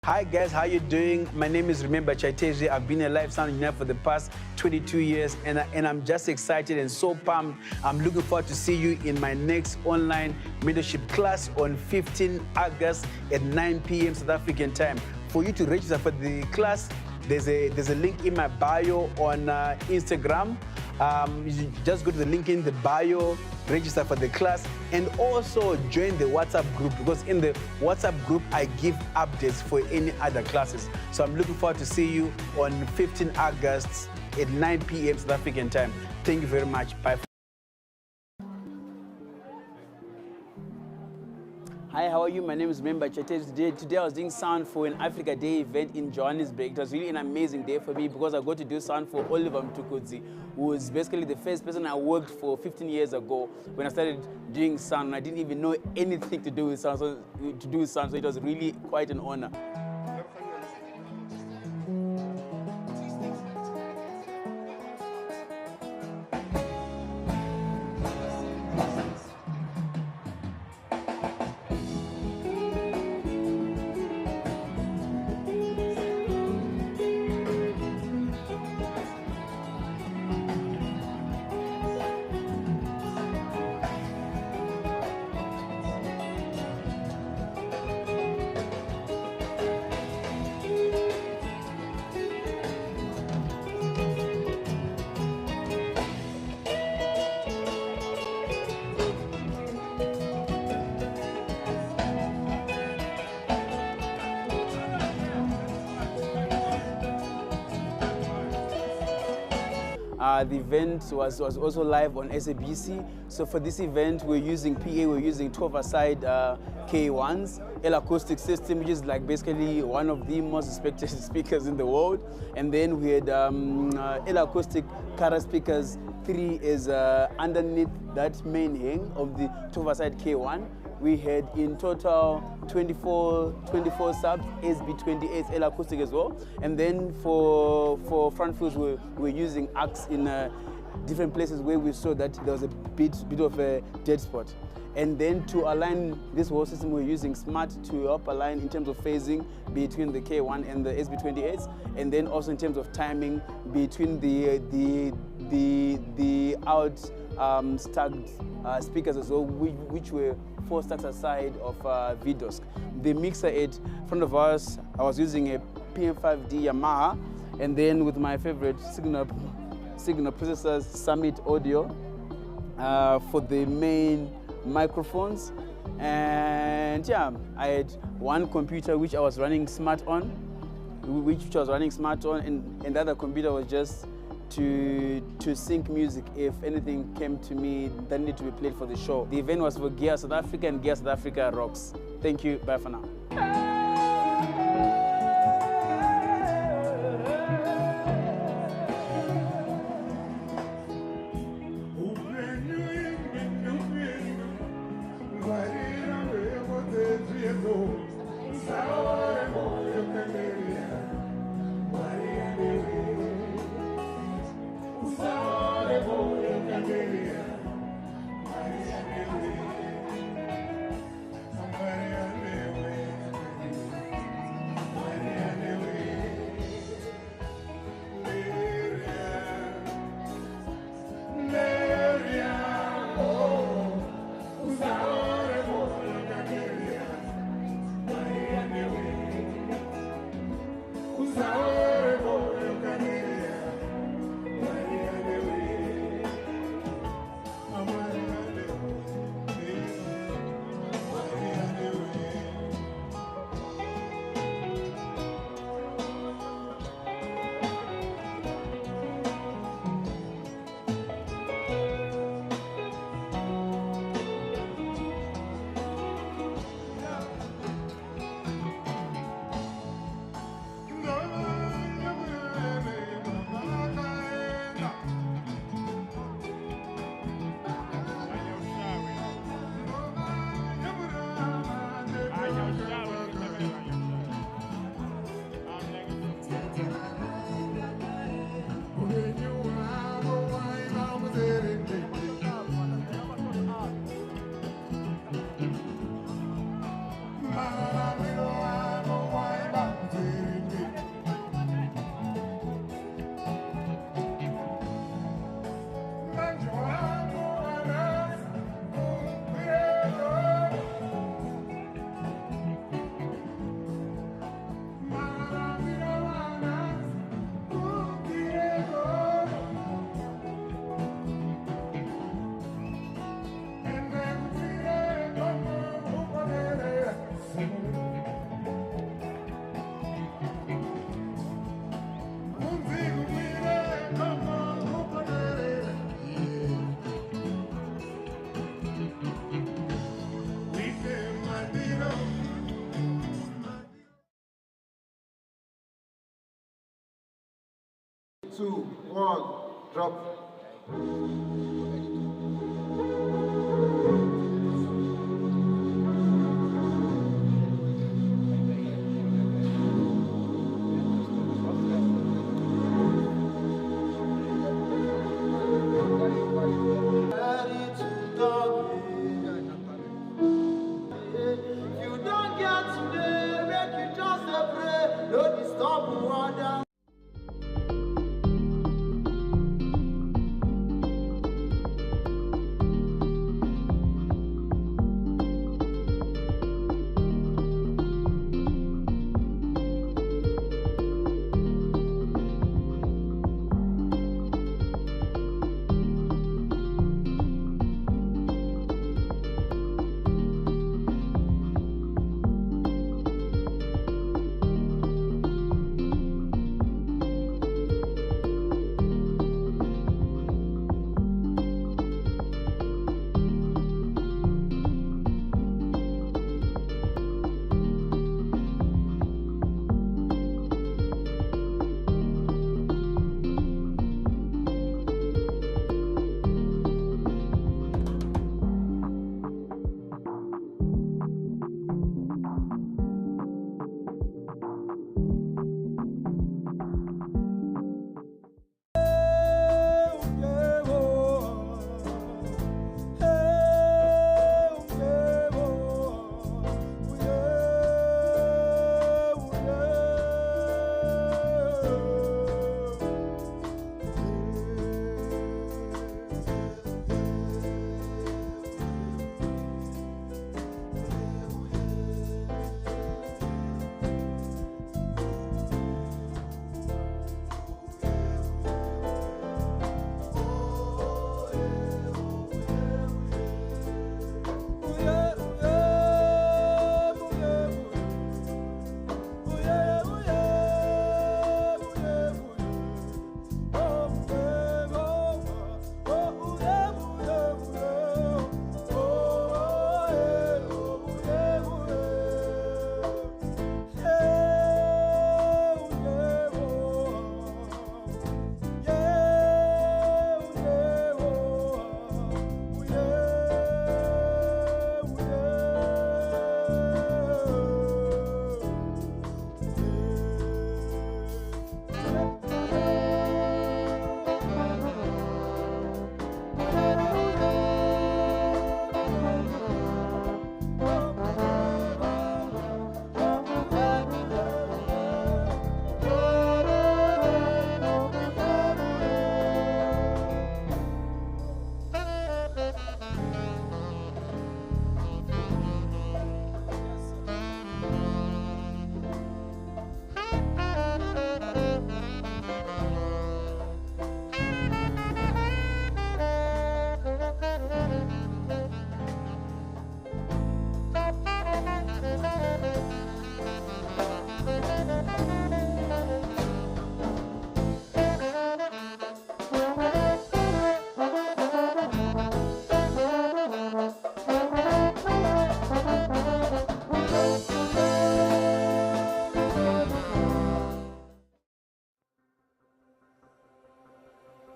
Hi guys, how you doing? My name is Chaitezvi. I've been a live sound engineer for the past 22 years and I'm just excited and so pumped. I'm looking forward to see you in my next online mentorship class on 15 August at 9 p.m. South African time. For you to register for the class, there's a link in my bio on Instagram. You just go to the link in the bio, register for the class, and also join the WhatsApp group, because in the WhatsApp group, I give updates for any other classes. So I'm looking forward to see you on 15 August at 9 p.m. South African time. Thank you very much. Bye. Hi, how are you? My name is Chaitezvi. Today I was doing sound for an Africa Day event in Johannesburg. It was really an amazing day for me because I got to do sound for Oliver Mtukudzi, who was basically the first person I worked for 15 years ago when I started doing sound. And I didn't even know anything to do with sound, so it was really quite an honor. The event was also live on SABC. So for this event, we're using PA, we're using 12-a-side K1s, L-acoustic system, which is like basically one of the most respected speakers in the world. And then we had L-acoustic Cara speakers. 3 is underneath that main hang of the 12-a-side K1. We had in total 24 subs, SB28 L acoustic as well. And then for front fields, we're using AX in different places where we saw that there was a bit of a dead spot. And then to align this whole system, we're using Smart to help align in terms of phasing between the K1 and the SB28s, and then also in terms of timing between the out stacked speakers as well, which were 4 stacks aside of VDOSC. The mixer at front of us, I was using a PM5D Yamaha, and then with my favorite signal processors, Summit Audio, for the main microphones. And yeah, I had one computer which I was running Smart on, and the other computer was just to sync music if anything came to me that needed to be played for the show. The event was for Gear South Africa, and Gear South Africa rocks. Thank you, bye for now. 2, 1, drop.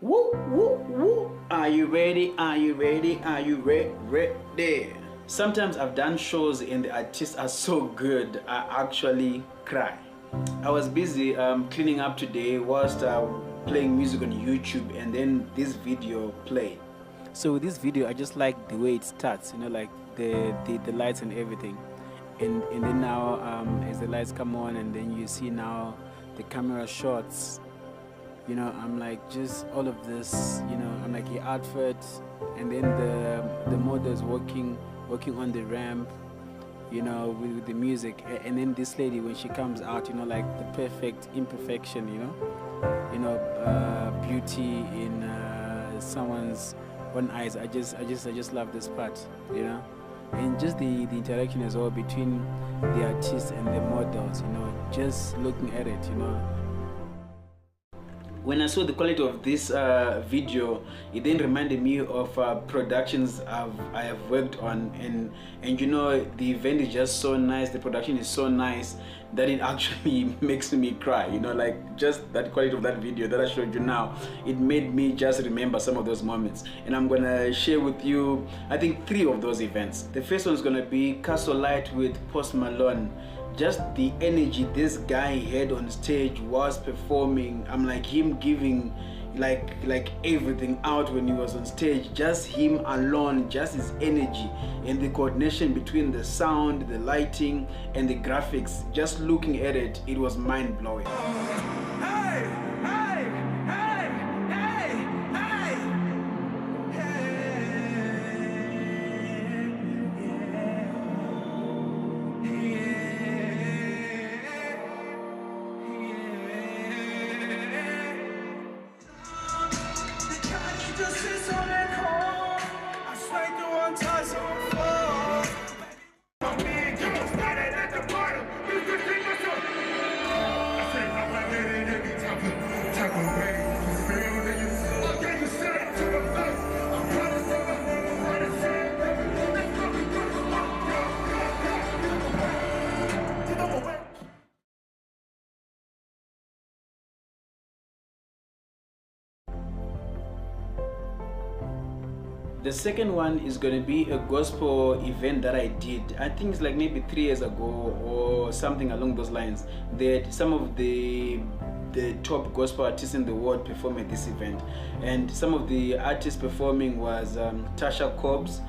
Woo, woo, woo. Are you ready? Are you ready? Are you ready? Sometimes I've done shows and the artists are so good, I actually cry. I was busy cleaning up today whilst playing music on YouTube, and then this video played. So with this video, I just like the way it starts, you know, like the lights and everything. And then now as the lights come on, and then you see now the camera shots, you know, I'm like, just all of this, you know, I'm like the outfit, and then the models working on the ramp, you know, with the music, and then this lady when she comes out, you know, like the perfect imperfection, you know, beauty in someone's own eyes. I just love this part, you know, and just the interaction as well between the artists and the models, you know, just looking at it, you know. when I saw the quality of this video, it then reminded me of productions I have worked on, and you know, the event is just so nice, the production is so nice that it actually makes me cry, you know, like just that quality of that video that I showed you now, it made me just remember some of those moments. And I'm gonna share with you, I think, 3 of those events. The first one is gonna be Castle Light with Post Malone. Just the energy this guy had on stage was performing, I'm like, him giving like everything out when he was on stage, just him alone, just his energy and the coordination between the sound, the lighting and the graphics. Just looking at it, it was mind-blowing. The second one is going to be a gospel event that I did. I think it's like maybe 3 years ago or something along those lines, that some of the top gospel artists in the world perform at this event. And some of the artists performing was Tasha Cobbs,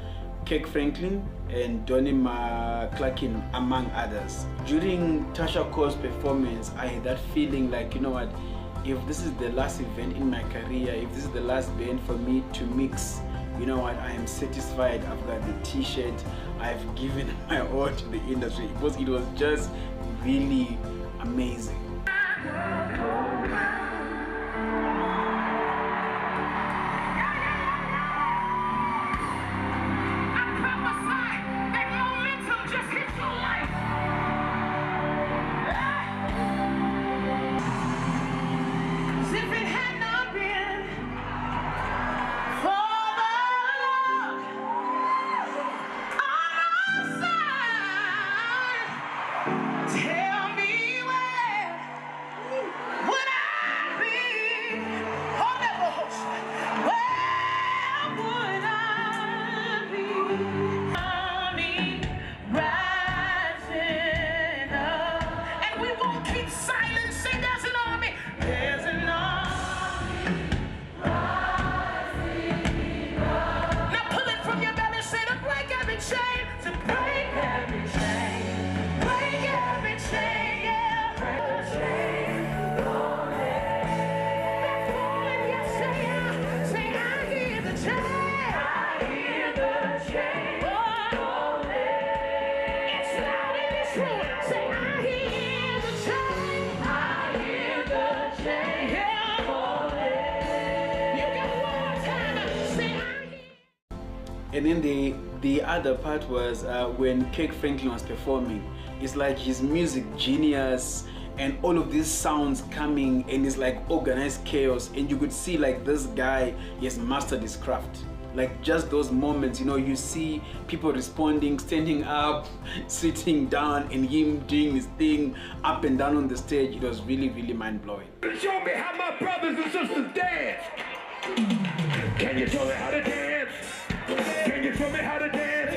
Kirk Franklin and Donnie McClurkin, among others. During Tasha Cobbs' performance, I had that feeling like, you know what, if this is the last event in my career, if this is the last band for me to mix, you know what, I am satisfied. I've got the t-shirt, I've given my all to the industry, because it was just really amazing. And then the other part was when Kirk Franklin was performing. It's like his music genius and all of these sounds coming, and it's like organized chaos, and you could see like this guy, he has mastered his craft. Like just those moments, you know, you see people responding, standing up, sitting down, and him doing his thing up and down on the stage. It was really, really mind-blowing. Show me how my brothers and sisters dance. Can you show me how to dance? Can you show me how to dance?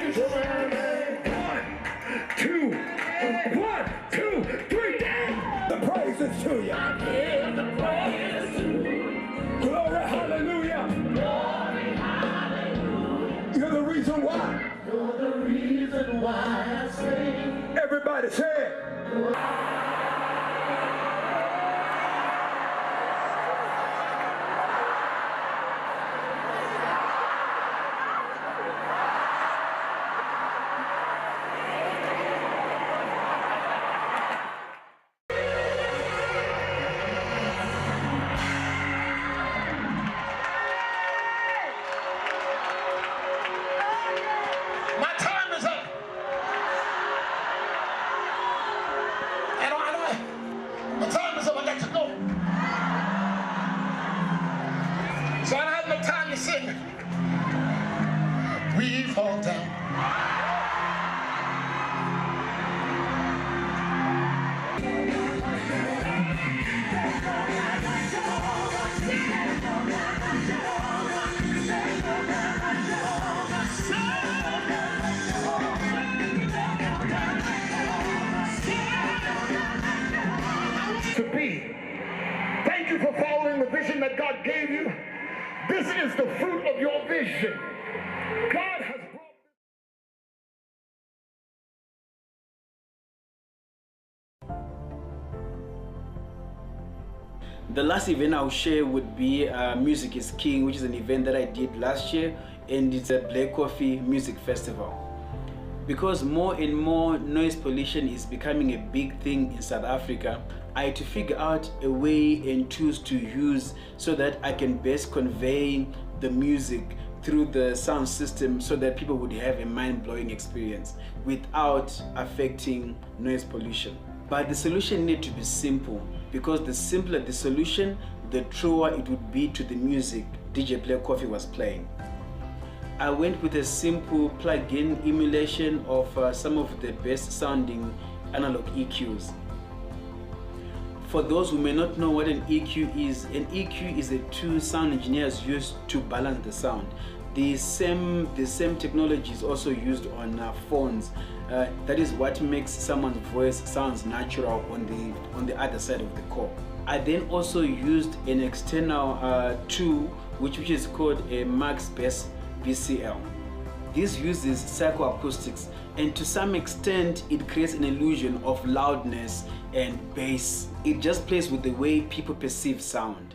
1, 2, 3, dance! The praise is to you. I give the praise to you. Glory, hallelujah. Glory, hallelujah. You're the reason why. You're the reason why I sing. Everybody say it. And vision that God gave you. This is the fruit of your vision. God has brought The last event I'll share would be Music is King, which is an event that I did last year, and it's a Black Coffee Music Festival. Because more and more noise pollution is becoming a big thing in South Africa, I had to figure out a way and tools to use so that I can best convey the music through the sound system so that people would have a mind-blowing experience without affecting noise pollution. But the solution needed to be simple, because the simpler the solution, the truer it would be to the music DJ Black Coffee was playing. I went with a simple plug-in emulation of some of the best sounding analog EQs. For those who may not know what an EQ is a tool sound engineers use to balance the sound. The same technology is also used on phones. That is what makes someone's voice sounds natural on the other side of the call. I then also used an external tool which is called a Max Bass VCL. This uses psychoacoustics, and to some extent it creates an illusion of loudness and bass. It just plays with the way people perceive sound.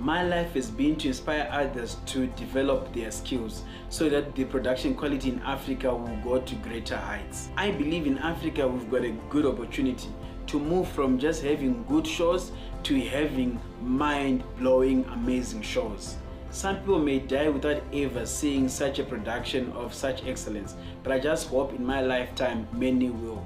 My life has been to inspire others to develop their skills so that the production quality in Africa will go to greater heights. I believe in Africa we've got a good opportunity to move from just having good shows to having mind-blowing, amazing shows. Some people may die without ever seeing such a production of such excellence, but I just hope in my lifetime many will.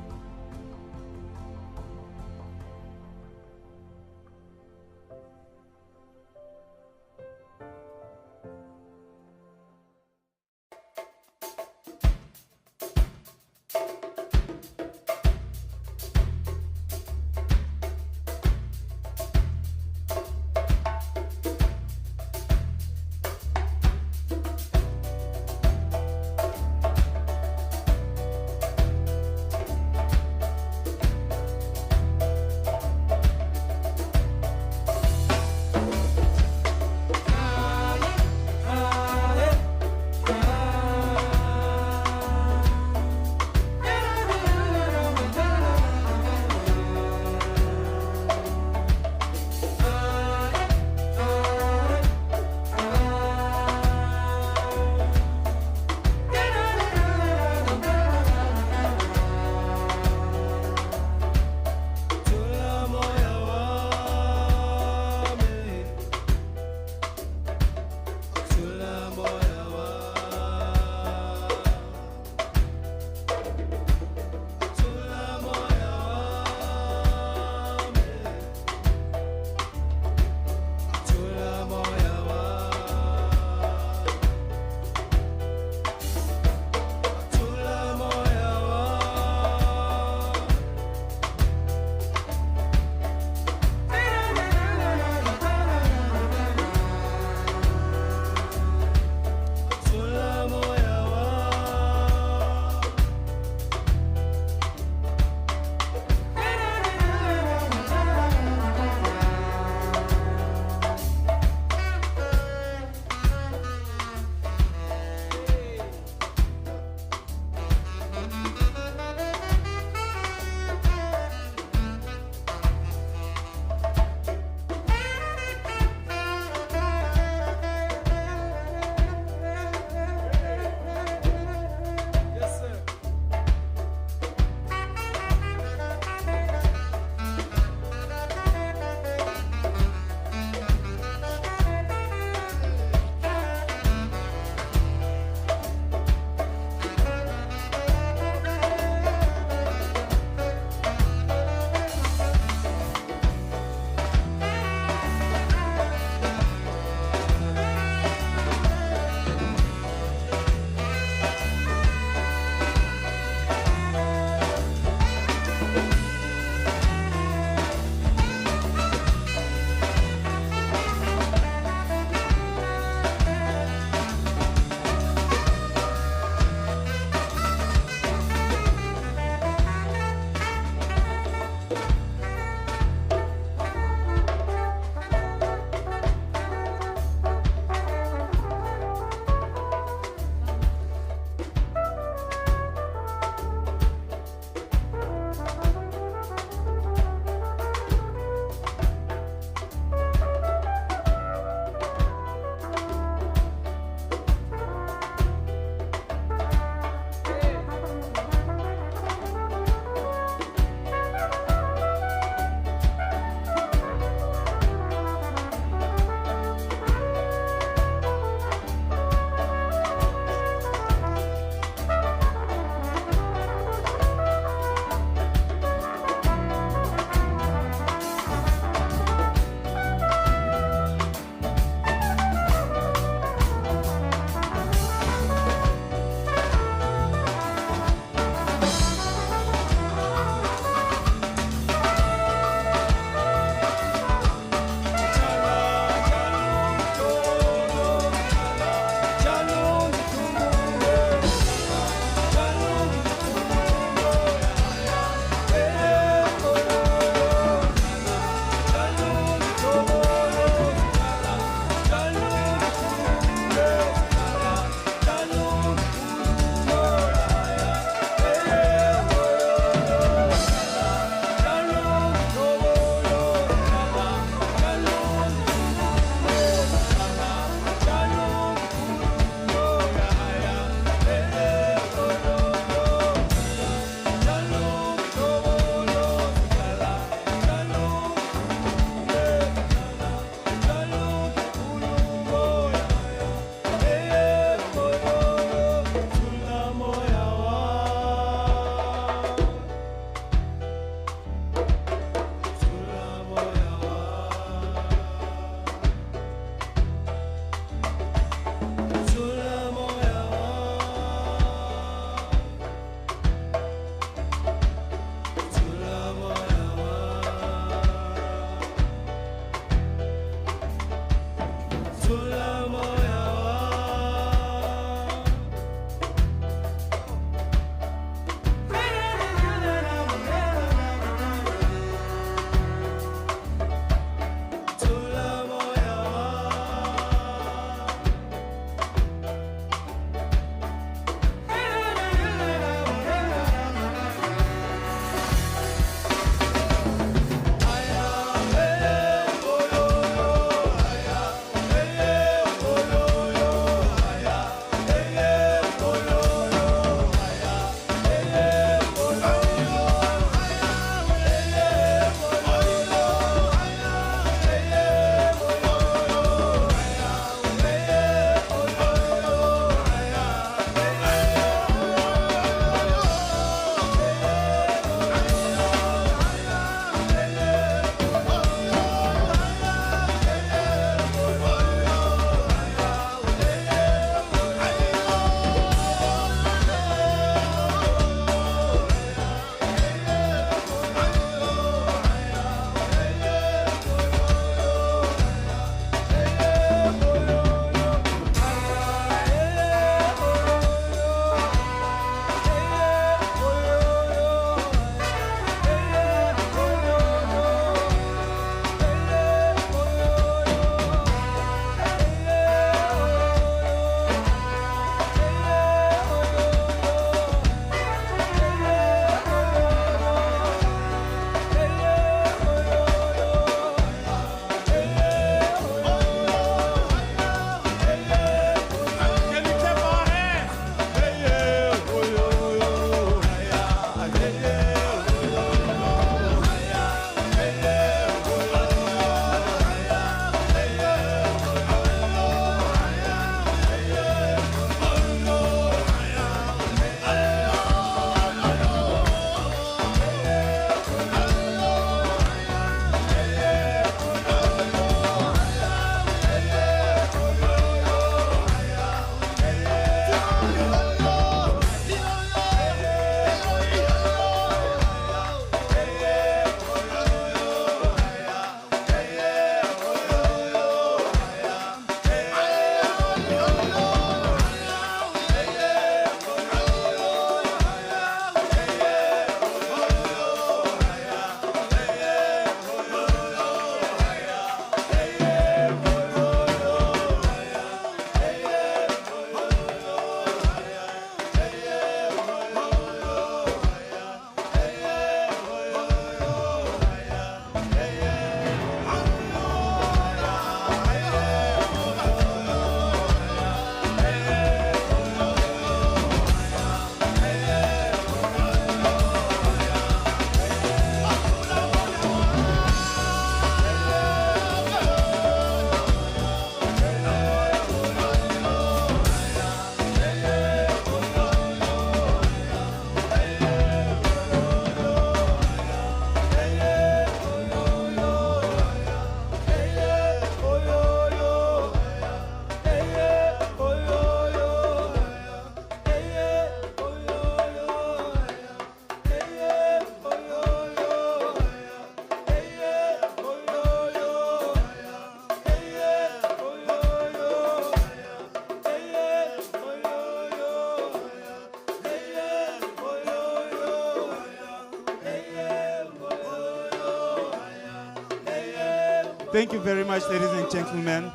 Thank you very much, ladies and gentlemen.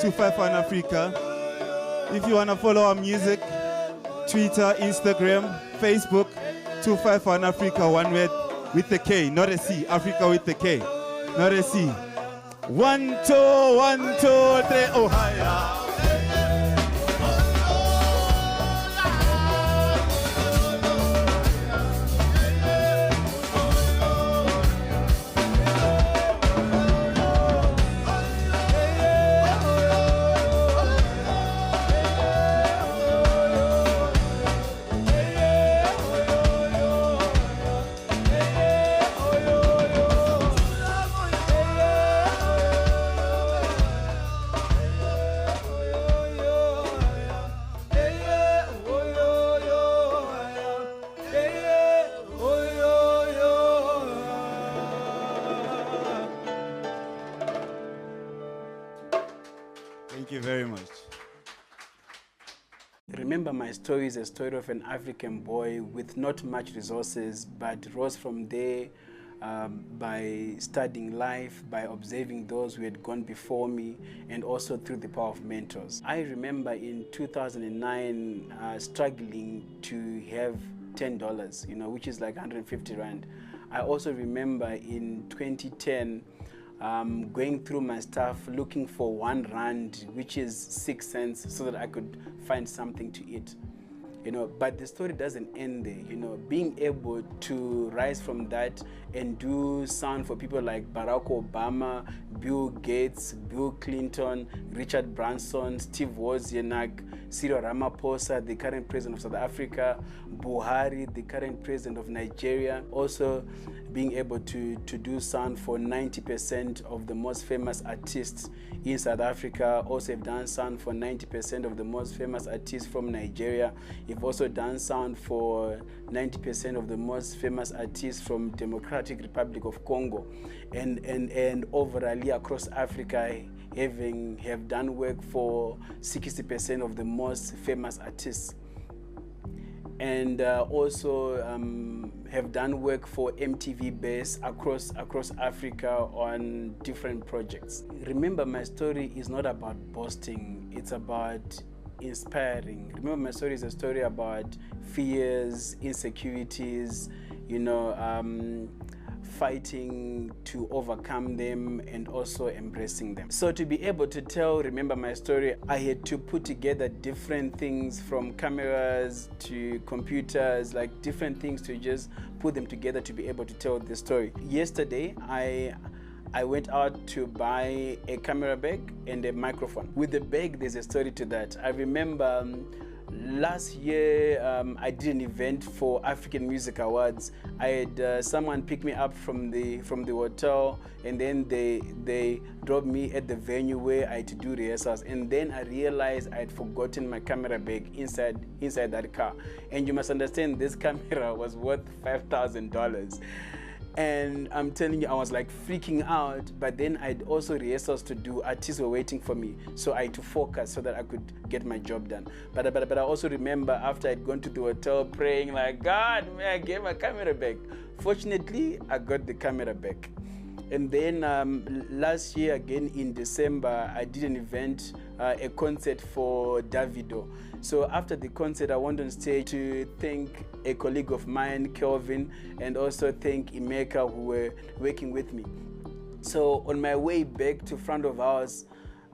251 Africa. If you want to follow our music, Twitter, Instagram, Facebook, 251 Africa, one word with the K, not a C. Africa with the K, not a C. 1, 2, 1, 2, 3, oh, hiya. Thank you very much. Remember, my story is a story of an African boy with not much resources, but rose from there by studying life, by observing those who had gone before me, and also through the power of mentors. I remember in 2009 struggling to have $10, which is like 150 Rand. I also remember in 2010 going through my stuff looking for 1 Rand, which is 6 cents, so that I could find something to eat. But the story doesn't end there. Being able to rise from that and do sound for people like Barack Obama, Bill Gates, Bill Clinton, Richard Branson, Steve Wozniak, Cyril Ramaphosa, the current president of South Africa, Buhari, the current president of Nigeria. Also being able to do sound for 90% of the most famous artists in South Africa. Also have done sound for 90% of the most famous artists from Nigeria. You've also done sound for 90% of the most famous artists from Democratic Republic of Congo. And overall across Africa, have done work for 60% of the most famous artists. And also have done work for MTV base across Africa on different projects. Remember, my story is not about boasting, it's about inspiring. Remember, my story is a story about fears, insecurities, fighting to overcome them and also embracing them. So to be able to tell, remember my story, I had to put together different things, from cameras to computers, like different things, to just put them together to be able to tell the story. Yesterday, I went out to buy a camera bag and a microphone. With the bag, there's a story to that. I remember last year, I did an event for African Music Awards. I had someone pick me up from the hotel, and then they dropped me at the venue where I had to do rehearsals. And then I realized I had forgotten my camera bag inside that car. And you must understand, this camera was worth $5,000. And I'm telling you, I was like freaking out, but then I had also rehearsals to do. Artists were waiting for me, so I had to focus so that I could get my job done. But I also remember, after I'd gone to the hotel, praying like, God, may I get my camera back? Fortunately, I got the camera back. And then last year, again in December, I did an event, a concert for Davido. So after the concert, I went on stage to thank a colleague of mine, Kelvin, and also thank Emeka, who were working with me. So on my way back to front of house,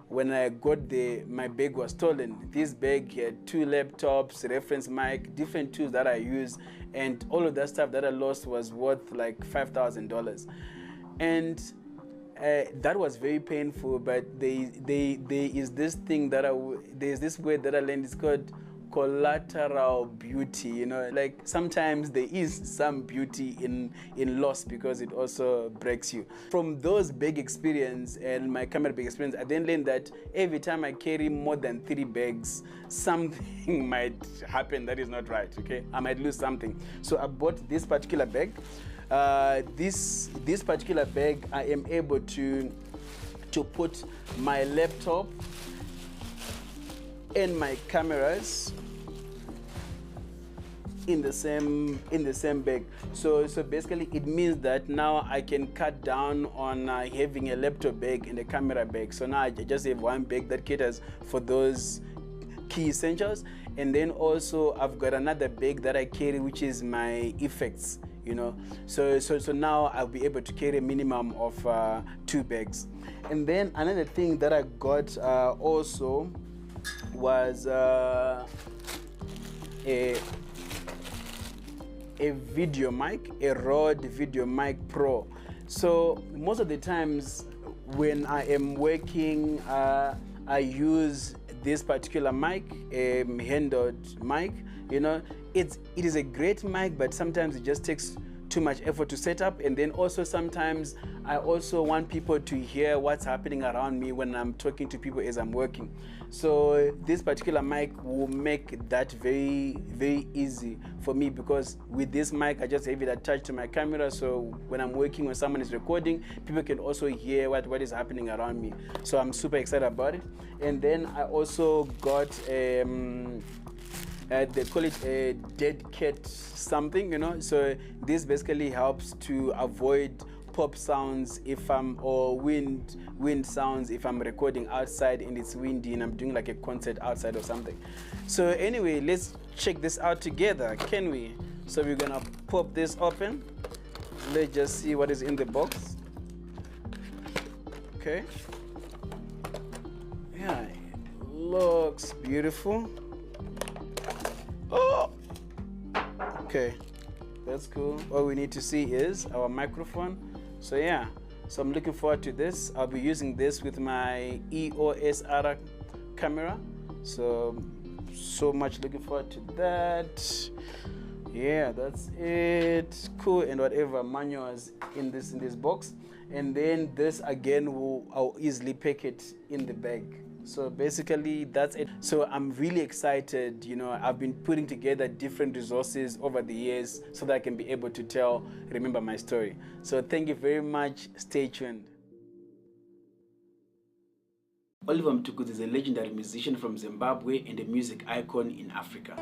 when I got there, my bag was stolen. This bag had 2 laptops, reference mic, different tools that I use, and all of that stuff that I lost was worth like $5,000. And that was very painful, but there is this thing there's this word that I learned. It's called collateral beauty. Like sometimes there is some beauty in loss, because it also breaks you. From those big experience and my camera big experience, I then learned that every time I carry more than 3 bags, something might happen that is not right. Okay, I might lose something. So I bought this particular bag. This particular bag, I am able to put my laptop and my cameras in the same bag. So basically it means that now I can cut down on having a laptop bag and a camera bag. So now I just have one bag that caters for those key essentials, and then also I've got another bag that I carry, which is my effects, you know. So now I'll be able to carry a minimum of 2 bags. And then another thing that I got also was a video mic, a Rode Video Mic Pro. So most of the times when I am working, I use this particular mic, a handheld mic. You know, it is a great mic, but sometimes it just takes too much effort to set up. And then also sometimes I also want people to hear what's happening around me when I'm talking to people as I'm working. So this particular mic will make that very, very easy for me, because with this mic I just have it attached to my camera, so when I'm working, when someone is recording, people can also hear what is happening around me. So I'm super excited about it. And then I also got they call it a dead cat something, you know. So this basically helps to avoid pop sounds or wind sounds if I'm recording outside and it's windy and I'm doing like a concert outside or something. So anyway, let's check this out together, can we? So we're gonna pop this open. Let's just see what is in the box. Okay. Yeah, it looks beautiful. Oh, okay, that's cool. All we need to see is our microphone. So yeah, so I'm looking forward to this. I'll be using this with my EOS R camera. So much looking forward to that. Yeah, that's it. Cool. And whatever manuals in this box. And then this again I'll easily pack it in the bag. So basically that's it. So I'm really excited. You know, I've been putting together different resources over the years so that I can be able to remember my story. So thank you very much. Stay tuned. Oliver Mtukudzi is a legendary musician from Zimbabwe and a music icon in Africa.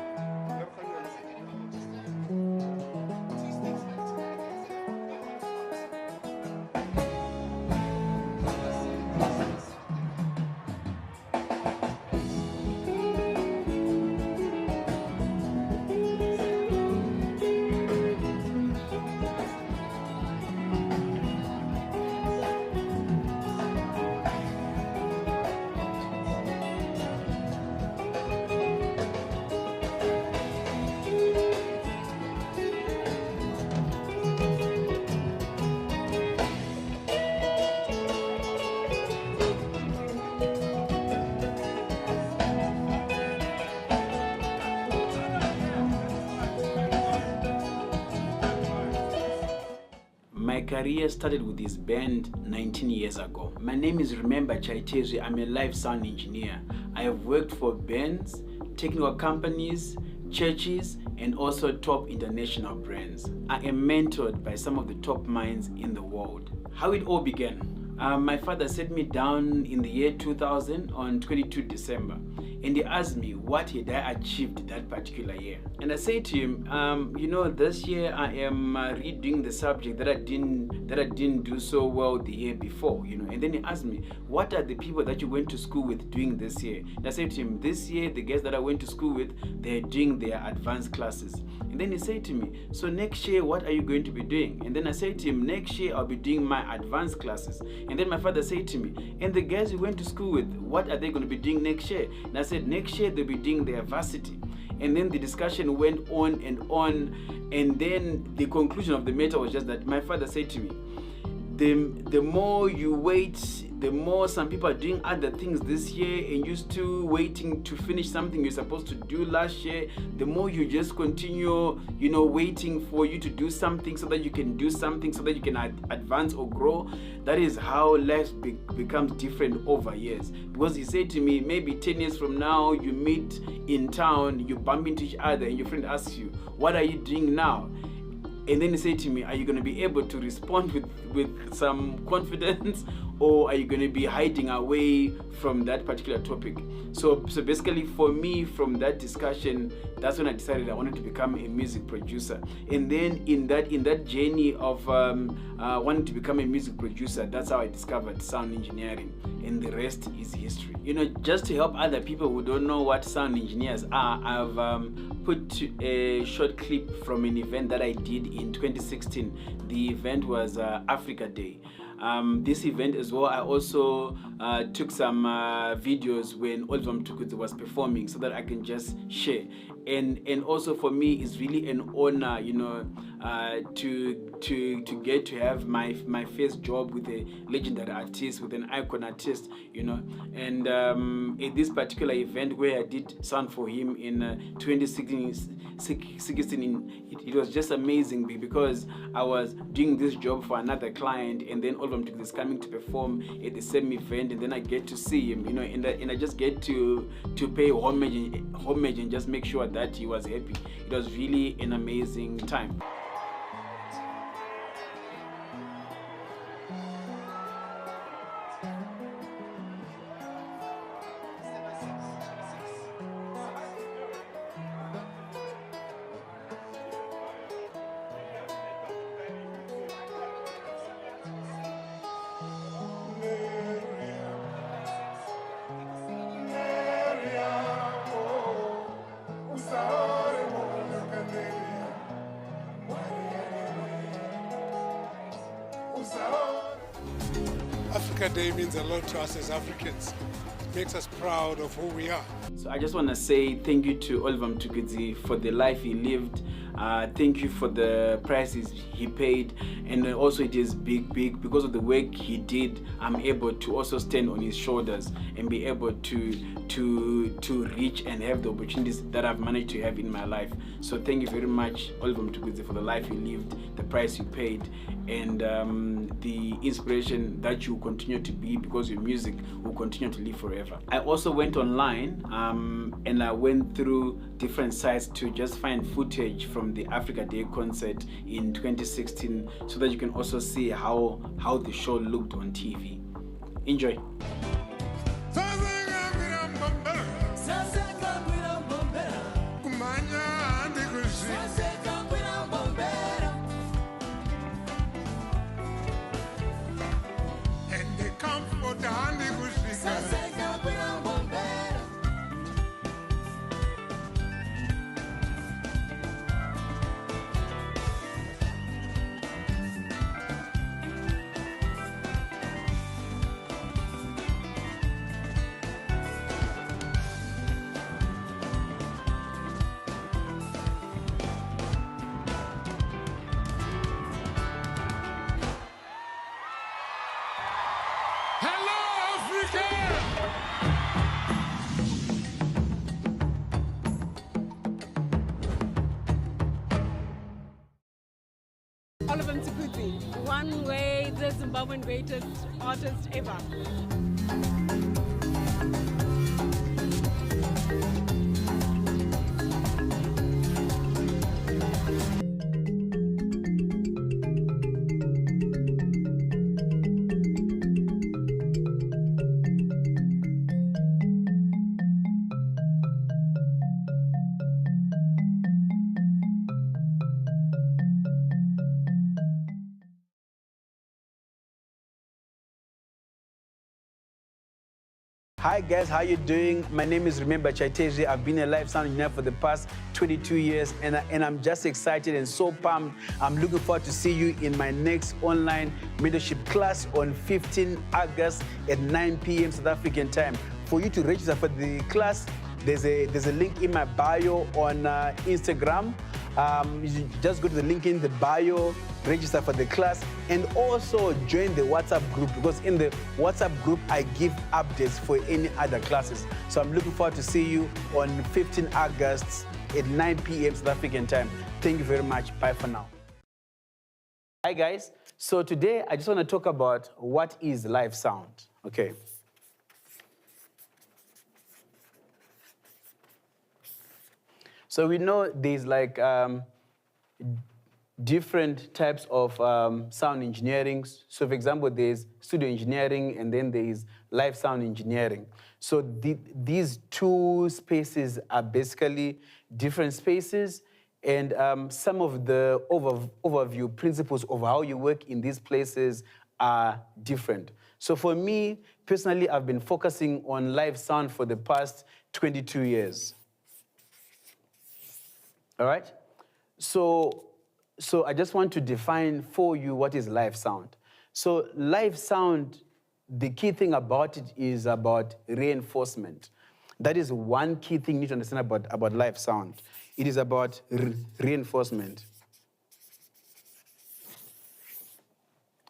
My career started with this band 19 years ago. My name is Chaitezvi. I'm a live sound engineer. I have worked for bands, technical companies, churches, and also top international brands. I am mentored by some of the top minds in the world. How it all began. My father set me down in the year 2000 on 22 December. And he asked me what had I achieved that particular year. And I said to him, you know, this year I am redoing the subject that I didn't do so well the year before, you know. And then he asked me, what are the people that you went to school with doing this year? And I said to him, this year the guys that I went to school with, they're doing their advanced classes. And then he said to me, so next year what are you going to be doing? And then I said to him, next year I'll be doing my advanced classes. And then my father said to me, and the guys you went to school with, what are they going to be doing next year? And I said, next year they'll be doing their varsity. And then the discussion went on, and then the conclusion of the matter was just that my father said to me, the more you wait, the more some people are doing other things this year and you're still waiting to finish something you're supposed to do last year, the more you just continue, you know, waiting for you to do something so that you can do something so that you can advance or grow. That is how life becomes different over years. Because he said to me, maybe 10 years from now, you meet in town, you bump into each other and your friend asks you, what are you doing now? And then he said to me, are you going to be able to respond with some confidence, or are you going to be hiding away from that particular topic? So basically for me, from that discussion, that's when I decided I wanted to become a music producer. And then in that journey of wanting to become a music producer, that's how I discovered sound engineering, and the rest is history. You know, just to help other people who don't know what sound engineers are, I've put a short clip from an event that I did in 2016. The event was Africa Day. This event as well, I also took some videos when Oliver Mtukudzi was performing, so that I can just share. And also for me, it's really an honor, you know, to get to have my first job with a legendary artist, with an icon artist, you know. And at this particular event where I did sound for him in 2016, it was just amazing, because I was doing this job for another client, and then Oliver Mtukudzi is coming to perform at the same event, and then I get to see him, you know, and I just get to pay homage and just make sure that he was happy. It was really an amazing time. Africa Day means a lot to us as Africans. It makes us proud of who we are. So I just want to say thank you to Oliver Mtukudzi for the life he lived. Thank you for the prices he paid, and also it is big because of the work he did. I'm able to also stand on his shoulders and be able to reach and have the opportunities that I've managed to have in my life. So thank you very much, Oliver Mtukudzi, for the life you lived, the price you paid, and the inspiration that you continue to be, because your music will continue to live forever. I also went online and I went through different sites to just find footage from the Africa Day concert in 2016, so that you can also see how the show looked on TV. Enjoy. Oliver Mtukudzi, one way the Zimbabwean greatest artist ever. Hi guys, how you doing? My name is Chaitezvi. I've been a live sound engineer for the past 22 years, and I'm just excited and so pumped. I'm looking forward to see you in my next online mentorship class on 15 August at 9 p.m. South African time. For you to register for the class, there's a link in my bio on Instagram. You just go to the link in the bio, register for the class, and also join the WhatsApp group, because in the WhatsApp group, I give updates for any other classes. So I'm looking forward to see you on 15 August at 9 p.m. South African time. Thank you very much. Bye for now. Hi, guys. So today, I just want to talk about what is live sound, okay? So we know there's like different types of sound engineering. So for example, there's studio engineering and then there is live sound engineering. So these two spaces are basically different spaces, and some of the overview principles of how you work in these places are different. So for me, personally, I've been focusing on live sound for the past 22 years. All right? So I just want to define for you what is live sound. So live sound, the key thing about it is about reinforcement. That is one key thing you need to understand about live sound. It is about reinforcement.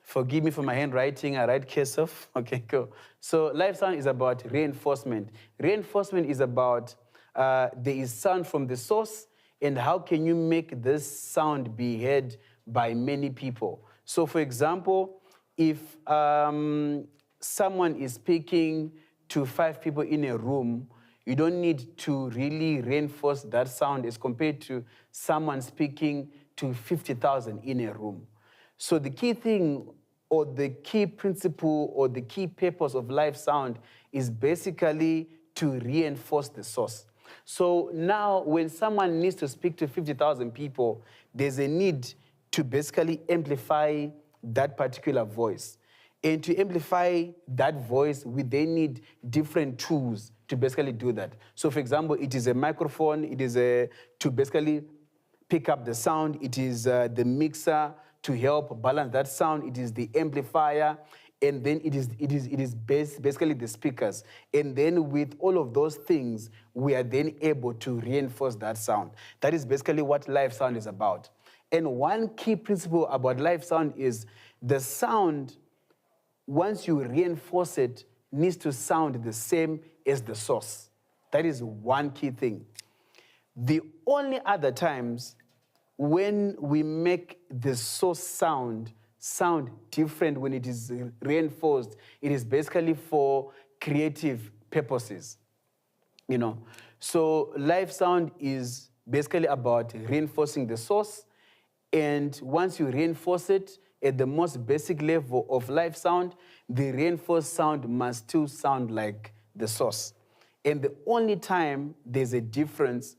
Forgive me for my handwriting, I write cursive. Okay, cool. So live sound is about reinforcement. Reinforcement is about there is sound from the source, and how can you make this sound be heard by many people? So for example, if someone is speaking to 5 people in a room, you don't need to really reinforce that sound as compared to someone speaking to 50,000 in a room. So the key thing, or the key principle, or the key purpose of live sound is basically to reinforce the source. So now when someone needs to speak to 50,000 people, there's a need to basically amplify that particular voice. And to amplify that voice, we then need different tools to basically do that. So for example, it is a microphone, it is to basically pick up the sound, it is the mixer to help balance that sound, it is the amplifier, and then it is basically the speakers. And then with all of those things, we are then able to reinforce that sound. That is basically what live sound is about. And one key principle about live sound is the sound, once you reinforce it, needs to sound the same as the source. That is one key thing. The only other times when we make the source sound different when it is reinforced, it is basically for creative purposes, you know. So live sound is basically about reinforcing the source, and once you reinforce it at the most basic level of live sound, the reinforced sound must still sound like the source. And the only time there's a difference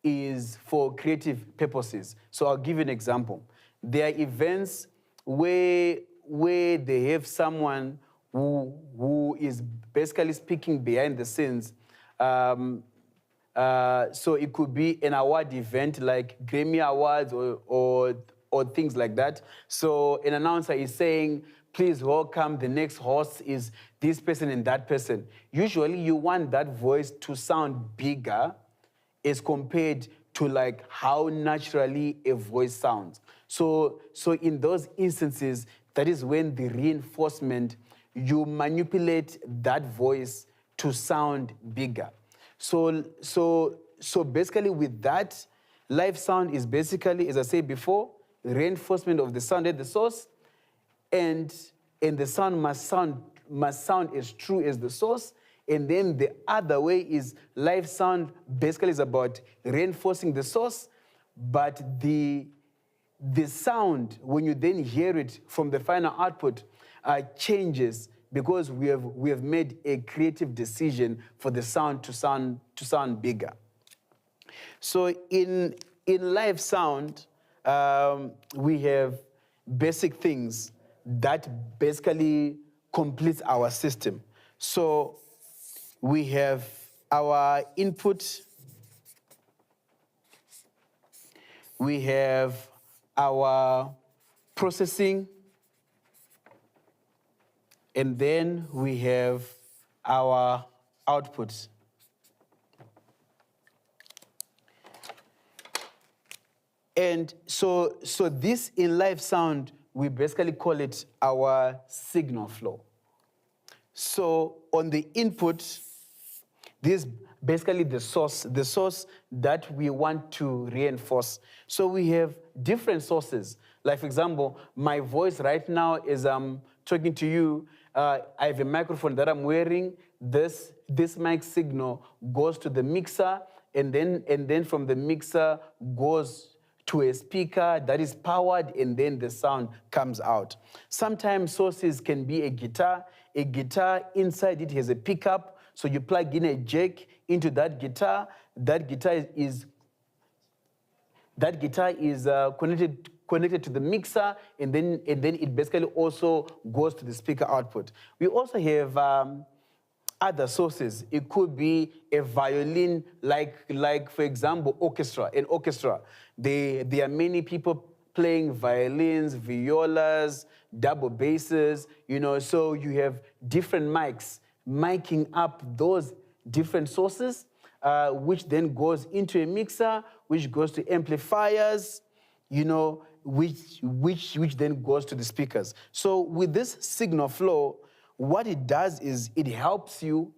is for creative purposes. So I'll give you an example. There are events where they have someone who is basically speaking behind the scenes. So it could be an award event like Grammy Awards or things like that. So an announcer is saying, please welcome, the next host is this person and that person. Usually you want that voice to sound bigger as compared to like how naturally a voice sounds. So in those instances, that is when the reinforcement, you manipulate that voice to sound bigger. So basically with that, live sound is basically, as I said before, reinforcement of the sound at the source, and the sound must sound as true as the source. And then the other way is live sound basically is about reinforcing the source, but the sound, when you then hear it from the final output, changes because we have made a creative decision for the sound to sound bigger. So in live sound, we have basic things that basically complete our system. So we have our input, we have our processing, and then we have our output. And so this in live sound, we basically call it our signal flow. So on the input, this is basically the source that we want to reinforce. So we have different sources. Like for example, my voice right now is talking to you. I have a microphone that I'm wearing. This mic signal goes to the mixer, and then from the mixer goes to a speaker that is powered, and then the sound comes out. Sometimes sources can be a guitar. A guitar, inside it has a pickup, so you plug in a jack into that guitar. That guitar is connected to the mixer, and then it basically also goes to the speaker output. We also have other sources. It could be a violin, like for example, orchestra. An orchestra, there are many people playing violins, violas, double basses, so you have different mics miking up those different sources, which then goes into a mixer, which goes to amplifiers, which then goes to the speakers. So with this signal flow, what it does is it helps you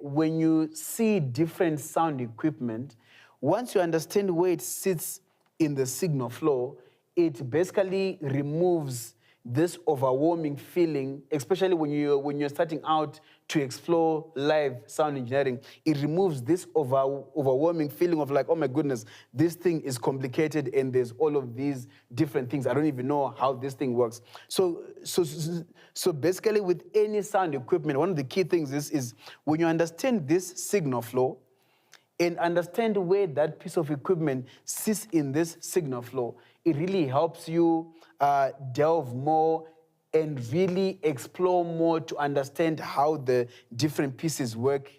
when you see different sound equipment. Once you understand where it sits in the signal flow, it basically removes this overwhelming feeling, especially when you're starting out to explore live sound engineering. It removes this overwhelming feeling of like, oh my goodness, this thing is complicated and there's all of these different things. I don't even know how this thing works. So basically with any sound equipment, one of the key things is when you understand this signal flow and understand where that piece of equipment sits in this signal flow, it really helps you delve more and really explore more to understand how the different pieces work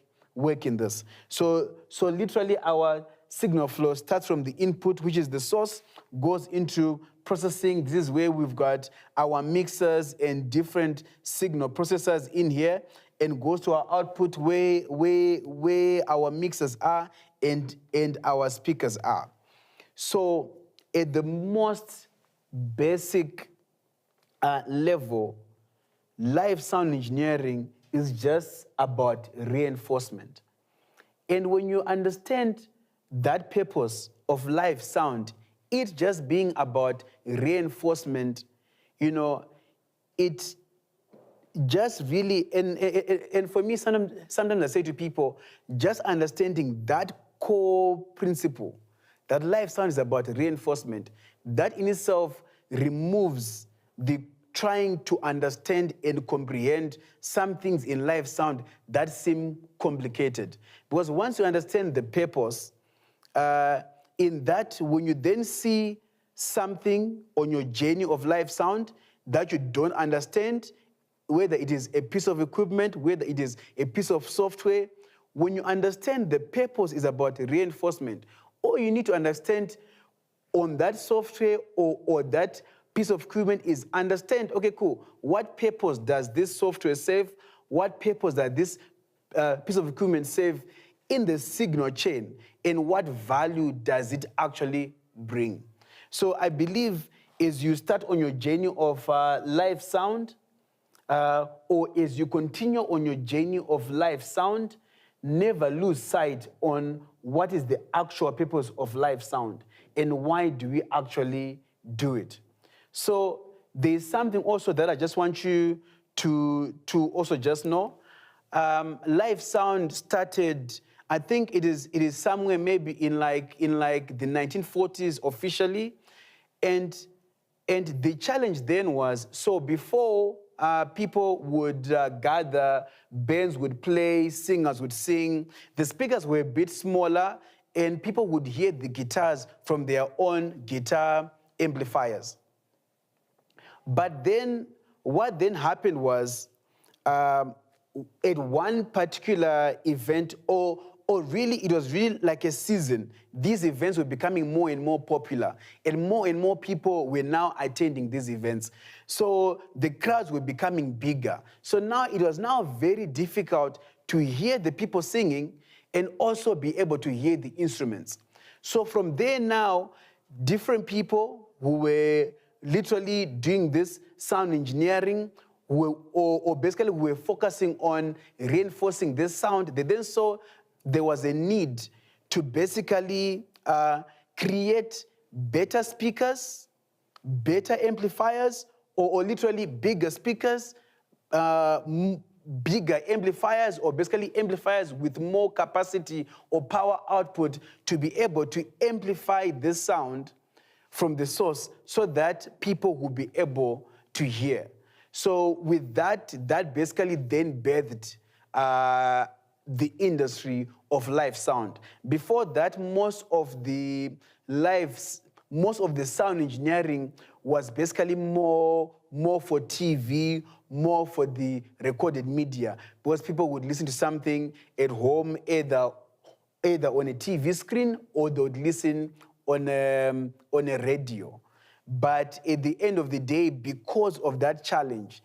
in this. So literally our signal flow starts from the input, which is the source, goes into processing. This is where we've got our mixers and different signal processors in here, and goes to our output where our mixers are and our speakers are. So at the most basic level, live sound engineering is just about reinforcement. And when you understand that purpose of live sound, it just being about reinforcement, it just really, and for me, sometimes I say to people, just understanding that core principle, that live sound is about reinforcement, that in itself removes the trying to understand and comprehend some things in live sound that seem complicated. Because once you understand the purpose, in that when you then see something on your journey of live sound that you don't understand, whether it is a piece of equipment, whether it is a piece of software, when you understand the purpose is about reinforcement, all you need to understand on that software or that piece of equipment is understand, okay, cool, what purpose does this software serve? What purpose does this piece of equipment serve in the signal chain? And what value does it actually bring? So I believe as you start on your journey of live sound, or as you continue on your journey of live sound, never lose sight on what is the actual purpose of live sound and why do we actually do it. So there's something also that I just want you to also just know. Live sound started, I think it is somewhere maybe in like the 1940s officially, and the challenge then was, so before people would gather, bands would play, singers would sing, the speakers were a bit smaller, and people would hear the guitars from their own guitar amplifiers. But then, what then happened was, at one particular event, or really, it was really like a season, these events were becoming more and more popular, and more people were now attending these events. So the crowds were becoming bigger. So now it was now very difficult to hear the people singing and also be able to hear the instruments. So from there now, different people who were literally doing this sound engineering, or basically who were focusing on reinforcing this sound, they then saw there was a need to basically create better speakers, better amplifiers, or literally bigger speakers, bigger amplifiers, or basically amplifiers with more capacity or power output to be able to amplify this sound from the source so that people will be able to hear. So with that basically then birthed the industry of live sound. Before that, most of the sound engineering was basically more for TV, more for the recorded media, because people would listen to something at home, either on a TV screen or they would listen on a radio. But at the end of the day, because of that challenge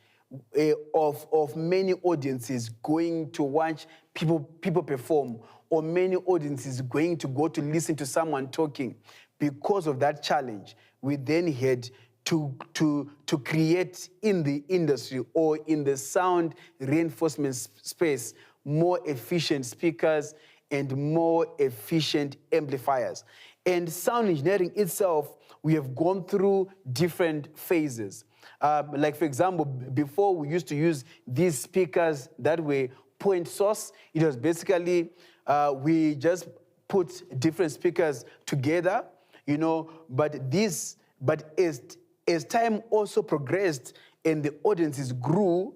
of many audiences going to watch people perform, or many audiences going to go to listen to someone talking, because of that challenge, we then had to create in the industry or in the sound reinforcement space more efficient speakers and more efficient amplifiers. And sound engineering itself, we have gone through different phases. Like, for example, before we used to use these speakers that were point source. It was basically, we just put different speakers together, you know, but as time also progressed and the audiences grew,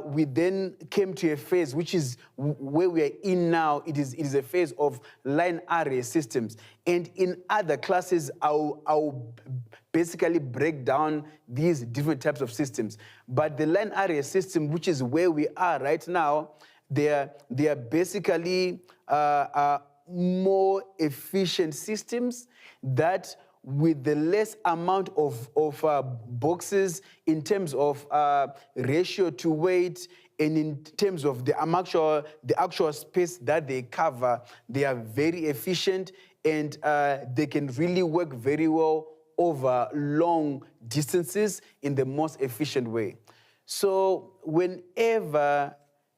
we then came to a phase which is where we are in now. It is a phase of line array systems. And in other classes, I'll basically break down these different types of systems. But the line array system, which is where we are right now, they are basically more efficient systems that, with the less amount of boxes in terms of ratio to weight and in terms of the actual space that they cover, they are very efficient, and they can really work very well over long distances in the most efficient way. So whenever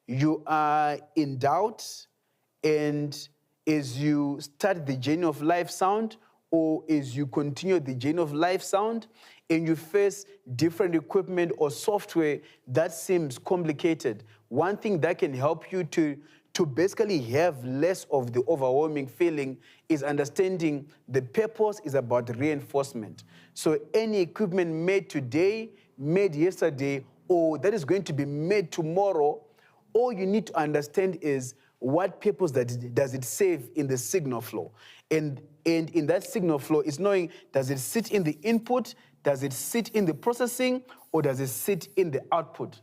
you are in doubt, and as you start the journey of live sound, or as you continue the journey of live sound, and you face different equipment or software that seems complicated, one thing that can help you to basically have less of the overwhelming feeling is understanding the purpose is about reinforcement. So any equipment made today, made yesterday, or that is going to be made tomorrow, all you need to understand is what purpose does it serve in the signal flow. And in that signal flow, it's knowing, does it sit in the input, does it sit in the processing, or does it sit in the output?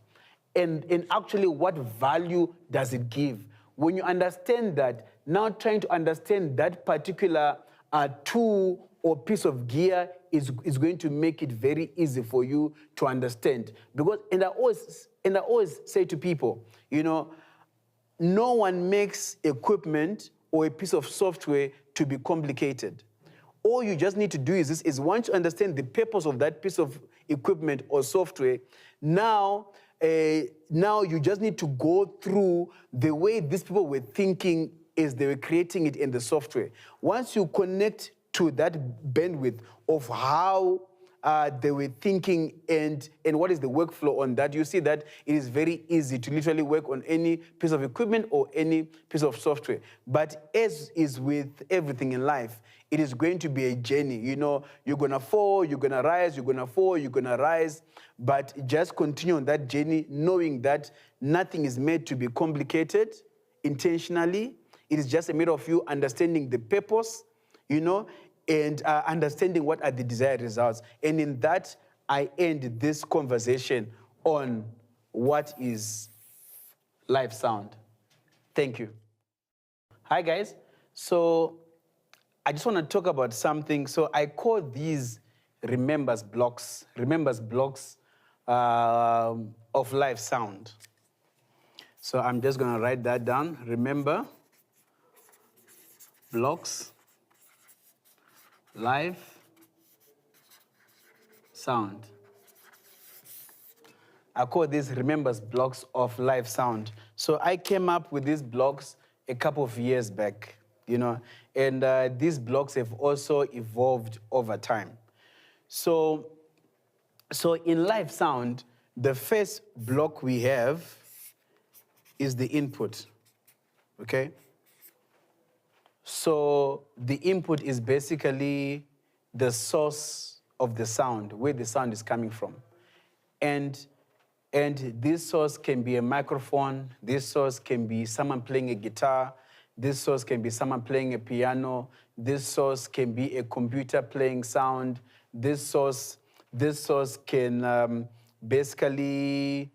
And actually, what value does it give? When you understand that, now trying to understand that particular tool or piece of gear is going to make it very easy for you to understand. Because, and I always say to people, you know, no one makes equipment or a piece of software to be complicated. All you just need to do is once you understand the purpose of that piece of equipment or software, now you just need to go through the way these people were thinking as they were creating it in the software. Once you connect to that bandwidth of how they were thinking and what is the workflow on that, you see that it is very easy to literally work on any piece of equipment or any piece of software. But as is with everything in life, it is going to be a journey. You know, you're going to fall, you're going to rise, you're going to fall, you're going to rise. But just continue on that journey, knowing that nothing is made to be complicated intentionally. It is just a matter of you understanding the purpose, you know, and understanding what are the desired results. And in that, I end this conversation on what is live sound. Thank you. Hi, guys. So I just want to talk about something. So I call these remembers blocks of live sound. So I'm just going to write that down. Remember blocks, live sound. I call these remembers blocks of live sound. So I came up with these blocks a couple of years back, you know, and these blocks have also evolved over time. So in live sound, the first block we have is the input, okay? So the input is basically the source of the sound, where the sound is coming from. And this source can be a microphone, this source can be someone playing a guitar, this source can be someone playing a piano, this source can be a computer playing sound, this source can basically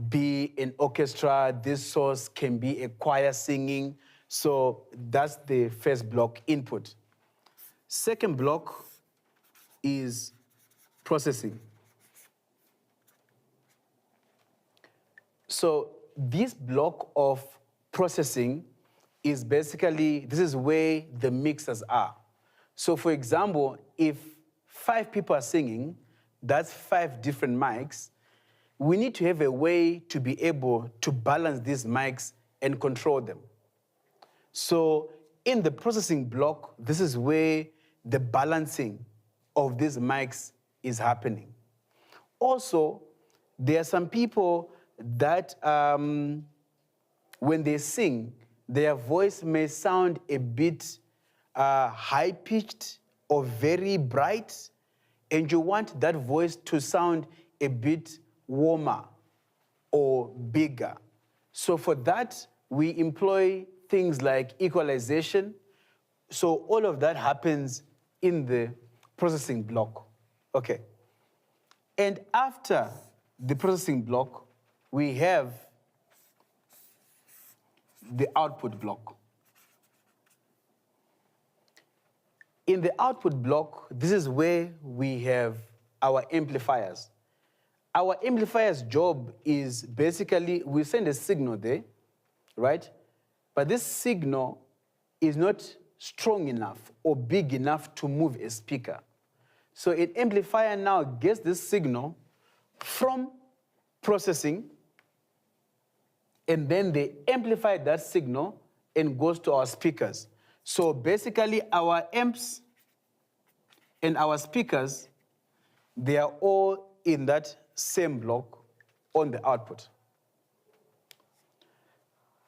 be an orchestra, this source can be a choir singing. So that's the first block, input. Second block is processing. So this block of processing is basically, this is where the mixers are. So for example, if 5 people are singing, that's 5 different mics. We need to have a way to be able to balance these mics and control them. So in the processing block, this is where the balancing of these mics is happening. Also, there are some people that when they sing, their voice may sound a bit high-pitched or very bright, and you want that voice to sound a bit warmer or bigger. So for that, we employ things like equalization. So all of that happens in the processing block. Okay. And after the processing block, we have the output block. In the output block, this is where we have our amplifiers. Our amplifier's job is basically, we send a signal there, right? But this signal is not strong enough or big enough to move a speaker. So an amplifier now gets this signal from processing, and then they amplify that signal and goes to our speakers. So basically our amps and our speakers, they are all in that same block on the output.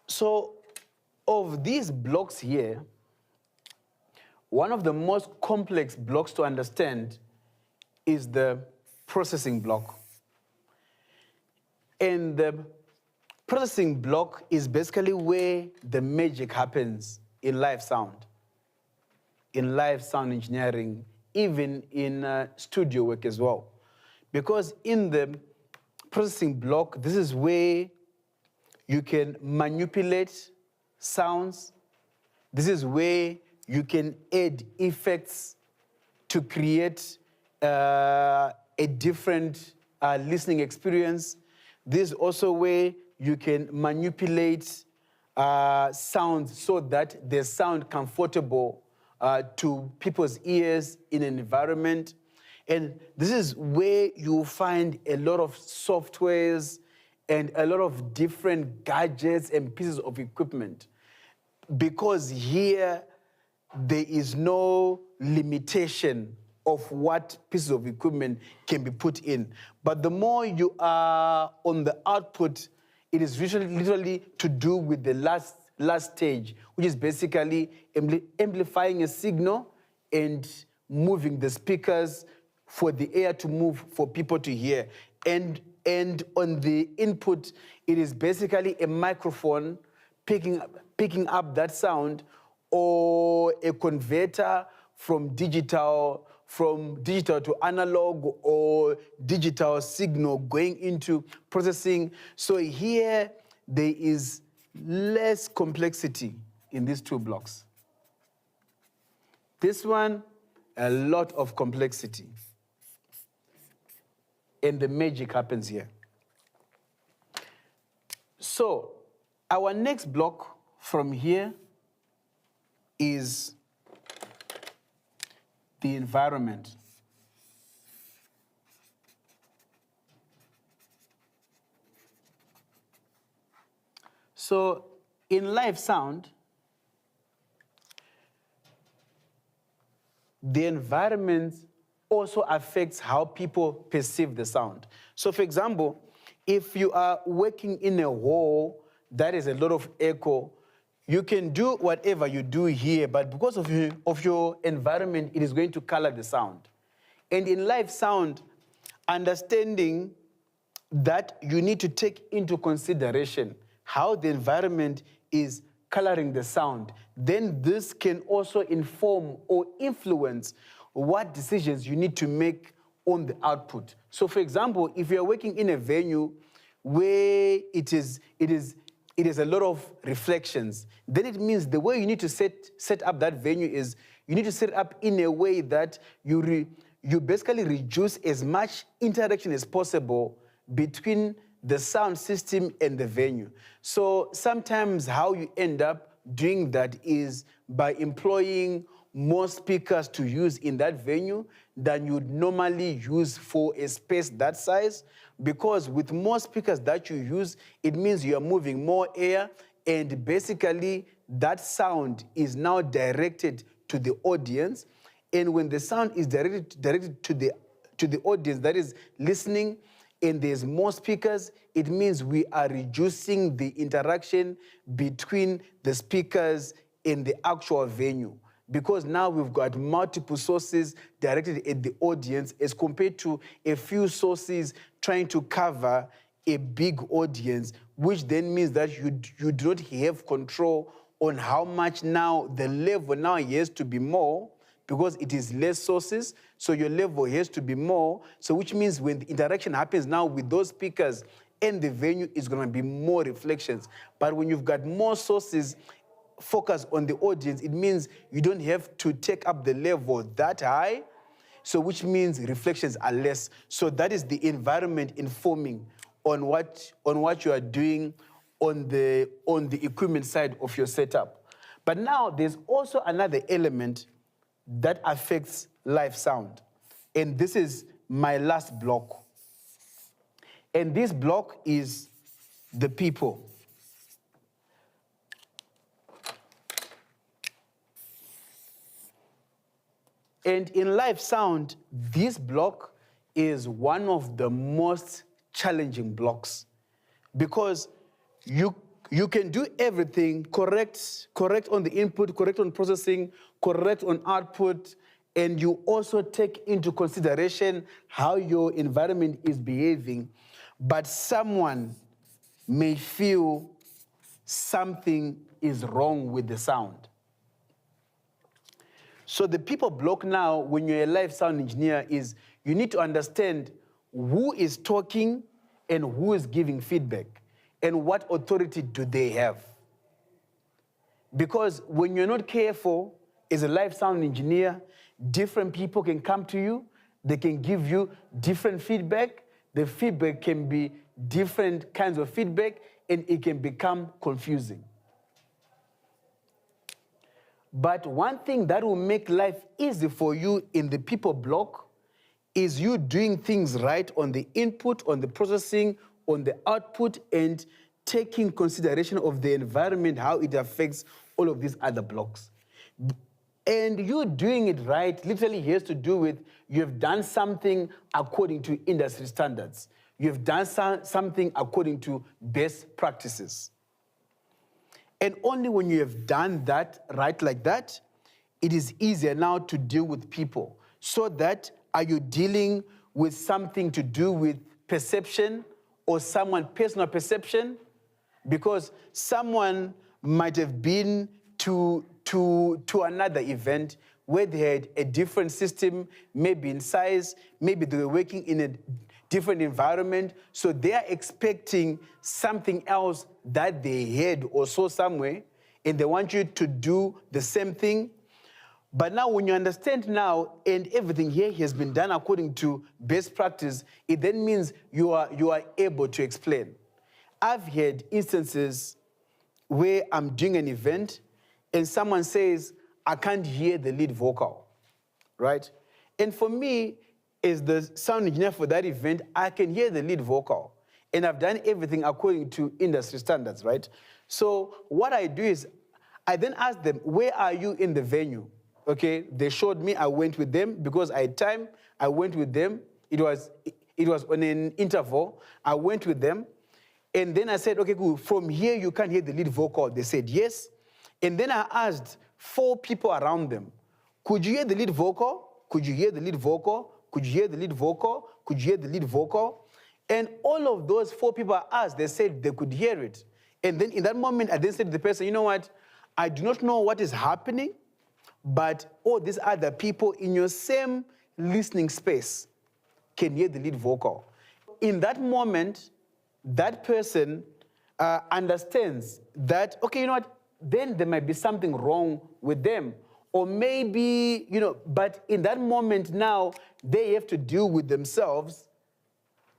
So of these blocks here, one of the most complex blocks to understand is the processing block. And the processing block is basically where the magic happens in live sound engineering, even in studio work as well. Because in the processing block, this is where you can manipulate sounds. This is where you can add effects to create a different listening experience. This is also where you can manipulate sounds so that they sound comfortable to people's ears in an environment. And this is where you find a lot of softwares and a lot of different gadgets and pieces of equipment. Because here, there is no limitation of what pieces of equipment can be put in. But the more you are on the output, it is literally to do with the last stage, which is basically amplifying a signal and moving the speakers for the air to move, for people to hear. And on the input, it is basically a microphone picking up that sound, or a converter from digital to analog, or digital signal going into processing. So here, there is less complexity in these 2 blocks. This one, a lot of complexity. And the magic happens here. So our next block from here is the environment. So in live sound, the environment also affects how people perceive the sound. So for example, if you are working in a hall that is a lot of echo, you can do whatever you do here, but because of your environment, it is going to color the sound. And in live sound, understanding that you need to take into consideration how the environment is coloring the sound, then this can also inform or influence what decisions you need to make on the output. So for example, if you're working in a venue where it is a lot of reflections, then it means the way you need to set up that venue is you need to set it up in a way that you basically reduce as much interaction as possible between the sound system and the venue. So sometimes how you end up doing that is by employing more speakers to use in that venue than you'd normally use for a space that size, because with more speakers that you use, it means you are moving more air, and basically that sound is now directed to the audience. And when the sound is directed to the audience that is listening, and there's more speakers, it means we are reducing the interaction between the speakers and the actual venue. Because now we've got multiple sources directed at the audience as compared to a few sources trying to cover a big audience, which then means that you do not have control on how much now the level now has to be more, because it is less sources, so your level has to be more. So which means when the interaction happens now with those speakers and the venue, is gonna be more reflections. But when you've got more sources focused on the audience, it means you don't have to take up the level that high, so which means reflections are less. So that is the environment informing on what you are doing on the equipment side of your setup. But now there's also another element that affects live sound. And this is my last block. And this block is the people. And in live sound, this block is one of the most challenging blocks, because you can do everything correct on the input, correct on processing, correct on output, and you also take into consideration how your environment is behaving, but someone may feel something is wrong with the sound. So the people block now, when you're a live sound engineer, is you need to understand who is talking and who is giving feedback, and what authority do they have. Because when you're not careful, as a live sound engineer, different people can come to you, they can give you different feedback. The feedback can be different kinds of feedback, and it can become confusing. But one thing that will make life easy for you in the people block is you doing things right on the input, on the processing, on the output, and taking consideration of the environment, how it affects all of these other blocks. And you doing it right literally has to do with you've done something according to industry standards. You've done something according to best practices. And only when you have done that right like that, it is easier now to deal with people. So that, are you dealing with something to do with perception or someone's personal perception? Because someone might have been to another event where they had a different system, maybe in size, maybe they were working in a different environment, so they are expecting something else that they heard or saw somewhere, and they want you to do the same thing. But now when you understand now, and everything here has been done according to best practice, it then means you are able to explain. I've had instances where I'm doing an event, and someone says, I can't hear the lead vocal, right? And for me, as the sound engineer for that event, I can hear the lead vocal. And I've done everything according to industry standards, right? So what I do is, I then ask them, where are you in the venue? Okay, they showed me, I went with them. Because I had time, I went with them. It was on an interval. I went with them. And then I said, okay, cool, from here you can't hear the lead vocal. They said yes. And then I asked 4 people around them, could you hear the lead vocal? Could you hear the lead vocal? Could you hear the lead vocal? Could you hear the lead vocal? And all of those 4 people I asked, they said they could hear it. And then in that moment, I then said to the person, you know what? I do not know what is happening, but all these other people in your same listening space can hear the lead vocal. In that moment, that person understands that, okay, you know what? Then there might be something wrong with them. Or maybe, but in that moment now, they have to deal with themselves,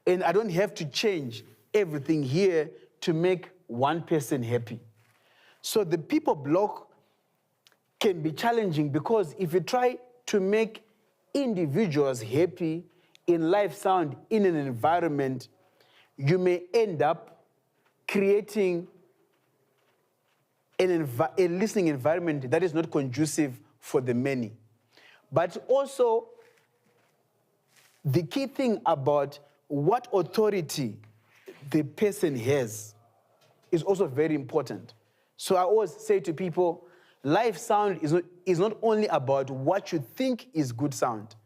and I don't have to change everything here to make one person happy. So the people block can be challenging because if you try to make individuals happy in live sound, in an environment, you may end up creating a listening environment that is not conducive for the many. But also, the key thing about what authority the person has is also very important. So I always say to people, live sound is not only about what you think is good sound.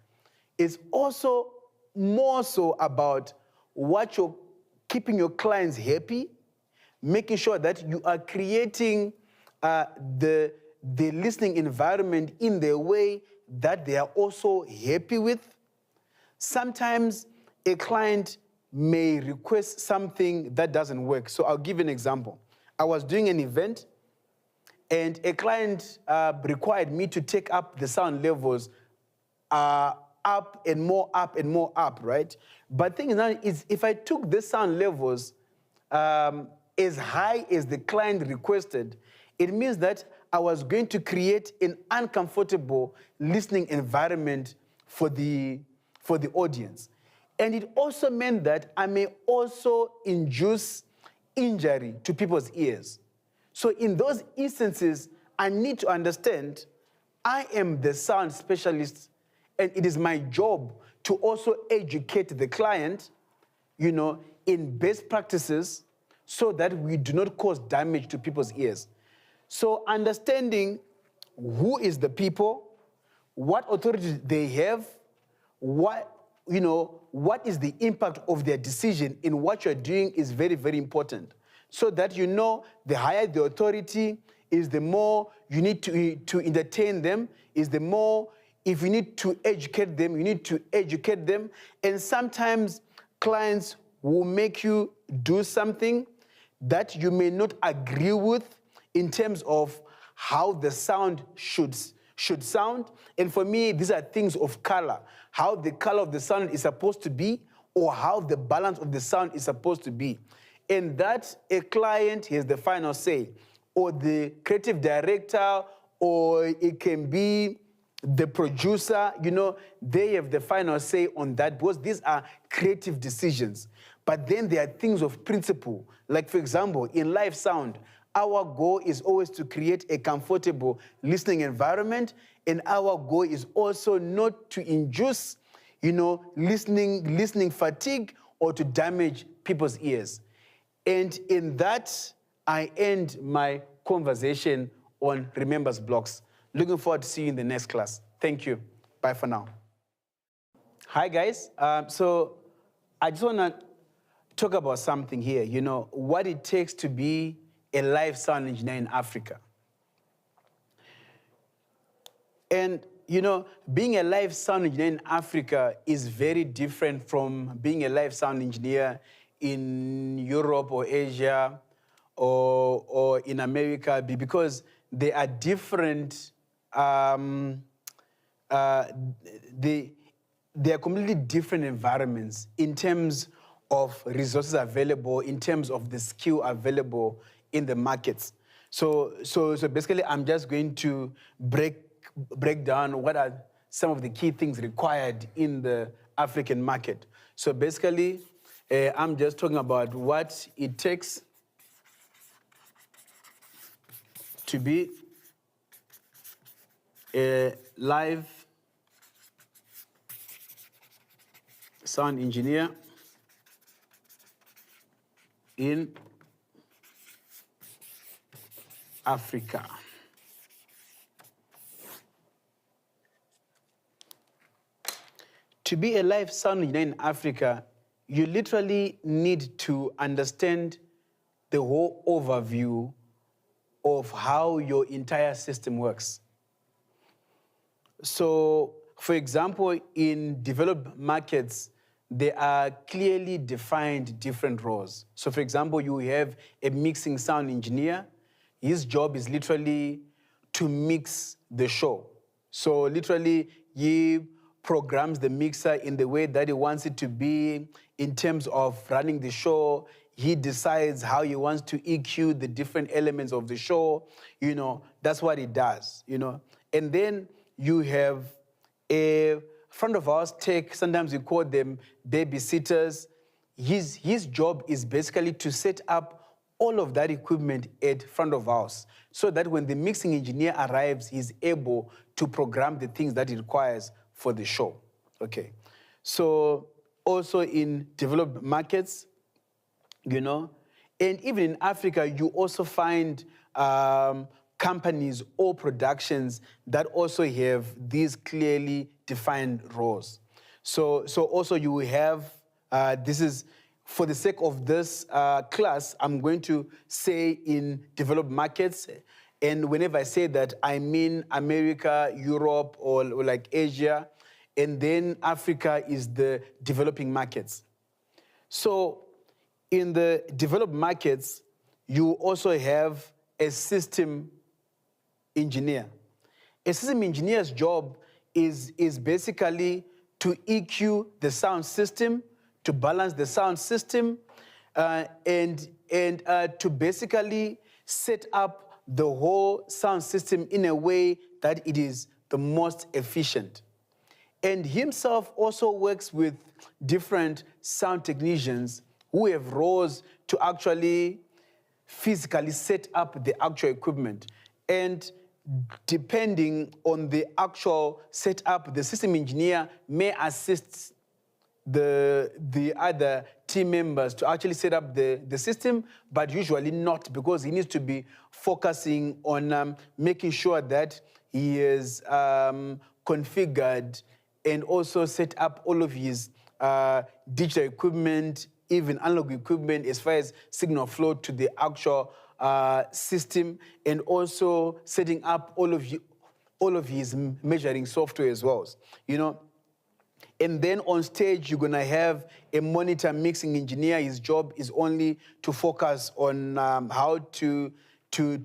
It's also more so about what you're keeping your clients happy, making sure that you are creating the listening environment in the way that they are also happy with. Sometimes a client may request something that doesn't work. So I'll give you an example. I was doing an event, and a client required me to take up the sound levels up and more up, right? But the thing now is, if I took the sound levels as high as the client requested, it means that I was going to create an uncomfortable listening environment for the audience. And it also meant that I may also induce injury to people's ears. So in those instances, I need to understand I am the sound specialist, and it is my job to also educate the client, in best practices so that we do not cause damage to people's ears. So understanding who is the people, what authority they have, what is the impact of their decision in what you're doing is very, very important. So that the higher the authority is, the more you need to entertain them, is the more, if you need to educate them, you need to educate them. And sometimes clients will make you do something that you may not agree with in terms of how the sound should sound. And for me, these are things of color, how the color of the sound is supposed to be, or how the balance of the sound is supposed to be. And that a client has the final say, or the creative director, or it can be the producer, they have the final say on that, because these are creative decisions. But then there are things of principle. Like, for example, in live sound, our goal is always to create a comfortable listening environment, and our goal is also not to induce, listening fatigue or to damage people's ears. And in that, I end my conversation on Remembers Blocks. Looking forward to seeing you in the next class. Thank you. Bye for now. Hi, guys. So I just want to talk about something here, what it takes to be a live sound engineer in Africa. And, being a live sound engineer in Africa is very different from being a live sound engineer in Europe or Asia or in America, because they are different. They are completely different environments in terms of resources available, in terms of the skill available in the markets. So basically, I'm just going to break down what are some of the key things required in the African market. So basically, I'm just talking about what it takes to be a live sound engineer in Africa. to be a live sound engineer in Africa, you literally need to understand the whole overview of how your entire system works. So, for example, in developed markets, there are clearly defined different roles. So, for example, you have a mixing sound engineer. His job is literally to mix the show. So, literally, he programs the mixer in the way that he wants it to be in terms of running the show. He decides how he wants to EQ the different elements of the show. You know, that's what he does, you know. And then you have a front of house tech, sometimes we call them babysitters. His job is basically to set up all of that equipment at front of house so that when the mixing engineer arrives, he's able to program the things that he requires for the show, okay? So also in developed markets, you know, and even in Africa, you also find companies or productions that also have these clearly defined roles. So also you will have, this is, for the sake of this class, I'm going to say in developed markets, and whenever I say that, I mean America, Europe, or like Asia, and then Africa is the developing markets. So in the developed markets, you also have a system engineer. A system engineer's job is basically to EQ the sound system, to balance the sound system, and to basically set up the whole sound system in a way that it is the most efficient. And himself also works with different sound technicians who have roles to actually physically set up the actual equipment. And depending on the actual setup, the system engineer may assist the other team members to actually set up the system, but usually not, because he needs to be focusing on making sure that he is configured and also set up all of his digital equipment, even analog equipment, as far as signal flow to the actual system, and also setting up all of his measuring software as well, you know. And then on stage, you're gonna have a monitor mixing engineer. His job is only to focus on how to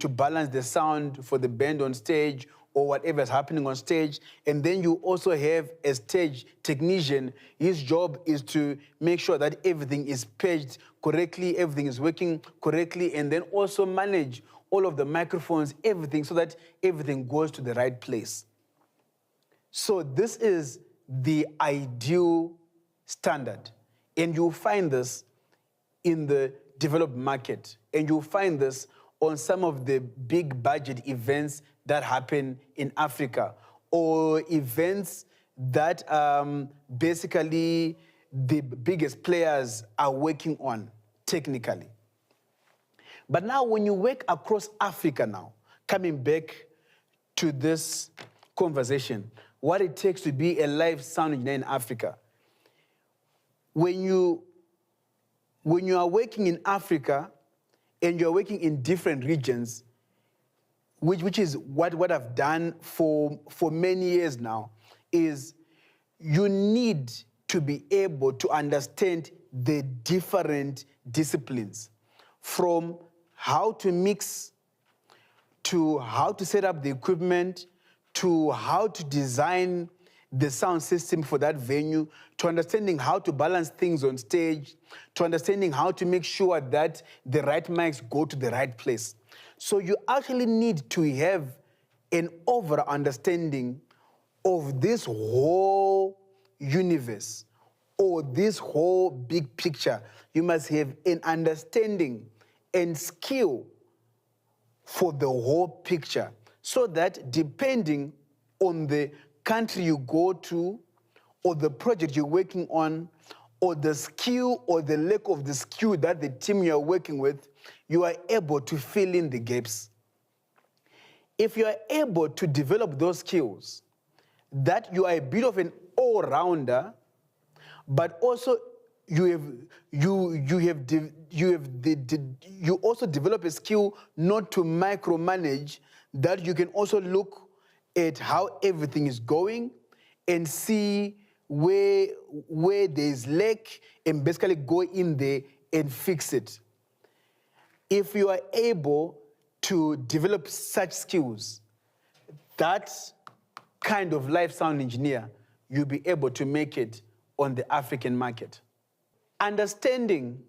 balance the sound for the band on stage or whatever is happening on stage. And then you also have a stage technician. His job is to make sure that everything is paged correctly, everything is working correctly, and then also manage all of the microphones, everything, so that everything goes to the right place. So this is the ideal standard. And you'll find this in the developed market. And you'll find this on some of the big budget events that happen in Africa, or events that basically the biggest players are working on technically. But now when you work across Africa now, coming back to this conversation, what it takes to be a live sound engineer in Africa. When you are working in Africa and you're working in different regions, which is what I've done for many years now, is you need to be able to understand the different disciplines, from how to mix, to how to set up the equipment, to how to design the sound system for that venue, to understanding how to balance things on stage, to understanding how to make sure that the right mics go to the right place. So you actually need to have an overall understanding of this whole universe, or this whole big picture. You must have an understanding and skill for the whole picture, so that depending on the country you go to, or the project you're working on, or the skill or the lack of the skill that the team you're working with, you are able to fill in the gaps. If you are able to develop those skills, that you are a bit of an all-rounder, but also you also develop a skill not to micromanage, that you can also look at how everything is going and see where there's lack and basically go in there and fix it. If you are able to develop such skills, that kind of life sound engineer, you'll be able to make it on the African market. Understanding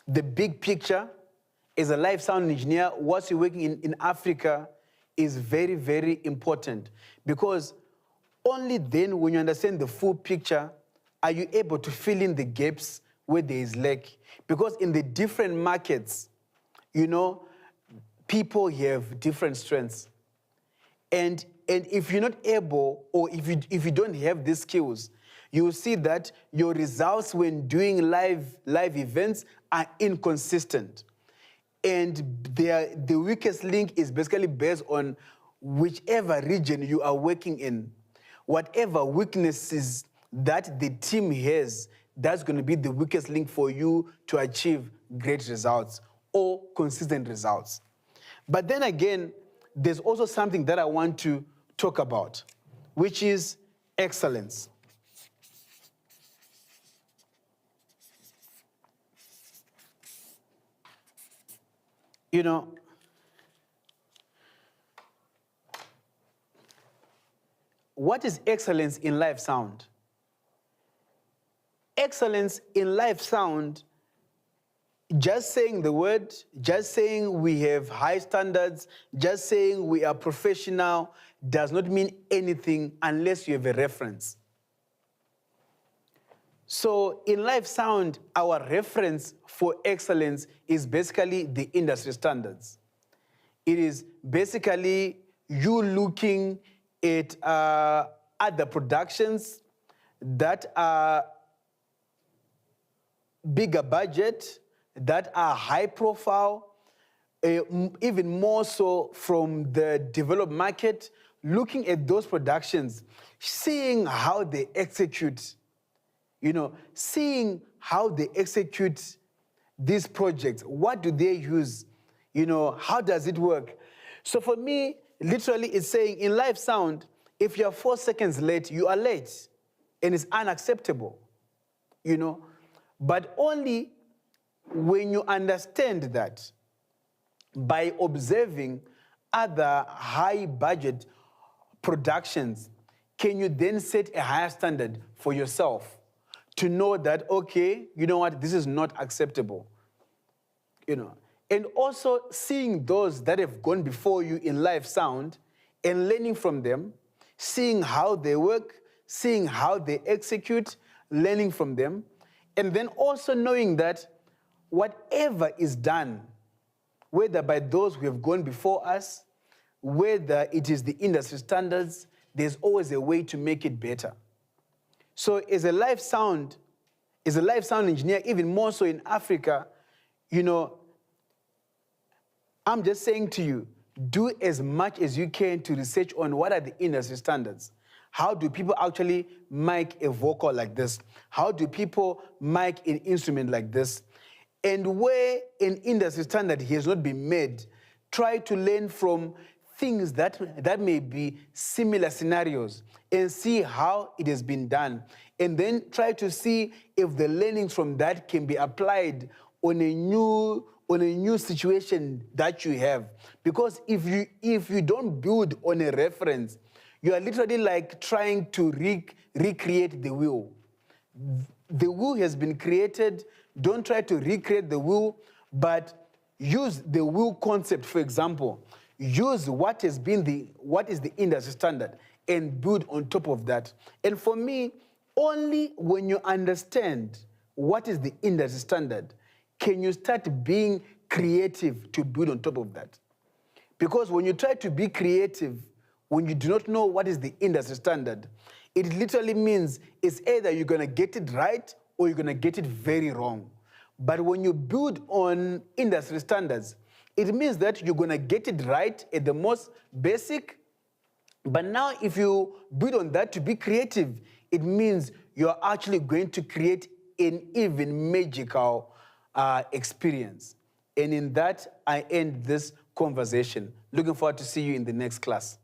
the big picture as a life sound engineer, whilst you're working in Africa, is very, very important, because only then, when you understand the full picture, are you able to fill in the gaps where there is lack. Because in the different markets, you know, people have different strengths. And if you're not able, or if you don't have these skills, you will see that your results when doing live events are inconsistent. And the weakest link is basically based on whichever region you are working in. Whatever weaknesses that the team has, that's going to be the weakest link for you to achieve great results or consistent results. But then again, there's also something that I want to talk about, which is excellence. You know, what is excellence in live sound? Excellence in live sound, just saying the word, just saying we have high standards, just saying we are professional, does not mean anything unless you have a reference. So in live sound, our reference for excellence is basically the industry standards. It is basically you looking at other productions that are bigger budget, that are high profile, even more so from the developed market, looking at those productions, seeing how they execute, you know, seeing how they execute these projects. What do they use? You know, how does it work? So for me, literally it's saying in live sound, if you're 4 seconds late, you are late. And it's unacceptable, you know. But only when you understand that by observing other high budget productions, can you then set a higher standard for yourself to know that, okay, you know what, this is not acceptable, you know. And also seeing those that have gone before you in live sound and learning from them, seeing how they work, seeing how they execute, learning from them, and then also knowing that whatever is done, whether by those who have gone before us, whether it is the industry standards, there's always a way to make it better. So as a live sound engineer, even more so in Africa, you know, I'm just saying to you, do as much as you can to research on what are the industry standards. How do people actually make a vocal like this? How do people make an instrument like this? And where an industry standard has not been made, try to learn from things that may be similar scenarios and see how it has been done. And then try to see if the learnings from that can be applied on a new situation that you have. Because if you don't build on a reference, you are literally like trying to recreate the wheel. The wheel has been created. Don't try to recreate the wheel, but use the wheel concept, for example. Use what is the industry standard and build on top of that. And for me, only when you understand what is the industry standard can you start being creative to build on top of that. Because when you try to be creative, when you do not know what is the industry standard, it literally means it's either you're going to get it right or you're going to get it very wrong. But when you build on industry standards, it means that you're going to get it right at the most basic. But now if you build on that to be creative, it means you're actually going to create an even magical experience. And in that, I end this conversation. Looking forward to see you in the next class.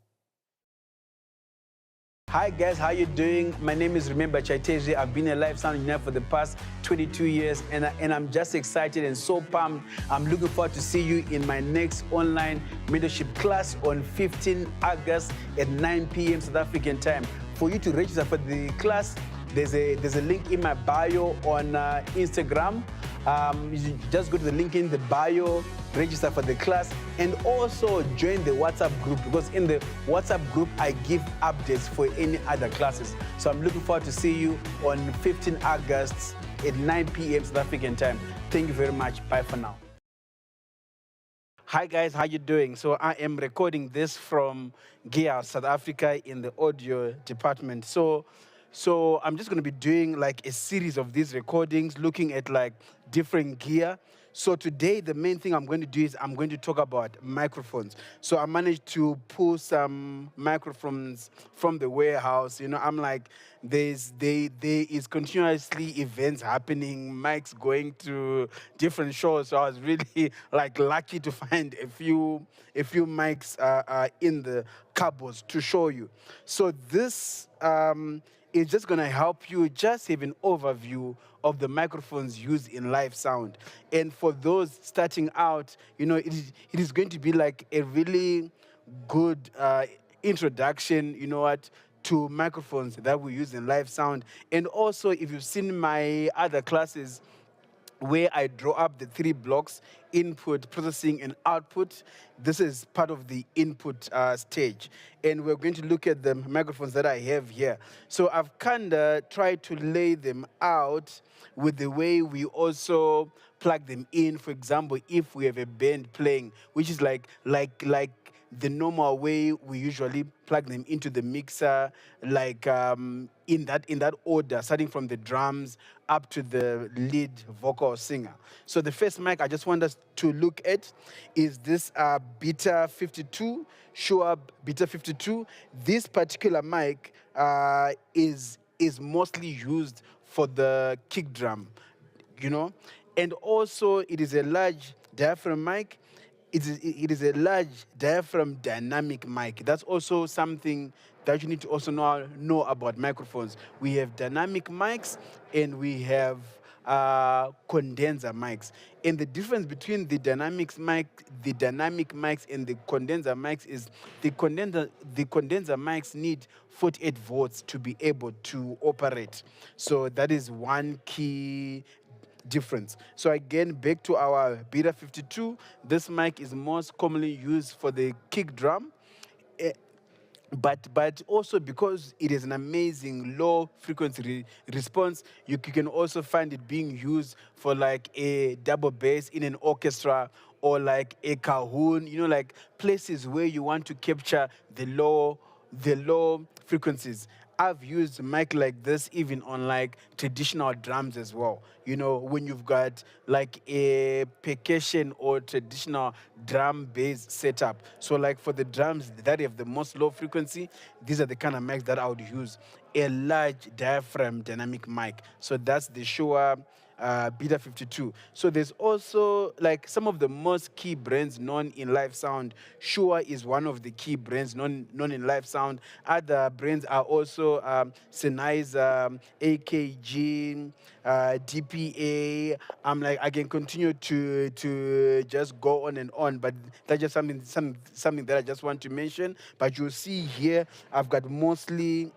Hi guys, how you doing? My name is Chaitezvi. I've been a live sound engineer for the past 22 years and I'm just excited and so pumped. I'm looking forward to see you in my next online mentorship class on 15 August at 9 p.m. South African time. For you to register for the class, there's a link in my bio on Instagram. You just go to the link in the bio, register for the class, and also join the WhatsApp group, because in the WhatsApp group, I give updates for any other classes. So I'm looking forward to see you on 15 August at 9 p.m. South African time. Thank you very much. Bye for now. Hi guys, how you doing? So I am recording this from Gear, South Africa in the audio department. So I'm just going to be doing like a series of these recordings, looking at like different gear. So today, the main thing I'm going to do is I'm going to talk about microphones. So I managed to pull some microphones from the warehouse. You know, I'm like, there is continuously events happening, mics going to different shows. So I was really like lucky to find a few mics in the cupboards to show you. So this is just going to help you just have an overview of the microphones used in live sound. And for those starting out, you know, it is going to be like a really good introduction, you know what, to microphones that we use in live sound. And also, if you've seen my other classes, where I draw up the 3 blocks: input, processing, and output. This is part of the input stage. And we're going to look at the microphones that I have here. So I've kind of tried to lay them out with the way we also plug them in. For example, if we have a band playing, which is like the normal way we usually plug them into the mixer, like in that order, starting from the drums up to the lead vocal singer. So the first mic I just want us to look at is this Beta 52, Shure Beta 52. This particular mic is mostly used for the kick drum, you know, and also it is a large diaphragm mic. It is a large diaphragm dynamic mic. That's also something that you need to also know about microphones. We have dynamic mics and we have condenser mics. And the difference between the dynamic mics and the condenser mics is the condenser mics need 48 volts to be able to operate. So that is one key difference. So again, back to our Beta 52, this mic is most commonly used for the kick drum, but also because it is an amazing low frequency response, you can also find it being used for like a double bass in an orchestra, or like a cajon, you know, like places where you want to capture the low frequencies. I've used a mic like this even on like traditional drums as well. You know, when you've got like a percussion or traditional drum bass setup. So like for the drums that have the most low frequency, these are the kind of mics that I would use. A large diaphragm dynamic mic. So that's the Shure Beta 52. So there's also like some of the most key brands known in live sound. Shure is one of the key brands known in live sound. Other brands are also Sennheiser, AKG, DPA. I can continue to just go on and on, but that's just something that I just want to mention. But you'll see here, I've got mostly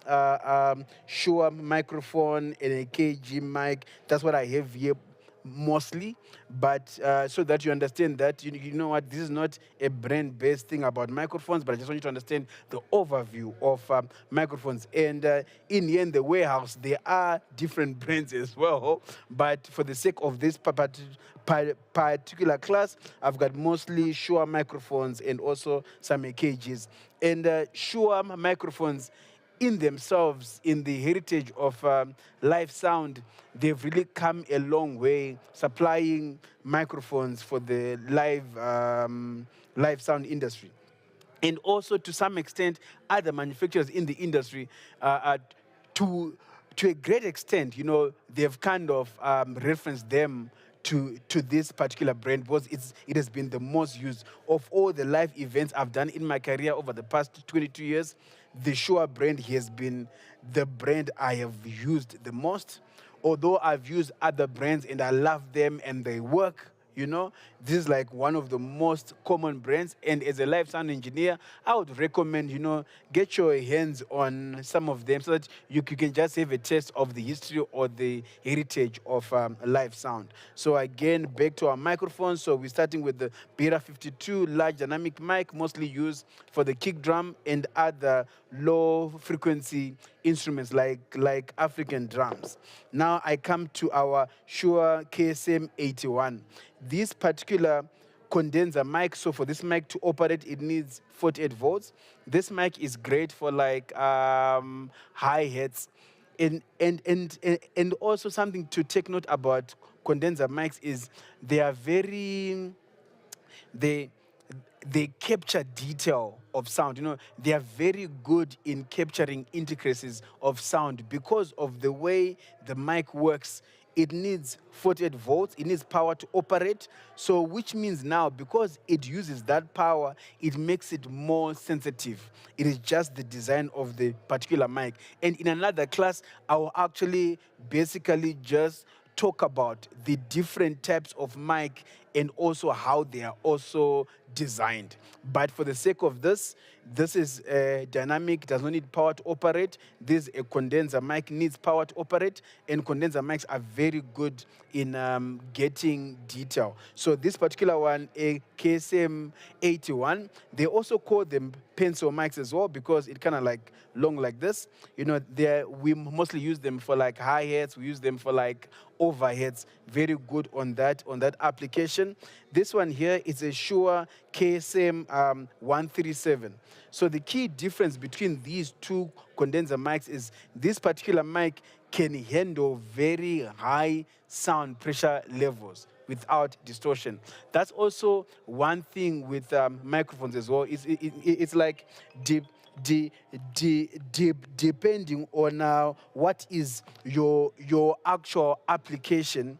Shure microphone and a AKG mic. That's what I have here mostly, but so that you understand that you know what, this is not a brand-based thing about microphones, but I just want you to understand the overview of microphones. And in the end, the warehouse, there are different brands as well, but for the sake of this particular class, I've got mostly Shure microphones and also some AKGs. And Shure microphones in themselves, in the heritage of live sound, they've really come a long way supplying microphones for the live sound industry. And also, to some extent, other manufacturers in the industry to to a great extent, they've kind of referenced them to this particular brand because it has been the most used of all the live events I've done in my career over the past 22 years. The Shure brand has been the brand I have used the most. Although I've used other brands and I love them and they work, this is like one of the most common brands. And as a live sound engineer, I would recommend, get your hands on some of them so that you can just have a taste of the history or the heritage of live sound. So again, back to our microphones. So we're starting with the Beta 52 large dynamic mic, mostly used for the kick drum and other low frequency instruments like African drums. Now I come to our Shure KSM 81. This particular condenser mic, so for this mic to operate, it needs 48 volts. This mic is great for like hi-hats. And also something to take note about condenser mics is they are they capture detail of sound. They are very good in capturing intricacies of sound because of the way the mic works. It needs 48 volts. It needs power to operate. So which means now, because it uses that power, it makes it more sensitive. It is just the design of the particular mic. And in another class, I will actually basically just talk about the different types of mic and also how they are also designed. But for the sake of this is dynamic, does not need power to operate. This is a condenser mic, needs power to operate, and condenser mics are very good in getting detail. So this particular one, a KSM 81, they also call them pencil mics as well because it kind of like long like this. We mostly use them for like hi-hats, we use them for like overheads. Very good on that application. This one here is a Shure KSM 137. So the key difference between these two condenser mics is this particular mic can handle very high sound pressure levels without distortion. That's also one thing with microphones as well. It's like depending on what is your actual application,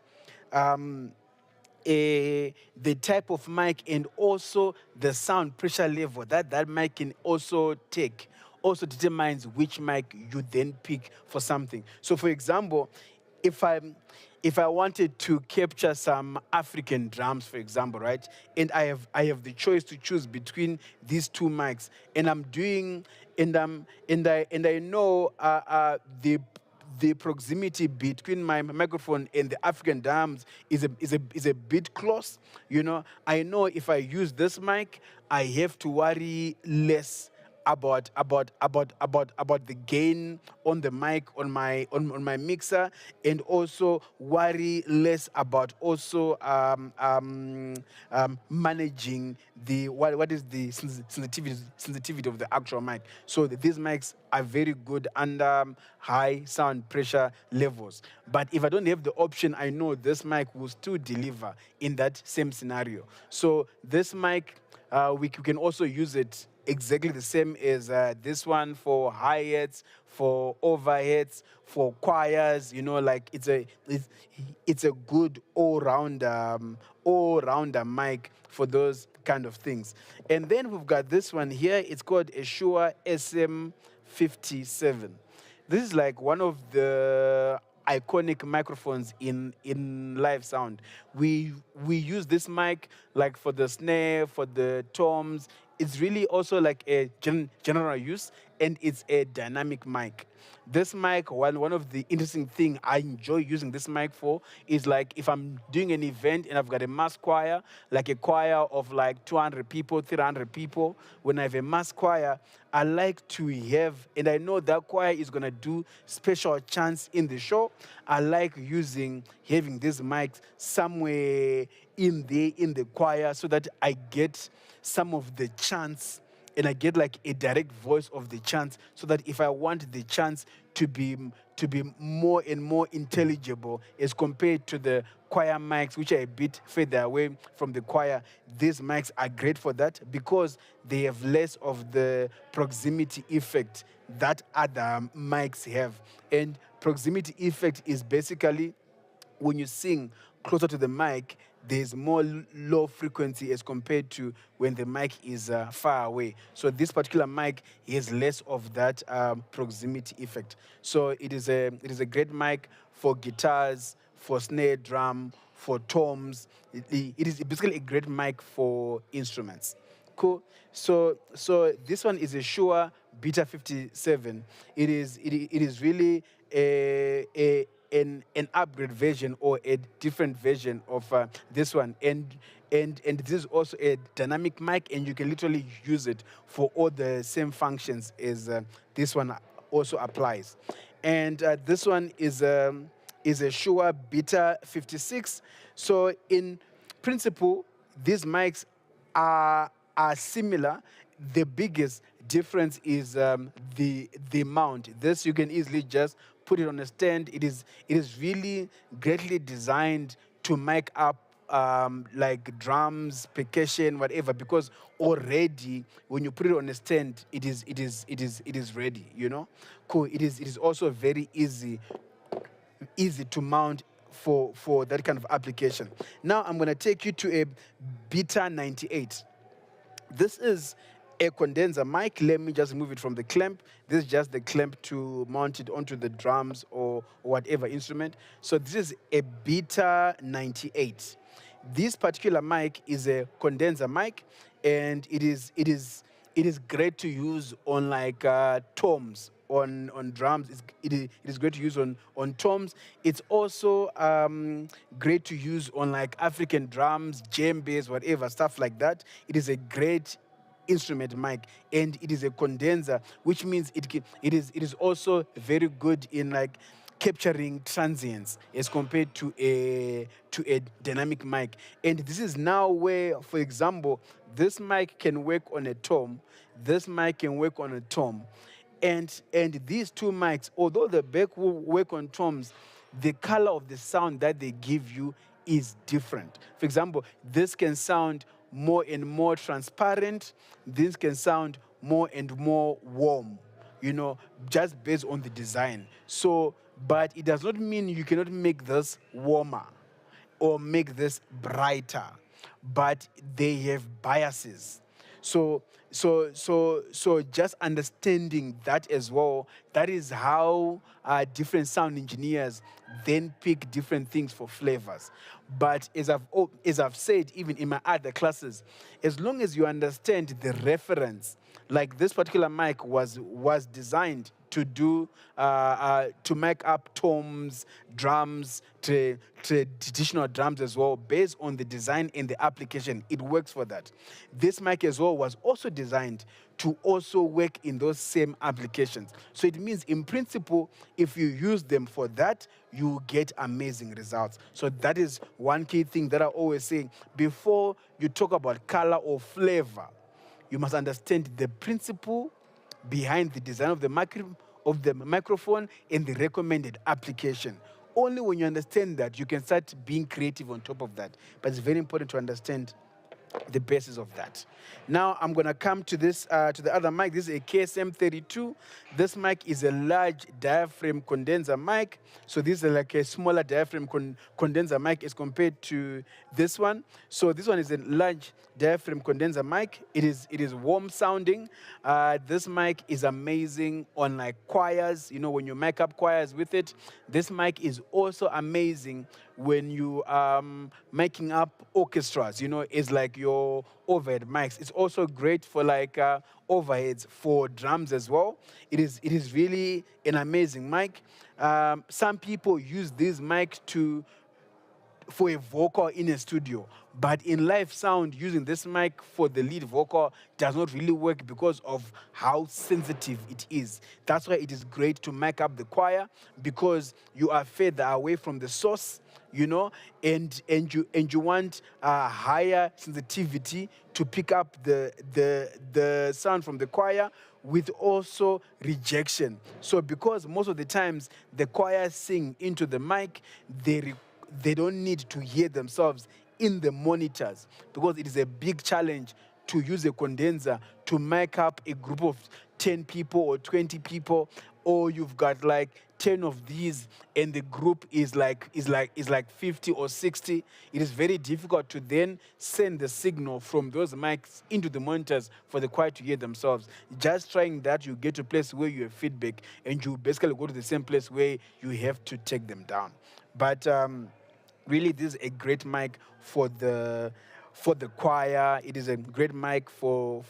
the type of mic and also the sound pressure level that mic can also take also determines which mic you then pick for something. So for example, if I wanted to capture some African drums, for example, right, and I have the choice to choose between these two mics, and I'm doing and I know the proximity between my microphone and the African drums is a bit close. I know if I use this mic, I have to worry less about the gain on the mic on my mixer, and also worry less about also managing the what is the sensitivity of the actual mic. So these mics are very good under high sound pressure levels. But if I don't have the option, I know this mic will still deliver in that same scenario. So this mic, we can also use it exactly the same as this one for hi-hats, for overheads, for choirs. Like it's a good all-rounder mic for those kind of things. And then we've got this one here. It's called a Shure SM57. This is like one of the iconic microphones in live sound. We use this mic like for the snare, for the toms. It's really also like a general use, and it's a dynamic mic. This mic, one of the interesting things I enjoy using this mic for is like if I'm doing an event and I've got a mass choir, like a choir of like 200 people, 300 people. When I have a mass choir, I like to have, and I know that choir is going to do special chants in the show. I like having these mics somewhere in the choir so that I get some of the chants and I get like a direct voice of the chants, so that if I want the chants to be more and more intelligible as compared to the choir mics, which are a bit further away from the choir, these mics are great for that because they have less of the proximity effect that other mics have. And Proximity effect is basically when you sing closer to the mic, there's more low frequency as compared to when the mic is far away. So this particular mic has less of that proximity effect. So it is a great mic for guitars, for snare drum, for toms. It is basically a great mic for instruments. Cool. So this one is a Shure Beta 57. It is really an upgrade version or a different version of this one, and this is also a dynamic mic, and you can literally use it for all the same functions as this one also applies. And this one is a Shure Beta 56. So in principle, these mics are similar. The biggest difference is the mount. This you can easily just put it on a stand. It is really greatly designed to mic up like drums, percussion, whatever, because already when you put it on a stand, it is ready. You know, cool. It is also very easy to mount for that kind of application. Now I'm going to take you to a Beta 98. This is a condenser mic. Let me just remove it from the clamp. This is just the clamp to mount it onto the drums or whatever instrument. So this is a Beta 98. This particular mic is a condenser mic, and it is great to use on like toms, on drums. It is great to use on toms. It's also great to use on like African drums, djembes, whatever, stuff like that. It is a great instrument mic, and it is a condenser, which means it is also very good in like capturing transients as compared to a dynamic mic. And this is now where, for example, this mic can work on a tom, this mic can work on a tom, and these two mics, although the back will work on toms, the color of the sound that they give you is different. For example, this can sound more and more transparent. This can sound more and more warm, you know, just based on the design. So, but it does not mean you cannot make this warmer or make this brighter, but they have biases. So just understanding that as well, that is how different sound engineers then pick different things for flavors. But as I've said, even in my other classes, as long as you understand the reference, like this particular mic was designed to do to make up toms, drums, traditional drums as well, based on the design and the application. It works for that. This mic as well was also designed to also work in those same applications. So it means, in principle, if you use them for that, you get amazing results. So that is one key thing that I always say. Before you talk about color or flavor, you must understand the principle behind the design of the microphone and the recommended application. Only when you understand that, you can start being creative on top of that. But it's very important to understand the basis of that. Now I'm going to come to this, to the other mic. This is a KSM32. This mic is a large diaphragm condenser mic. So this is like a smaller diaphragm condenser mic as compared to this one. So this one is a large diaphragm condenser mic. It is warm sounding. This mic is amazing on like choirs. You know, when you mic up choirs with it. This mic is also amazing when you making up orchestras. You know, it's like your overhead mics. It's also great for like overheads for drums as well. It is really an amazing mic. Some people use this mic for a vocal in a studio, but in live sound, using this mic for the lead vocal does not really work because of how sensitive it is. That's why it is great to mic up the choir, because you are further away from the source, you know, and you want a higher sensitivity to pick up the sound from the choir with also rejection. So because most of the times the choir sing into the mic, they don't need to hear themselves in the monitors, because it is a big challenge to use a condenser to mic up a group of 10 people or 20 people or you've got like 10 of these and the group is like 50 or 60, it is very difficult to then send the signal from those mics into the monitors for the choir to hear themselves. Just trying that, you get to a place where you have feedback and you basically go to the same place where you have to take them down. But really, this is a great mic for the choir. It is a great mic for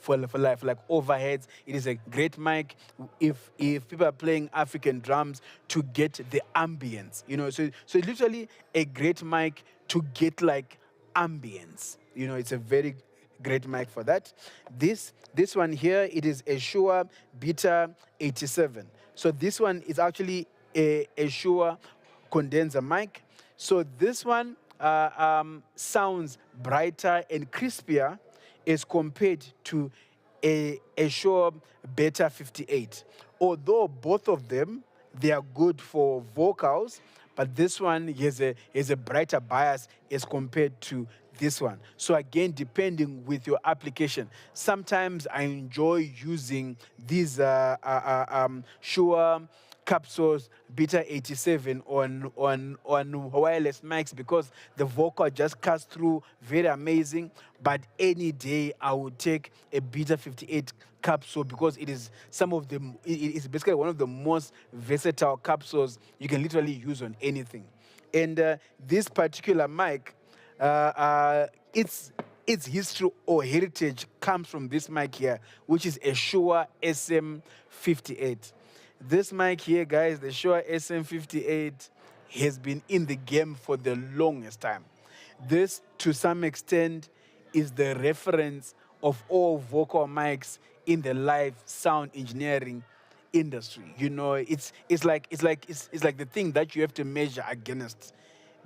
like overheads. It is a great mic if people are playing African drums to get the ambience. So it's literally a great mic to get like ambience. It's a very great mic for that. This one here, it is a Shure Beta 87. So this one is actually a Shure condenser mic. So this one sounds brighter and crispier as compared to a Shure Beta 58. Although both of them, they are good for vocals, but this one has a brighter bias as compared to this one. So again, depending with your application, sometimes I enjoy using these Shure capsules Beta 87 on wireless mics because the vocal just cuts through very amazing. But any day I would take a Beta 58 capsule because it is basically one of the most versatile capsules you can literally use on anything. And this particular mic, its history or heritage comes from this mic here, which is a Shure SM58. This mic here, guys, the Shure SM58, has been in the game for the longest time. This, to some extent, is the reference of all vocal mics in the live sound engineering industry. It's like the thing that you have to measure against.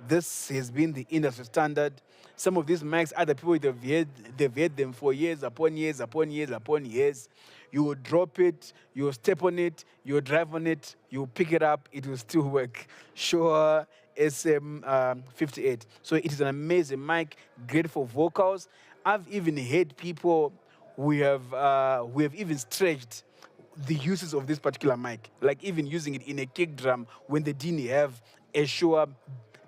This has been the industry standard. Some of these mics, other people, they've had them for years upon years upon years upon years. You will drop it, you will step on it, you will drive on it, you will pick it up, it will still work. Shure SM58. So it is an amazing mic, great for vocals. I've even heard people who have even stretched the uses of this particular mic, like even using it in a kick drum when they didn't have a Shure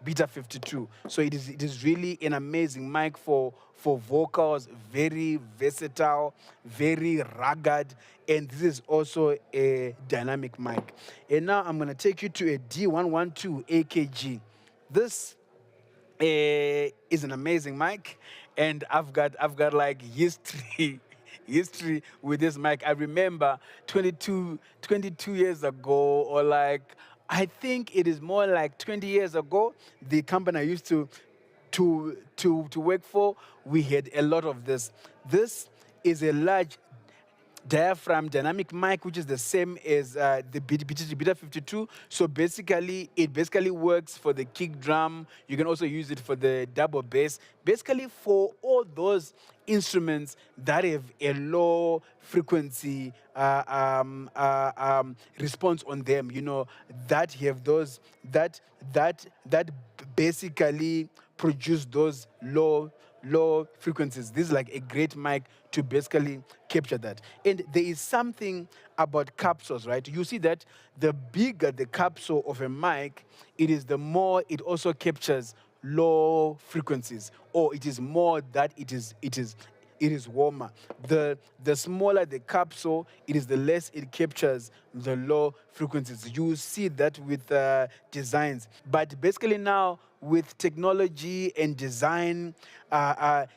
Beta 52. So it is really an amazing mic for vocals, very versatile, very rugged, and this is also a dynamic mic. And now I'm going to take you to a D112 AKG. This is an amazing mic, and I've got like history with this mic. I remember 22 years ago, or like I think it is more like 20 years ago, the company I used to work for, we had a lot of this. This is a large diaphragm dynamic mic, which is the same as the Beta 52. So it basically works for the kick drum. You can also use it for the double bass. Basically for all those instruments that have a low frequency response on them, that have those that basically produce those low frequencies. This is like a great mic to basically capture that. And there is something about capsules, right? You see that the bigger the capsule of a mic, it is the more it also captures low frequencies, or it is more that it is warmer. The smaller the capsule, it is the less it captures the low frequencies. You see that with designs. But basically now, with technology and design,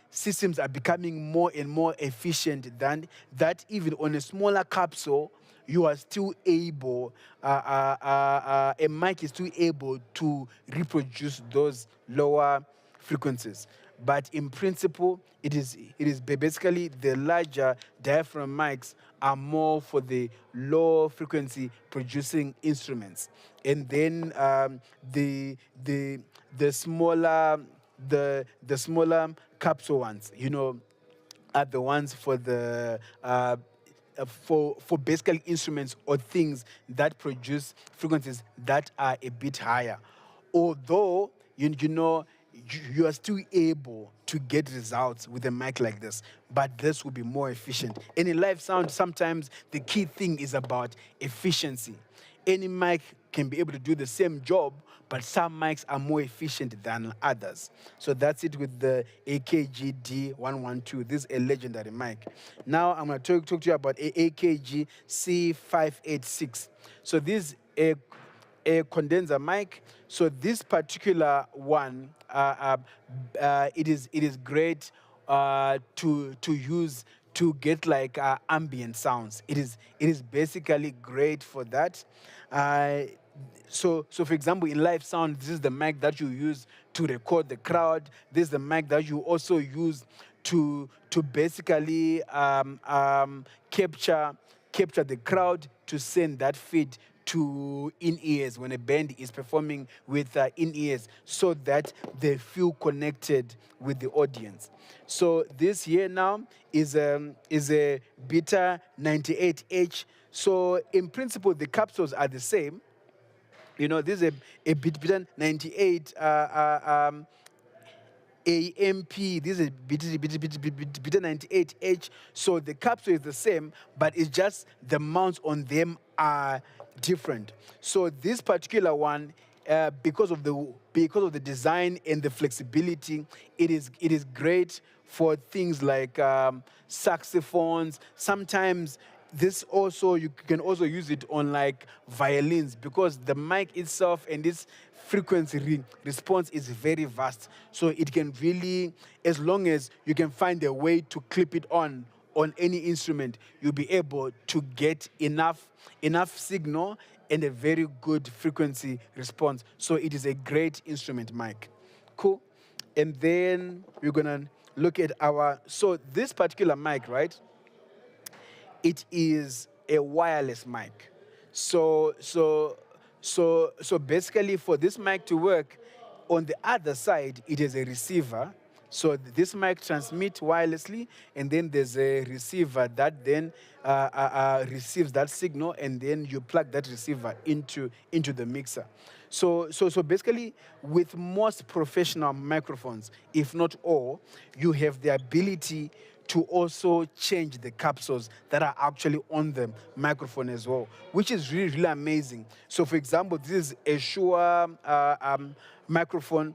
systems are becoming more and more efficient than that. Even on a smaller capsule, you are still able, a mic is still able to reproduce those lower frequencies. But in principle, it is basically the larger diaphragm mics are more for the low frequency producing instruments, and then the smaller capsule ones, are the ones for the for basically instruments or things that produce frequencies that are a bit higher. Although you are still able to get results with a mic like this, but this will be more efficient. And in live sound, sometimes the key thing is about efficiency. Any mic can be able to do the same job, but some mics are more efficient than others. So that's it with the AKG D112. This is a legendary mic. Now I'm going to talk to you about AKG C586. So this is a condenser mic. So this particular one, it is great to use to get like ambient sounds. It is basically great for that. So for example, in live sound, this is the mic that you use to record the crowd. This is the mic that you also use to basically capture the crowd, to send that feed to in-ears when a band is performing with in-ears, so that they feel connected with the audience. So this here now is a Beta 98H. So in principle, the capsules are the same. You know, this is a Beta 98 AMP. This is Beta 98H. So the capsule is the same, but it's just the mounts on them are different. So this particular one, because of the design and the flexibility, it is great for things like saxophones. Sometimes this also, you can also use it on like violins, because the mic itself and its frequency response is very vast. So it can really, as long as you can find a way to clip it on any instrument, you'll be able to get enough signal and a very good frequency response. So it is a great instrument mic. Cool. And then we're gonna look at so this particular mic, right? It is a wireless mic. So basically, for this mic to work, on the other side, it is a receiver. So this mic transmits wirelessly, and then there's a receiver that then receives that signal, and then you plug that receiver into the mixer. So basically, with most professional microphones, if not all, you have the ability to also change the capsules that are actually on the microphone as well, which is really, really amazing. So for example, this is a Shure microphone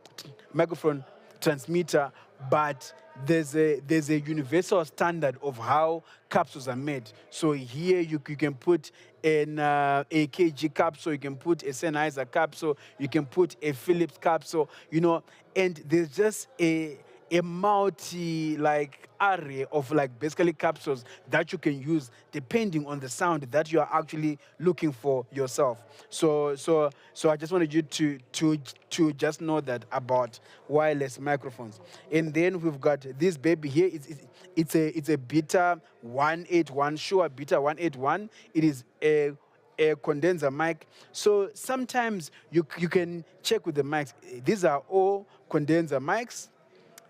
transmitter, but there's a universal standard of how capsules are made. So here you can put an AKG capsule, you can put a Sennheiser capsule, you can put a Philips capsule, you know, and there's just a multi array of basically capsules that you can use depending on the sound that you are actually looking for yourself. So I just wanted you to just know that about wireless microphones. And then we've got this baby here. It's a Beta 181, Shure Beta 181. It is a condenser mic. So sometimes you can check with the mics. These are all condenser mics.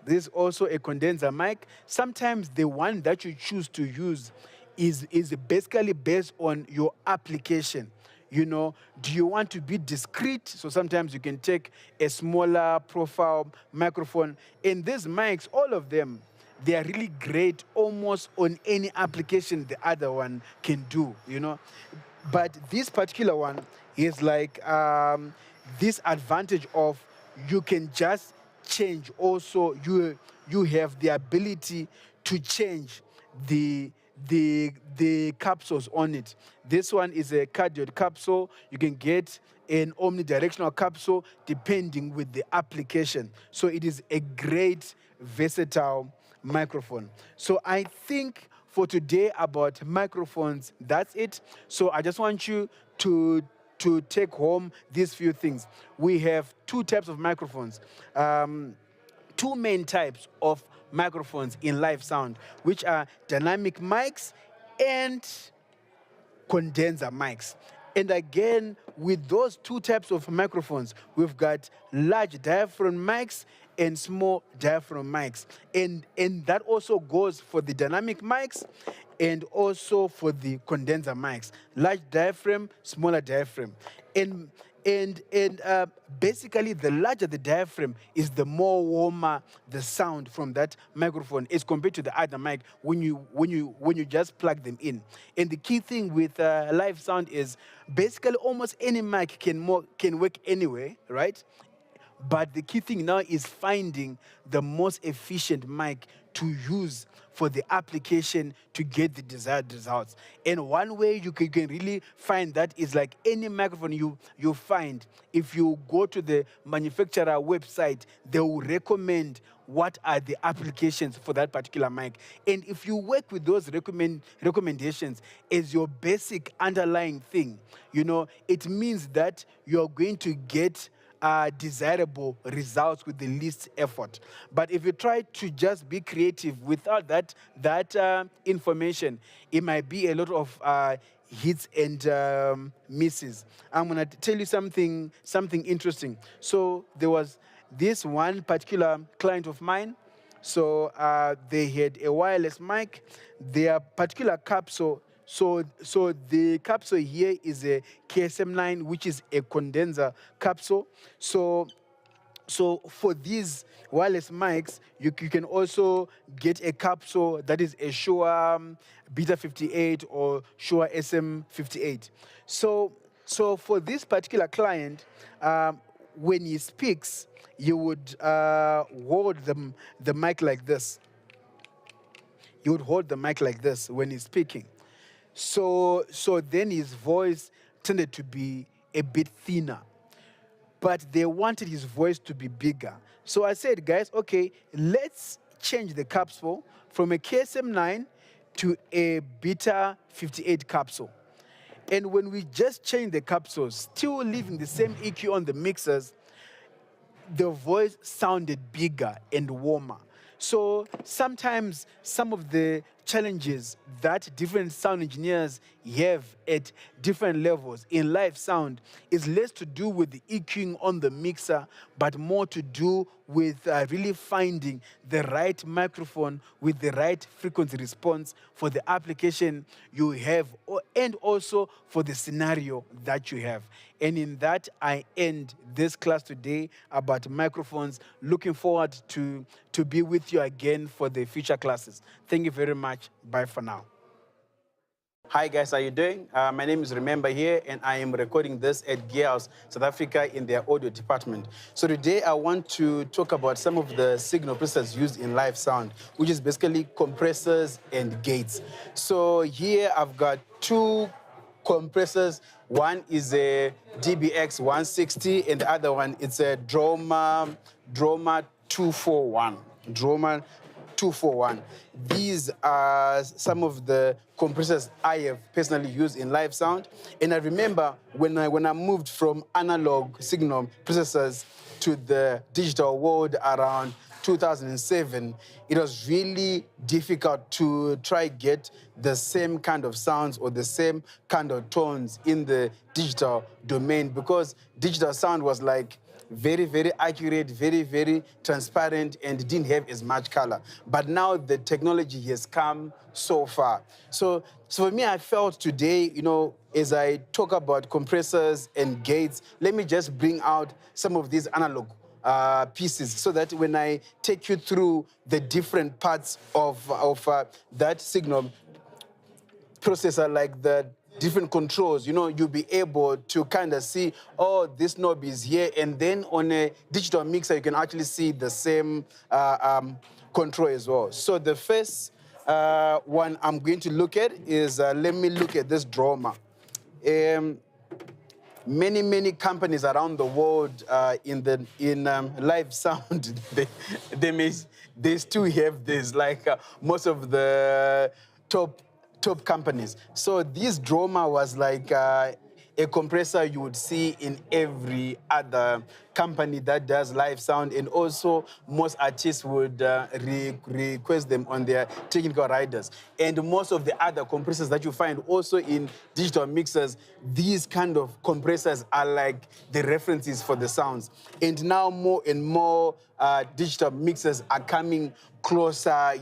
This is also a condenser mic. Sometimes the one that you choose to use is basically based on your application. You know, do you want to be discreet? So sometimes you can take a smaller profile microphone. And these mics, all of them, they are really great almost on any application the other one can do, you know. But this particular one is this advantage of you can just change. Also, you have the ability to change the capsules on it. This one is a cardioid capsule. You can get an omnidirectional capsule depending with the application. So it is a great versatile microphone. So I think for today about microphones, that's it. So I just want you to take home these few things. We have two types of microphones, two main types of microphones in live sound, which are dynamic mics and condenser mics. And again, with those two types of microphones, we've got large diaphragm mics and small diaphragm mics. And that also goes for the dynamic mics and also for the condenser mics. Large diaphragm, smaller diaphragm. And And basically, the larger the diaphragm is, the more warmer the sound from that microphone is compared to the other mic when you just plug them in. And the key thing with live sound is basically almost any mic can work anywhere, right? But the key thing now is finding the most efficient mic to use for the application to get the desired results. And one way you can really find that is like any microphone you find. If you go to the manufacturer website, they will recommend what are the applications for that particular mic. And if you work with those recommendations as your basic underlying thing, it means that you're going to get desirable results with the least effort. But if you try to just be creative without that information, it might be a lot of hits and misses. I'm gonna tell you something interesting. So there was this one particular client of mine. So they had a wireless mic. Their particular capsule. So the capsule here is a KSM9, which is a condenser capsule. So for these wireless mics, you can also get a capsule that is a Shure Beta 58 or Shure SM58. So for this particular client, when he speaks, you would hold the mic like this. You would hold the mic like this when he's speaking. So then his voice tended to be a bit thinner. But they wanted his voice to be bigger. So I said, guys, okay, let's change the capsule from a KSM9 to a Beta 58 capsule. And when we just changed the capsules, still leaving the same EQ on the mixers, the voice sounded bigger and warmer. So sometimes some of the challenges that different sound engineers have at different levels in live sound is less to do with the EQing on the mixer, but more to do with really finding the right microphone with the right frequency response for the application you have, and also for the scenario that you have. And in that, I end this class today about microphones. Looking forward to be with you again for the future classes. Thank you very much. Bye for now. Hi guys, how you doing? My name is Remember here, and I am recording this at Gearhouse, South Africa, in their audio department. So today I want to talk about some of the signal processors used in live sound, which is basically compressors and gates. So here I've got two compressors. One is a DBX 160, and the other one it's a Droma 241. Droma 241. These are some of the compressors I have personally used in live sound. And I remember when I moved from analog signal processors to the digital world around 2007, it was really difficult to try get the same kind of sounds or the same kind of tones in the digital domain, because digital sound was like very, very accurate, very, very transparent, and didn't have as much color. But now the technology has come so far. So for me, I felt today, as I talk about compressors and gates, let me just bring out some of these analog pieces, so that when I take you through the different parts of that signal processor, like the different controls, you'll be able to kind of see, oh, this knob is here, and then on a digital mixer, you can actually see the same control as well. So the first one I'm going to look at is, let me look at this Droma. Many companies around the world in live sound, they still have this, like most of the top companies. So this Droma was like a compressor you would see in every other company that does live sound, and also most artists would request them on their technical riders. And most of the other compressors that you find also in digital mixers, these kind of compressors are like the references for the sounds. And now more and more digital mixers are coming closer,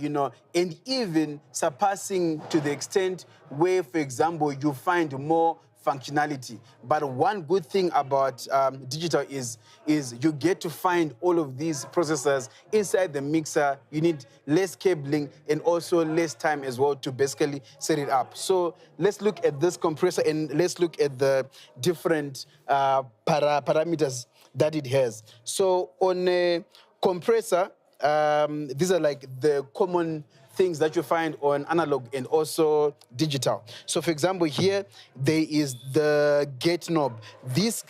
and even surpassing to the extent where, for example, you find more functionality. But one good thing about digital is you get to find all of these processors inside the mixer. You need less cabling and also less time as well to basically set it up. So let's look at this compressor and let's look at the different parameters that it has. So on a compressor, these are like the common things that you find on analog and also digital. So for example, here there is the gate knob. This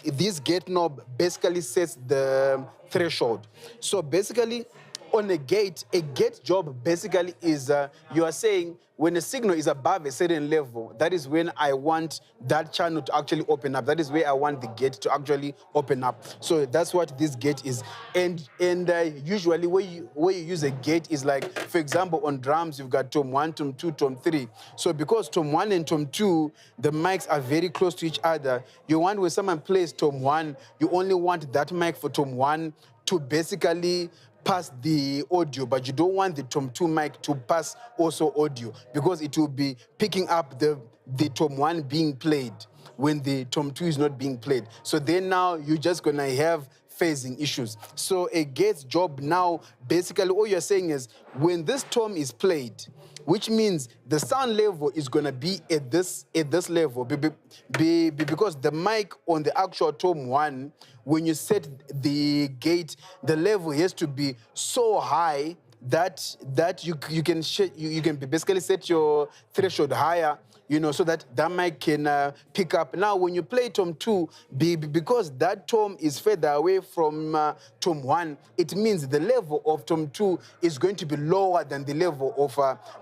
gate knob basically sets the threshold. So basically, on a gate job basically is you are saying when a signal is above a certain level, that is when I want that channel to actually open up. That is where I want the gate to actually open up. So that's what this gate is. And usually where you use a gate is like, for example, on drums, you've got tom 1, tom 2, tom 3. So because tom 1 and tom 2, the mics are very close to each other, you want when someone plays tom 1, you only want that mic for tom 1 to basically pass the audio, but you don't want the tom 2 mic to pass also audio because it will be picking up the tom 1 being played when the tom 2 is not being played. So then now you're just gonna have phasing issues. So a gate's job now, basically all you're saying is when this tom is played, which means the sound level is gonna be at this level because the mic on the actual tom 1, when you set the gate, the level has to be so high that you can basically set your threshold higher, so that that mic can pick up. Now, when you play tom 2, because that tom is further away from tom 1, it means the level of tom 2 is going to be lower than the level of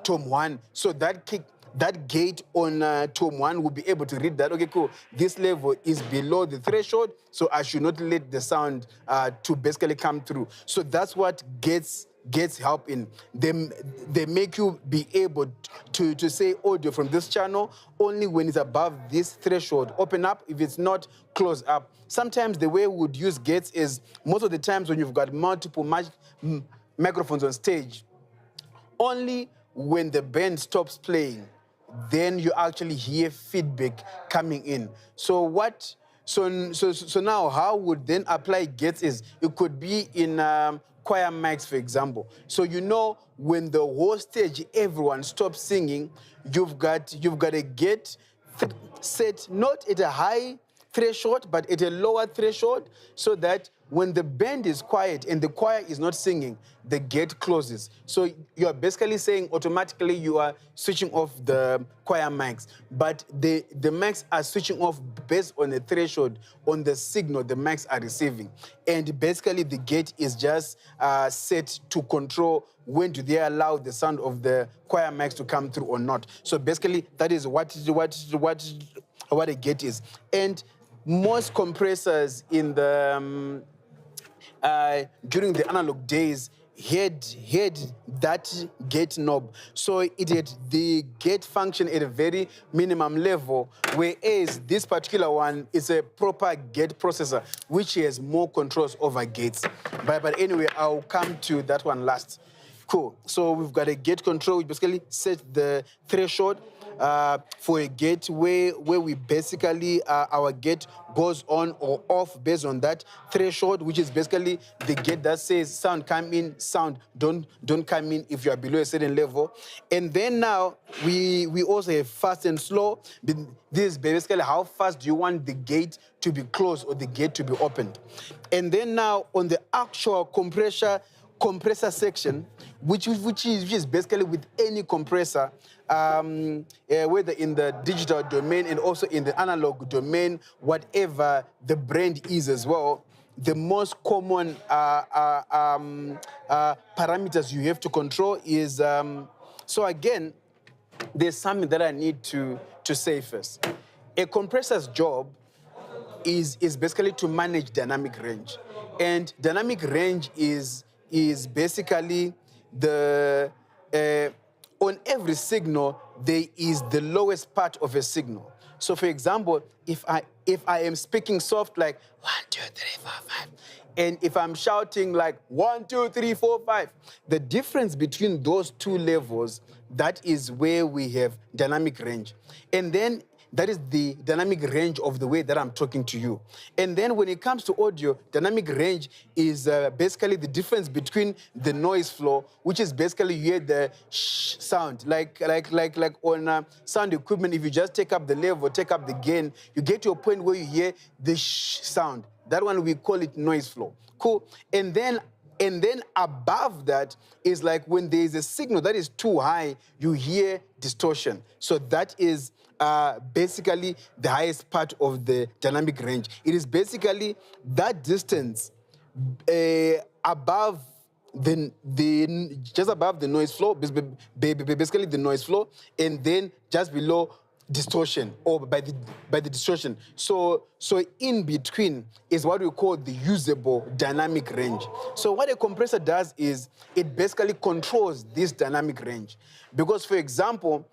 tom 1. So that gate on tom 1 will be able to read that, okay, cool, this level is below the threshold, so I should not let the sound to basically come through. So that's what gates help in. They make you be able to say audio from this channel only when it's above this threshold. Open up, if it's not, close up. Sometimes the way we would use gates is most of the times when you've got multiple microphones on stage, only when the band stops playing, then you actually hear feedback coming in. So now how would then apply gates is, it could be in choir mics, for example. So when the whole stage, everyone stops singing, you've got a gate set not at a high threshold, but at a lower threshold, so that when the band is quiet and the choir is not singing, the gate closes. So you're basically saying automatically you are switching off the choir mics, but the mics are switching off based on the threshold, on the signal the mics are receiving. And basically the gate is just set to control when do they allow the sound of the choir mics to come through or not. So basically that is what a gate is. And most compressors in the during the analog days had that gate knob. So it had the gate function at a very minimum level, whereas this particular one is a proper gate processor, which has more controls over gates. But anyway, I'll come to that one last. Cool. So we've got a gate control, which basically sets the threshold for a gate where we basically, our gate goes on or off based on that threshold, which is basically the gate that says sound come in, sound don't come in if you are below a certain level. And then now we also have fast and slow. This is basically how fast do you want the gate to be closed or the gate to be opened. And then now on the actual compressor section, which is basically with any compressor, whether in the digital domain and also in the analog domain, whatever the brand is as well, the most common parameters you have to control is, so again, there's something that I need to say first. A compressor's job is basically to manage dynamic range. And dynamic range is basically the, on every signal, there is the lowest part of a signal. So for example, if I am speaking soft like 1, 2, 3, 4, 5, and if I'm shouting like 1, 2, 3, 4, 5, the difference between those two levels, that is where we have dynamic range. And then that is the dynamic range of the way that I'm talking to you. And then when it comes to audio, dynamic range is basically the difference between the noise floor, which is basically you hear the shh sound, like on sound equipment. If you just take up the level, take up the gain, you get to a point where you hear the shh sound. That one we call it noise floor. Cool. And then above that is like when there is a signal that is too high, you hear distortion. So that is basically the highest part of the dynamic range. It is basically that distance above just above the noise floor, basically the noise floor, and then just below distortion, or by the distortion. So in between is what we call the usable dynamic range. So what a compressor does is it basically controls this dynamic range. Because, for example,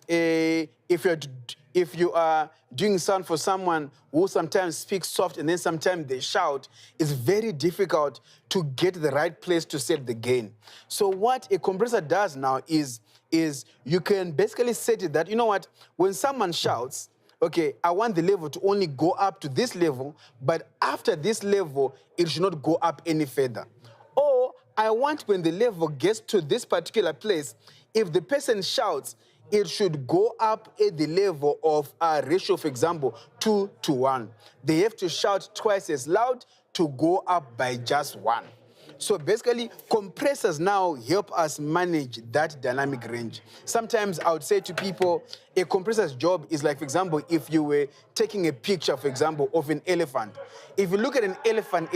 if you are doing sound for someone who sometimes speaks soft and then sometimes they shout, it's very difficult to get the right place to set the gain. So what a compressor does now is you can basically set it that, you know what, when someone shouts, okay, I want the level to only go up to this level, but after this level, it should not go up any further. Or I want when the level gets to this particular place, if the person shouts, it should go up at the level of a ratio, for example, 2:1. They have to shout twice as loud to go up by just 1. So basically, compressors now help us manage that dynamic range. Sometimes I would say to people, a compressor's job is like, for example, if you were taking a picture, for example, of an elephant. If you look at an elephant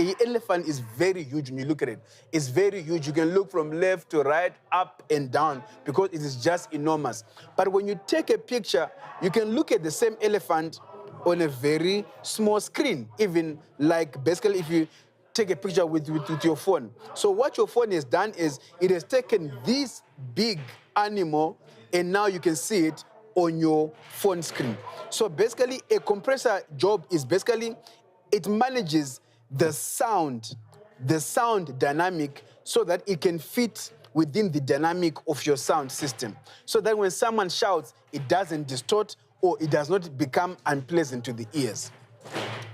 is very huge when you look at it. It's very huge. You can look from left to right, up and down, because it is just enormous. But when you take a picture, you can look at the same elephant on a very small screen, even like basically if you take a picture with your phone. So what your phone has done is it has taken this big animal and now you can see it on your phone screen. So basically a compressor job is basically it manages the sound dynamic so that it can fit within the dynamic of your sound system. So that when someone shouts, it doesn't distort or it does not become unpleasant to the ears.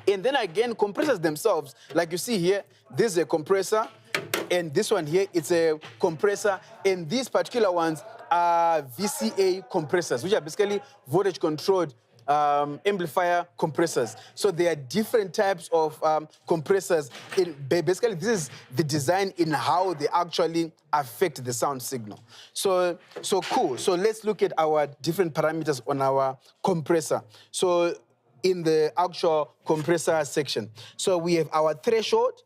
And then again, compressors themselves, like you see here, this is a compressor, and this one here, it's a compressor, and these particular ones are VCA compressors, which are basically voltage-controlled amplifier compressors. So there are different types of compressors. Basically, this is the design in how they actually affect the sound signal. So cool. So let's look at our different parameters on our compressor. So in the actual compressor section. So we have our threshold.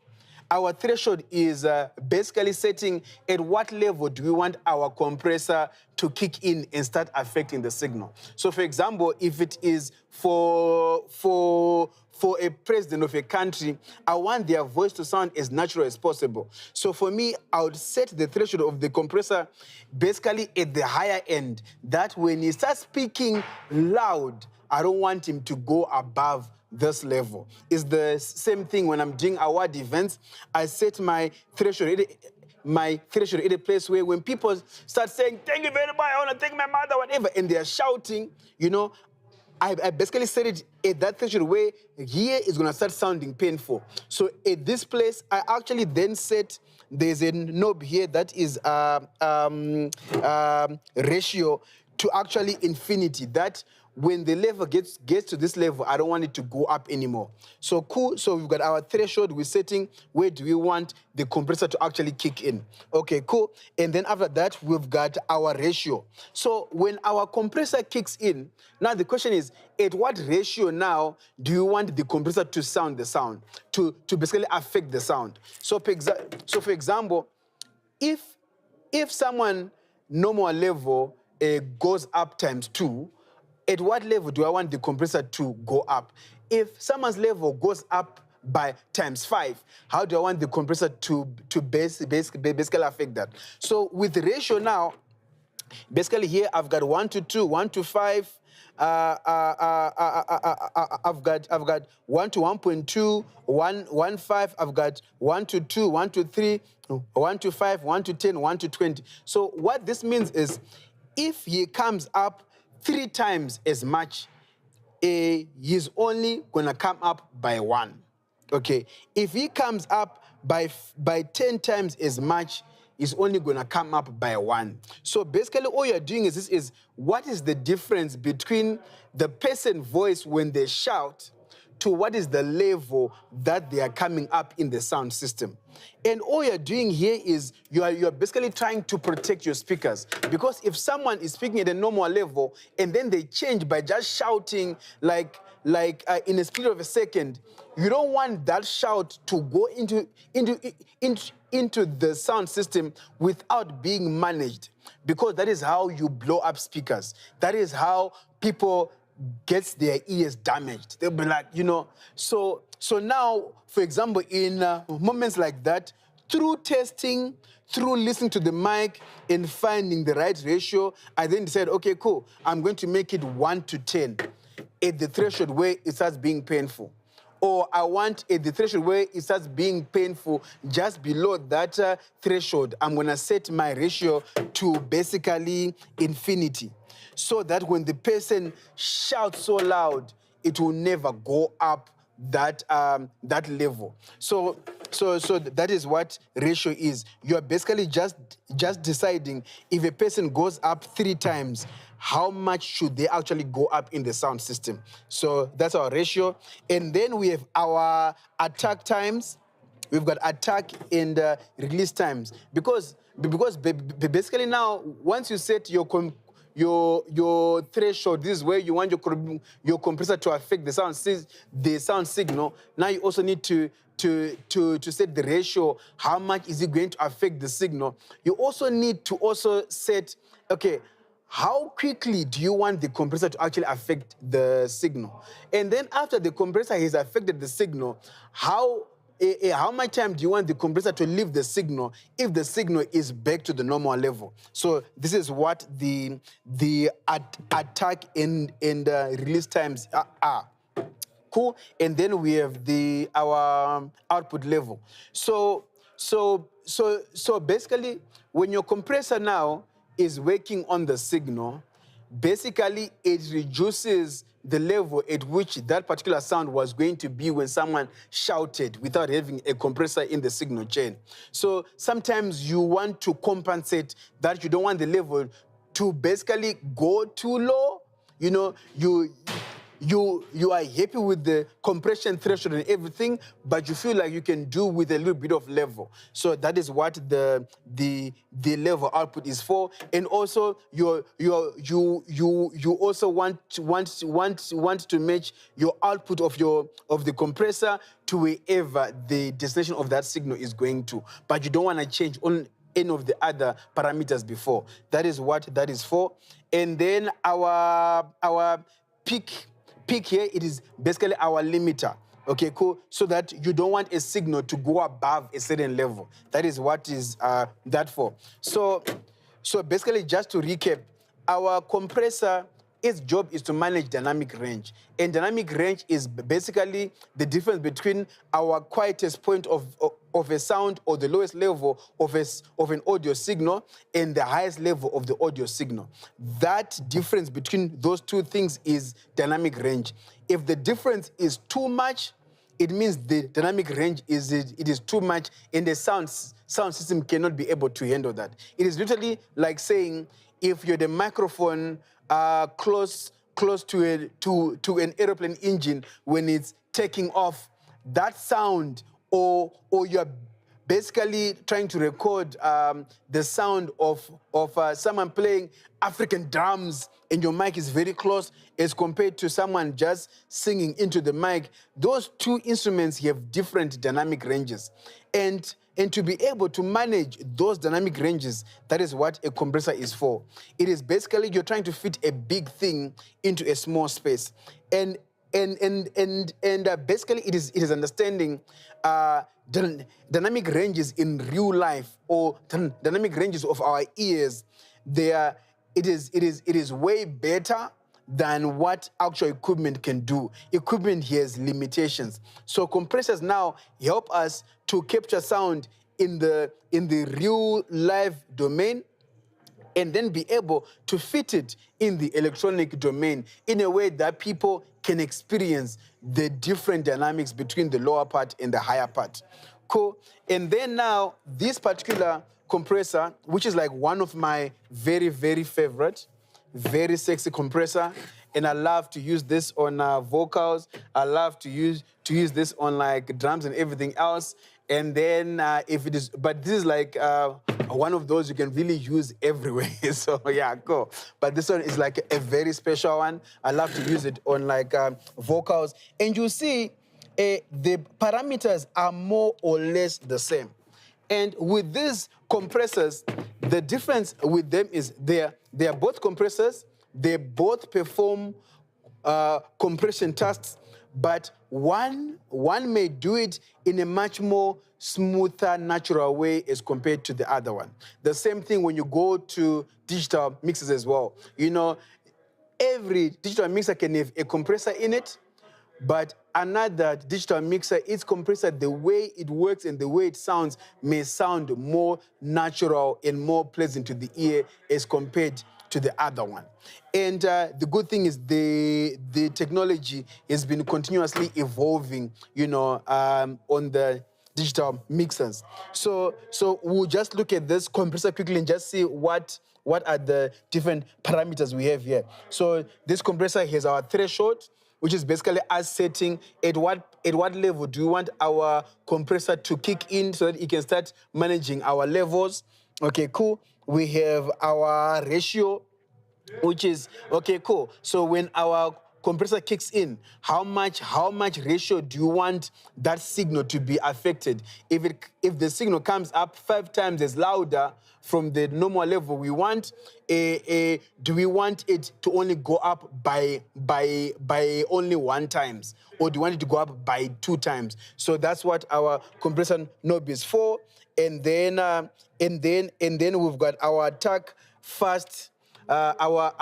Our threshold is basically setting at what level do we want our compressor to kick in and start affecting the signal. So for example, if it is for a president of a country, I want their voice to sound as natural as possible. So for me, I would set the threshold of the compressor basically at the higher end, that when he starts speaking loud, I don't want him to go above this level. It's the same thing when I'm doing award events. I set my threshold at a place where when people start saying, thank you very much, I want to thank my mother, whatever, and they're shouting, you know, I basically set it at that threshold where here is going to start sounding painful. So at this place, I actually then set, there's a knob here that is ratio to actually infinity, that when the level gets to this level, I don't want it to go up anymore. So cool, so we've got our threshold, we're setting where do we want the compressor to actually kick in. Okay, cool. And then after that, we've got our ratio. So when our compressor kicks in, now the question is, at what ratio now do you want the compressor to sound the sound, to basically affect the sound? So for example, if someone normal level goes up ×2, at what level do I want the compressor to go up? If someone's level goes up by ×5, how do I want the compressor to basically affect that? So with the ratio now, basically here I've got 1 to 2, 1 to 5. I've got 1 to 1.2, 1 5. I've got 1 to 2, 1 to 3, 1 to 5, 1 to 10, 1 to 20. So what this means is, if he comes up 3 times as much he's only gonna come up by 1. Okay, if he comes up by 10 times as much, he's only gonna come up by 1. So basically all you're doing is what is the difference between the person voice when they shout to what is the level that they are coming up in the sound system. And all you're doing here is you're basically trying to protect your speakers. Because if someone is speaking at a normal level and then they change by just shouting like in a split of a second, you don't want that shout to go into the sound system without being managed, because that is how you blow up speakers. That is how people gets their ears damaged. They'll be like, so now, for example, in moments like that, through testing, through listening to the mic and finding the right ratio, I then decided, okay, cool, I'm going to make it 1 to 10 at the threshold where it starts being painful. Or I want at the threshold where it starts being painful, just below that threshold, I'm gonna set my ratio to basically infinity, so that when the person shouts so loud, it will never go up that level. So that is what ratio is. You are basically just deciding if a person goes up 3 times, how much should they actually go up in the sound system. So that's our ratio. And then we have our attack times. We've got attack and release times. Because basically now, once you set your threshold, this is where you want your compressor to affect the sound signal. Now you also need to set the ratio. How much is it going to affect the signal? You also need to also set, okay, how quickly do you want the compressor to actually affect the signal? And then after the compressor has affected the signal, how much time do you want the compressor to leave the signal if the signal is back to the normal level? So this is what the attack and release times are. Cool. And then we have our output level. So basically, when your compressor now is working on the signal, basically it reduces the level at which that particular sound was going to be when someone shouted without having a compressor in the signal chain. So sometimes you want to compensate that. You don't want the level to basically go too low. You are happy with the compression threshold and everything, but you feel like you can do with a little bit of level. So that is what the level output is for. And also you also want to match your output of the compressor to wherever the destination of that signal is going to. But you don't want to change on any of the other parameters before. That is what that is for. And then our peak here, it is basically our limiter. Okay, cool. So that you don't want a signal to go above a certain level. That is what is that for. So basically, just to recap, our compressor, its job is to manage dynamic range. And dynamic range is basically the difference between our quietest point of a sound, or the lowest level of an audio signal, and the highest level of the audio signal. That difference between those two things is dynamic range. If the difference is too much, it means the dynamic range is too much, and the sound system cannot be able to handle that. It is literally like saying, if you're the microphone close to an aeroplane engine when it's taking off, that sound, or you're basically trying to record the sound of someone playing African drums, and your mic is very close as compared to someone just singing into the mic. Those two instruments have different dynamic ranges. And to be able to manage those dynamic ranges, that is what a compressor is for. It is basically you're trying to fit a big thing into a small space. And basically it is understanding dynamic ranges in real life, or dynamic ranges of our ears. It is way better than what actual equipment can do. Equipment has limitations. So compressors now help us to capture sound in the real live domain, and then be able to fit it in the electronic domain in a way that people can experience the different dynamics between the lower part and the higher part. Cool. And then now, this particular compressor, which is like one of my very, very favorite, very sexy compressor, and I love to use this on vocals. I love to use this on like drums and everything else. And then if it is, but this is like one of those you can really use everywhere. So yeah, cool. But this one is like a very special one. I love to use it on like vocals. And you see, the parameters are more or less the same. And with these compressors, the difference with them is they are both compressors. They both perform compression tasks, but one may do it in a much more smoother, natural way as compared to the other one. The same thing when you go to digital mixers as well. You know, every digital mixer can have a compressor in it, but another digital mixer, its compressor, the way it works and the way it sounds may sound more natural and more pleasant to the ear as compared to the other one. And the good thing is the technology has been continuously evolving, you know, on the digital mixers. So we'll just look at this compressor quickly and just see what are the different parameters we have here. So this compressor has our threshold, which is basically us setting at what level do we want our compressor to kick in so that it can start managing our levels. Okay, cool. We have our ratio, which is, okay, cool. So when our compressor kicks in, how much ratio do you want that signal to be affected? If the signal comes up 5 times as louder from the normal level we want, do we want it to only go up by only 1 times, or do you want it to go up by 2 times? So that's what our compressor knob is for. And then we've got our attack fast, our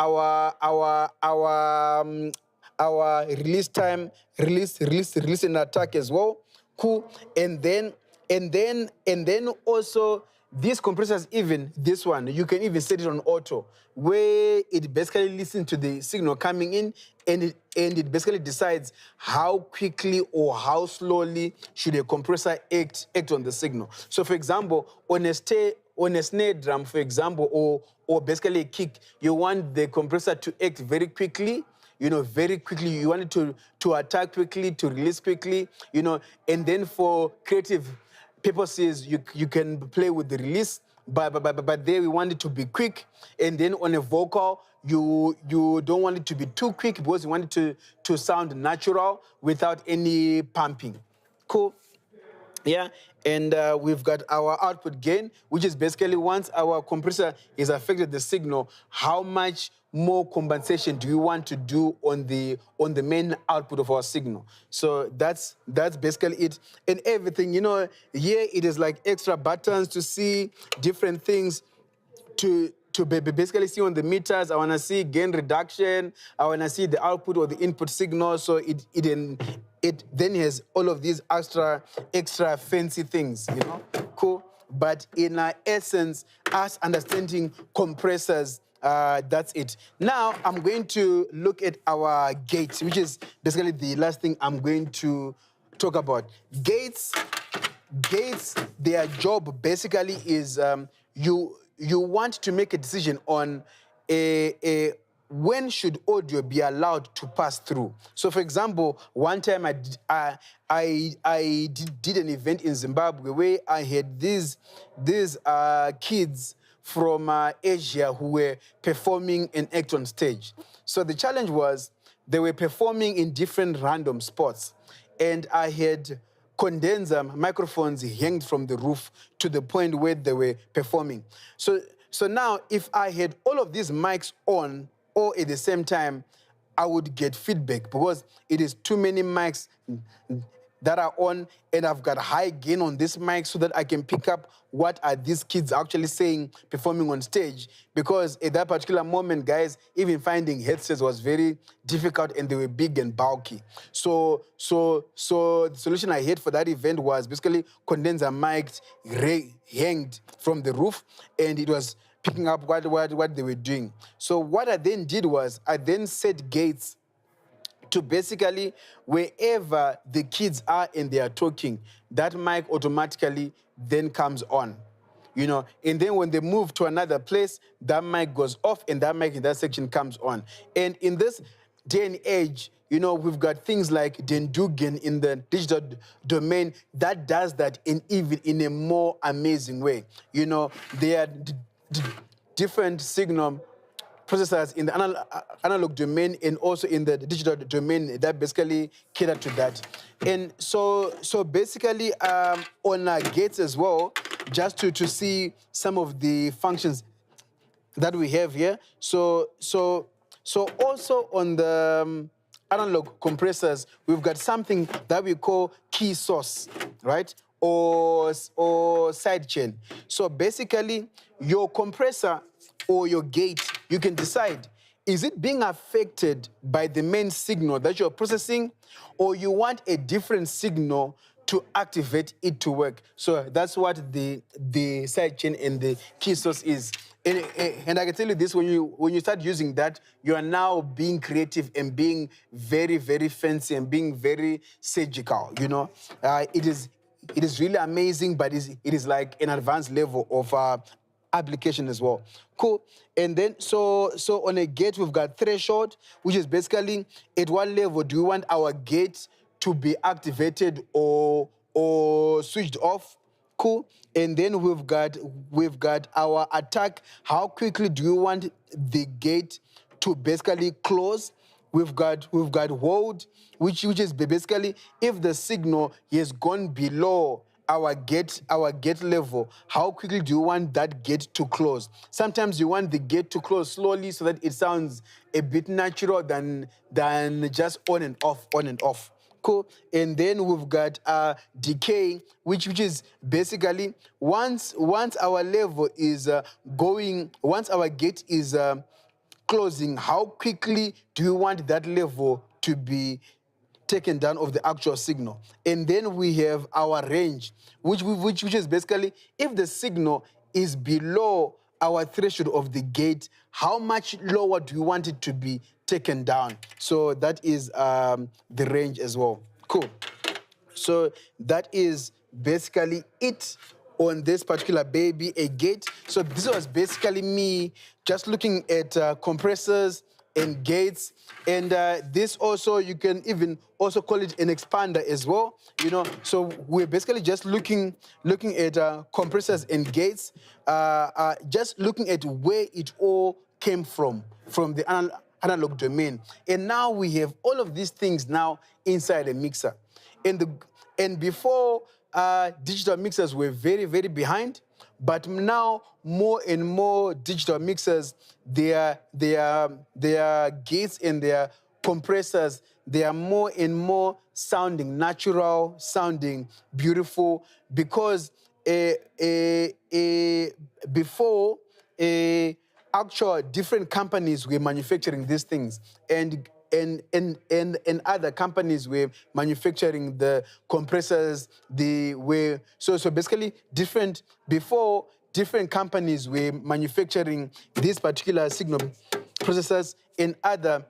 release time, release and attack as well. Cool. And then also these compressors, even this one, you can even set it on auto, where it basically listens to the signal coming in, and it basically decides how quickly or how slowly should a compressor act on the signal. So for example, on a snare drum, for example, or basically a kick, you want the compressor to act very quickly, you know, very quickly. You want it to attack quickly, to release quickly, you know. And then for creative purposes, you can play with the release, but there we want it to be quick. And then on a vocal, you don't want it to be too quick because you want it to sound natural without any pumping. Cool. Yeah, and we've got our output gain, which is basically once our compressor is affected the signal, how much more compensation do you want to do on the main output of our signal? So that's basically it. And everything, you know, here it is like extra buttons to see different things to basically see on the meters. I want to see gain reduction. I want to see the output or the input signal. So it then has all of these extra fancy things, you know, cool. But in essence, us understanding compressors, that's it. Now I'm going to look at our gates, which is basically the last thing I'm going to talk about. Gates, their job basically is you want to make a decision on when should audio be allowed to pass through. So, for example, one time I did an event in Zimbabwe where I had these kids from Asia who were performing an act on stage. So the challenge was they were performing in different random spots, and I had condenser microphones hanged from the roof to the point where they were performing. So now, if I had all of these mics on all at the same time, I would get feedback because it is too many mics that are on, and I've got high gain on this mic so that I can pick up what are these kids actually saying, performing on stage. Because at that particular moment, guys, even finding headsets was very difficult, and they were big and bulky. So the solution I had for that event was basically condenser mics hanged from the roof, and it was picking up what they were doing. So what I then did was I then set gates to basically wherever the kids are and they are talking, that mic automatically then comes on. You know, and then when they move to another place, that mic goes off and that mic in that section comes on. And in this day and age, you know, we've got things like Dendugan in the digital domain that does that even in a more amazing way. You know, there are different signal processors in the analog domain and also in the digital domain that basically cater to that. And so basically on gates as well, just to see some of the functions that we have here. So also on the analog compressors, we've got something that we call key source, right? Or sidechain. So basically, your compressor or your gate, you can decide, is it being affected by the main signal that you're processing, or you want a different signal to activate it to work? So that's what the sidechain and the key source is. And I can tell you this, when you start using that, you are now being creative and being very, very fancy and being very surgical, you know? It is really amazing, but it is like an advanced level of application as well. Cool. And then, so on a gate, we've got threshold, which is basically at what level do we want our gate to be activated or switched off. Cool. And then we've got our attack. How quickly do you want the gate to basically close? We've got hold, which is basically if the signal has gone below our gate level, how quickly do you want that gate to close? Sometimes you want the gate to close slowly so that it sounds a bit natural than just on and off. Cool. And then we've got decay, which is basically once our level is once our gate is closing, how quickly do you want that level to be taken down of the actual signal? And then we have our range, which is basically if the signal is below our threshold of the gate, how much lower do you want it to be taken down? So that is the range as well. Cool. So that is basically it on this particular baby, a gate. So this was basically me just looking at compressors and gates. And this also, you can even also call it an expander as well. You know, so we're basically just looking at compressors and gates, just looking at where it all came from the analog domain. And now we have all of these things now inside a mixer. And before, digital mixers were very, very behind, but now more and more digital mixers, their gates and their compressors, they are more and more sounding natural, sounding beautiful, because before, actual different companies were manufacturing these things, and other companies were manufacturing the compressors. So basically different companies were manufacturing these particular signal processors, and other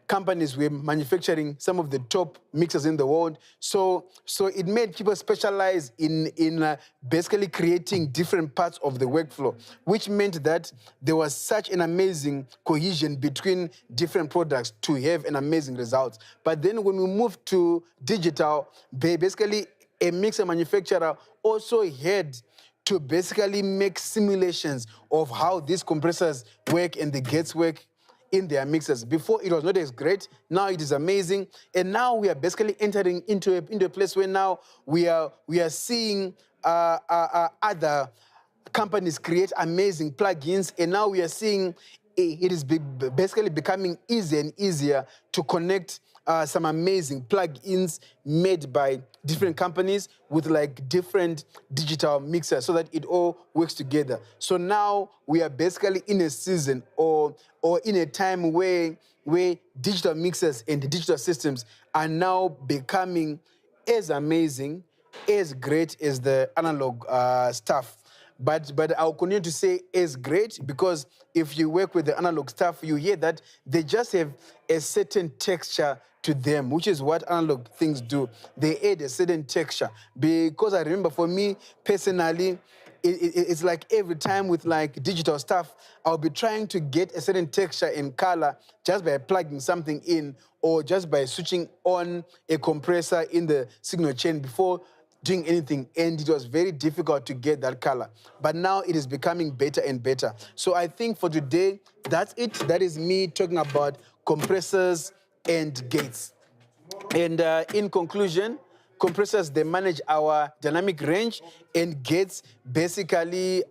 companies were manufacturing some of the top mixers in the world. So it made people specialize in basically creating different parts of the workflow, which meant that there was such an amazing cohesion between different products to have an amazing result. But then when we moved to digital, basically a mixer manufacturer also had to basically make simulations of how these compressors work and the gates work in their mixers. Before, it was not as great. Now it is amazing. And now we are basically entering into a place where now we are seeing other companies create amazing plugins, and now we are seeing it is basically becoming easier and easier to connect some amazing plugins made by different companies with like different digital mixers so that it all works together. So now we are basically in a season or in a time where digital mixers and digital systems are now becoming as amazing, as great as the analog stuff. But I'll continue to say is great, because if you work with the analog stuff, you hear that they just have a certain texture to them, which is what analog things do. They add a certain texture. Because I remember for me personally, it's like every time with like digital stuff, I'll be trying to get a certain texture and color just by plugging something in or just by switching on a compressor in the signal chain before doing anything, and it was very difficult to get that color. But now it is becoming better and better. So I think for today, that's it. That is me talking about compressors and gates. And in conclusion, compressors, they manage our dynamic range, and gates basically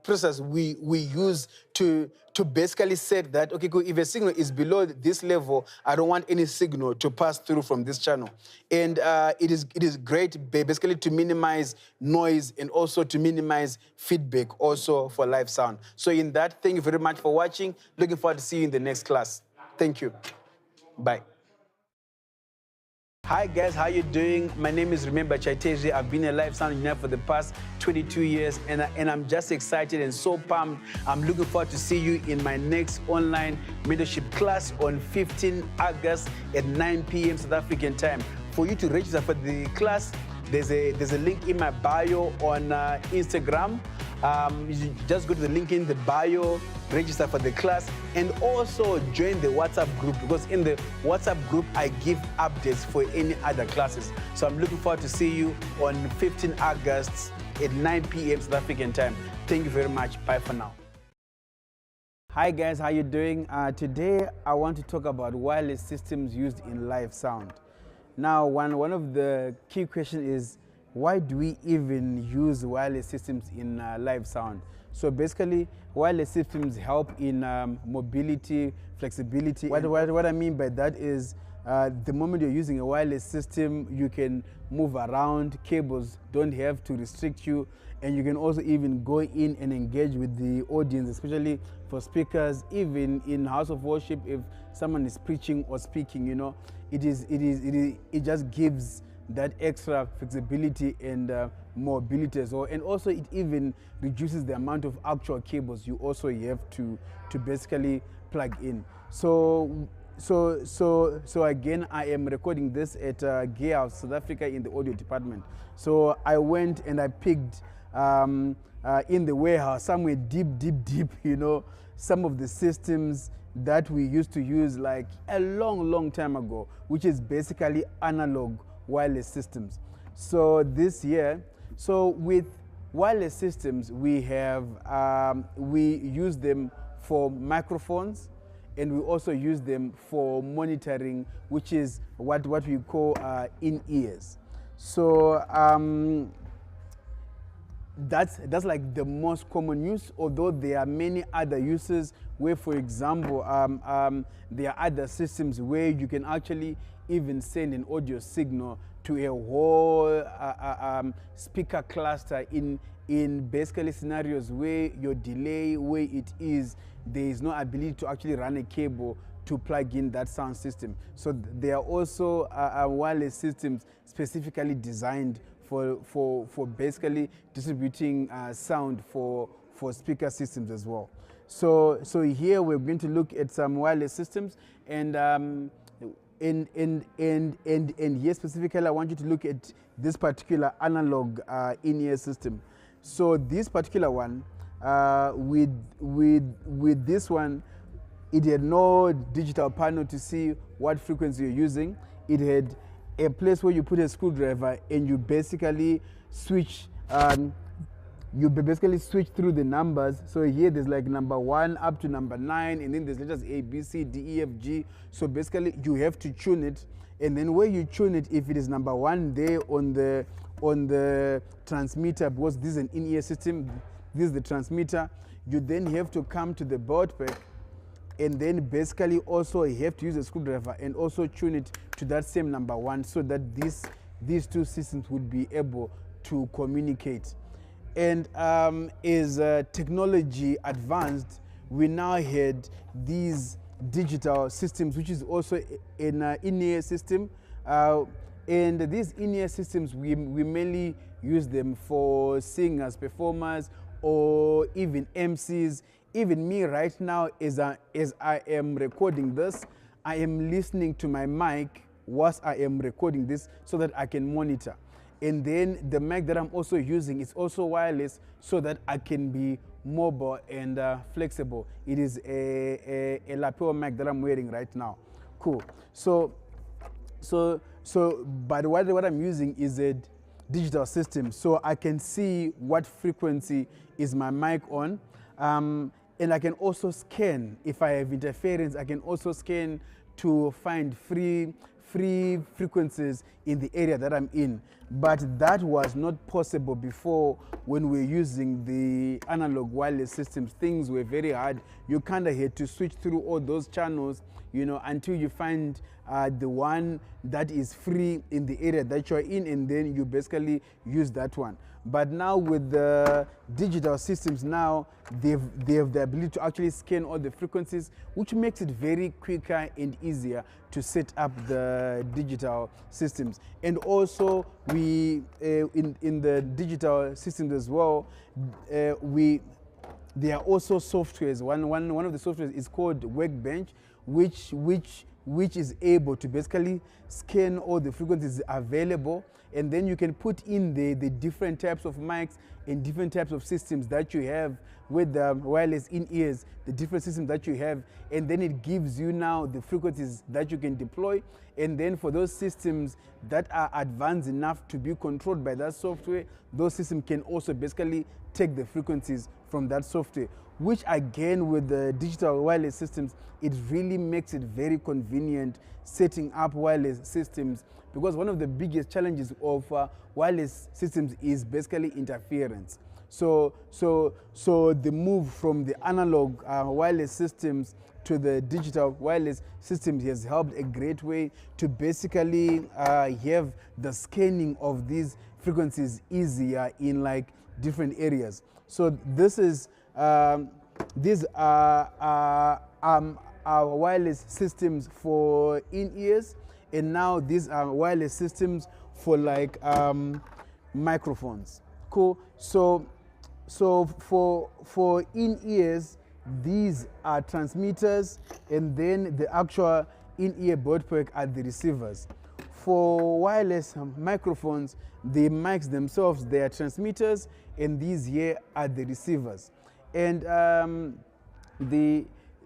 process we use to basically set that, okay, cool, if a signal is below this level, I don't want any signal to pass through from this channel. And it is great basically to minimize noise and also to minimize feedback also for live sound. So in that, thank you very much for watching. Looking forward to see you in the next class. Thank you. Bye. Hi guys, how you doing? My name is Chaitezvi. I've been a live sound engineer for the past 22 years, and I'm just excited and so pumped. I'm looking forward to see you in my next online mentorship class on 15 August at 9 p.m. South African time. For you to register for the class, there's a link in my bio on Instagram. You just go to the link in the bio, register for the class, and also join the WhatsApp group, because in the WhatsApp group, I give updates for any other classes. So I'm looking forward to see you on 15 August at 9 p.m. South African time. Thank you very much. Bye for now. Hi guys, how you doing? Today, I want to talk about wireless systems used in live sound. Now, one of the key questions is, why do we even use wireless systems in live sound? So basically, wireless systems help in mobility, flexibility. What I mean by that is, the moment you're using a wireless system, you can move around, cables don't have to restrict you, and you can also even go in and engage with the audience, especially for speakers, even in house of worship, if someone is preaching or speaking, you know, it just gives that extra flexibility and mobility as well. And also it even reduces the amount of actual cables you also have to basically plug in. So again, I am recording this at Gay House, South Africa, in the audio department. So I went and I picked in the warehouse, somewhere deep, you know, some of the systems that we used to use like a long time ago, which is basically analog wireless systems. So this year, so with wireless systems, we have, we use them for microphones, and we also use them for monitoring, which is what we call in-ears. So that's like the most common use, although there are many other uses where, for example, there are other systems where you can actually even send an audio signal to a whole speaker cluster in basically scenarios where your delay, where it is, there is no ability to actually run a cable to plug in that sound system. So there are also wireless systems specifically designed for basically distributing sound for speaker systems as well. So here we're going to look at some wireless systems, and here specifically I want you to look at this particular analog in-ear system. So this particular one, with this one, it had no digital panel to see what frequency you're using. It had a place where you put a screwdriver and you basically switch through the numbers. So here there's like number 1 up to number 9, and then there's letters A, B, C, D, E, F, G. So basically you have to tune it, and then where you tune it, if it is number 1 there on the transmitter, because this is an in-ear system, this is the transmitter, you then have to come to the baud pack, and then basically also you have to use a screwdriver and also tune it to that same number 1, so that these two systems would be able to communicate. And as technology advanced, we now had these digital systems, which is also an in-ear system. And these in-ear systems, we mainly use them for singers, performers, or even MCs. Even me right now, as I am recording this, I am listening to my mic whilst I am recording this so that I can monitor. And then the mic that I'm also using is also wireless so that I can be mobile and flexible. It is a lapel mic that I'm wearing right now. Cool. But what I'm using is a digital system, so I can see what frequency is my mic on. And I can also scan. If I have interference, I can also scan to find free frequencies in the area that I'm in. But that was not possible before when we were using the analog wireless systems. Things were very hard. You kind of had to switch through all those channels, you know, until you find the one that is free in the area that you're in, and then you basically use that one. But now with the digital systems now, they have the ability to actually scan all the frequencies, which makes it very quicker and easier to set up the digital systems. And also we, in the digital systems as well, there are also softwares. One of the softwares is called Workbench, which is able to basically scan all the frequencies available, and then you can put in the different types of mics and different types of systems that you have with the wireless in-ears, the different systems that you have, and then it gives you now the frequencies that you can deploy. And then for those systems that are advanced enough to be controlled by that software, those systems can also basically take the frequencies from that software, which again with the digital wireless systems, it really makes it very convenient setting up wireless systems, because one of the biggest challenges of wireless systems is basically interference. So the move from the analog wireless systems to the digital wireless systems has helped a great way to basically have the scanning of these frequencies easier in like different areas. So this is these are wireless systems for in-ears, and now these are wireless systems for like microphones. Cool. So for in-ears, these are transmitters, and then the actual in-ear backpack are the receivers. For wireless microphones, the mics themselves, they are transmitters, and these here are the receivers. And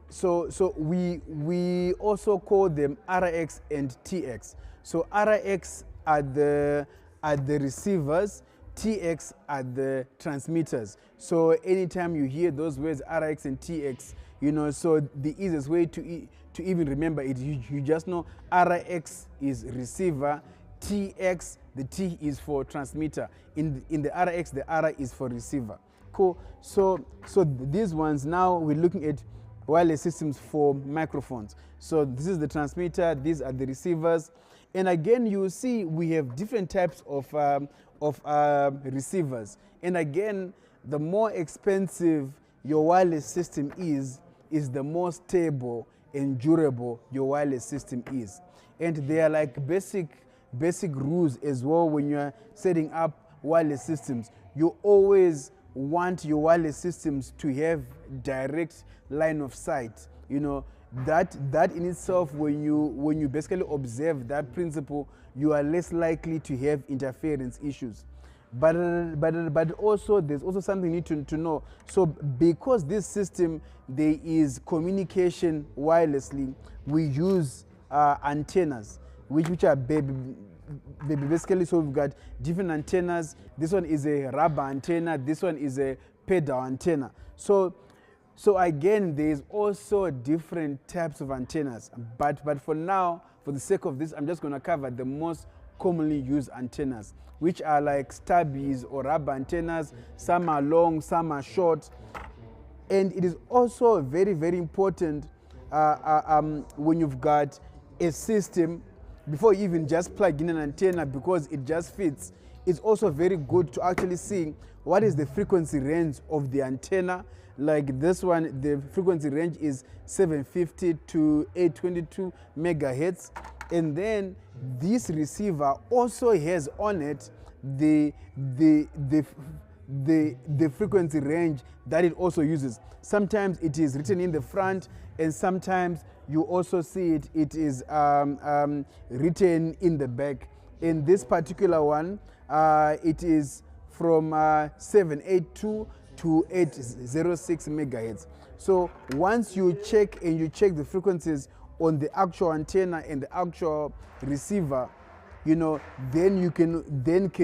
so we also call them RX and TX. So RX are the receivers, TX are the transmitters. So anytime you hear those words RX and TX, you know, so the easiest way to even remember it, you just know RX is receiver, TX, the T is for transmitter. In the RX, the R is for receiver. Cool. So these ones, now we're looking at wireless systems for microphones. So this is the transmitter, these are the receivers. And again, you will see we have different types of receivers. And again, the more expensive your wireless system is the more stable and durable your wireless system is. And they are like basic rules as well when you're setting up wireless systems. You always want your wireless systems to have direct line of sight. You know, that in itself, when you basically observe that principle, you are less likely to have interference issues. But also there's also something you need to know. So because this system, there is communication wirelessly, we use antennas which are basically, so we've got different antennas. This one is a rubber antenna, this one is a pedal antenna. So again, there's also different types of antennas. But for now, for the sake of this, I'm just going to cover the most commonly used antennas, which are like stubbies or rubber antennas. Some are long, some are short. And it is also very, very important when you've got a system, before you even just plug in an antenna because it just fits, it's also very good to actually see what is the frequency range of the antenna. Like this one, the frequency range is 750 to 822 megahertz. And then this receiver also has on it the the frequency range that it also uses. Sometimes it is written in the front, and sometimes you also see it is written in the back. In this particular one, it is from 782 to 806 megahertz. So once you check the frequencies on the actual antenna and the actual receiver, you know, then you can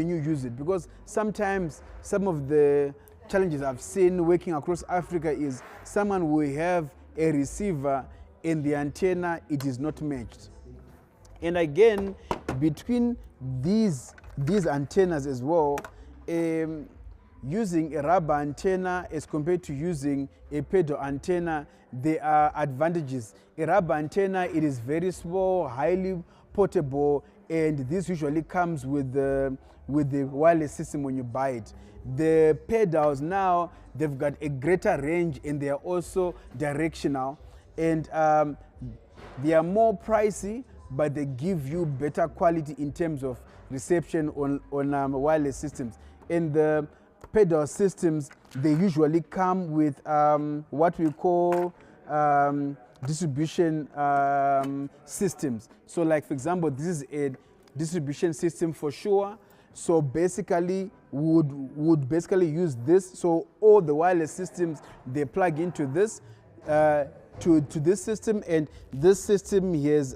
use it, because sometimes some of the challenges I've seen working across Africa is someone will have a receiver and the antenna, it is not matched. And again, between these antennas as well, using a rubber antenna as compared to using a pedal antenna, there are advantages. A rubber antenna, it is very small, highly portable, and this usually comes with the wireless system when you buy it. The pedals now, they've got a greater range, and they are also directional, and they are more pricey, but they give you better quality in terms of reception on wireless systems. And the pedal systems, they usually come with what we call distribution systems. So like, for example, this is a distribution system for sure. So basically would basically use this. So all the wireless systems, they plug into this to this system, and this system has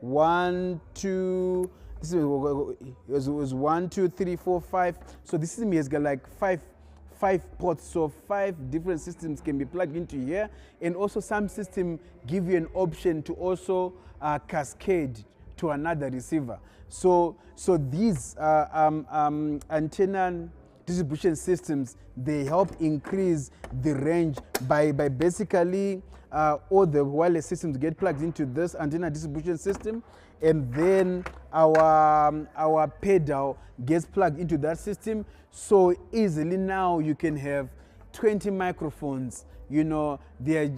1, 2. This was 1, 2, 3, 4, 5. So this system has got like five ports. So 5 different systems can be plugged into here, and also some system give you an option to also cascade to another receiver. So these antenna distribution systems, they help increase the range by basically all the wireless systems get plugged into this antenna distribution system, and then our pedal gets plugged into that system. So easily now you can have 20 microphones, you know, they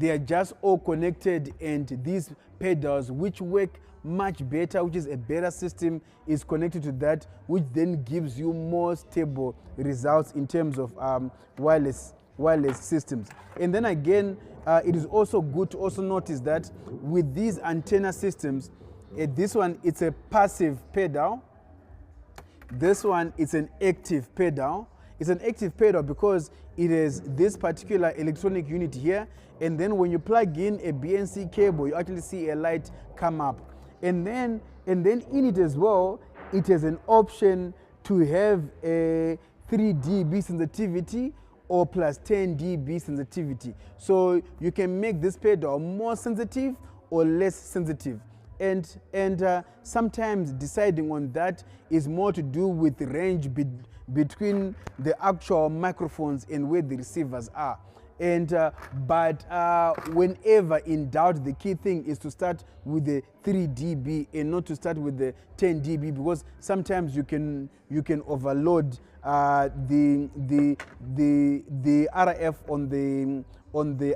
are just all connected, and these pedals, which work much better, which is a better system, is connected to that, which then gives you more stable results in terms of wireless systems. And then again, it is also good to also notice that with these antenna systems, this one, it's a passive pedal. This one, it's an active pedal. It's an active pedal because it is this particular electronic unit here, and then when you plug in a BNC cable, you actually see a light come up. And then in it as well, it has an option to have a 3 dB sensitivity or plus 10 dB sensitivity. So you can make this pedal more sensitive or less sensitive. And sometimes deciding on that is more to do with the range between the actual microphones and where the receivers are. But whenever in doubt, the key thing is to start with the 3 dB and not to start with the 10 dB, because sometimes you can overload the RF on the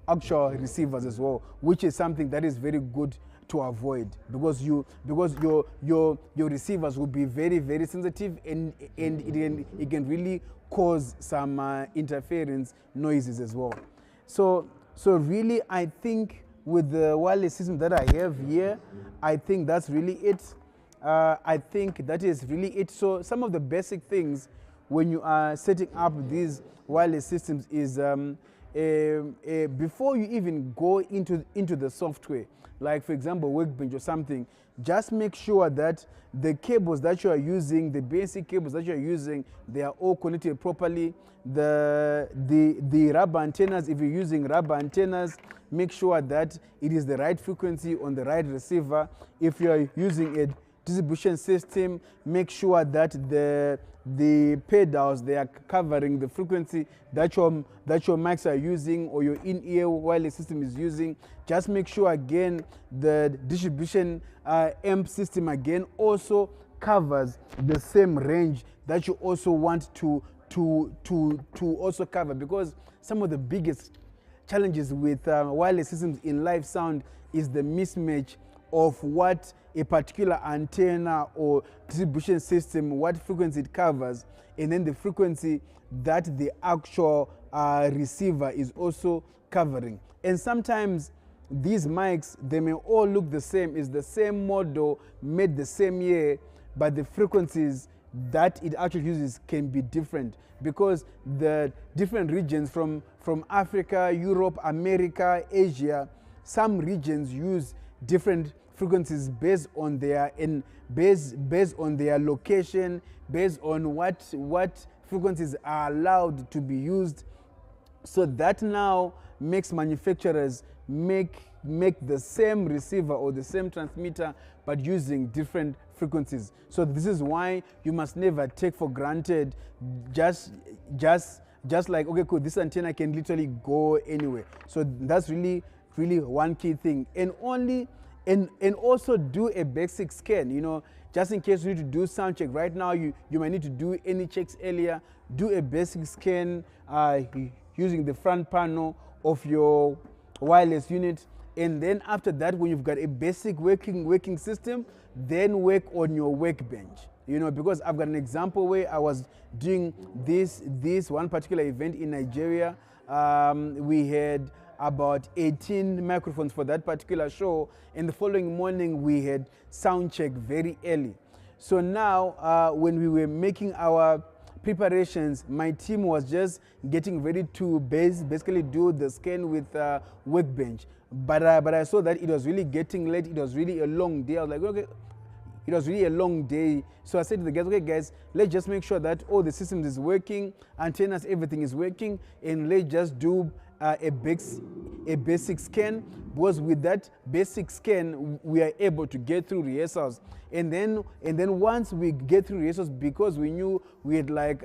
actual receivers as well, which is something that is very good to avoid, because your receivers will be very, very sensitive, and it can really cause some interference noises as well. So really, I think with the wireless system that I have here, I think that's really it. I think that is really it. So some of the basic things when you are setting up these wireless systems is before you even go into the software, like for example Workbench or something, just make sure that the cables that you are using, the basic cables that you are using, they are all connected properly. The rubber antennas, if you're using rubber antennas, make sure that it is the right frequency on the right receiver. If you are using a distribution system, make sure that the pedals, they are covering the frequency that your mics are using or your in-ear wireless system is using. Just make sure again the distribution amp system again also covers the same range that you also want to also cover, because some of the biggest challenges with wireless systems in live sound is the mismatch of what a particular antenna or distribution system, what frequency it covers, and then the frequency that the actual receiver is also covering. And sometimes these mics, they may all look the same. It's the same model, made the same year, but the frequencies that it actually uses can be different because the different regions from Africa, Europe, America, Asia, some regions use different frequencies based on their based on their location, based on what frequencies are allowed to be used. So that now makes manufacturers make the same receiver or the same transmitter but using different frequencies. So this is why you must never take for granted just like, okay, cool, this antenna can literally go anywhere. So that's really one key thing. And also do a basic scan, you know, just in case you need to do sound check. Right now you might need to do any checks earlier. Do a basic scan using the front panel of your wireless unit, and then after that, when you've got a basic working system, then work on your workbench. You know, because I've got an example where I was doing this one particular event in Nigeria. We had about 18 microphones for that particular show, and the following morning we had sound check very early. So now when we were making our preparations, my team was just getting ready to basically do the scan with workbench. But I saw that it was really getting late. It was really a long day. I was like, okay, it was really a long day. So I said to the guys, okay guys, let's just make sure that all the systems is working, antennas, everything is working, and let's just do a basic scan, because with that basic scan we are able to get through rehearsals. And then once we get through rehearsals, because we knew we had like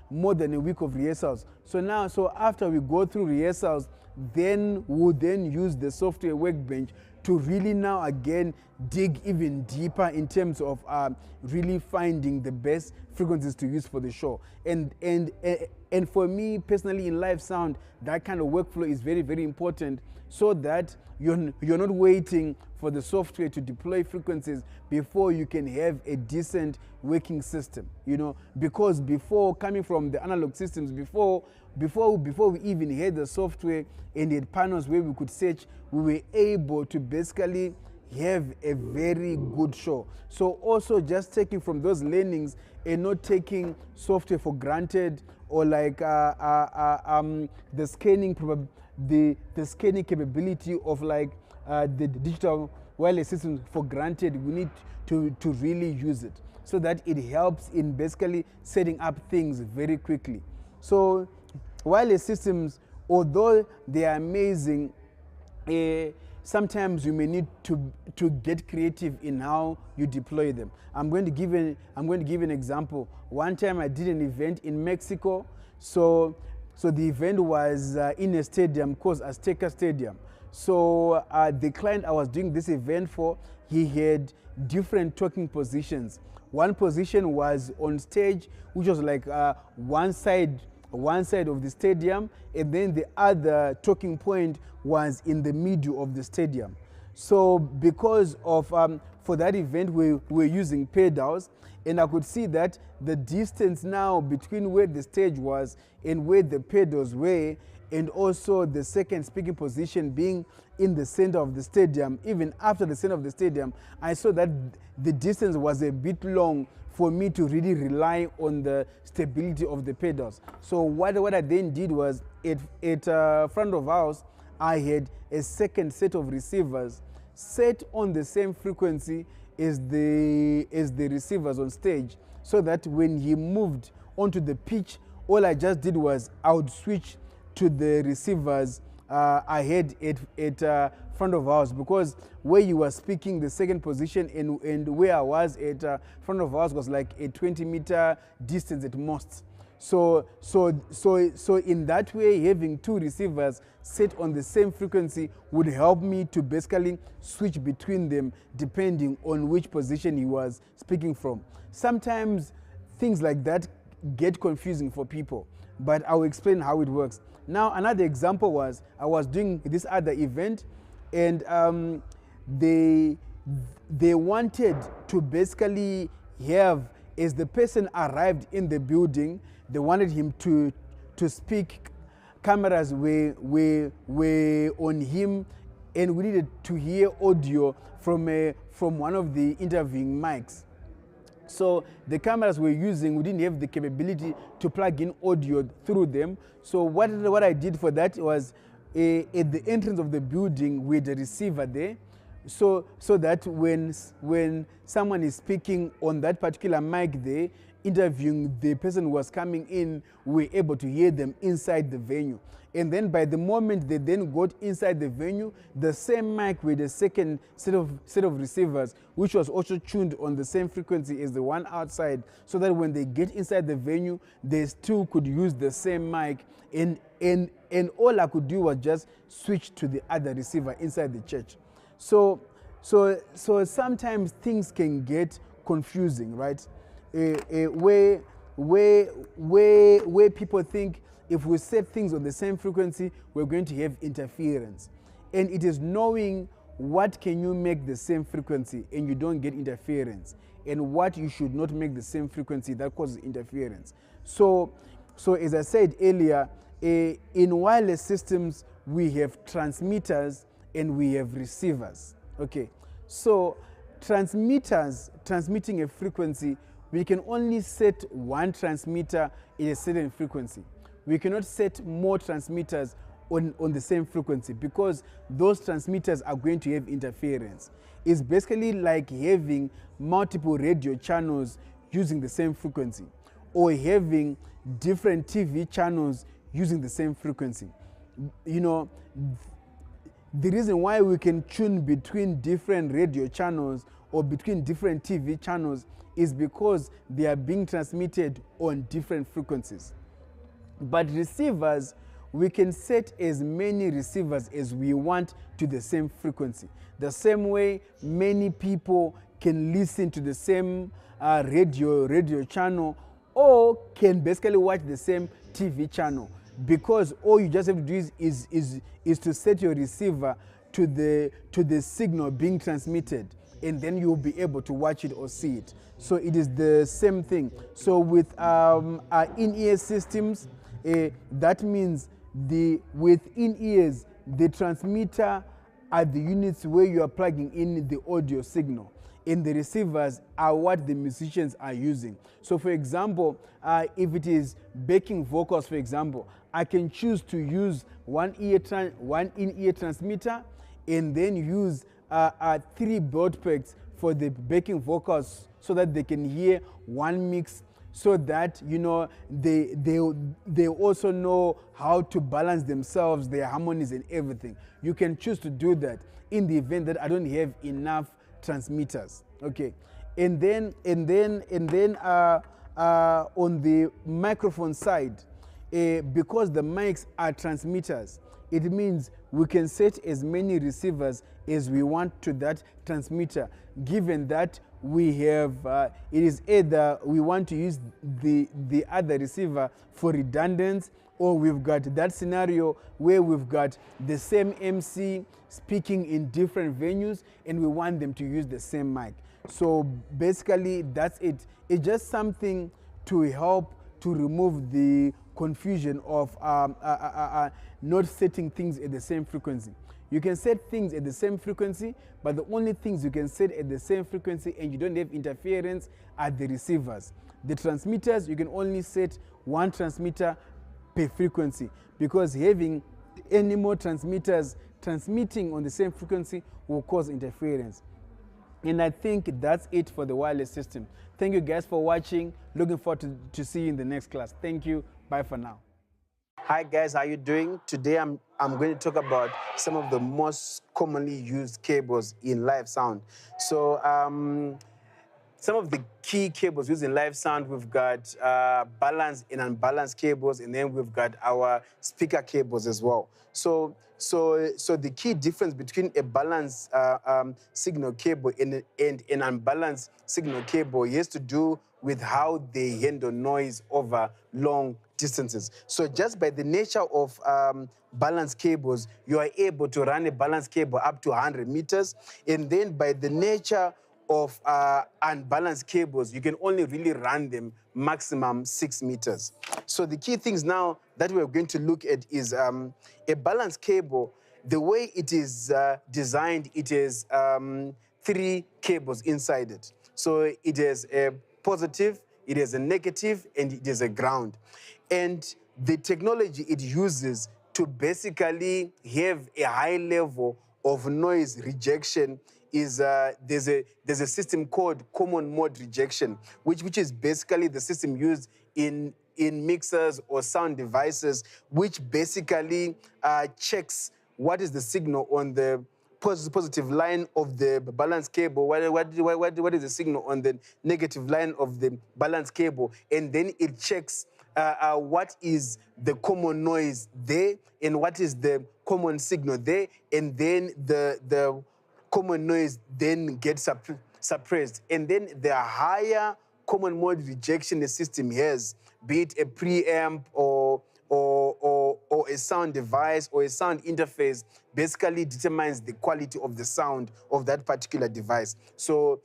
more than a week of rehearsals. So after we go through rehearsals, then we'll then use the software workbench to really now again dig even deeper in terms of really finding the best frequencies to use for the show. And for me personally in live sound, that kind of workflow is very, very important, so that you're not waiting for the software to deploy frequencies before you can have a decent working system. You know, because before, coming from the analog systems, before we even had the software and had panels where we could search, we were able to basically have a very good show. So also just taking from those learnings and not taking software for granted, or like the scanning capability of like the digital wireless system for granted. We need to really use it so that it helps in basically setting up things very quickly. So wireless systems, although they are amazing, sometimes you may need to get creative in how you deploy them. I'm going to give an example. One time I did an event in Mexico. So the event was in a stadium called Azteca Stadium. So the client I was doing this event for, he had different talking positions. One position was on stage, which was like one side of the stadium, and then the other talking point was in the middle of the stadium. So because of for that event we were using pedals, and I could see that the distance now between where the stage was and where the pedals were, and also the second speaking position being in the center of the stadium, even after the center of the stadium, I saw that the distance was a bit long for me to really rely on the stability of the pedals. So what I then did was, at front of house, I had a second set of receivers set on the same frequency as the receivers on stage, so that when he moved onto the pitch, all I just did was I would switch to the receivers I had at front of house, because where you were speaking, the second position, and where I was at front of house was like a 20-meter distance at most. So in that way, having two receivers set on the same frequency would help me to basically switch between them depending on which position he was speaking from. Sometimes things like that get confusing for people, but I will explain how it works. Now, another example was, I was doing this other event, and the they wanted to basically have, as the person arrived in the building, they wanted him to speak. Cameras were on him, and we needed to hear audio from one of the interviewing mics. So the cameras we're using, we didn't have the capability to plug in audio through them. So what I did for that was at the entrance of the building with the receiver there, so that when someone is speaking on that particular mic there, interviewing the person who was coming in, we're able to hear them inside the venue. And then by the moment they then got inside the venue, the same mic with the second set of receivers, which was also tuned on the same frequency as the one outside, so that when they get inside the venue, they still could use the same mic. And all I could do was just switch to the other receiver inside the church. So sometimes things can get confusing, right? Where people think if we set things on the same frequency, we're going to have interference. And it is knowing what can you make the same frequency and you don't get interference, and what you should not make the same frequency that causes interference. So as I said earlier, in wireless systems, we have transmitters and we have receivers. Okay, so transmitters transmitting a frequency, we can only set one transmitter in a certain frequency. We cannot set more transmitters on the same frequency, because those transmitters are going to have interference. It's basically like having multiple radio channels using the same frequency, or having different TV channels using the same frequency. You know, the reason why we can tune between different radio channels or between different TV channels is because they are being transmitted on different frequencies. But receivers, we can set as many receivers as we want to the same frequency. The same way many people can listen to the same radio channel, or can basically watch the same TV channel, because all you just have to do is to set your receiver to the signal being transmitted, and then you'll be able to watch it or see it. So it is the same thing. So with our in-ear systems, that means with in-ears, the transmitter are the units where you are plugging in the audio signal, and the receivers are what the musicians are using. So for example, if it is backing vocals, for example, I can choose to use one in-ear transmitter, and then use 3 broadbacks for the backing vocals, so that they can hear one mix, so that, you know, they also know how to balance themselves, their harmonies and everything. You can choose to do that in the event that I don't have enough transmitters. Okay, and then on the microphone side, because the mics are transmitters, it means we can set as many receivers as we want to that transmitter, given that we have, it is either we want to use the other receiver for redundancy, or we've got that scenario where we've got the same MC speaking in different venues and we want them to use the same mic. So basically that's it. It's just something to help to remove the confusion of not setting things at the same frequency. You can set things at the same frequency, but the only things you can set at the same frequency and you don't have interference are the receivers. The transmitters, you can only set one transmitter per frequency, because having any more transmitters transmitting on the same frequency will cause interference. And I think that's it for the wireless system. Thank you guys for watching. Looking forward to see you in the next class. Thank you. Bye for now. Hi guys, how are you doing? Today I'm going to talk about some of the most commonly used cables in live sound. So some of the key cables used in live sound, we've got balanced and unbalanced cables, and then we've got our speaker cables as well. So the key difference between a balanced signal cable and an unbalanced signal cable has to do with how they handle noise over long distances. So just by the nature of balance cables, you are able to run a balance cable up to 100 meters. And then by the nature of unbalanced cables, you can only really run them maximum 6 meters. So the key things now that we're going to look at is a balanced cable. The way it is designed, it is 3 cables inside it. So it is a positive, it is a negative, and it is a ground. And the technology it uses to basically have a high level of noise rejection is there's a system called common mode rejection, which is basically the system used in mixers or sound devices, which basically checks what is the signal on the positive line of the balance cable, what is the signal on the negative line of the balance cable, and then it checks what is the common noise there and what is the common signal there, and then the common noise then gets suppressed. And then the higher common mode rejection the system has, be it a preamp or a sound device or a sound interface, basically determines the quality of the sound of that particular device. So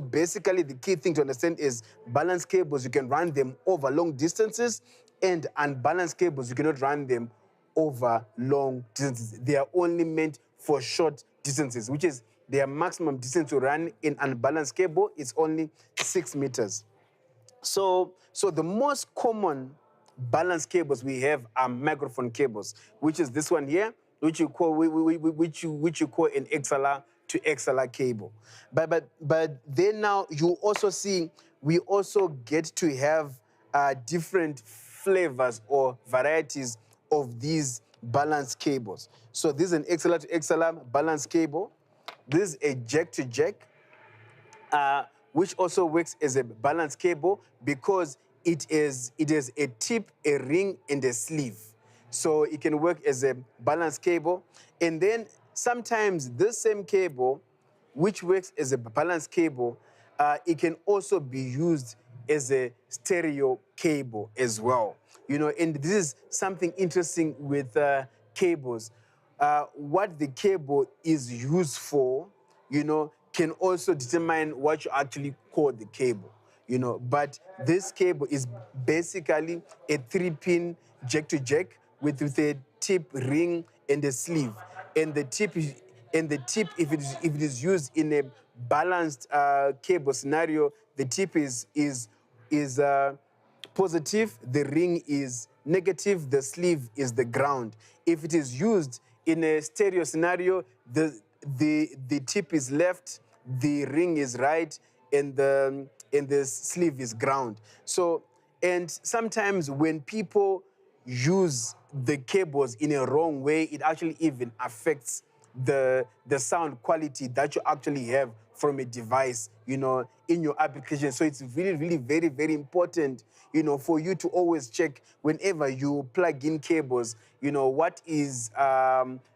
basically the key thing to understand is balanced cables, you can run them over long distances, and unbalanced cables, you cannot run them over long distances. They are only meant for short distances, which is their maximum distance to run in unbalanced cable is only 6 meters. So the most common balanced cables we have are microphone cables, which is this one here, which you call which you call an XLR to XLR cable. But then now you also see we also get to have different flavors or varieties of these balanced cables. So this is an XLR to XLR balanced cable. This is a jack to jack, which also works as a balance cable because it is a tip, a ring, and a sleeve. So it can work as a balance cable. And then sometimes this same cable, which works as a balance cable, it can also be used as a stereo cable as well. And this is something interesting with cables. What the cable is used for, can also determine what you actually call the cable, But this cable is basically a 3-pin jack-to-jack with a tip, ring, and a sleeve. And the tip, if it is used in a balanced cable scenario, the tip is positive, the ring is negative, the sleeve is the ground. If it is used in a stereo scenario, the tip is left, the ring is right, and the sleeve is ground. So, and sometimes when people use the cables in a wrong way, it actually even affects the sound quality that you actually have from a device, in your application. So it's really, really very, very important, for you to always check whenever you plug in cables, what is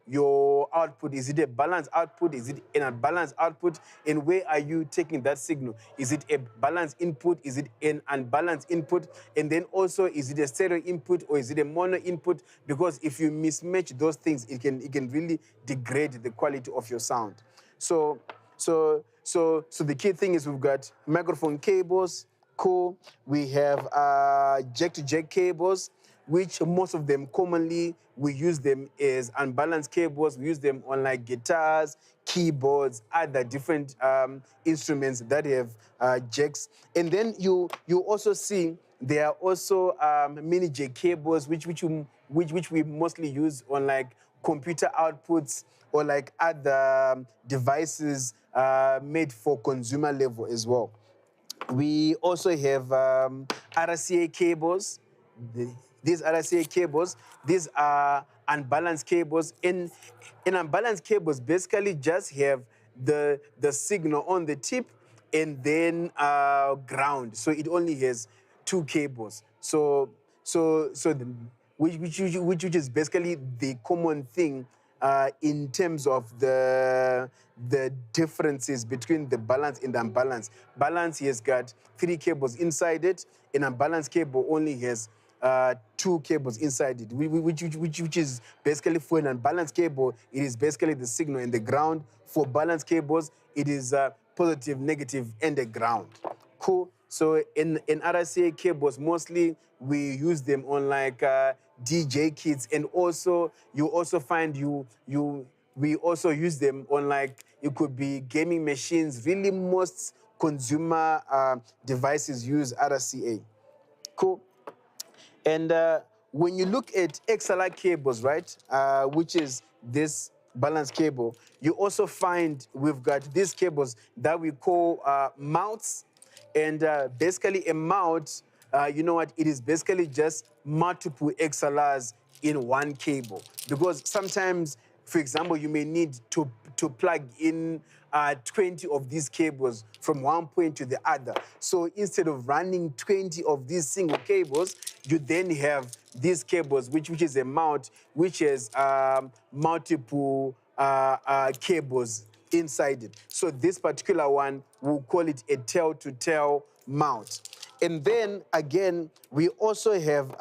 your output? Is it a balanced output? Is it an unbalanced output? And where are you taking that signal? Is it a balanced input? Is it an unbalanced input? And then also, is it a stereo input or is it a mono input? Because if you mismatch those things, it can really degrade the quality of your sound. So the key thing is we've got microphone cables, cool. We have jack-to-jack cables, which most of them commonly, we use them as unbalanced cables. We use them on like guitars, keyboards, other different instruments that have jacks. And then you also see there are also mini jack cables, which we mostly use on like computer outputs or like other devices made for consumer level as well. We also have RCA cables. These RCA cables, these are unbalanced cables. And unbalanced cables basically just have the signal on the tip and then ground. So it only has 2 cables. Which is basically the common thing in terms of the differences between the balance and the unbalanced. Balance has got 3 cables inside it, and unbalanced cable only has two cables inside it, which is basically for an unbalanced cable, it is basically the signal and the ground. For balanced cables, it is positive, negative, and the ground. Cool. So in RCA cables, mostly we use them on like DJ kits, and also you also find we also use them on like, it could be gaming machines. Really, most consumer devices use RCA. Cool. And when you look at XLR cables, right, which is this balance cable, you also find we've got these cables that we call mounts. And basically a mount, you know what, it is basically just multiple XLRs in one cable. Because sometimes, for example, you may need to plug in 20 of these cables from one point to the other. So instead of running 20 of these single cables, you then have these cables, which is a mount, which has multiple cables inside it. So this particular one, we'll call it a tail-to-tail mount. And then again, we also have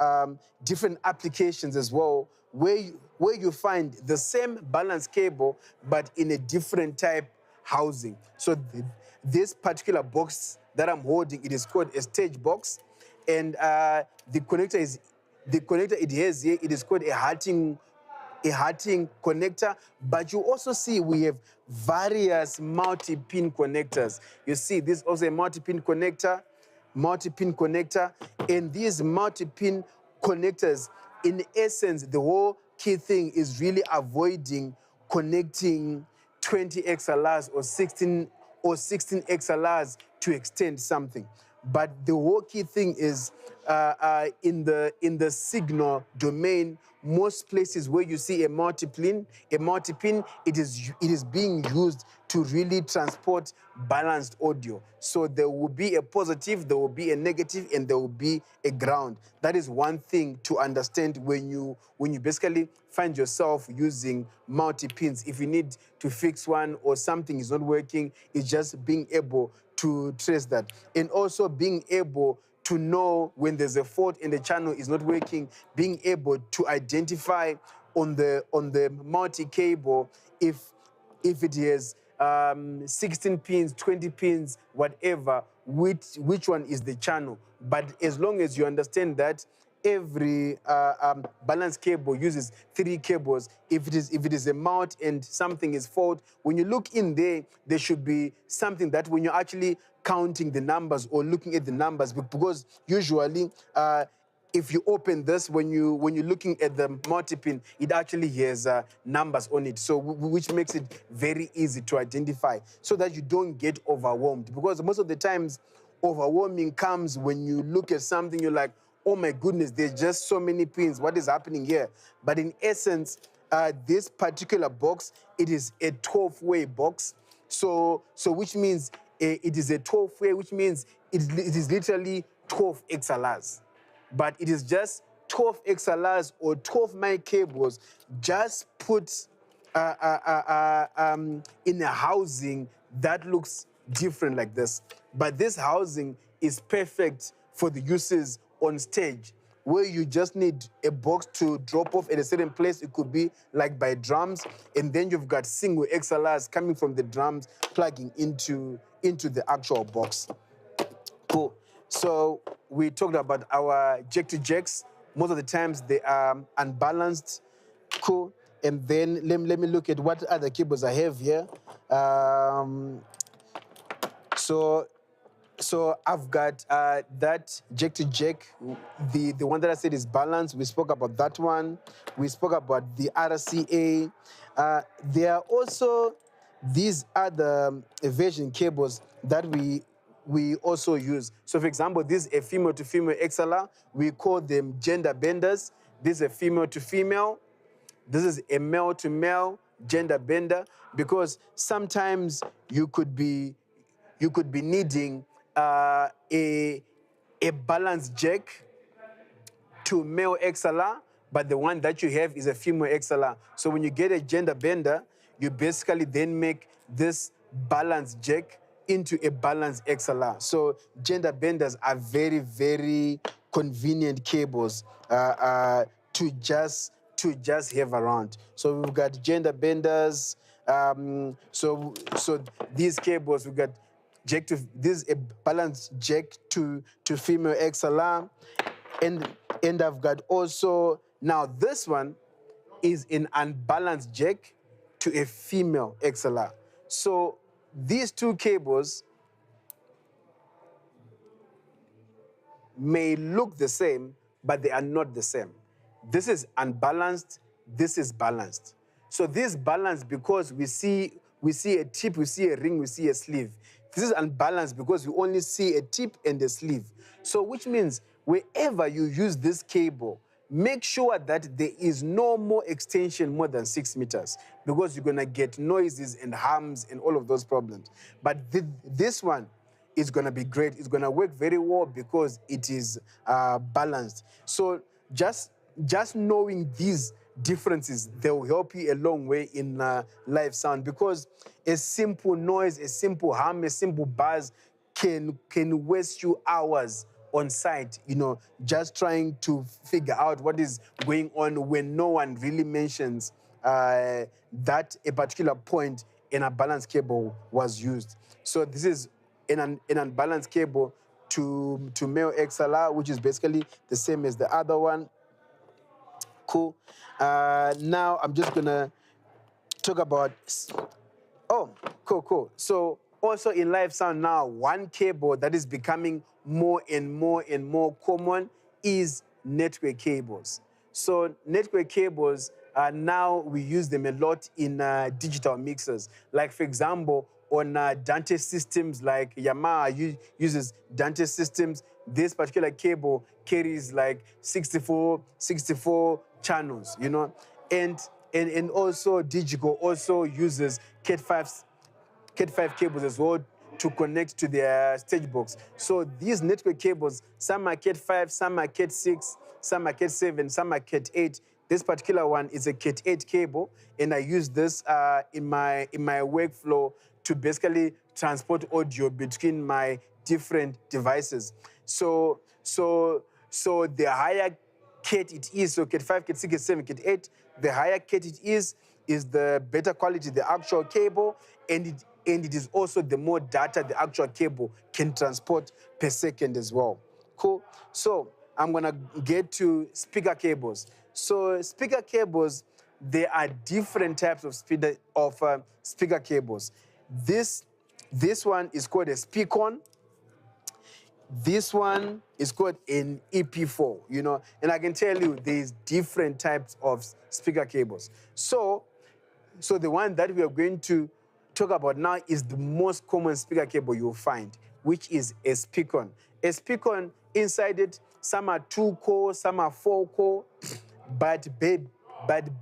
different applications as well, where you find the same balance cable, but in a different type housing. So this particular box that I'm holding, it is called a stage box. And the connector it has here, it is called a hearting connector. But you also see we have various multi-pin connectors. You see this is also a multi-pin connector, and these multi-pin connectors, in essence, the whole key thing is really avoiding connecting 20 XLRs or 16 XLRs to extend something. But the whole key thing is in the signal domain, most places where you see a multi-pin, it is being used to really transport balanced audio. So there will be a positive, there will be a negative, and there will be a ground. That is one thing to understand when you basically find yourself using multi-pins. If you need to fix one or something is not working, it's just being able to trace that. And also being able to know when there's a fault and the channel is not working, being able to identify on the multi-cable if it has 16 pins, 20 pins, whatever, which one is the channel. But as long as you understand that every balance cable uses 3 cables, if it is a mount and something is fault, when you look in there, there should be something that when you're actually counting the numbers or looking at the numbers, because usually if you open this, when you're looking at the multi-pin, it actually has numbers on it, so which makes it very easy to identify, so that you don't get overwhelmed. Because most of the times, overwhelming comes when you look at something, you're like, oh my goodness, there's just so many pins. What is happening here? But in essence, this particular box, it is a 12-way box. So which means it is a 12-way, which means it is literally 12 XLRs. But it is just 12 XLRs or 12 mic cables just put in a housing that looks different like this. But this housing is perfect for the uses on stage, where you just need a box to drop off at a certain place. It could be like by drums, and then you've got single XLRs coming from the drums, plugging into the actual box. Cool. So we talked about our jack-to-jacks. Most of the times they are unbalanced. Cool. And then let me look at what other cables I have here. So I've got that jack-to-jack, the one that I said is balanced. We spoke about that one. We spoke about the RCA. There are also these other version cables that we also use. So for example, this is a female-to-female XLR. We call them gender benders. This is a female-to-female. This is a male-to-male gender bender, because sometimes you could be needing a balanced jack to male XLR, but the one that you have is a female XLR. So when you get a gender bender, you basically then make this balanced jack into a balanced XLR. So gender benders are very, very convenient cables to just have around. So we've got gender benders. So these cables, we've got jack to this a balanced jack to female XLR, and I've got also now this one is an unbalanced jack to a female XLR. So these two cables may look the same, but they are not the same. This is unbalanced, this is balanced. So this balanced because we see a tip, we see a ring, we see a sleeve. This is unbalanced because we only see a tip and a sleeve. So which means wherever you use this cable, make sure that there is no more extension more than 6 meters, because you're gonna get noises and hums and all of those problems. But this one is gonna be great. It's gonna work very well because it is balanced. So just knowing these differences, they'll help you a long way in live sound, because a simple noise, a simple hum, a simple buzz can waste you hours on site, just trying to figure out what is going on when no one really mentions that a particular point in a balanced cable was used. So this is an unbalanced cable to male XLR, which is basically the same as the other one. Cool. Now I'm just gonna talk about, oh, cool. So also in live sound now, one cable that is becoming more and more common is network cables. So network cables, now we use them a lot in digital mixers. Like for example, on Dante systems, like Yamaha uses Dante systems, this particular cable carries like 64 channels, and also Digico also uses Cat5 cables as well to connect to their stage box. So these network cables, some are Cat5, some are Cat6, some are Cat7, some are Cat8. This particular one is a Cat8 cable, and I use this in my workflow to basically transport audio between my different devices. So the higher Cat it is, so Cat5, Cat6, Cat7, Cat8, the higher Cat it is the better quality the actual cable, and it is also the more data the actual cable can transport per second as well. Cool. So I'm gonna get to speaker cables. So speaker cables, there are different types of speaker cables. This one is called a speak-on. This one is called an EP4, and I can tell you there's different types of speaker cables. So the one that we are going to talk about now is the most common speaker cable you'll find, which is a speak-on. A speak-on, inside it, some are 2-core, some are 4-core, but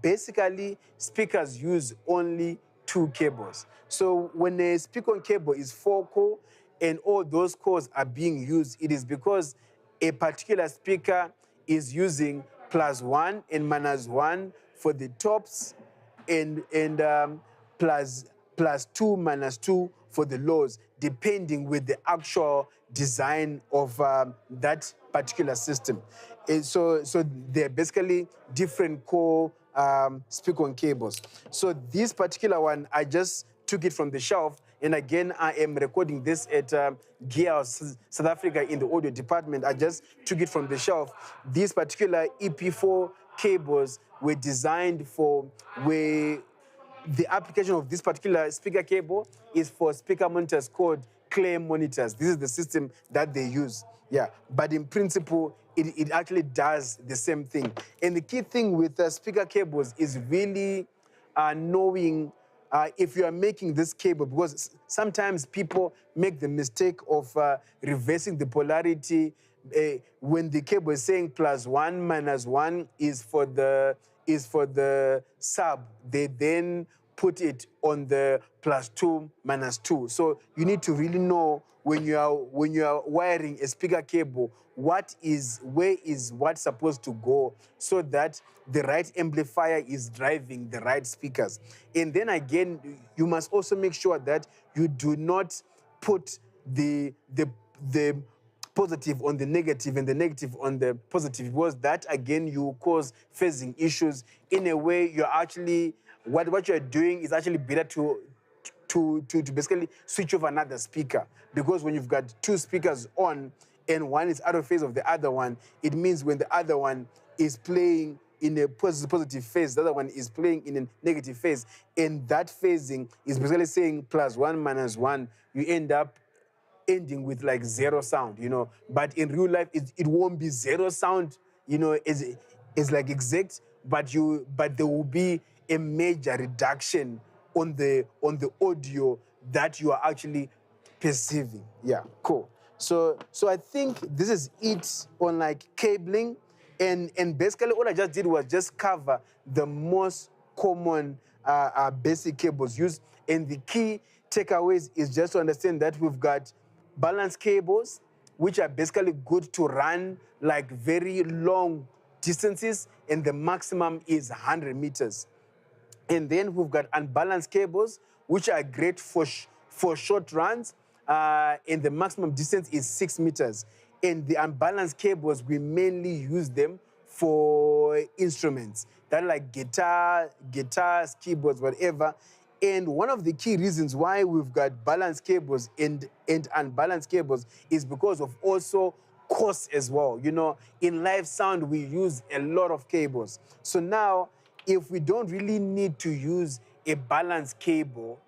basically speakers use only 2 cables. So when a speak-on cable is 4-core and all those cores are being used, it is because a particular speaker is using +1 and -1 for the tops, and +2 -2 for the lows, depending with the actual design of that particular system. And so they're basically different core speak-on cables. So this particular one, I just took it from the shelf, and again, I am recording this at Gear House, South Africa, in the audio department. I just took it from the shelf. These particular EP4 cables were designed for where the application of this particular speaker cable is for speaker monitors called Clay monitors. This is the system that they use. Yeah, but in principle, it actually does the same thing. And the key thing with speaker cables is really knowing if you are making this cable, because sometimes people make the mistake of reversing the polarity when the cable is saying +1 -1 is for the sub. They then put it on the +2 -2. So you need to really know when you are wiring a speaker cable, where is what supposed to go, so that the right amplifier is driving the right speakers. And then again, you must also make sure that you do not put the positive on the negative and the negative on the positive, because that again you cause phasing issues. In a way, you're actually what you're doing is actually better to basically switch off another speaker, because when you've got two speakers on and one is out of phase of the other one, it means when the other one is playing in a positive phase, the other one is playing in a negative phase, and that phasing is basically saying +1 -1, you end up ending with like zero sound, But in real life, it won't be zero sound, is like exact, but there will be a major reduction on the audio that you are actually perceiving. Yeah, cool. So I think this is it on like cabling, and basically all I just did was just cover the most common basic cables used, and the key takeaways is just to understand that we've got balance cables, which are basically good to run like very long distances, and the maximum is 100 meters. And then we've got unbalanced cables, which are great for short runs, and the maximum distance is 6 meters. And the unbalanced cables, we mainly use them for instruments that are like guitars, keyboards, whatever. And one of the key reasons why we've got balanced cables and unbalanced cables is because of also cost as well. In live sound, we use a lot of cables. So now, if we don't really need to use a balanced cable,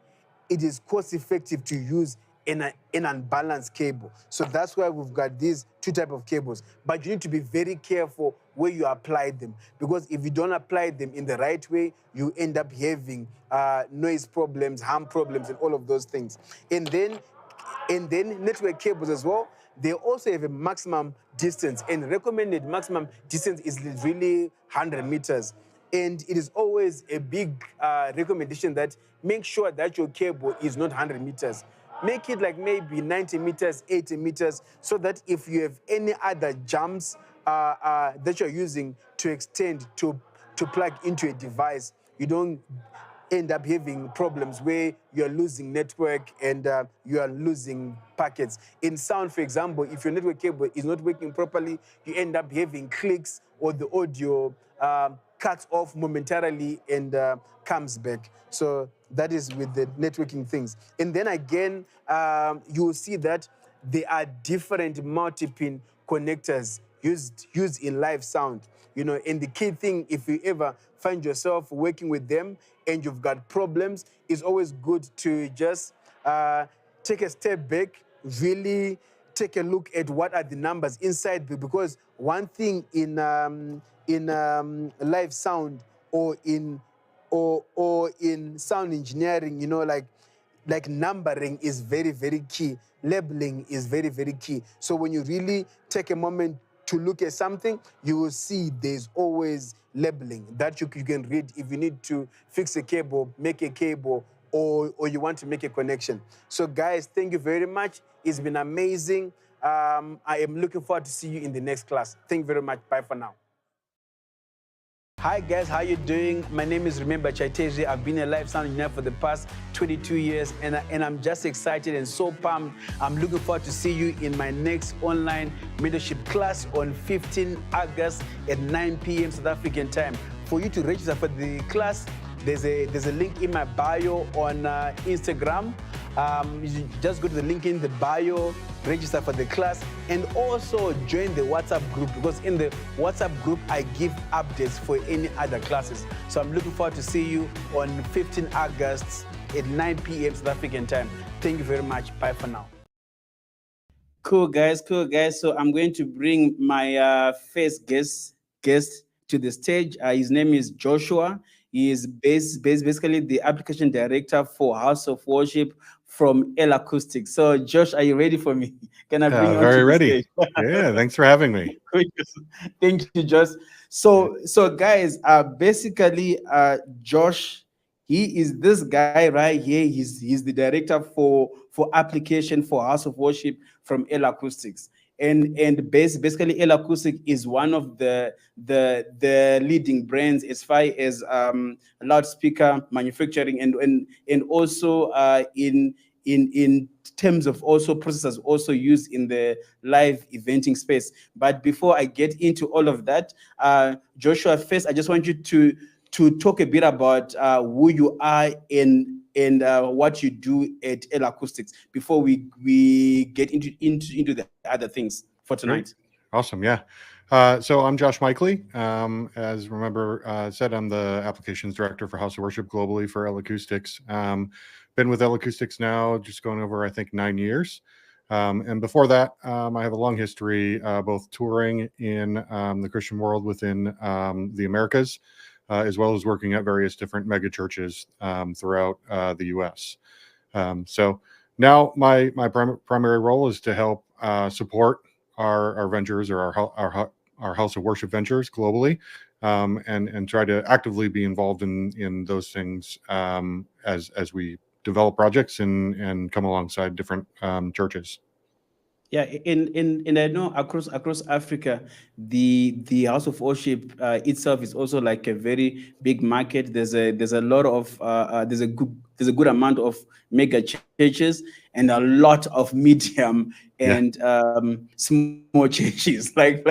it is cost effective to use an unbalanced cable. So that's why we've got these two types of cables. But you need to be very careful where you apply them, because if you don't apply them in the right way, you end up having noise problems, harm problems, and all of those things. And then network cables as well, they also have a maximum distance, and recommended maximum distance is really 100 meters. And it is always a big recommendation that make sure that your cable is not 100 meters. Make it like maybe 90 meters, 80 meters, so that if you have any other jumps that you're using to extend to plug into a device, you don't end up having problems where you're losing network and you are losing packets. In sound, for example, if your network cable is not working properly, you end up having clicks, or the audio cuts off momentarily and comes back. So that is with the networking things. And then again, you will see that there are different multi-pin connectors used in live sound. And the key thing, if you ever find yourself working with them and you've got problems, it's always good to just take a step back, really take a look at what are the numbers inside, because one thing in live sound or in sound engineering, like numbering is very, very key. Labeling is very, very key. So when you really take a moment to look at something, you will see there's always labeling that you can read if you need to fix a cable, make a cable, or you want to make a connection. So guys, thank you very much. It's been amazing. I am looking forward to see you in the next class. Thank you very much. Bye for now. Hi guys, how you doing? My name is Chaitezvi. I've been a live sound engineer for the past 22 years, and I'm just excited and so pumped. I'm looking forward to see you in my next online mentorship class on 15 August at 9 p.m. South African time. For you to register for the class, there's a link in my bio on Instagram. You just go to the link in the bio, register for the class, and also join the WhatsApp group, because in the WhatsApp group, I give updates for any other classes. So I'm looking forward to see you on 15 August at 9 p.m. South African time. Thank you very much. Bye for now. Cool, guys. So I'm going to bring my first guest to the stage. His name is Joshua. He is basically the application director for House of Worship from L Acoustics. So, Josh, are you ready for me? Can I bring you on to the ready. stage? Yeah, thanks for having me. Thank you, Josh. So guys, basically, Josh, he is this guy right here. He's the director for application for House of Worship from L Acoustics. And basically, L Acoustic is one of the leading brands as far as loudspeaker manufacturing and also in in terms of also processors also used in the live eventing space. But before I get into all of that, Joshua, first I just want you to talk a bit about who you are and what you do at L Acoustics before we get into the other things for tonight. Great. Awesome. Yeah. So I'm Josh Mikely. As remember said, I'm the applications director for House of Worship globally for L Acoustics. Been with L Acoustics now just going over, I think, 9 years. And before that, I have a long history both touring in the Christian world within the Americas, as well as working at various different mega churches throughout the U.S. So now my primary role is to help support our ventures or our House of Worship ventures globally, and try to actively be involved in those things as we develop projects and come alongside different churches. Yeah, and I know across Africa, the House of Worship itself is also like a very big market. There's a lot of there's a good amount of mega churches and a lot of medium and small churches. Like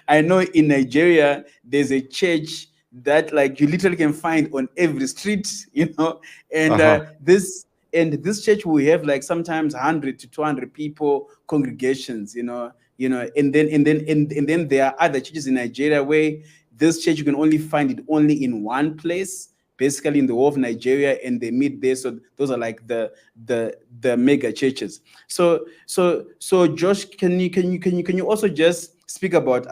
I know in Nigeria there's a church that like you literally can find on every street, and this church will have like sometimes 100 to 200 people congregations, and then there are other churches in Nigeria where this church you can only find it only in one place, basically in the whole of Nigeria, and they meet there. So those are like the mega churches. So Josh, can you also just speak about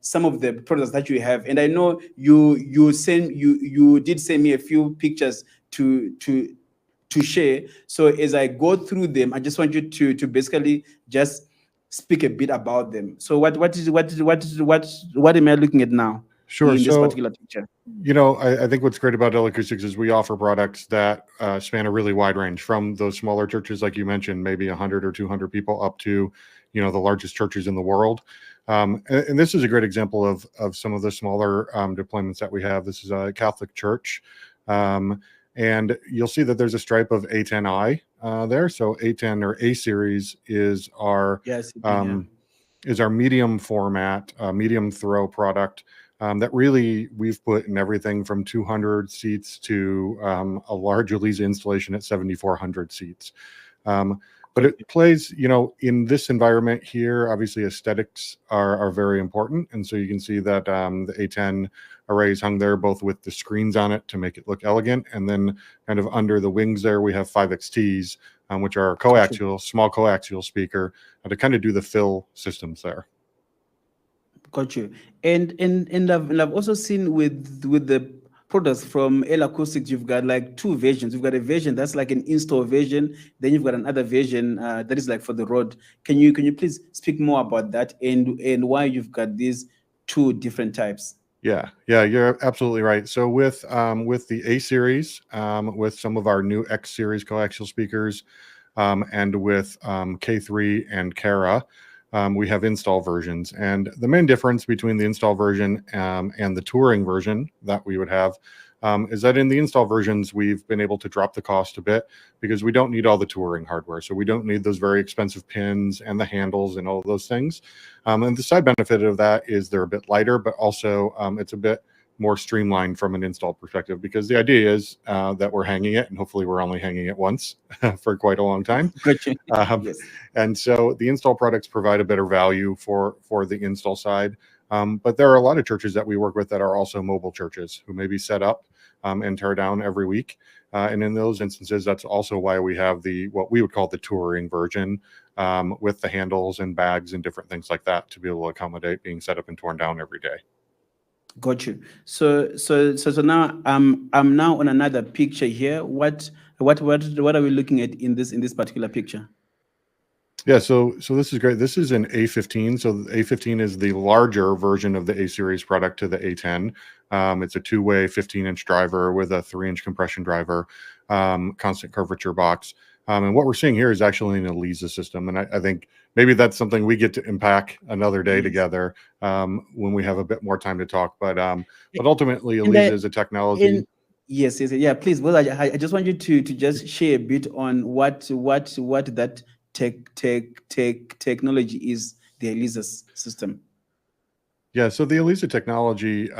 some of the products that you have? And I know you did send me a few pictures to share. So as I go through them, I just want you to basically just speak a bit about them. So what am I looking at now? Sure. In this particular picture. I think what's great about L Acoustics is we offer products that span a really wide range, from those smaller churches, like you mentioned, maybe 100 or 200 people, up to, the largest churches in the world. And this is a great example of some of the smaller deployments that we have. This is a Catholic church. And you'll see that there's a stripe of A10i there. So A10 or A series is our medium format, medium throw product that really we've put in everything from 200 seats to a large Elisa installation at 7,400 seats. But it plays, in this environment here, obviously aesthetics are very important. And so you can see that the A10 array is hung there both with the screens on it to make it look elegant. And then kind of under the wings there, we have 5XTs, which are small coaxial speaker to kind of do the fill systems there. Got you. And I've also seen with the products from L Acoustics, you've got like two versions. You've got a version that's like an in-store version. Then you've got another version that is like for the road. Can you please speak more about that and why you've got these two different types? Yeah, you're absolutely right. So with the A series, with some of our new X series coaxial speakers, and with K3 and Kara, we have install versions. And the main difference between the install version and the touring version that we would have is that in the install versions, we've been able to drop the cost a bit because we don't need all the touring hardware. So we don't need those very expensive pins and the handles and all of those things. And the side benefit of that is they're a bit lighter, but also it's a bit more streamlined from an install perspective, because the idea is that we're hanging it, and hopefully we're only hanging it once for quite a long time. Yes. And so the install products provide a better value for the install side. But there are a lot of churches that we work with that are also mobile churches who maybe set up and tear down every week. And in those instances, that's also why we have what we would call the touring version, with the handles and bags and different things like that to be able to accommodate being set up and torn down every day. Got you. So now I'm now on another picture here. What are we looking at in this particular picture? Yeah, so this is great. This is an A15. So the A15 is the larger version of the A series product to the A10. It's a two-way 15-inch driver with a 3-inch compression driver, constant curvature box. And what we're seeing here is actually an Elisa system. And I think maybe that's something we get to unpack another day together when we have a bit more time to talk. But ultimately, Elisa is a technology. Yes, yes, yeah. Please, well, I just want you to just share a bit on what that technology is, the ELISA system. Yeah, so the Elisa technology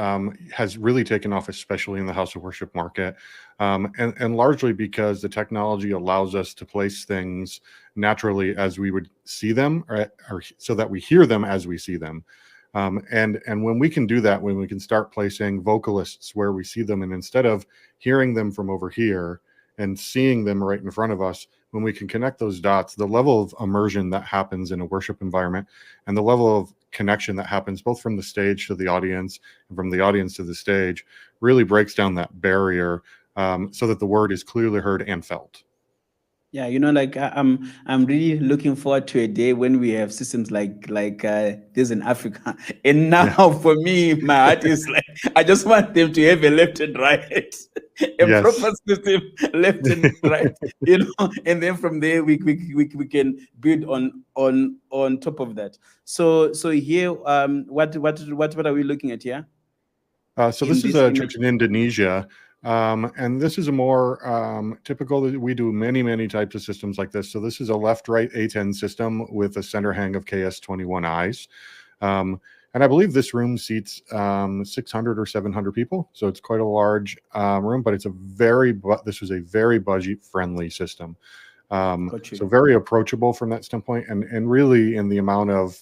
has really taken off, especially in the house of worship market, and largely because the technology allows us to place things naturally as we would see them, or so that we hear them as we see them. And when we can do that, when we can start placing vocalists where we see them, and instead of hearing them from over here and seeing them right in front of us, when we can connect those dots, the level of immersion that happens in a worship environment and the level of connection that happens both from the stage to the audience and from the audience to the stage really breaks down that barrier, so that the word is clearly heard and felt. Yeah, like I'm really looking forward to a day when we have systems like this in Africa. And Yeah. now for me, my heart is like I just want them to have a left and right, a proper Yes. system, left and right, and then from there we can build on top of that. So here, what are we looking at here So in this is this a image? church in Indonesia, and this is a more typical. We do many types of systems like this. So this is a left-right A10 system with a center hang of KS21 eyes, and I believe this room seats 600 or 700 people. So it's quite a large room, but this was a very budget-friendly system. Got you. So very approachable from that standpoint, and really in the amount of,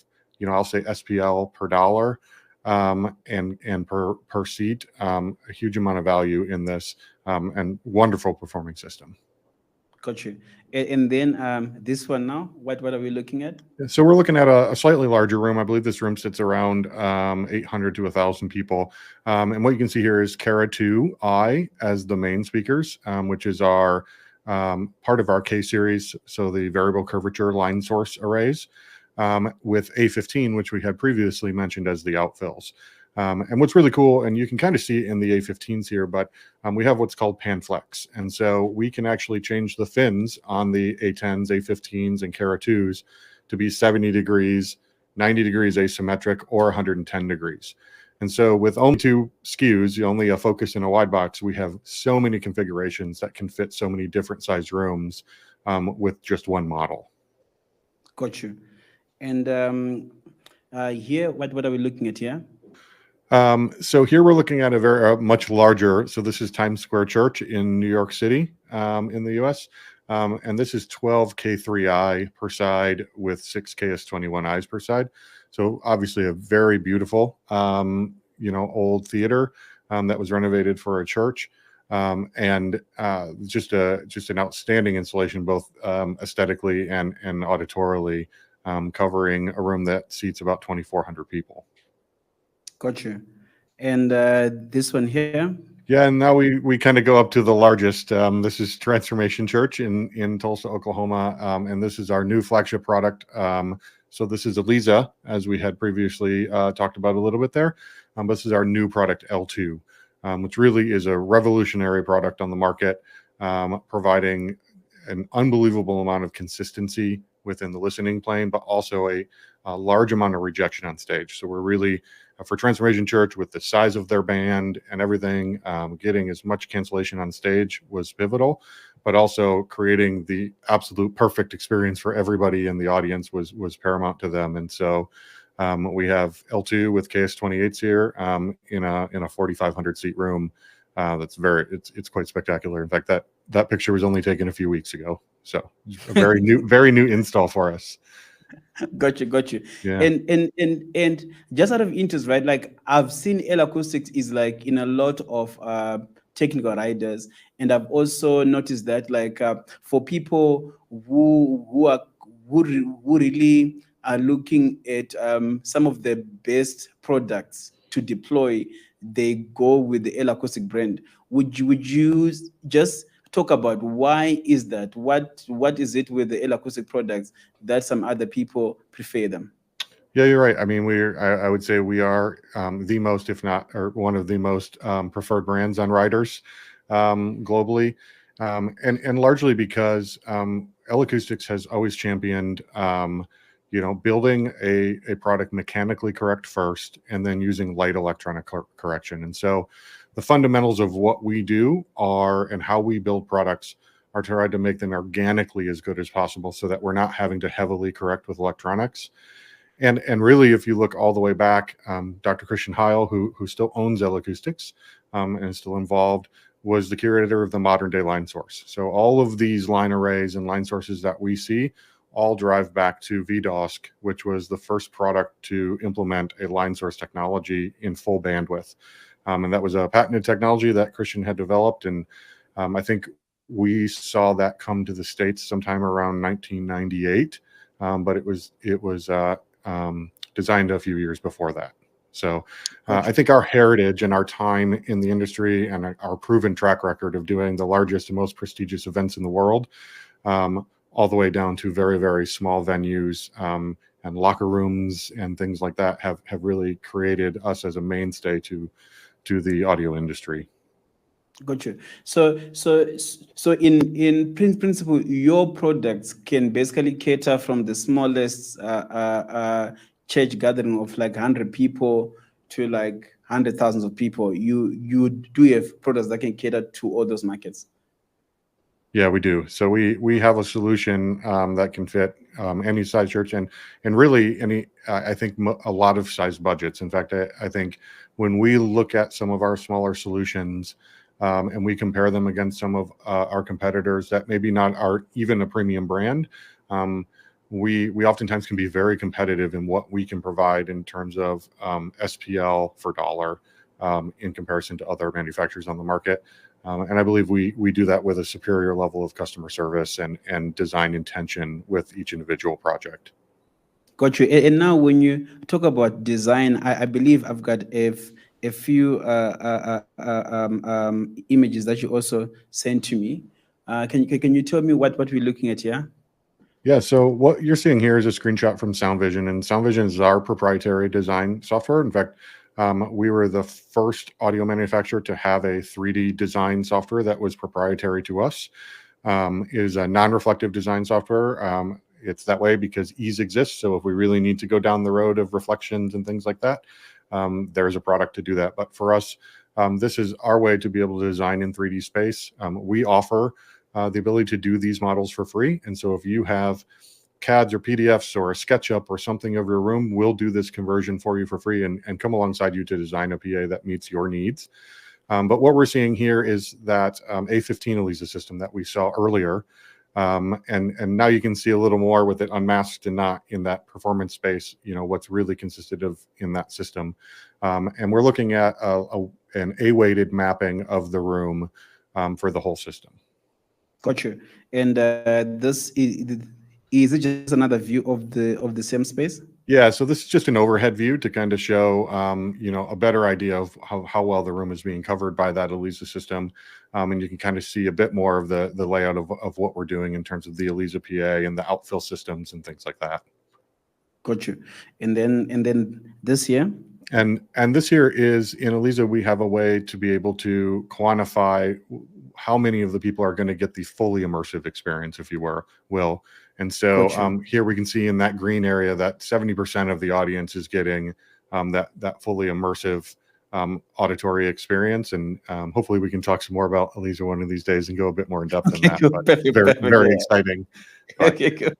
I'll say SPL per dollar, and per seat, a huge amount of value in this, and wonderful performing system. Got you. And then this one now, what are we looking at? So we're looking at a slightly larger room. I believe this room sits around 800 to 1,000 people. And what you can see here is Kara 2i as the main speakers, which is our part of our K series. So the variable curvature line source arrays, with A15, which we had previously mentioned as the outfills. And what's really cool, and you can kind of see it in the A15s here, but we have what's called pan flex. And so we can actually change the fins on the A10s, A15s, and Kara 2s to be 70 degrees, 90 degrees asymmetric, or 110 degrees. And so with only two SKUs, only a focus and a wide box, we have so many configurations that can fit so many different size rooms with just one model. Got you. And here, what are we looking at here? So here we're looking at a very much larger. So this is Times Square Church in New York City, in the U.S. And this is 12 K3i per side with 6 KS21 eyes per side. So obviously a very beautiful, old theater that was renovated for a church, and just an outstanding installation, both aesthetically and auditorily, covering a room that seats about 2,400 people. Got you. And this one here? Yeah, and now we kind of go up to the largest. This is Transformation Church in Tulsa, Oklahoma, and this is our new flagship product. So this is Elisa, as we had previously talked about a little bit there. This is our new product, L2, which really is a revolutionary product on the market, providing an unbelievable amount of consistency within the listening plane, but also a large amount of rejection on stage. So we're really, for Transformation Church, with the size of their band and everything, getting as much cancellation on stage was pivotal, but also creating the absolute perfect experience for everybody in the audience was paramount to them. And so we have L2 with KS28s here, in a 4,500 seat room. That's it's quite spectacular. In fact, that picture was only taken a few weeks ago. So a very new install for us. Got you. Yeah. And just out of interest, right? Like I've seen L Acoustics is like in a lot of technical riders, and I've also noticed that like for people who really are looking at some of the best products to deploy, they go with the L Acoustic brand. Would you just talk about why is that? What is it with the L Acoustic products that some other people prefer them? Yeah, you're right. I mean, I would say we are the most, if not, or one of the most preferred brands on riders globally, and largely because L Acoustics has always championed building a product mechanically correct first, and then using light electronic correction. And so the fundamentals of what we do and how we build products are to try to make them organically as good as possible, so that we're not having to heavily correct with electronics. And really, if you look all the way back, Dr. Christian Heil, who still owns L Acoustics and is still involved, was the curator of the modern day line source. So all of these line arrays and line sources that we see all drive back to VDOSC, which was the first product to implement a line source technology in full bandwidth. And that was a patented technology that Christian had developed. And I think we saw that come to the States sometime around 1998, but it was designed a few years before that. So I think our heritage and our time in the industry and our proven track record of doing the largest and most prestigious events in the world, all the way down to very, very small venues and locker rooms and things like that, have really created us as a mainstay to the audio industry. Gotcha. So in principle, your products can basically cater from the smallest church gathering of like 100 people to like 100,000 of people. You do have products that can cater to all those markets. Yeah, we do. So we have a solution that can fit any size church and really any, I think a lot of size budgets. In fact, I think when we look at some of our smaller solutions and we compare them against some of our competitors that maybe not are even a premium brand, we oftentimes can be very competitive in what we can provide in terms of SPL for dollar in comparison to other manufacturers on the market. And I believe we do that with a superior level of customer service and design intention with each individual project. Got you. And now when you talk about design, I believe I've got a few images that you also sent to me. Can you tell me what we're looking at here? Yeah, so what you're seeing here is a screenshot from SoundVision, and SoundVision is our proprietary design software. In fact, we were the first audio manufacturer to have a 3D design software that was proprietary to us. It is a non-reflective design software. It's that way because ease exists. So if we really need to go down the road of reflections and things like that, there's a product to do that. But for us, this is our way to be able to design in 3D space. We offer the ability to do these models for free. And so if you have CADs or PDFs or a SketchUp or something of your room, we'll do this conversion for you for free and come alongside you to design a PA that meets your needs. But what we're seeing here is that A15 ELISA system that we saw earlier. And now you can see a little more with it unmasked and not in that performance space, what's really consisted of in that system. And we're looking at an A-weighted mapping of the room for the whole system. Got you. And this is it just another view of the same space? Yeah, so this is just an overhead view to kind of show, a better idea of how well the room is being covered by that ELISA system. And you can kind of see a bit more of the layout of what we're doing in terms of the ELISA PA and the outfill systems and things like that. Got you. And then this here? And this here is, in ELISA, we have a way to be able to quantify how many of the people are going to get the fully immersive experience, if you will. And so here we can see in that green area that 70% of the audience is getting that fully immersive auditory experience. And hopefully we can talk some more about ELISA one of these days and go a bit more in depth in that. But very exciting. Okay, good.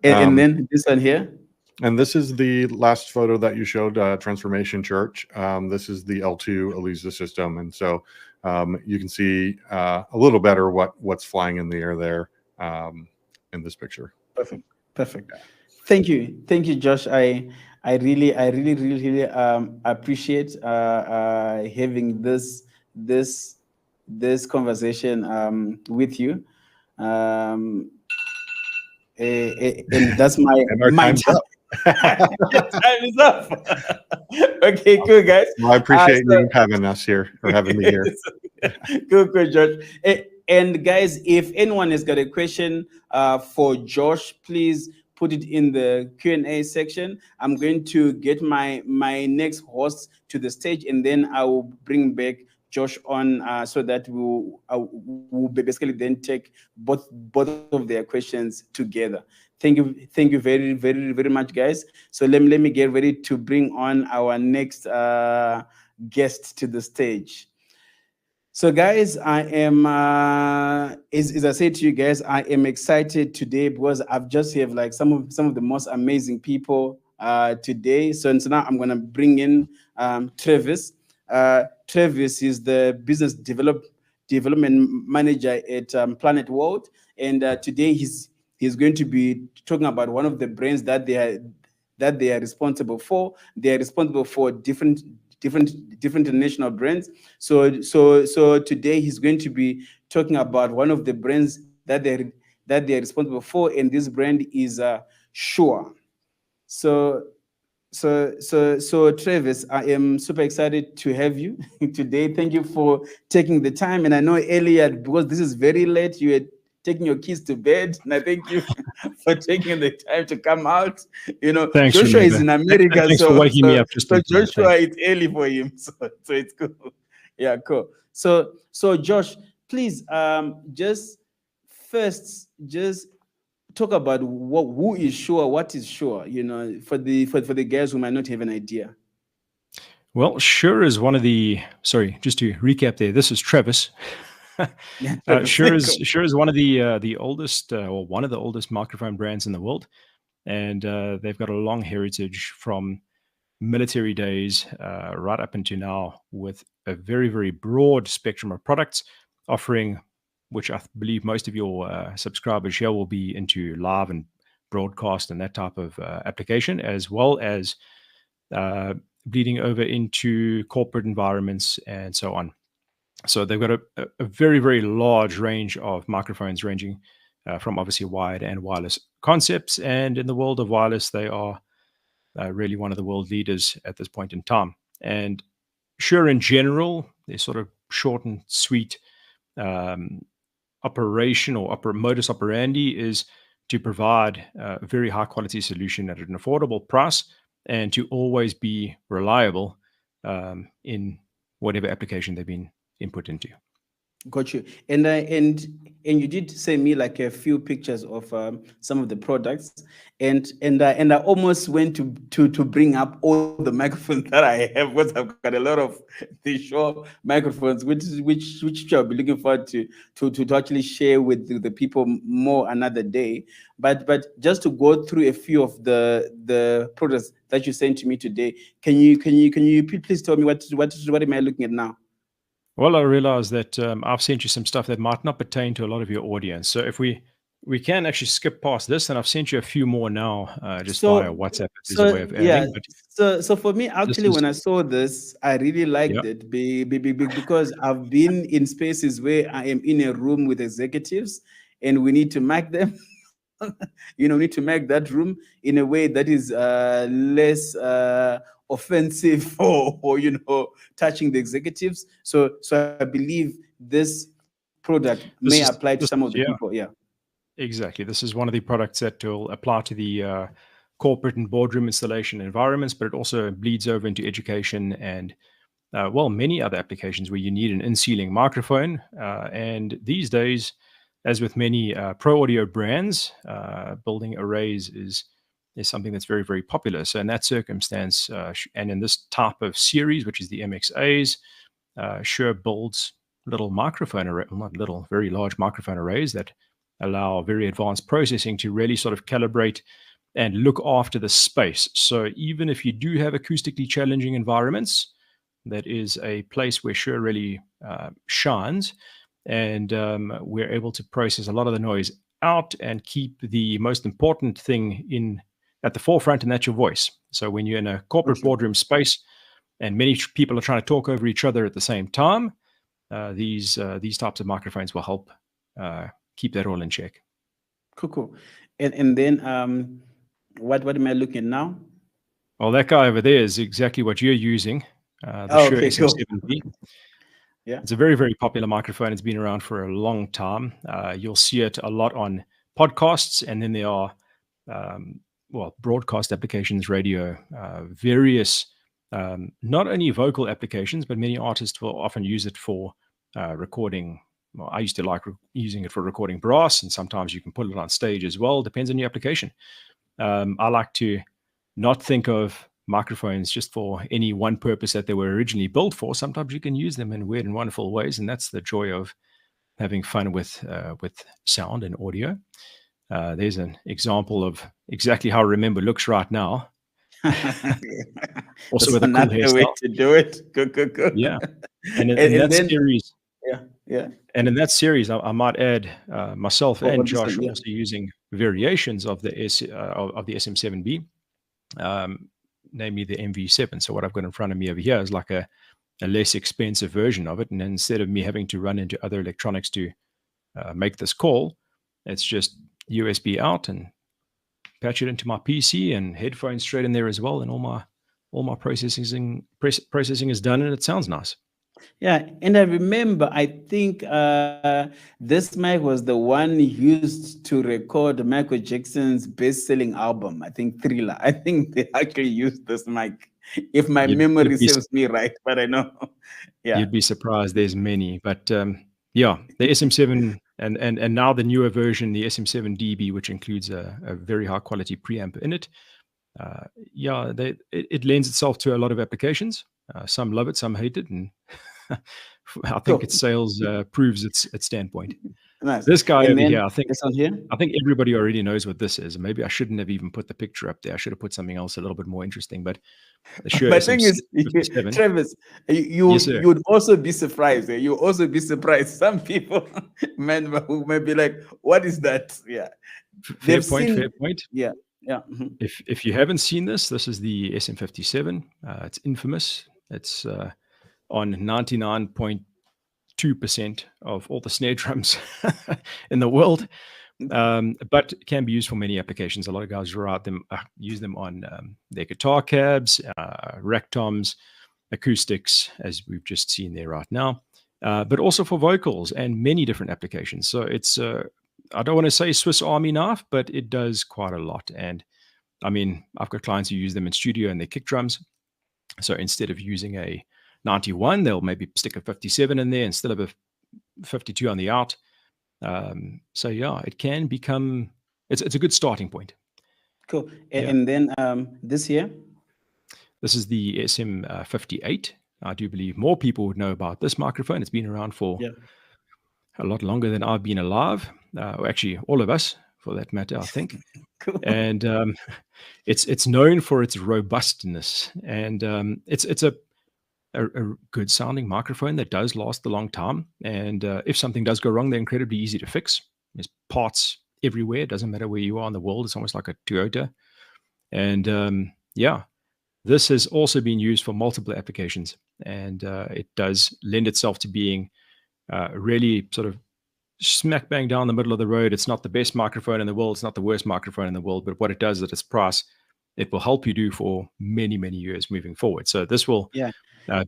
And then this one here? And this is the last photo that you showed, Transformation Church. This is the L2 ELISA system. And so you can see a little better what's flying in the air there in this picture. Perfect. Thank you, Josh. I really appreciate having this conversation with you. And that's my time. Time is up. Okay, cool, guys. Well, I appreciate you having us here, or having me here. Good, Josh. And guys, if anyone has got a question for Josh, please put it in the Q&A section. I'm going to get my next host to the stage, and then I will bring back Josh on so that we'll basically then take both of their questions together. Thank you very much, guys. So let me get ready to bring on our next guest to the stage. So, guys, I am, as I said to you guys, I am excited today because I've just have like some of the most amazing people today. So now I'm gonna bring in Travis. Travis is the development manager at Planet World, and today he's going to be talking about one of the brands that they are responsible for. They are responsible for different international brands. So today he's going to be talking about one of the brands that they are responsible for, and this brand is Sure. So so Travis, I am super excited to have you today. Thank you for taking the time. And I know earlier, because this is very late, you were taking your kids to bed, and I thank you for taking the time to come out. You know, Thanks, Joshua is Renega. in America, Thanks for waking me up just in time. Joshua, Thanks. it's early for him, so it's cool. Yeah, cool. So Josh, please, just first, just talk about who is Sure, what is Sure, you know, for the guys who might not have an idea. Well, Sure is one of the. Sorry, just to recap there. This is Travis. Yeah, Travis, Sure cool. is one of the oldest or one of the oldest microphone brands in the world, and they've got a long heritage from military days right up into now, with a very broad spectrum of products, offering, which I believe most of your subscribers here will be into live and broadcast and that type of application, as well as uh, bleeding over into corporate environments and so on. So they've got a very large range of microphones, ranging from obviously wired and wireless concepts. And in the world of wireless, they are really one of the world leaders at this point in time. And Sure, in general, their sort of short and sweet operation or modus operandi is to provide a very high quality solution at an affordable price, and to always be reliable in whatever application they've been input into. Got you. And you did send me like a few pictures of some of the products, and I almost went to bring up all the microphones that I have, because I've got a lot of the Shure microphones, which I'll be looking forward to actually share with the people more another day. But just to go through a few of the products that you sent to me today, can you please tell me what am I looking at now? Well, I realize that I've sent you some stuff that might not pertain to a lot of your audience. So if we can actually skip past this, and I've sent you a few more now, just via WhatsApp as a way of yeah, adding. But so for me, actually, when I saw this, I really liked yeah, it because I've been in spaces where I am in a room with executives, and we need to make them need to make that room in a way that is less offensive or touching the executives. So I believe this product may apply to some of the yeah, people. Yeah. exactly. This is one of the products that will apply to the corporate and boardroom installation environments, but it also bleeds over into education and many other applications where you need an in-ceiling microphone. And these days, as with many pro audio brands, building arrays is something that's very popular. So in that circumstance, and in this type of series, which is the MXAs, Shure builds little microphone array, not little, very large microphone arrays that allow very advanced processing to really sort of calibrate and look after the space. So even if you do have acoustically challenging environments, that is a place where Shure really shines. And we're able to process a lot of the noise out and keep the most important thing at the forefront, and that's your voice. So when you're in a corporate boardroom space and many people are trying to talk over each other at the same time, these types of microphones will help keep that all in check. Cool. And then what am I looking at now? Well, that guy over there is exactly what you're using, the Shure Okay, cool. SM7B. Yeah. It's a very popular microphone. It's been around for a long time. You'll see it a lot on podcasts, and then there are broadcast applications, radio, various not only vocal applications, but many artists will often use it for recording well, I used to like using it for recording brass, and sometimes you can put it on stage as well. Depends on your application. I like to not think of microphones just for any one purpose that they were originally built for. Sometimes you can use them in weird and wonderful ways, and that's the joy of having fun with sound and audio. There's an example of exactly how Remember looks right now. Also with a cool hairstyle. Way to do it. Go. Yeah, and in that then, series, yeah. And in that series, I might add myself and Josh yeah. also using variations of the of the SM7B, namely the MV7. So what I've got in front of me over here is like a less expensive version of it, and instead of me having to run into other electronics to make this call, it's just USB out and patch it into my PC and headphones straight in there as well, and all my processing is done, and it sounds nice. Yeah, and I remember, I think this mic was the one used to record Michael Jackson's best-selling album, I think Thriller. I think they actually used this mic, if my memory serves me right, but I know. Yeah. You'd be surprised, there's many. But yeah, the SM7 and now the newer version, the SM7DB, which includes a very high-quality preamp in it. Yeah, it lends itself to a lot of applications. Some love it, some hate it, and I think its sales proves its standpoint. Nice. This guy over here, I think everybody already knows what this is. Maybe I shouldn't have even put the picture up there. I should have put something else a little bit more interesting. But sure, the thing is, Travis, you would also be surprised. You also be surprised. Some people, man, who may be like, "What is that?" Yeah, fair point. Yeah. Yeah. If you haven't seen this is the SM57. It's infamous. It's on 99.2% of all the snare drums in the world, but can be used for many applications. A lot of guys use them on their guitar cabs, rack toms, acoustics, as we've just seen there right now, but also for vocals and many different applications. So it's I don't want to say Swiss Army knife, but it does quite a lot. And I mean, I've got clients who use them in studio and their kick drums. So instead of using a 91, they'll maybe stick a 57 in there instead of a 52 on the out. So yeah, it can become, it's a good starting point. Cool. And then this here? This is the SM58. I do believe more people would know about this microphone. It's been around for a lot longer than I've been alive. Actually, all of us, for that matter, I think. Cool. And it's known for its robustness, and it's a good sounding microphone that does last a long time. And if something does go wrong, they're incredibly easy to fix. There's parts everywhere. It doesn't matter where you are in the world. It's almost like a Toyota. And yeah, this has also been used for multiple applications, and it does lend itself to being really sort of smack bang down the middle of the road. It's not the best microphone in the world. It's not the worst microphone in the world, but what it does at its price, it will help you do for many, many years moving forward. So this will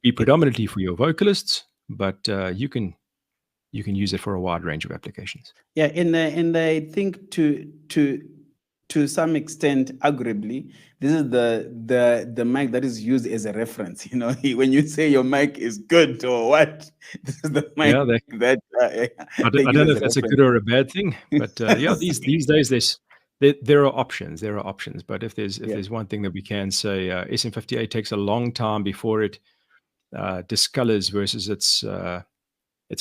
be predominantly for your vocalists, but you can use it for a wide range of applications. Yeah, and I think to some extent, arguably, this is the mic that is used as a reference. You know, when you say your mic is good or what, this is the mic that I don't know if that's a good or a bad thing, but yeah, these days there are options. There are options, but if there's one thing that we can say, SM58 takes a long time before it discolors versus its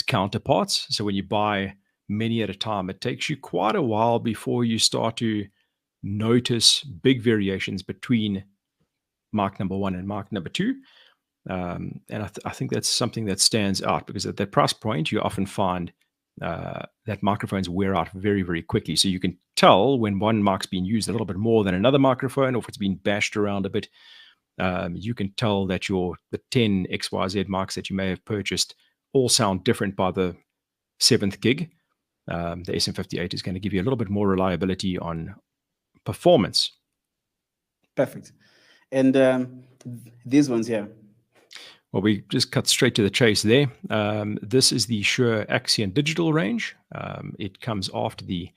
counterparts. So when you buy many at a time, it takes you quite a while before you start to notice big variations between mic number 1 and mic number 2. And I think that's something that stands out, because at that price point, you often find that microphones wear out very, very quickly. So you can tell when one mic's been used a little bit more than another microphone, or if it's been bashed around a bit. You can tell that the 10 XYZ mics that you may have purchased all sound different by the 7th gig. The SM58 is going to give you a little bit more reliability on performance. Perfect. And these ones here. Well, we just cut straight to the chase there. This is the Shure Axient Digital range. It comes after the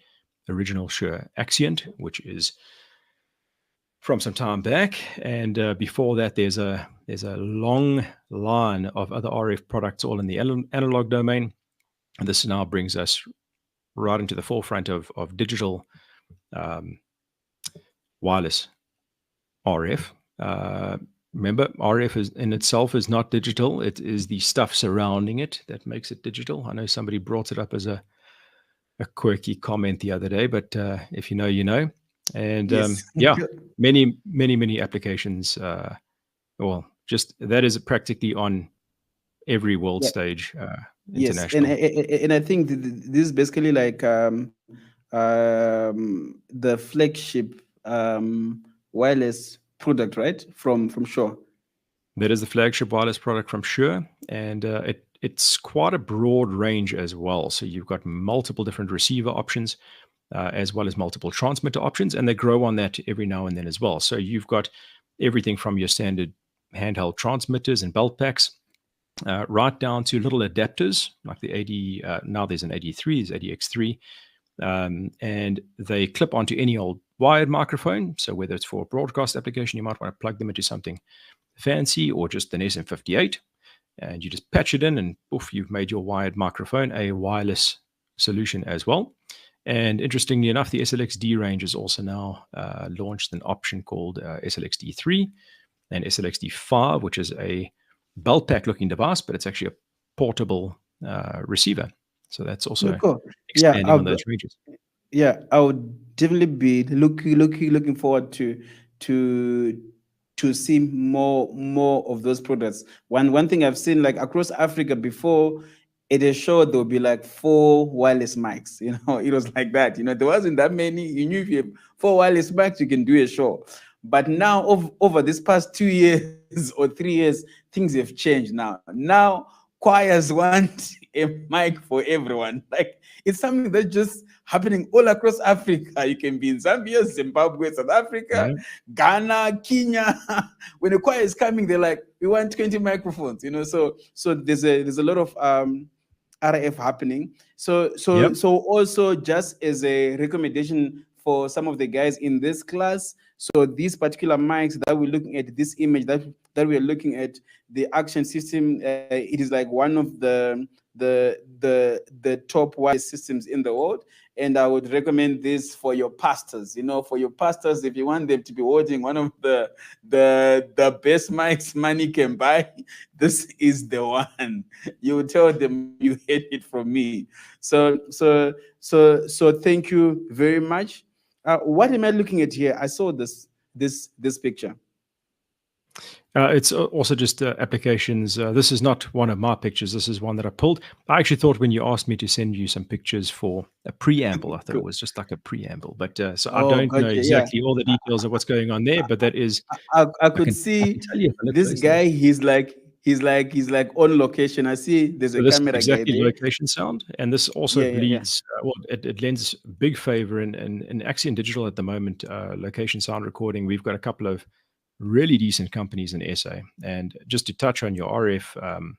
original Shure Axient, which is from some time back. And before that, there's a long line of other RF products, all in the analog domain. And this now brings us right into the forefront of digital wireless RF. Remember, RF is in itself is not digital. It is the stuff surrounding it that makes it digital. I know somebody brought it up as a quirky comment the other day, but if you know, you know. And Yes. yeah, many applications. Well, just that is practically on every world Yeah. stage Yes, international. and I think this is basically like the flagship wireless product, right? From Shure. That is the flagship wireless product from Shure, and it's quite a broad range as well. So you've got multiple different receiver options, as well as multiple transmitter options, and they grow on that every now and then as well. So you've got everything from your standard handheld transmitters and belt packs, right down to little adapters like the AD. Now there's an AD3, there's ADX3, and they clip onto any old wired microphone. So whether it's for a broadcast application, you might want to plug them into something fancy, or just an SM58, and you just patch it in, and poof, you've made your wired microphone a wireless solution as well. And interestingly enough, the SLXD range has also now launched an option called SLXD3 and SLXD5, which is a belt pack looking device, but it's actually a portable receiver. So that's also expanding on those ranges. Yeah, I would definitely be looking forward to see more of those products. One thing I've seen, like across Africa before, at a show there would be like 4 wireless mics. You know, it was like that. You know, there wasn't that many. You knew if you have 4 wireless mics, you can do a show. But now, over this past 2 years or 3 years, things have changed. Now choirs want a mic for everyone. Like, it's something that's just happening all across Africa. You can be in Zambia, Zimbabwe, South Africa, Ghana, Kenya. When a choir is coming, they're like, we want 20 microphones, you know. So there's a lot of RF happening. So also, just as a recommendation for some of the guys in this class, so these particular mics that we're looking at, this image that we're looking at, the action system, it is like one of the top wireless systems in the world. And I would recommend this for your pastors. You know, for your pastors, if you want them to be holding one of the best mics money can buy, this is the one. You tell them you hate it from me. So thank you very much. What am I looking at here? I saw this picture. It's also just applications. This is not one of my pictures. This is one that I pulled. I actually thought when you asked me to send you some pictures for a preamble, I thought it was just like a preamble. But so I don't know exactly all the details of what's going on there. But that is, I could see this guy. He's like on location. I see there's a camera exactly guy there. Location sound, and this also bleeds. Well, it lends big favor in actually in digital at the moment. Location sound recording. We've got a couple of really decent companies in SA. And just to touch on your RF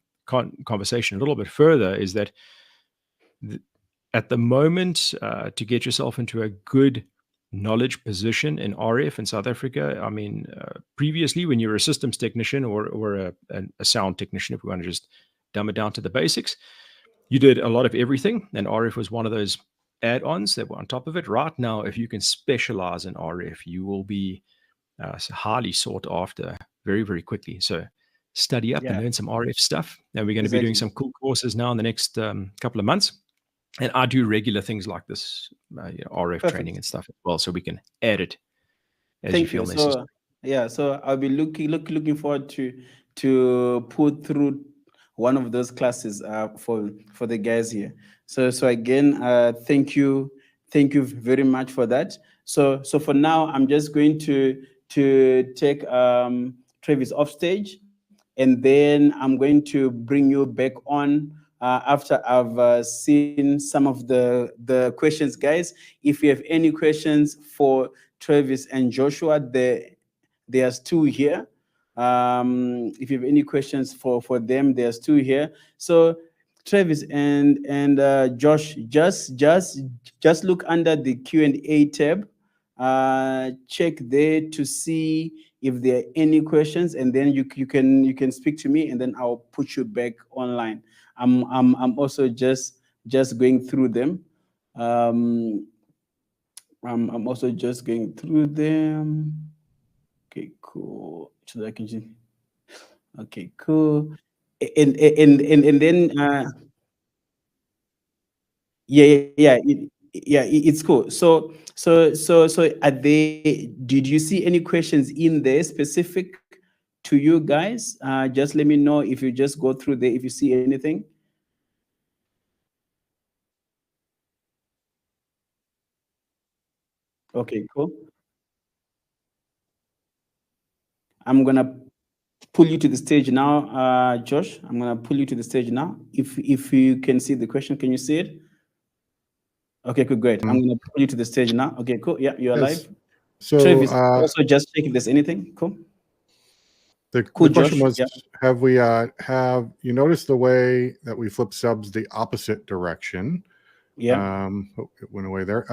conversation a little bit further, is that at the moment, to get yourself into a good knowledge position in RF in South Africa, I mean, previously when you were a systems technician or a sound technician, if we want to just dumb it down to the basics, you did a lot of everything, and RF was one of those add-ons that were on top of it. Right now, if you can specialize in RF, you will be highly sought after very, very quickly. So study up and learn some RF stuff. And we're going to be doing some cool courses now in the next couple of months. And I do regular things like this, RF training and stuff as well, so we can add it as you feel necessary. So I'll be looking forward to put through one of those classes for the guys here. So again, thank you very much for that. So for now, I'm just going to take Travis off stage, and then I'm going to bring you back on after I've seen some of the questions, guys. If you have any questions for Travis and Joshua, there's 2 here. If you have any questions for them, there's 2 here. So Travis and Josh, just look under the Q&A tab. Check there to see if there are any questions, and then you can speak to me, and then I'll put you back online. I'm also just just going through them. I'm also just going through them. Okay, cool. So that I can just, okay, cool. And then it's cool. So are they, did you see any questions in there specific to you guys? Just let me know if you just go through there, if you see anything. Okay, cool. I'm gonna pull you to the stage now, Josh. I'm gonna pull you to the stage now. If you can see the question, can you see it? Okay, cool, great. I'm gonna pull you to the stage now. Okay, cool. Yeah, you're Yes. live. So Travis, also just check if there's anything. Cool. the Cool, question Josh. was, Yeah. have you noticed the way that we flip subs the opposite direction? Yeah. Oh, it went away there.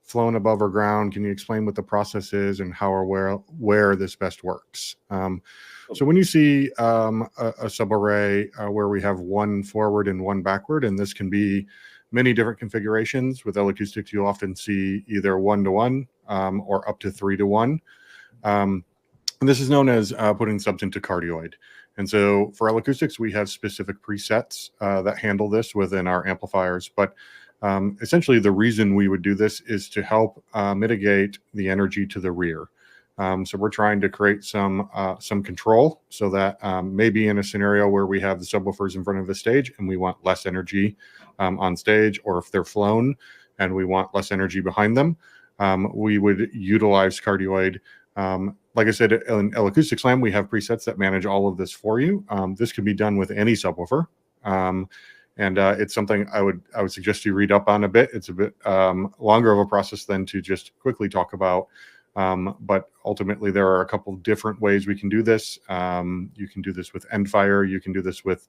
Flown above or ground. Can you explain what the process is and how or where this best works? So when you see a subarray where we have one forward and one backward, and this can be many different configurations. With L-acoustics, you'll often see either 1-to-1 or up to 3-to-1. And this is known as putting subs into cardioid. And so for L-acoustics, we have specific presets that handle this within our amplifiers. But essentially, the reason we would do this is to help mitigate the energy to the rear. So we're trying to create some control so that maybe in a scenario where we have the subwoofers in front of the stage and we want less energy on stage, or if they're flown and we want less energy behind them, we would utilize cardioid. Like I said, in L-Acoustics Land, we have presets that manage all of this for you. This can be done with any subwoofer. And it's something I would suggest you read up on a bit. It's a bit longer of a process than to just quickly talk about. But ultimately, there are a couple different ways we can do this. You can do this with end fire. You can do this with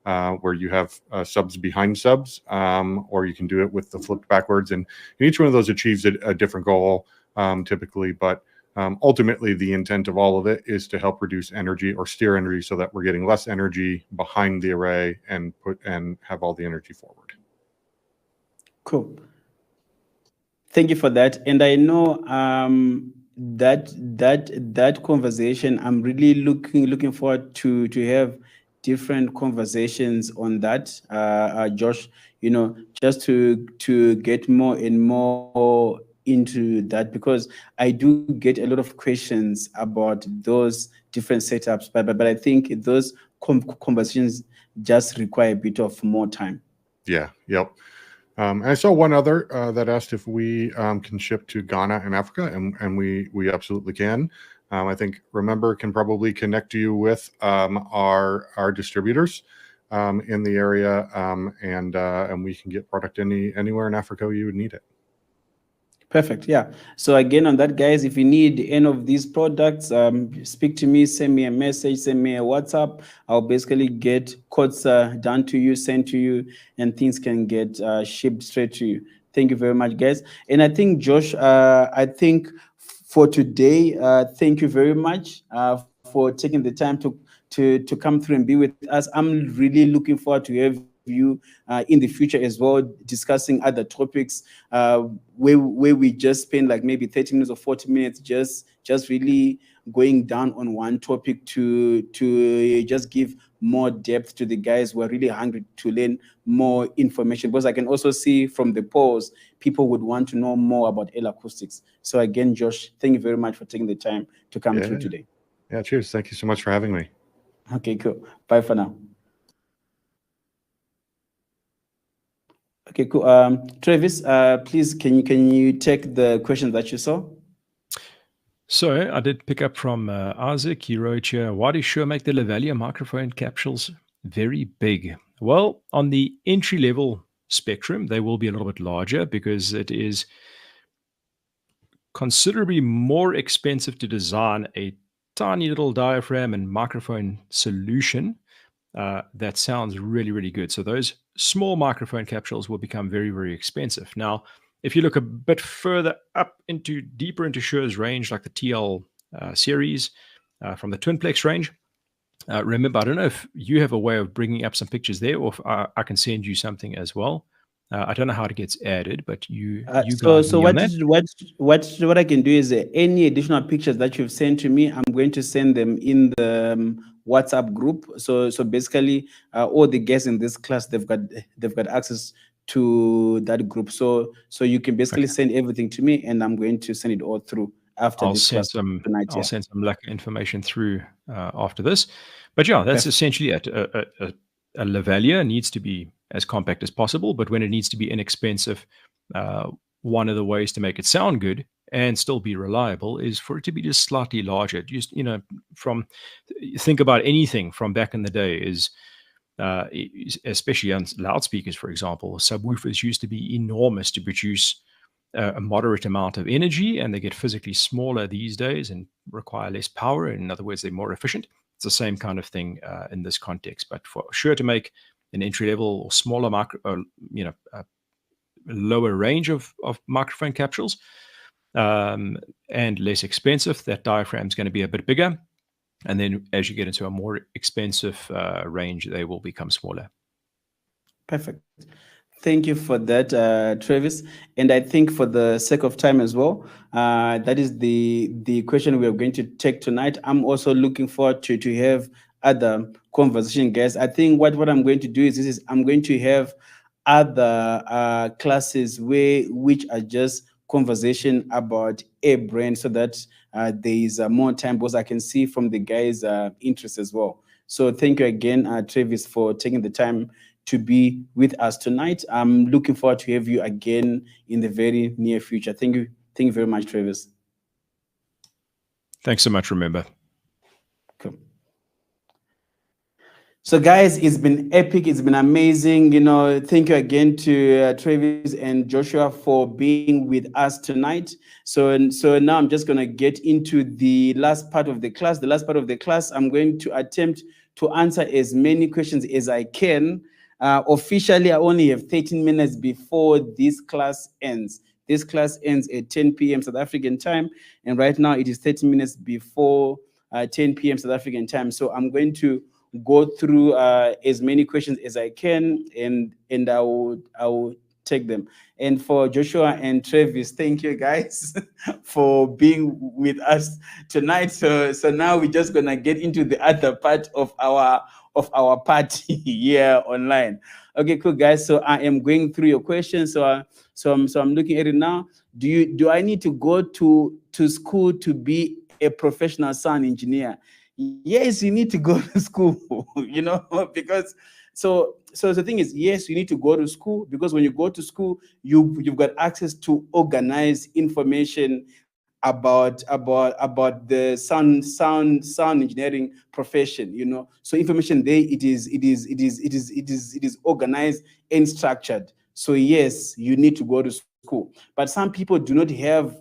where you have subs behind subs, or you can do it with the flipped backwards. And each one of those achieves a different goal typically. But ultimately, the intent of all of it is to help reduce energy or steer energy so that we're getting less energy behind the array and have all the energy forward. Cool. Thank you for that. And I know that conversation, I'm really looking forward to have different conversations on that, Josh. You know, just to get more and more into that, because I do get a lot of questions about those different setups, but I think those conversations just require a bit of more time. Yeah. Yep. And I saw one other that asked if we can ship to Ghana and Africa, and we absolutely can. I think Remember can probably connect you with our distributors in the area, and we can get product anywhere in Africa you would need it. Perfect. Yeah. So again, on that, guys, if you need any of these products, speak to me, send me a message, send me a WhatsApp. I'll basically get codes done to you, sent to you, and things can get shipped straight to you. Thank you very much, guys. And I think, Josh, I think for today, thank you very much for taking the time to come through and be with us. I'm really looking forward to have you in the future as well, discussing other topics where we just spend like maybe 30 minutes or 40 minutes just really going down on one topic to just give more depth to the guys who are really hungry to learn more information, because I can also see from the polls people would want to know more about L-acoustics. So again, Josh, thank you very much for taking the time to come through today. Yeah, cheers. Thank you so much for having me. Okay, cool. Bye for now. Okay, cool. Travis, please, can you take the question that you saw? So I did pick up from Isaac. He wrote here, why do Shure make the lavalier microphone capsules very big? Well, on the entry-level spectrum, they will be a little bit larger because it is considerably more expensive to design a tiny little diaphragm and microphone solution that sounds really, really good. So those small microphone capsules will become very, very expensive. Now, if you look a bit further up deeper into Shure's range, like the TL series from the Twinplex range, remember, I don't know if you have a way of bringing up some pictures there, or if I can send you something as well. I don't know how it gets added, but you So guide so me on what that. what I can do is any additional pictures that you've sent to me, I'm going to send them in the WhatsApp group. So basically, all the guests in this class, they've got access to that group. So you can basically Okay. send everything to me, and I'm going to send it all through after this class tonight. I'll Yeah, send some lack information through after this. But yeah, that's perfect. essentially it. A lavalier needs to be as compact as possible, but when it needs to be inexpensive, uh, one of the ways to make it sound good and still be reliable is for it to be just slightly larger. Just from think about anything from back in the day is. Especially on loudspeakers, for example, subwoofers used to be enormous to produce a moderate amount of energy, and they get physically smaller these days and require less power. In other words, they're more efficient. It's the same kind of thing in this context, but for sure to make an entry level or smaller lower range of microphone capsules and less expensive, that diaphragm is going to be a bit bigger. And then as you get into a more expensive range, they will become smaller. Perfect. Thank you for that, Travis. And I think for the sake of time as well, that is the question we are going to take tonight. I'm also looking forward to have other conversation guests. I think what I'm going to do is I'm going to have other classes which are just conversation about a brand, so that there is more time, because I can see from the guys' interest as well. So thank you again, Travis, for taking the time to be with us tonight. I'm looking forward to have you again in the very near future. Thank you. Thank you very much, Travis. Thanks so much, Remember. Cool. So guys, it's been epic. It's been amazing. Thank you again to Travis and Joshua for being with us tonight. So now I'm just going to get into the last part of the class. The last part of the class, I'm going to attempt to answer as many questions as I can. Officially, I only have 13 minutes before this class ends. This class ends at 10 p.m. South African time. And right now it is 30 minutes before 10 p.m. South African time. So I'm going to go through as many questions as I can, and I will take them. And for Joshua and Travis, thank you guys for being with us tonight. So now we're just gonna get into the other part of our party here online. Okay, cool guys. So I am going through your questions. So I'm looking at it now. Do I need to go to school to be a professional sound engineer? Yes, you need to go to school, because so the thing is, yes, you need to go to school, because when you go to school, you've got access to organized information about the sound engineering profession. So information there, it is organized and structured. So yes, you need to go to school, but some people do not have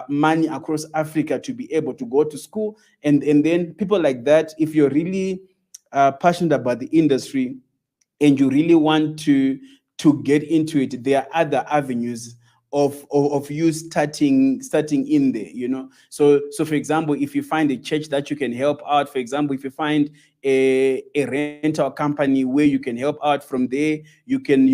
money across Africa to be able to go to school, and then people like that, if you're really passionate about the industry and you really want to get into it, there are other avenues of you starting in there. So for example, if you find a church that you can help out, for example, if you find a rental company where you can help out from there, you can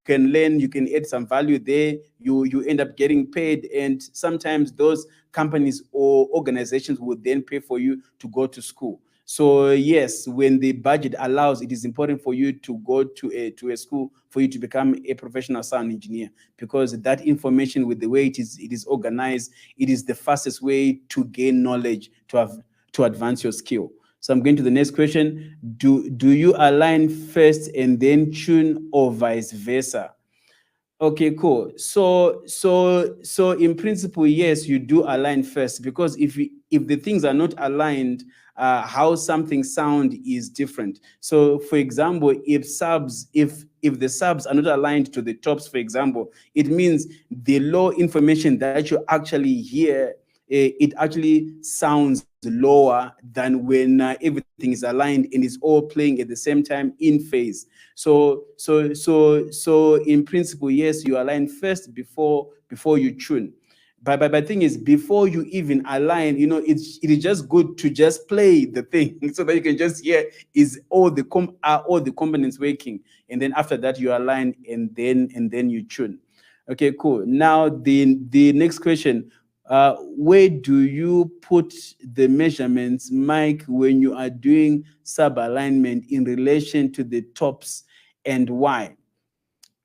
learn, you can add some value there, you end up getting paid, and sometimes those companies or organizations will then pay for you to go to school. So yes, when the budget allows, it is important for you to go to a school for you to become a professional sound engineer, because that information, with the way it is organized, it is the fastest way to gain knowledge, to advance your skill. So I'm going to the next question. Do you align first and then tune, or vice versa? Okay, cool. So in principle, yes, you do align first, because if the things are not aligned, how something sound is different. So for example, if the subs are not aligned to the tops, for example, it means the low information that you actually hear, it actually sounds lower than when everything is aligned and is all playing at the same time in phase. So in principle, yes, you align first before you tune. But the thing is, before you even align, it is just good to just play the thing so that you can just hear is are all the components working, and then after that you align, and then you tune. Okay, cool. Now the next question: where do you put the measurements, Mike, when you are doing sub alignment in relation to the tops, and why?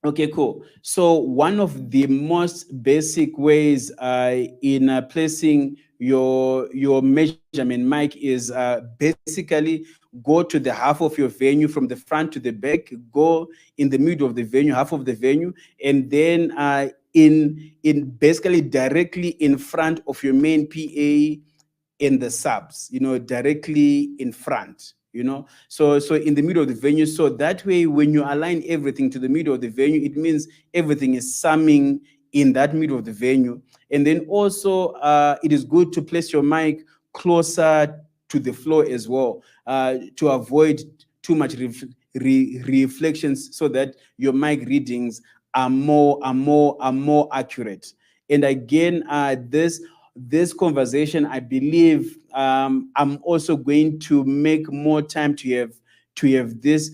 Okay, cool. So one of the most basic ways in placing your measurement, Mike, is basically go to the half of your venue from the front to the back, go in the middle of the venue, half of the venue, and then in basically directly in front of your main PA in the subs, directly in front, so in the middle of the venue. So that way, when you align everything to the middle of the venue, it means everything is summing in that middle of the venue. And then also, it is good to place your mic closer to the floor as well, to avoid too much reflections, so that your mic readings are more accurate. And again, this conversation, I believe, I'm also going to make more time to have this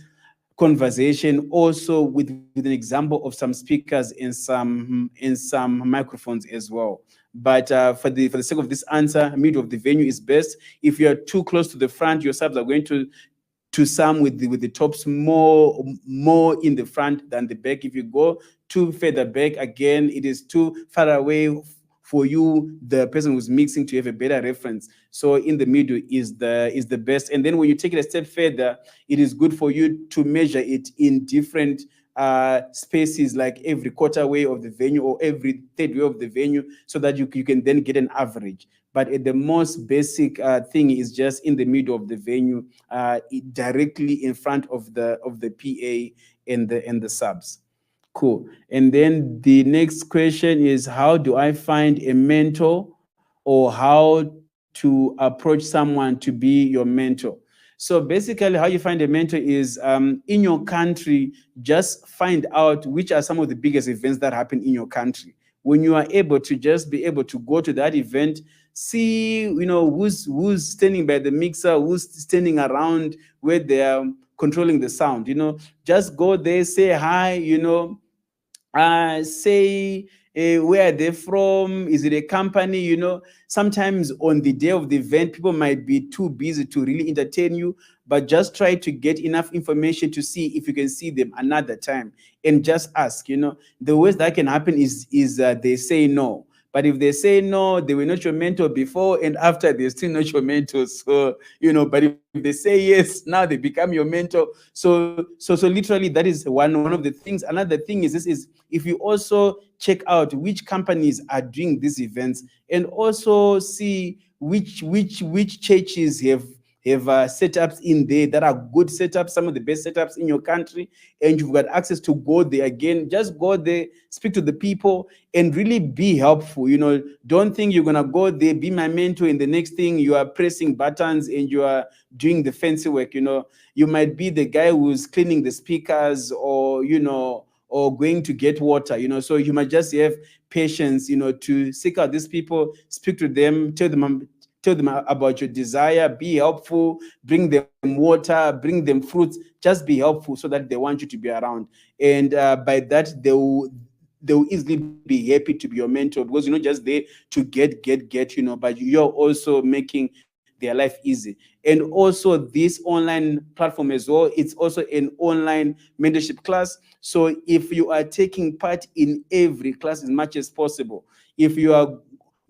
conversation also with an example of some speakers in some microphones as well. But for the sake of this answer, middle of the venue is best. If you're too close to the front, your subs are going to some with the tops more in the front than the back. If you go too further back, again, it is too far away for you, the person who's mixing, to have a better reference. So in the middle is the best. And then when you take it a step further, it is good for you to measure it in different spaces, like every quarter way of the venue or every third way of the venue, so that you can then get an average. But at the most basic thing is just in the middle of the venue, directly in front of the PA and the subs. Cool. And then the next question is, how do I find a mentor, or how to approach someone to be your mentor? So basically, how you find a mentor is, in your country, just find out which are some of the biggest events that happen in your country. When you are able to just be able to go to that event, see, who's standing by the mixer, who's standing around where they are controlling the sound. Just go there, say hi, say where are they from, is it a company? Sometimes on the day of the event, people might be too busy to really entertain you, but just try to get enough information to see if you can see them another time, and just ask. The worst that can happen is they say no. But if they say no, they were not your mentor before, and after they're still not your mentor. So, but if they say yes, now they become your mentor. So literally, that is one of the things. Another thing is if you also check out which companies are doing these events, and also see which churches have setups in there that are good setups, some of the best setups in your country, and you've got access to go there. Again, just go there, speak to the people, and really be helpful. Don't think you're gonna go there, be my mentor, and the next thing you are pressing buttons and you are doing the fancy work. You might be the guy who's cleaning the speakers, or going to get water. So you might just have patience, to seek out these people, speak to them, tell them about your desire, be helpful, bring them water, bring them fruits, just be helpful, so that they want you to be around. And by that, they will easily be happy to be your mentor, because you're not just there to get, but you're also making their life easy. And also, this online platform as well, it's also an online mentorship class. So if you are taking part in every class as much as possible, if you are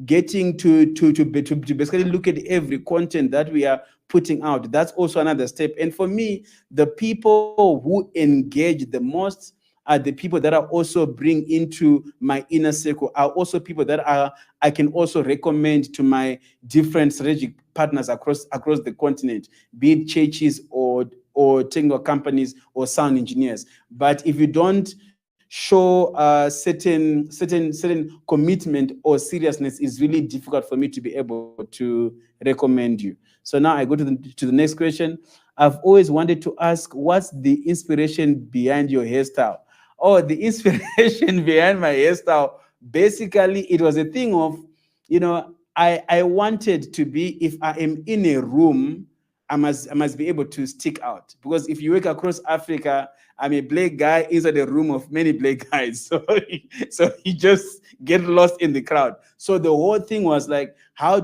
getting to basically look at every content that we are putting out, that's also another step. And for me, the people who engage the most are the people that I also bring into my inner circle, are also people that I can also recommend to my different strategic partners across the continent, be it churches or technical companies or sound engineers. But if you don't show certain commitment or seriousness, is really difficult for me to be able to recommend you. So now I go to the next question. I've always wanted to ask, what's the inspiration behind your hairstyle? Oh, the inspiration behind my hairstyle, basically it was a thing of, I wanted to be, if I am in a room, I must be able to stick out, because if you work across Africa, I'm a black guy inside a room of many black guys, so you just get lost in the crowd. So the whole thing was like, how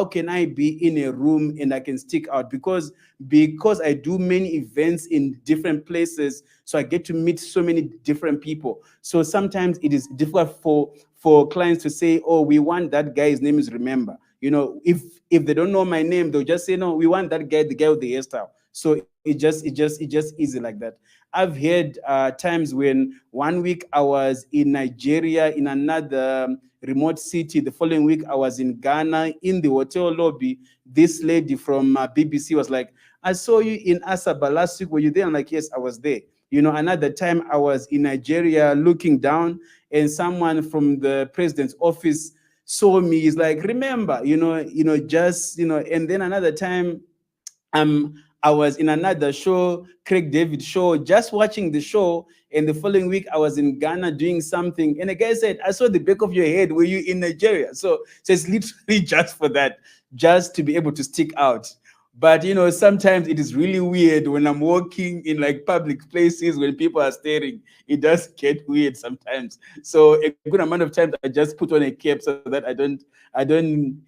can I be in a room and I can stick out, because I do many events in different places, so I get to meet so many different people. So sometimes it is difficult for clients to say, oh, we want that guy, his name is Remember. If they don't know my name, they'll just say, no, we want that guy, the guy with the hairstyle. So it just easy like that. I've had times when one week I was in Nigeria in another remote city. The following week I was in Ghana in the hotel lobby. This lady from BBC was like, I saw you in Asaba last week. Were you there? I'm like, yes, I was there. Another time I was in Nigeria looking down, and someone from the president's office saw me. He's like, Remember, and then another time, I was in another show, Craig David show, just watching the show. And the following week, I was in Ghana doing something. And the guy said, I saw the back of your head. Were you in Nigeria? So it's literally just for that, just to be able to stick out. But, sometimes it is really weird when I'm walking in like public places when people are staring. It does get weird sometimes. So a good amount of times I just put on a cap so that I don't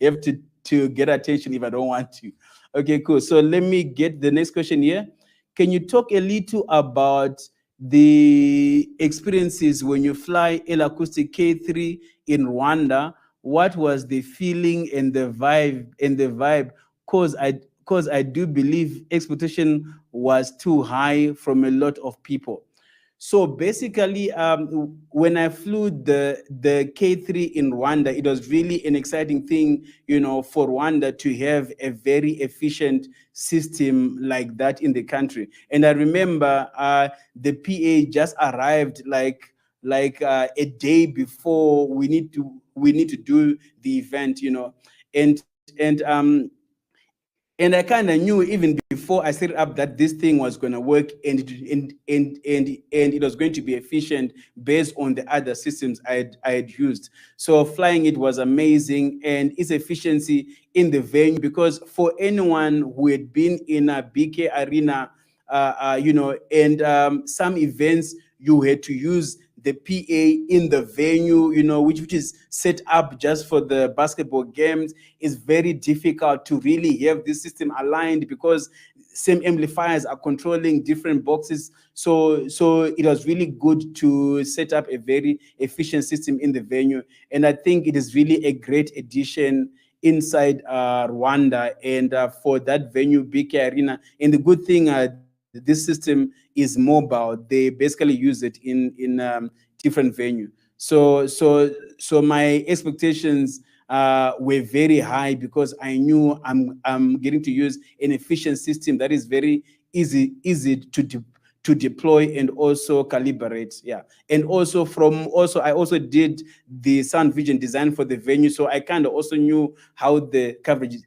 have to get attention if I don't want to. Okay, cool. So let me get the next question here. Can you talk a little about the experiences when you fly L-Acoustic K3 in Rwanda? What was the feeling and the vibe? Because I do believe expectation was too high from a lot of people. So basically, when I flew the K3 in Rwanda, it was really an exciting thing, for Rwanda to have a very efficient system like that in the country. And I remember the PA just arrived like a day before we need to do the event, and I kind of knew even before I set it up that this thing was going to work and it was going to be efficient based on the other systems I had used. So flying it was amazing, and its efficiency in the venue, because for anyone who had been in a BK Arena, and some events you had to use the PA in the venue, which is set up just for the basketball games. Is very difficult to really have this system aligned, because same amplifiers are controlling different boxes. So it was really good to set up a very efficient system in the venue. And I think it is really a great addition inside Rwanda, and for that venue, BK Arena. And the good thing, this system is mobile. They basically use it in different venue. So my expectations were very high, because I knew I'm getting to use an efficient system that is very easy to deploy and also calibrate. Yeah. And also I also did the sound vision design for the venue, so I kind of also knew how the coverage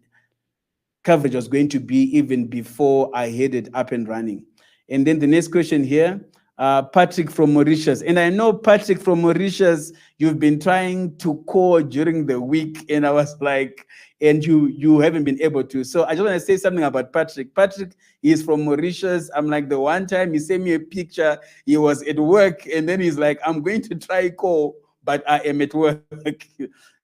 was going to be even before I had it up and running. And then the next question here, Patrick from Mauritius. And I know, Patrick from Mauritius, you've been trying to call during the week, and I was like, and you haven't been able to. So I just want to say something about Patrick. Patrick is from Mauritius. I'm like, the one time he sent me a picture, he was at work, and then he's like, I'm going to try call, but I am at work.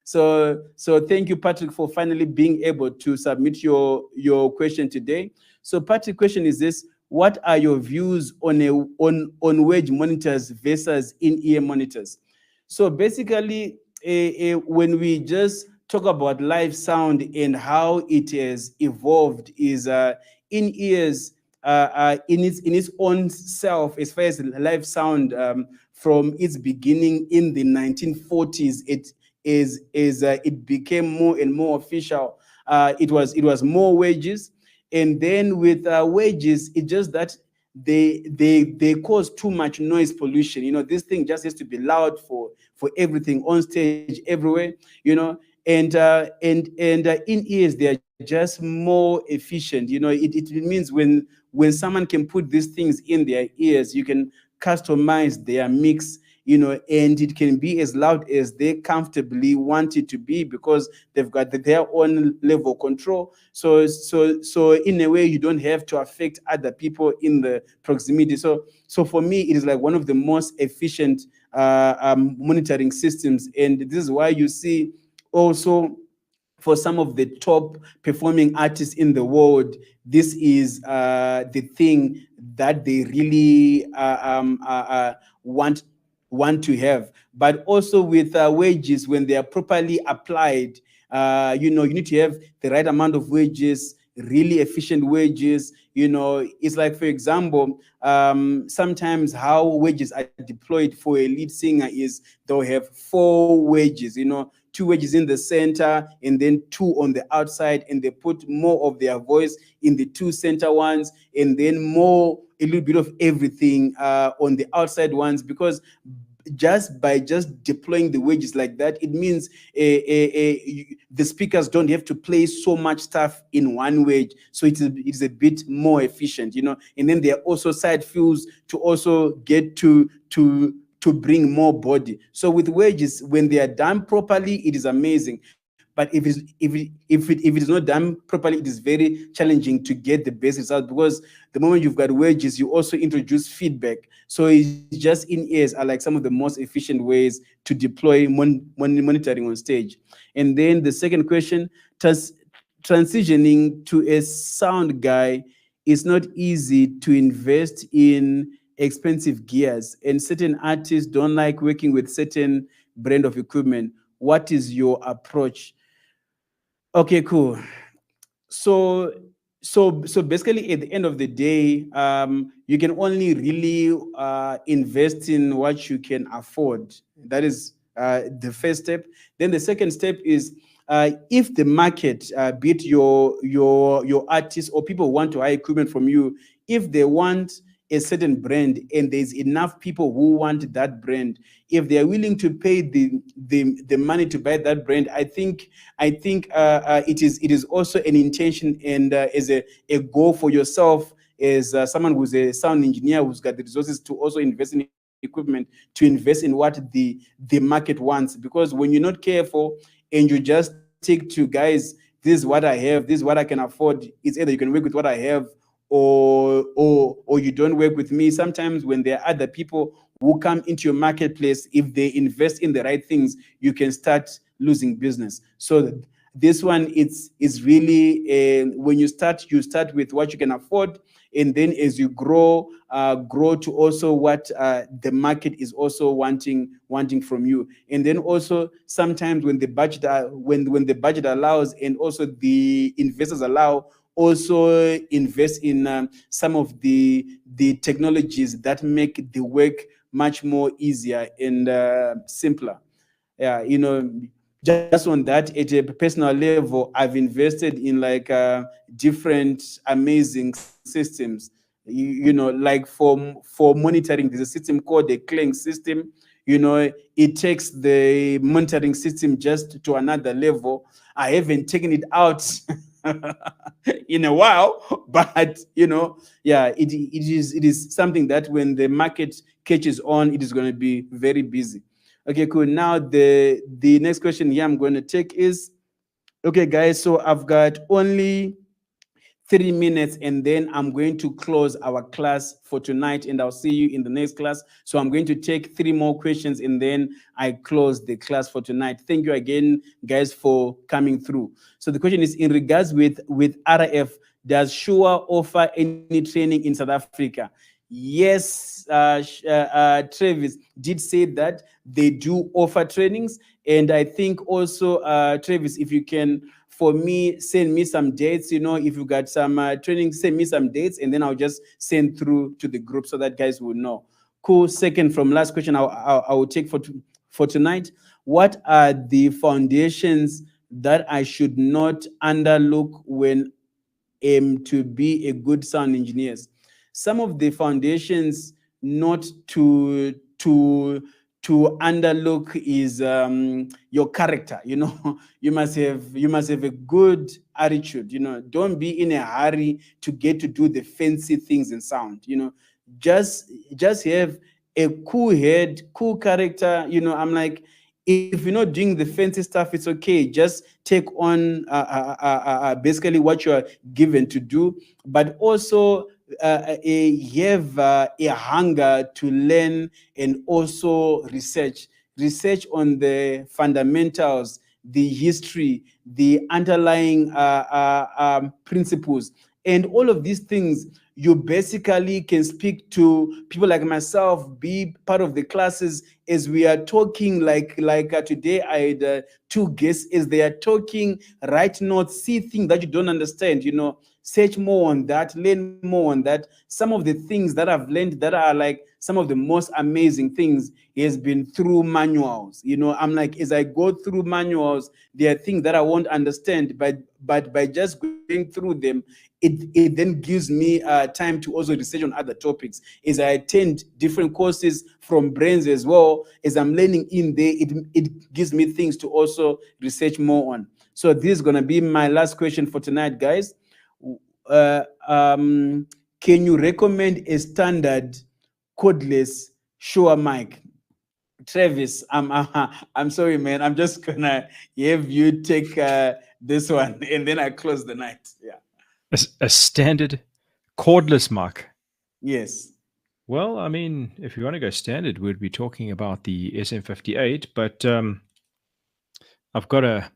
So thank you, Patrick, for finally being able to submit your question today. So Patrick's question is this: what are your views on wedge monitors versus in-ear monitors? So basically, when we just talk about live sound and how it has evolved, is in-ears in its own self, as far as live sound, from its beginning in the 1940s, it became more and more official. It was more wedges. And then with wedges, it's just that they cause too much noise pollution. This thing just has to be loud for everything on stage, everywhere. And in ears, they are just more efficient. It means when someone can put these things in their ears, you can customize their mix and it can be as loud as they comfortably want it to be because they've got their own level of control. So in a way, you don't have to affect other people in the proximity. So for me, it is like one of the most efficient monitoring systems, and this is why you see also for some of the top performing artists in the world, this is the thing that they really want to have. But also with wages, when they are properly applied, you need to have the right amount of wages, really efficient wages. It's like, for example, sometimes how wages are deployed for a lead singer is they'll have 4 wages, 2 wages in the center and then 2 on the outside, and they put more of their voice in the 2 center ones, and then a little bit of everything on the outside ones, because just by deploying the wages like that, it means the speakers don't have to play so much stuff in one wage, so it's a bit more efficient, and then there are also side fills to also get to bring more body. So with wages, when they are done properly, it is amazing. But if it is not done properly, it is very challenging to get the best result, because the moment you've got wages, you also introduce feedback. So it's just in-ears are like some of the most efficient ways to deploy monitoring on stage. And then the second question, transitioning to a sound guy is not easy to invest in expensive gears, and certain artists don't like working with certain brand of equipment. What is your approach? Okay, cool. So basically, at the end of the day, you can only really invest in what you can afford. That is the first step. Then the second step is, if the market, be it your artists or people who want to hire equipment from you, if they want a certain brand and there's enough people who want that brand, if they are willing to pay the money to buy that brand, I think it is also an intention and as a goal for yourself, as someone who's a sound engineer who's got the resources to also invest in equipment, to invest in what the market wants. Because when you're not careful and you just stick to, guys, this is what I have, this is what I can afford, it's either you can work with what I have or you don't work with me. Sometimes when there are other people who come into your marketplace, if they invest in the right things, you can start losing business. So this one, it's really when you start with what you can afford, and then as you grow to also what the market is also wanting from you. And then also sometimes when the budget when the budget allows and also the investors allow, also invest in some of the technologies that make the work much more easier and simpler. Yeah, just on that, at a personal level, I've invested in like different amazing systems. Like for monitoring, there's a system called the Clang system. It takes the monitoring system just to another level. I haven't taken it out in a while, but yeah, it is something that when the market catches on, it is going to be very busy. Okay, cool. Now the next question here I'm going to take is, okay, guys, so I've got only 3 minutes and then I'm going to close our class for tonight, and I'll see you in the next class. So I'm going to take 3 more questions and then I close the class for tonight. Thank you again, guys, for coming through. So the question is, in regards with RF, does Shure offer any training in South Africa? Yes, Travis did say that they do offer trainings, and I think also, Travis, if you can, for me, send me some dates. If you got some training, send me some dates, and then I'll just send through to the group so that guys will know. Cool. Second from last question, I will take for tonight. What are the foundations that I should not underlook when aim to be a good sound engineers? Some of the foundations not to underlook is your character. You must have a good attitude. Don't be in a hurry to get to do the fancy things in sound. Just have a cool head, cool character. I'm like, if you're not doing the fancy stuff, it's okay. Just take on basically what you are given to do, but also have a hunger to learn and also research on the fundamentals, the history, the underlying principles, and all of these things. You basically can speak to people like myself, be part of the classes as we are talking. Like today, I had two guests as they are talking. Write notes, see things that you don't understand. Search more on that, learn more on that. Some of the things that I've learned that are like some of the most amazing things has been through manuals. I'm like, as I go through manuals, there are things that I won't understand, but by just going through them, it then gives me time to also research on other topics. As I attend different courses from brands as well, as I'm learning in there, it gives me things to also research more on. So this is going to be my last question for tonight, guys. uh, can you recommend a standard cordless shower mic? Travis, I'm sorry, man. I'm just gonna have you take this one, and then I close the night. Yeah. A standard cordless mic. Yes. Well, I mean, if you want to go standard, we'd be talking about the SM58. But I've got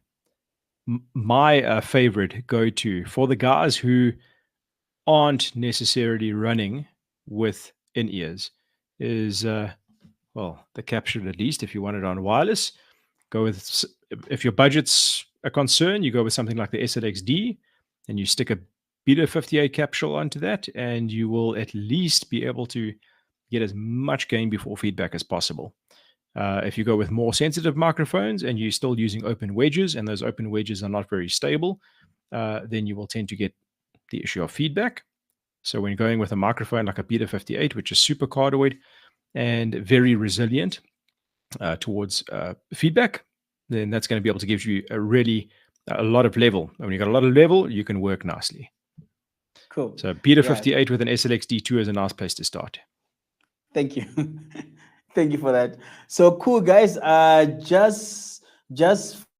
my favorite go-to for the guys who aren't necessarily running with in-ears is the capture, at least if you want it on wireless. Go with, if your budget's a concern, you go with something like the SLX-D, and you stick a Beta 58 capsule onto that, and you will at least be able to get as much gain before feedback as possible. If you go with more sensitive microphones and you're still using open wedges, and those open wedges are not very stable, then you will tend to get the issue of feedback. So when going with a microphone like a Beta 58, which is super cardioid and very resilient towards feedback, then that's going to be able to give you a lot of level. And when you got a lot of level, you can work nicely. Cool. So Beta 58 with an SLX D2 is a nice place to start. Thank you. Thank you for that. So cool, guys. Just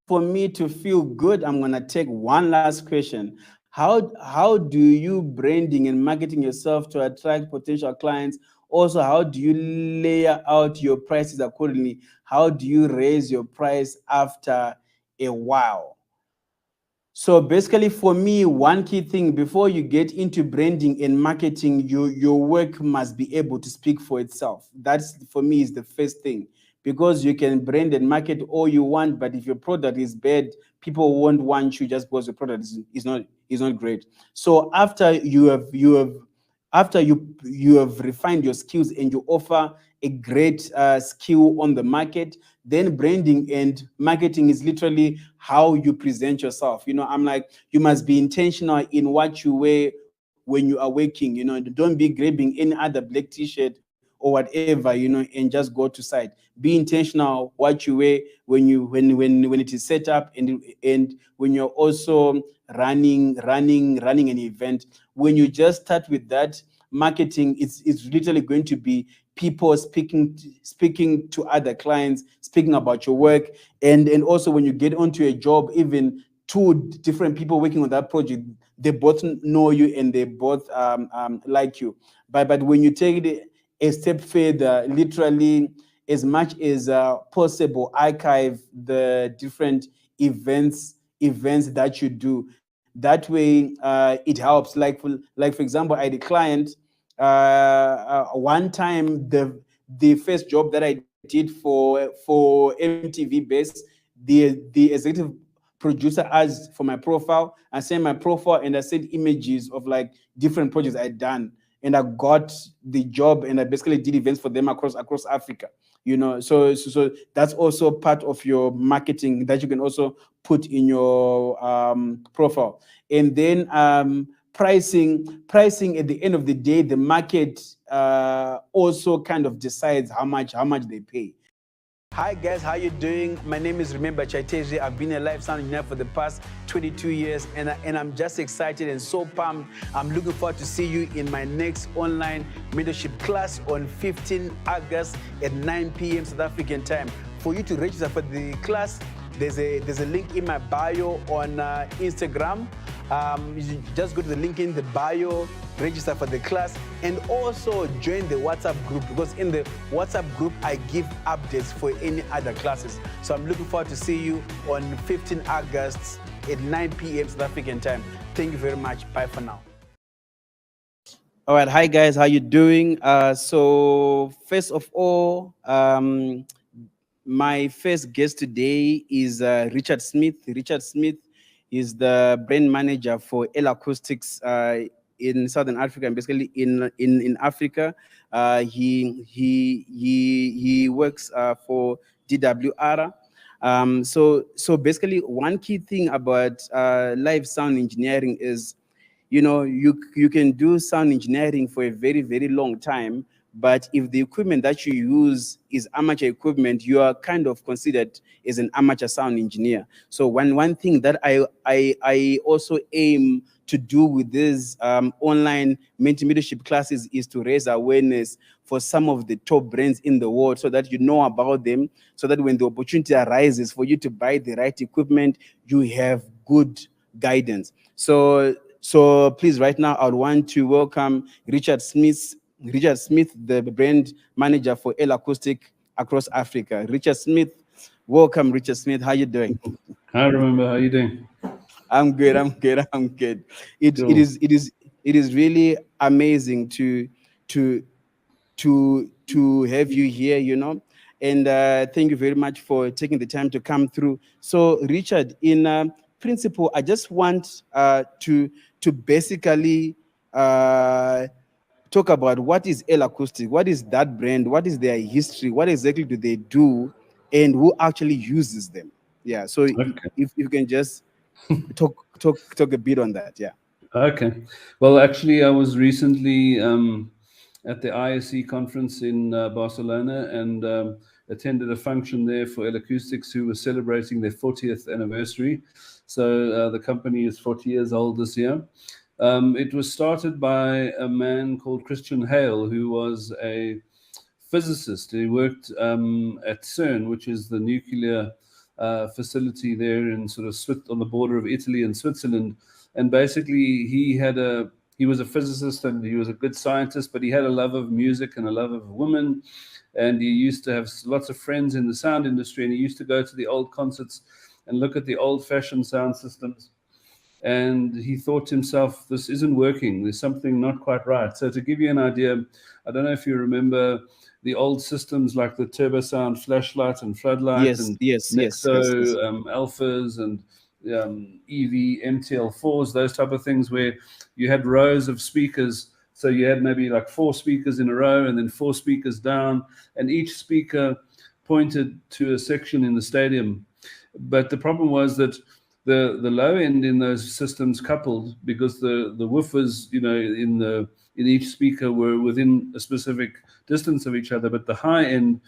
for me to feel good, I'm gonna take one last question. How do you branding and marketing yourself to attract potential clients? Also, how do you layer out your prices accordingly? How do you raise your price after a while? So basically, for me, one key thing before you get into branding and marketing, your work must be able to speak for itself. That's, for me, is the first thing, because you can brand and market all you want, but if your product is bad, people won't want you just because your product is not great. So after you have refined your skills and you offer a great skill on the market, then branding and marketing is literally how you present yourself. I'm like, you must be intentional in what you wear when you are working. Don't be grabbing any other black t-shirt or whatever, and just go to site. Be intentional what you wear when it is set up, and when you're also running an event. When you just start with that, marketing is literally going to be people speaking to other clients, speaking about your work, and also when you get onto a job, even two different people working on that project, they both know you and they both like you. But when you take it a step further, literally, as much as possible, archive the different events that you do. That way, it helps. For example, I had a client one time, the first job that I did for MTV Base, the executive producer asked for my profile. I sent my profile and I sent images of like different projects I'd done, and I got the job, and I basically did events for them across Africa. So that's also part of your marketing that you can also put in your profile. And then pricing at the end of the day, the market also kind of decides how much they pay. Hi guys, how you doing? My name is Remember Chaitezvi. I've been a live sound engineer for the past 22 years and I'm just excited and so pumped. I'm looking forward to see you in my next online mentorship class on 15 August at 9 p.m. South African time. For you to register for the class, there's a link in my bio on Instagram. You just go to the link in the bio, register for the class, and also join the WhatsApp group, because in the WhatsApp group, I give updates for any other classes. So I'm looking forward to see you on 15 August at 9 p.m. South African time. Thank you very much. Bye for now. All right, hi guys, how you doing? So first of all, my first guest today is Richard Smith. Richard Smith is the brand manager for L Acoustics in Southern Africa, and basically in Africa. He works for DWR. So basically, one key thing about live sound engineering is, you know, you can do sound engineering for a very, very long time, but if the equipment that you use is amateur equipment, you are kind of considered as an amateur sound engineer. So one thing that I also aim to do with these online mentorship classes is to raise awareness for some of the top brands in the world, so that you know about them, so that when the opportunity arises for you to buy the right equipment, you have good guidance. So please, right now, I want to welcome Richard Smith, the brand manager for L Acoustic across Africa. Richard Smith, welcome, Richard Smith. How you doing? Hi, Remember. How you doing? I'm good. It is really amazing to have you here, you know. And thank you very much for taking the time to come through. So, Richard, in principle, I just want to basically talk about what is L Acoustic, what is that brand, what is their history, what exactly do they do, and who actually uses them. Yeah. So, Okay. if you can just talk a bit on that. Yeah. Okay. Well, actually, I was recently at the ISE conference in Barcelona and attended a function there for L Acoustics, who was celebrating their 40th anniversary. So the company is 40 years old this year. It was started by a man called Christian Hale, who was a physicist. He worked at CERN, which is the nuclear facility there in sort of on the border of Italy and Switzerland. And basically, he was a physicist and he was a good scientist, but he had a love of music and a love of women. And he used to have lots of friends in the sound industry, and he used to go to the old concerts and look at the old-fashioned sound systems. And he thought to himself, this isn't working. There's something not quite right. So to give you an idea, I don't know if you remember the old systems like the Turbo Sound flashlight and floodlight and Nexo Alphas and EV MTL4s, those type of things, where you had rows of speakers. So you had maybe like 4 speakers in a row and then 4 speakers down, and each speaker pointed to a section in the stadium. But the problem was that the low end in those systems coupled, because the woofers, you know, in each speaker were within a specific distance of each other, but the high end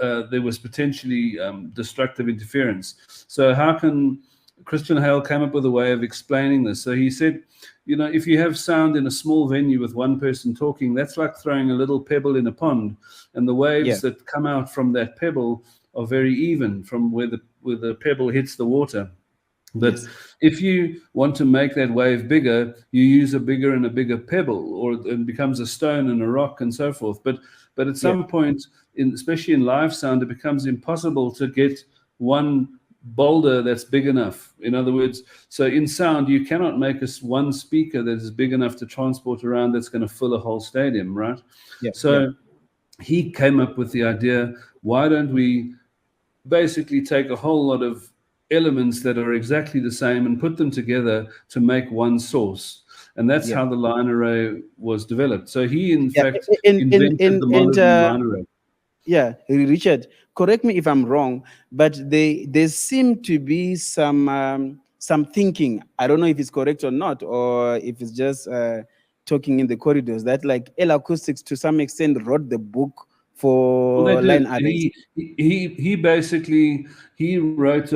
there was potentially destructive interference. So how can Christian Hale came up with a way of explaining this? So he said, you know, if you have sound in a small venue with one person talking, that's like throwing a little pebble in a pond, and the waves that come out from that pebble are very even from where the pebble hits the water. But if you want to make that wave bigger, you use a bigger and a bigger pebble, or it becomes a stone and a rock and so forth. But at some point, especially in live sound, it becomes impossible to get one boulder that's big enough. In other words, so in sound, you cannot make one speaker that is big enough to transport around that's going to fill a whole stadium, right? He came up with the idea, why don't we basically take a whole lot of elements that are exactly the same and put them together to make one source. And that's how the line array was developed. So he, in fact, invented the monitoring line array. Yeah, Richard, correct me if I'm wrong, but there seem to be some thinking. I don't know if it's correct or not, or if it's just talking in the corridors, that like L Acoustics to some extent wrote the book for Well, they line did. arrays? He basically wrote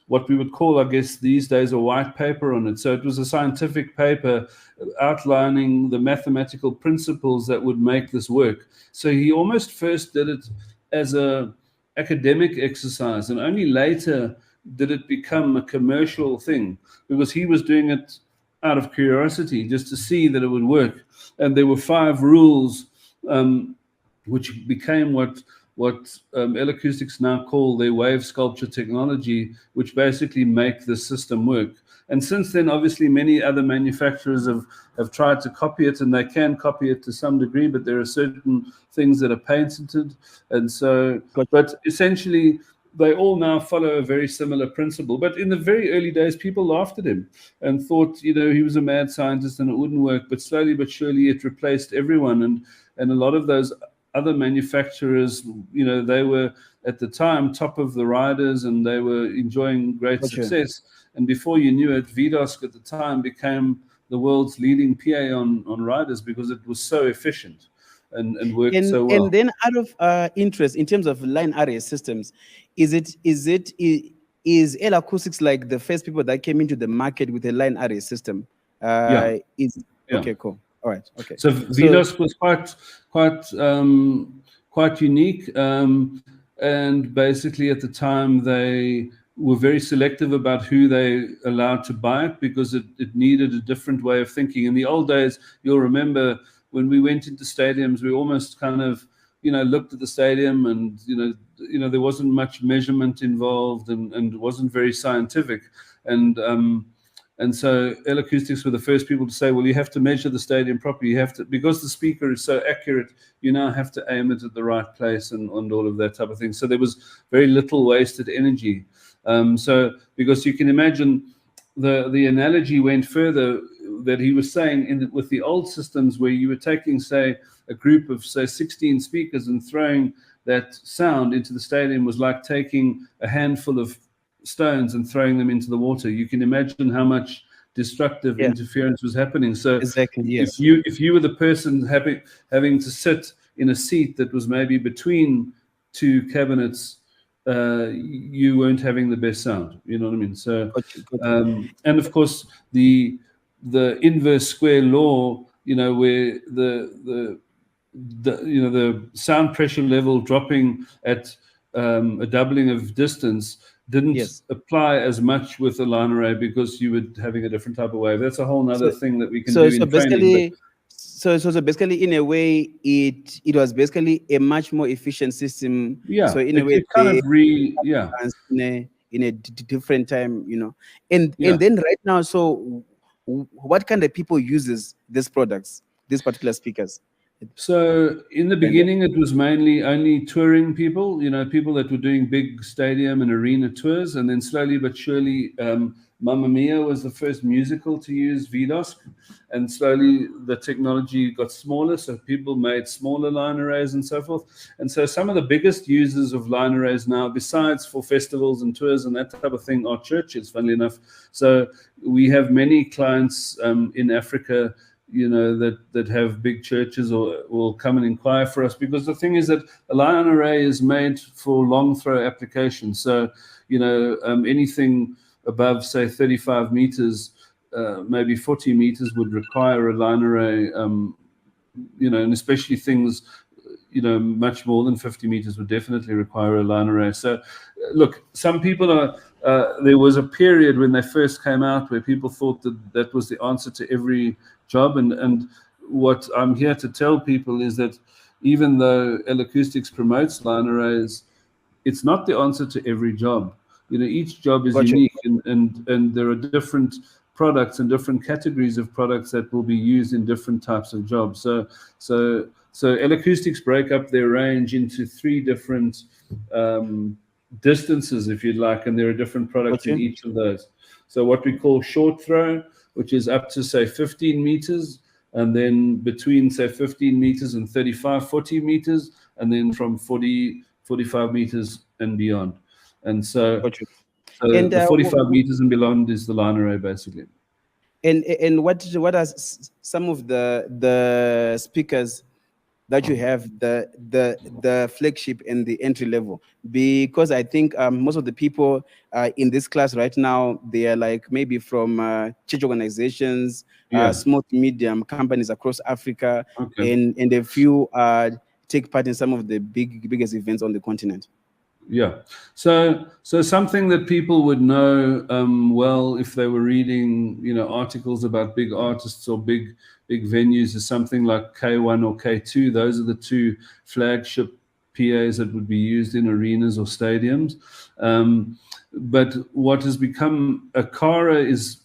what we would call, I guess, these days a white paper on it. So it was a scientific paper outlining the mathematical principles that would make this work. So he almost first did it as a academic exercise, and only later did it become a commercial thing, because he was doing it out of curiosity, just to see that it would work. And there were 5 rules, which became what L-Acoustics now call their wave sculpture technology, which basically make the system work. And since then, obviously, many other manufacturers have tried to copy it, and they can copy it to some degree, but there are certain things that are patented. And so, but essentially, they all now follow a very similar principle. But in the very early days, people laughed at him and thought, you know, he was a mad scientist and it wouldn't work. But slowly but surely, it replaced everyone. And a lot of those other manufacturers, you know, they were at the time top of the riders, and they were enjoying great success. And before you knew it, VDOSC at the time became the world's leading PA on riders, because it was so efficient and worked so well. And then, out of interest, in terms of line array systems, is L-Acoustics like the first people that came into the market with a line array system? Yeah. Okay, cool. All right. Okay. So VDOSC was quite unique, and basically at the time they were very selective about who they allowed to buy it, because it needed a different way of thinking. In the old days, you'll remember when we went into stadiums, we almost kind of, you know, looked at the stadium, and you know there wasn't much measurement involved, and it wasn't very scientific. And so L-Acoustics were the first people to say, well, you have to measure the stadium properly. You have to, because the speaker is so accurate, you now have to aim it at the right place, and all of that type of thing. So there was very little wasted energy. So because you can imagine, the analogy went further, that he was saying with the old systems, where you were taking, say, a group of, say, 16 speakers and throwing that sound into the stadium was like taking a handful of stones and throwing them into the water. You can imagine how much destructive interference was happening. So exactly, yes. if you were the person having to sit in a seat that was maybe between 2 cabinets, you weren't having the best sound. You know what I mean? So, and of course the inverse square law, you know, where the sound pressure level dropping at a doubling of distance didn't apply as much with a line array, because you were having a different type of wave. That's a whole other thing that we can do in training. So basically, in a way, it was basically a much more efficient system. Yeah. So in a way, kind of in a different time, you know. And then right now, so what kind of people uses these products, these particular speakers? So in the beginning, it was mainly only touring people, you know, people that were doing big stadium and arena tours. And then slowly but surely, Mamma Mia was the first musical to use VDOSC. And slowly the technology got smaller, so people made smaller line arrays and so forth. And so some of the biggest users of line arrays now, besides for festivals and tours and that type of thing, are churches, funnily enough. So we have many clients in Africa, you know, that have big churches, or will come and inquire for us, because the thing is that a line array is made for long throw applications. So, you know, anything above, say, 35 meters, maybe 40 meters would require a line array, you know, and especially things, you know, much more than 50 meters would definitely require a line array. So look, some people there was a period when they first came out where people thought that was the answer to every job. And what I'm here to tell people is that even though L-Acoustics promotes line arrays, it's not the answer to every job. You know, each job is unique, and there are different products and different categories of products that will be used in different types of jobs. So L-Acoustics break up their range into 3 different distances, if you'd like, and there are different products in each of those. So what we call short throw, which is up to, say, 15 meters, and then between, say, 15 meters and 35, 40 meters, and then from 40, 45 meters and beyond. And so, the 45 meters and beyond is the line array, basically. And what are some of the speakers that you have the flagship and the entry level, because I think most of the people in this class right now, they are like maybe from church organizations, Yeah. small to medium companies across Africa, Okay. and a few take part in some of the biggest events on the continent. Yeah. So something that people would know well if they were reading, articles about big artists or big venues is something like K1 or K2. Those are the two flagship PAs that would be used in arenas or stadiums. But what has become a Cara is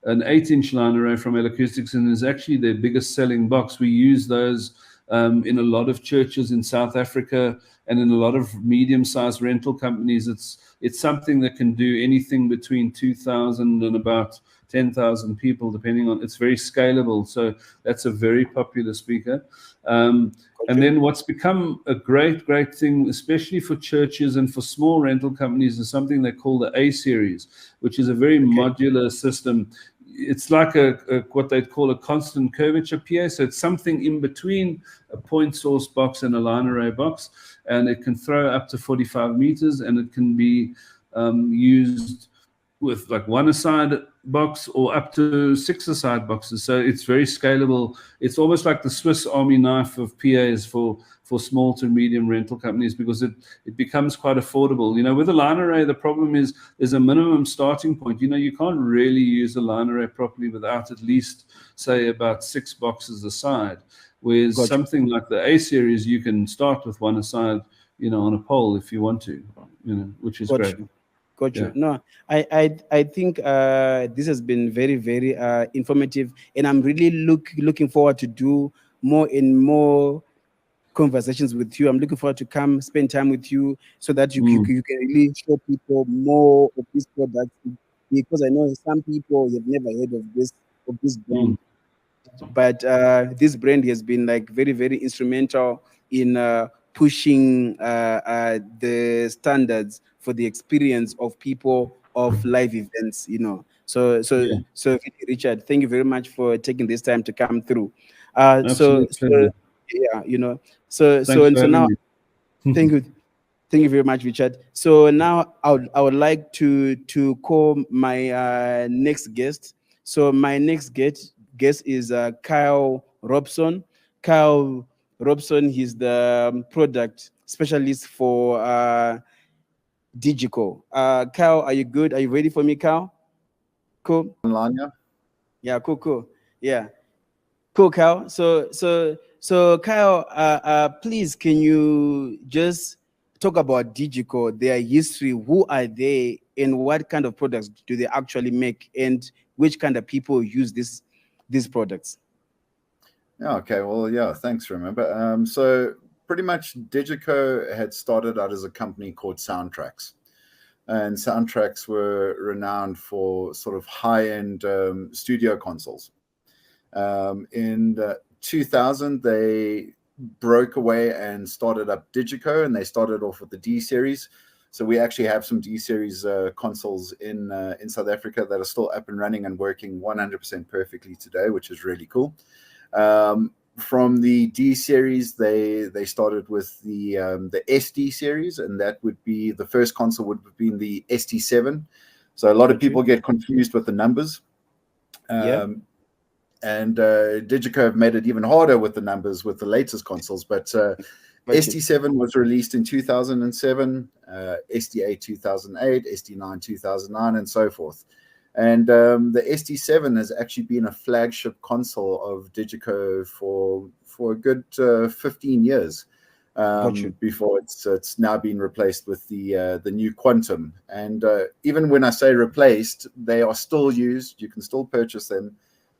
an 8-inch line array from L-Acoustics, and is actually their biggest selling box. We use those in a lot of churches in South Africa and in a lot of medium-sized rental companies. It's something that can do anything between 2,000 and about 10,000 people, depending on. It's very scalable, so that's a very popular speaker. And then what's become a great thing, especially for churches and for small rental companies, is something they call the A series, which is a very modular system. It's like a what they'd call a constant curvature PA. So it's something in between a point source box and a line array box, and it can throw up to 45 meters, and it can be used with like one aside box or up to 6 aside boxes. So it's very scalable. It's almost like the Swiss Army knife of PAs for small to medium rental companies, because it becomes quite affordable. With a line array, the problem is there's a minimum starting point. You can't really use a line array properly without at least, say, about 6 boxes aside. Whereas something like the A series, you can start with one aside, on a pole if you want to, which is great. Got you. No, I think this has been very, very informative, and I'm really looking forward to do more and more conversations with you. I'm looking forward to come spend time with you, so that you can really show people more of this product, because I know some people have never heard of this brand. But this brand has been like very, very instrumental in pushing the standards for the experience of people of live events. So Richard, thank you very much for taking this time to come through. Absolute pleasure. Yeah, so Thanks for now, having me. Thank you very much, Richard. So now I would like to call my next guest. So my next guest is Kyle Robson. Kyle Robson, he's the product specialist for Digico. Kyle, are you good? Are you ready for me, Kyle? Cool. Online, yeah. Yeah, cool. Yeah, cool, Kyle. So Kyle, please, can you just talk about Digico, their history? Who are they, and what kind of products do they actually make, and which kind of people use these products? Yeah, okay. Well, yeah, thanks, remember. So pretty much Digico had started out as a company called Soundtracks. And Soundtracks were renowned for sort of high-end studio consoles. In 2000, they broke away and started up Digico, and they started off with the D series. So we actually have some D series consoles in South Africa that are still up and running and working 100% perfectly today, which is really cool. From the D series, they started with the SD series, and that would be the first console would have been the ST7. So a lot of people get confused with the numbers. And Digico have made it even harder with the numbers with the latest consoles. But ST7 was released in 2007, ST8 2008, ST9 2009, and so forth. And the ST7 has actually been a flagship console of Digico for a good 15 years before it's now been replaced with the new Quantum. And even when I say replaced, they are still used. You can still purchase them.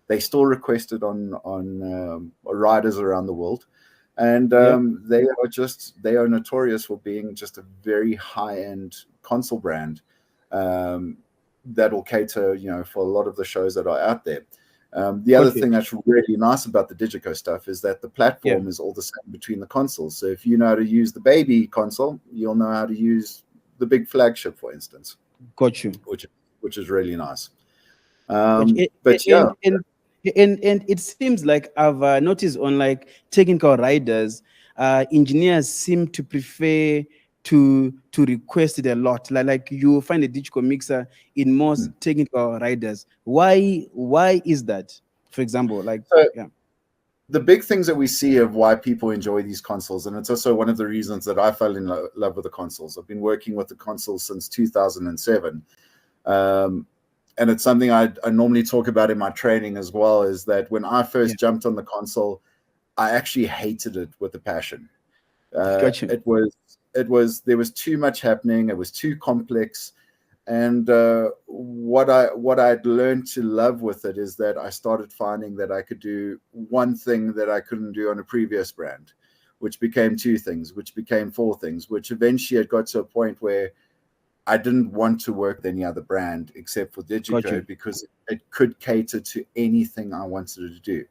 They still requested on riders around the world. And they are notorious for being just a very high-end console brand that will cater, for a lot of the shows that are out there. The other thing that's really nice about the Digico stuff is that the platform is all the same between the consoles. So if you know how to use the baby console, you'll know how to use the big flagship, for instance. Got you. Which is really nice. And it seems like I've noticed on like technical riders, engineers seem to prefer to request it a lot. Like you find a digital mixer in most technical riders. Why is that? For example, like So yeah. the big things that we see of why people enjoy these consoles, and it's also one of the reasons that I fell in love with the consoles. I've been working with the consoles since 2007. And it's something I normally talk about in my training as well, is that when I first jumped on the console, I actually hated it with a passion. Gotcha. It was there was too much happening. It was too complex. And what I'd learned to love with it is that I started finding that I could do one thing that I couldn't do on a previous brand, which became two things, which became four things, which eventually it got to a point where I didn't want to work with any other brand except for DigiCode because it could cater to anything I wanted it to do.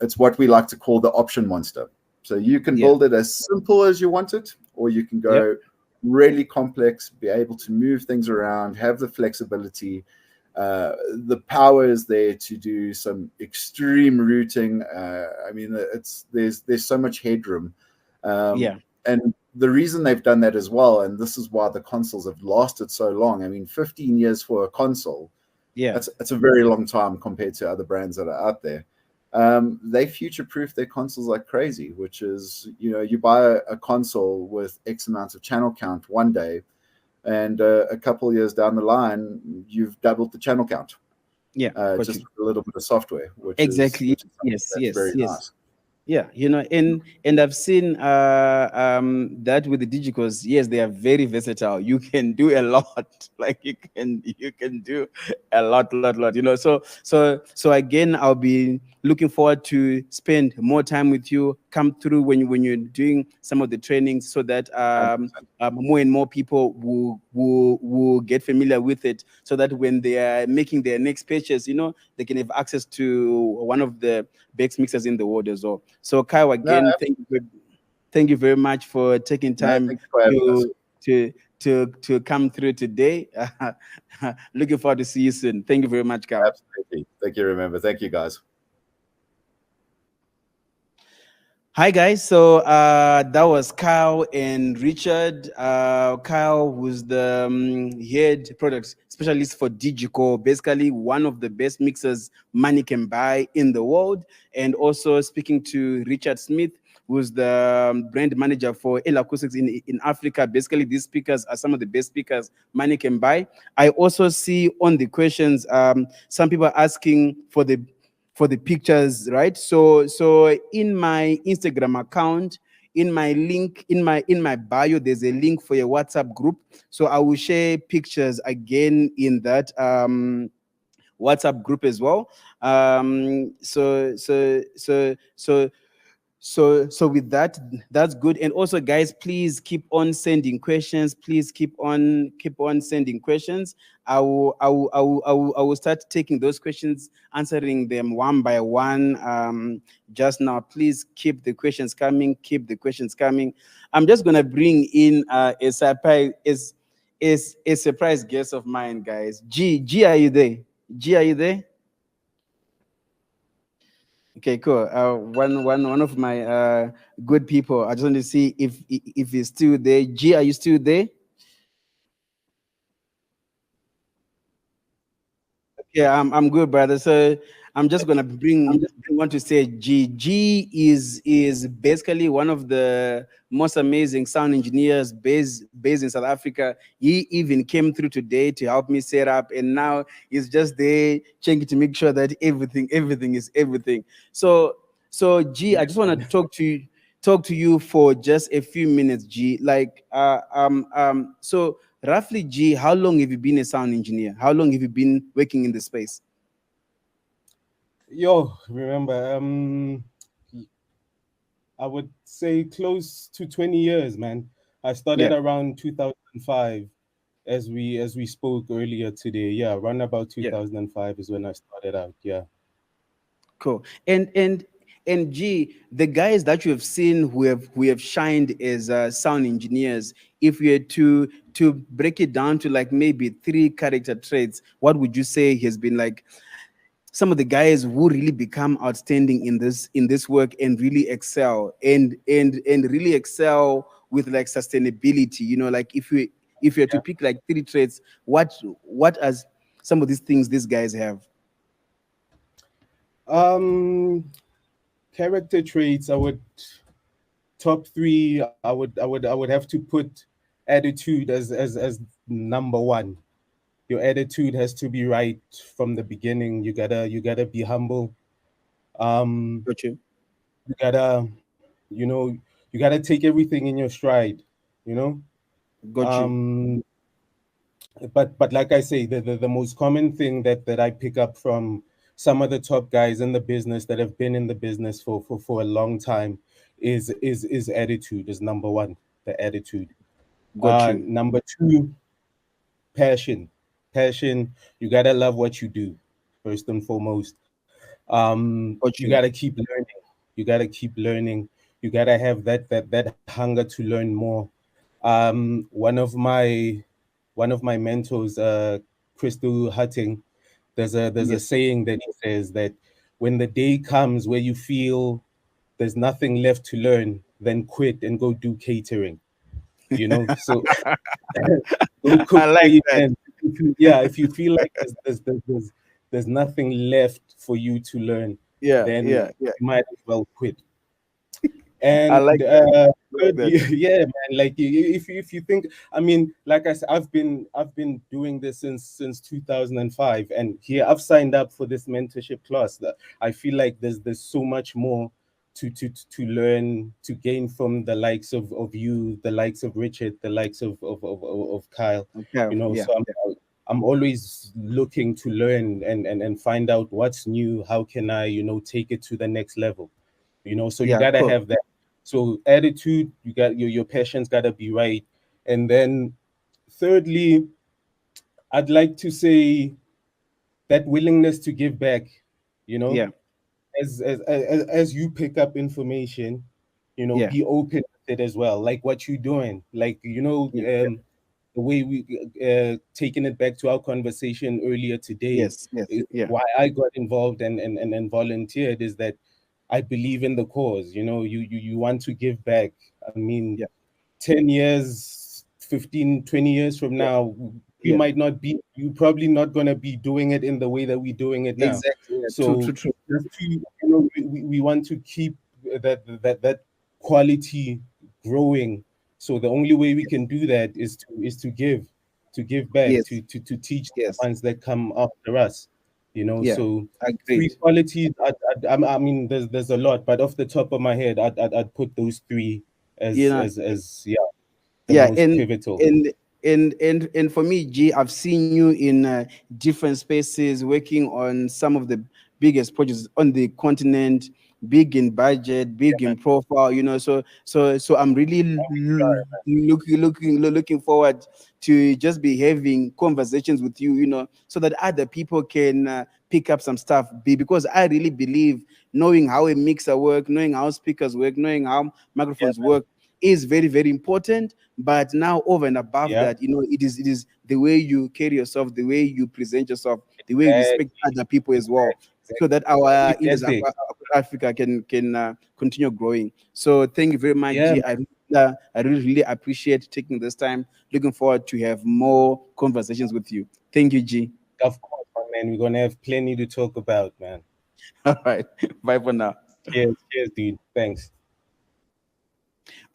It's what we like to call the option monster. So you can build it as simple as you want it, or you can go really complex, be able to move things around, have the flexibility. The power is there to do some extreme routing. I mean, there's so much headroom. And the reason they've done that as well, and this is why the consoles have lasted so long. I mean, 15 years for a console, that's a very long time compared to other brands that are out there. They future-proof their consoles like crazy, which is, you buy a console with X amount of channel count one day, and a couple of years down the line, you've doubled the channel count. Just with a little bit of software, which is very nice. Yeah, and I've seen that with the digicals. Yes, they are very versatile. You can do a lot. Like you can do a lot. So again, I'll be looking forward to spend more time with you. Come through when you're doing some of the trainings, so that more and more people will get familiar with it. So that when they are making their next purchase, they can have access to one of the best mixers in the world as well. So Kyle, again, thank you very much for taking time to come through today. Looking forward to see you soon. Thank you very much, Kyle. Absolutely. Thank you, remember. Thank you, guys. Hi guys, so that was Kyle and Richard. Kyle was the head product specialist for Digico, basically one of the best mixers money can buy in the world. And also speaking to Richard Smith, who's the brand manager for L Acoustics in Africa. Basically, these speakers are some of the best speakers money can buy. I also see on the questions, some people are asking for the pictures, right? So in my Instagram account, in my link, in my bio, there's a link for a WhatsApp group. So I will share pictures again in that WhatsApp group as well. So with that, that's good. And also, guys, please keep on sending questions. Please keep on sending questions. I will start taking those questions, answering them one by one. Just now, please keep the questions coming. Keep the questions coming. I'm just gonna bring in a surprise guest of mine, guys. G, are you there? G, are you there? Okay, cool. One of my good people. I just want to see if he's still there. G, are you still there? Yeah, I'm good, brother. So I'm just gonna want to say G is basically one of the most amazing sound engineers based in South Africa. He even came through today to help me set up, and now he's just there checking to make sure that everything is everything. So G, I just want to talk to you for just a few minutes, G. Like so roughly, G, how long have you been a sound engineer? How long have you been working in the space? Yo, remember, I would say close to 20 years, man. I started around 2005, as we spoke earlier today. Yeah, around about 2005 is when I started out. Yeah. Cool. And G, the guys that you have seen who have shined as sound engineers, if we had to break it down to like maybe 3 character traits, what would you say has been like some of the guys who really become outstanding in this work and really excel and really excel with like sustainability, you know, like if you had to pick like 3 traits, what are some of these things these guys have? Character traits, I would top 3. I would have to put attitude as number 1. Your attitude has to be right from the beginning. You gotta be humble. Got you. You gotta, you gotta take everything in your stride, you know. Got you. But like I say, the most common thing that I pick up from some of the top guys in the business that have been in the business for a long time is attitude is number 1, the attitude. Got you. Number 2, passion. Passion, you gotta love what you do, first and foremost. Got You you. gotta keep learning. You gotta keep learning. You gotta have that hunger to learn more. One of my mentors, Crystal Hutting, there's a Yes. saying that he says that when the day comes where you feel there's nothing left to learn, then quit and go do catering. So go cook I for like that. events. Yeah, if you feel like there's nothing left for you to learn, Yeah, then yeah, yeah. you might as well quit. I And like that. I like thirdly, that. yeah, man, like if you think, I mean, like I said, I've been doing this since 2005, and here I've signed up for this mentorship class. That I feel like there's so much more to learn, to gain from the likes of you, the likes of Richard, the likes of Kyle. Okay. Yeah. So I'm always looking to learn and find out what's new. How can I, take it to the next level? So you Yeah. gotta Cool. have that. So attitude, you got your passion's gotta be right. And then thirdly, I'd like to say that willingness to give back, you know, Yeah. as you pick up information, Yeah. be open with it as well. Like what you're doing, like, Yeah. the way we taking it back to our conversation earlier today, Yes. Yes. is Yeah. why I got involved and volunteered, is that I believe in the cause. You want to give back. I mean, Yeah. 10 years, 15, 20 years from Yeah. now, Yeah. you probably not going to be doing it in the way that we're doing it now. Exactly. Yeah. True. So True. True. just to, we want to keep that quality growing. So the only way we can do that is to give back, Yes. to teach the Yes. ones that come after us. Yeah. So three Agreed. qualities. I mean, there's a lot, but off the top of my head, I'd put those 3 You as know. the Yeah. most pivotal. And for me, G, I've seen you in different spaces working on some of the biggest projects on the continent, big in budget, big in profile, you know. So I'm really looking forward to just be having conversations with you, you know, so that other people can pick up some stuff. Because I really believe knowing how a mixer work, knowing how speakers work, knowing how microphones work is very, very important. But now over and above Yeah, that, you know, it is the way you carry yourself, the way you present yourself, the way you respect exactly, other people as well, so that the our work Indians of ethic. Africa can continue growing. So thank you very much, Yeah, G. I really appreciate taking this time. Looking forward to have more conversations with you. Thank you, G. of course, my man. We're gonna have plenty to talk about, man. All right. Bye for now. Cheers, dude. Thanks.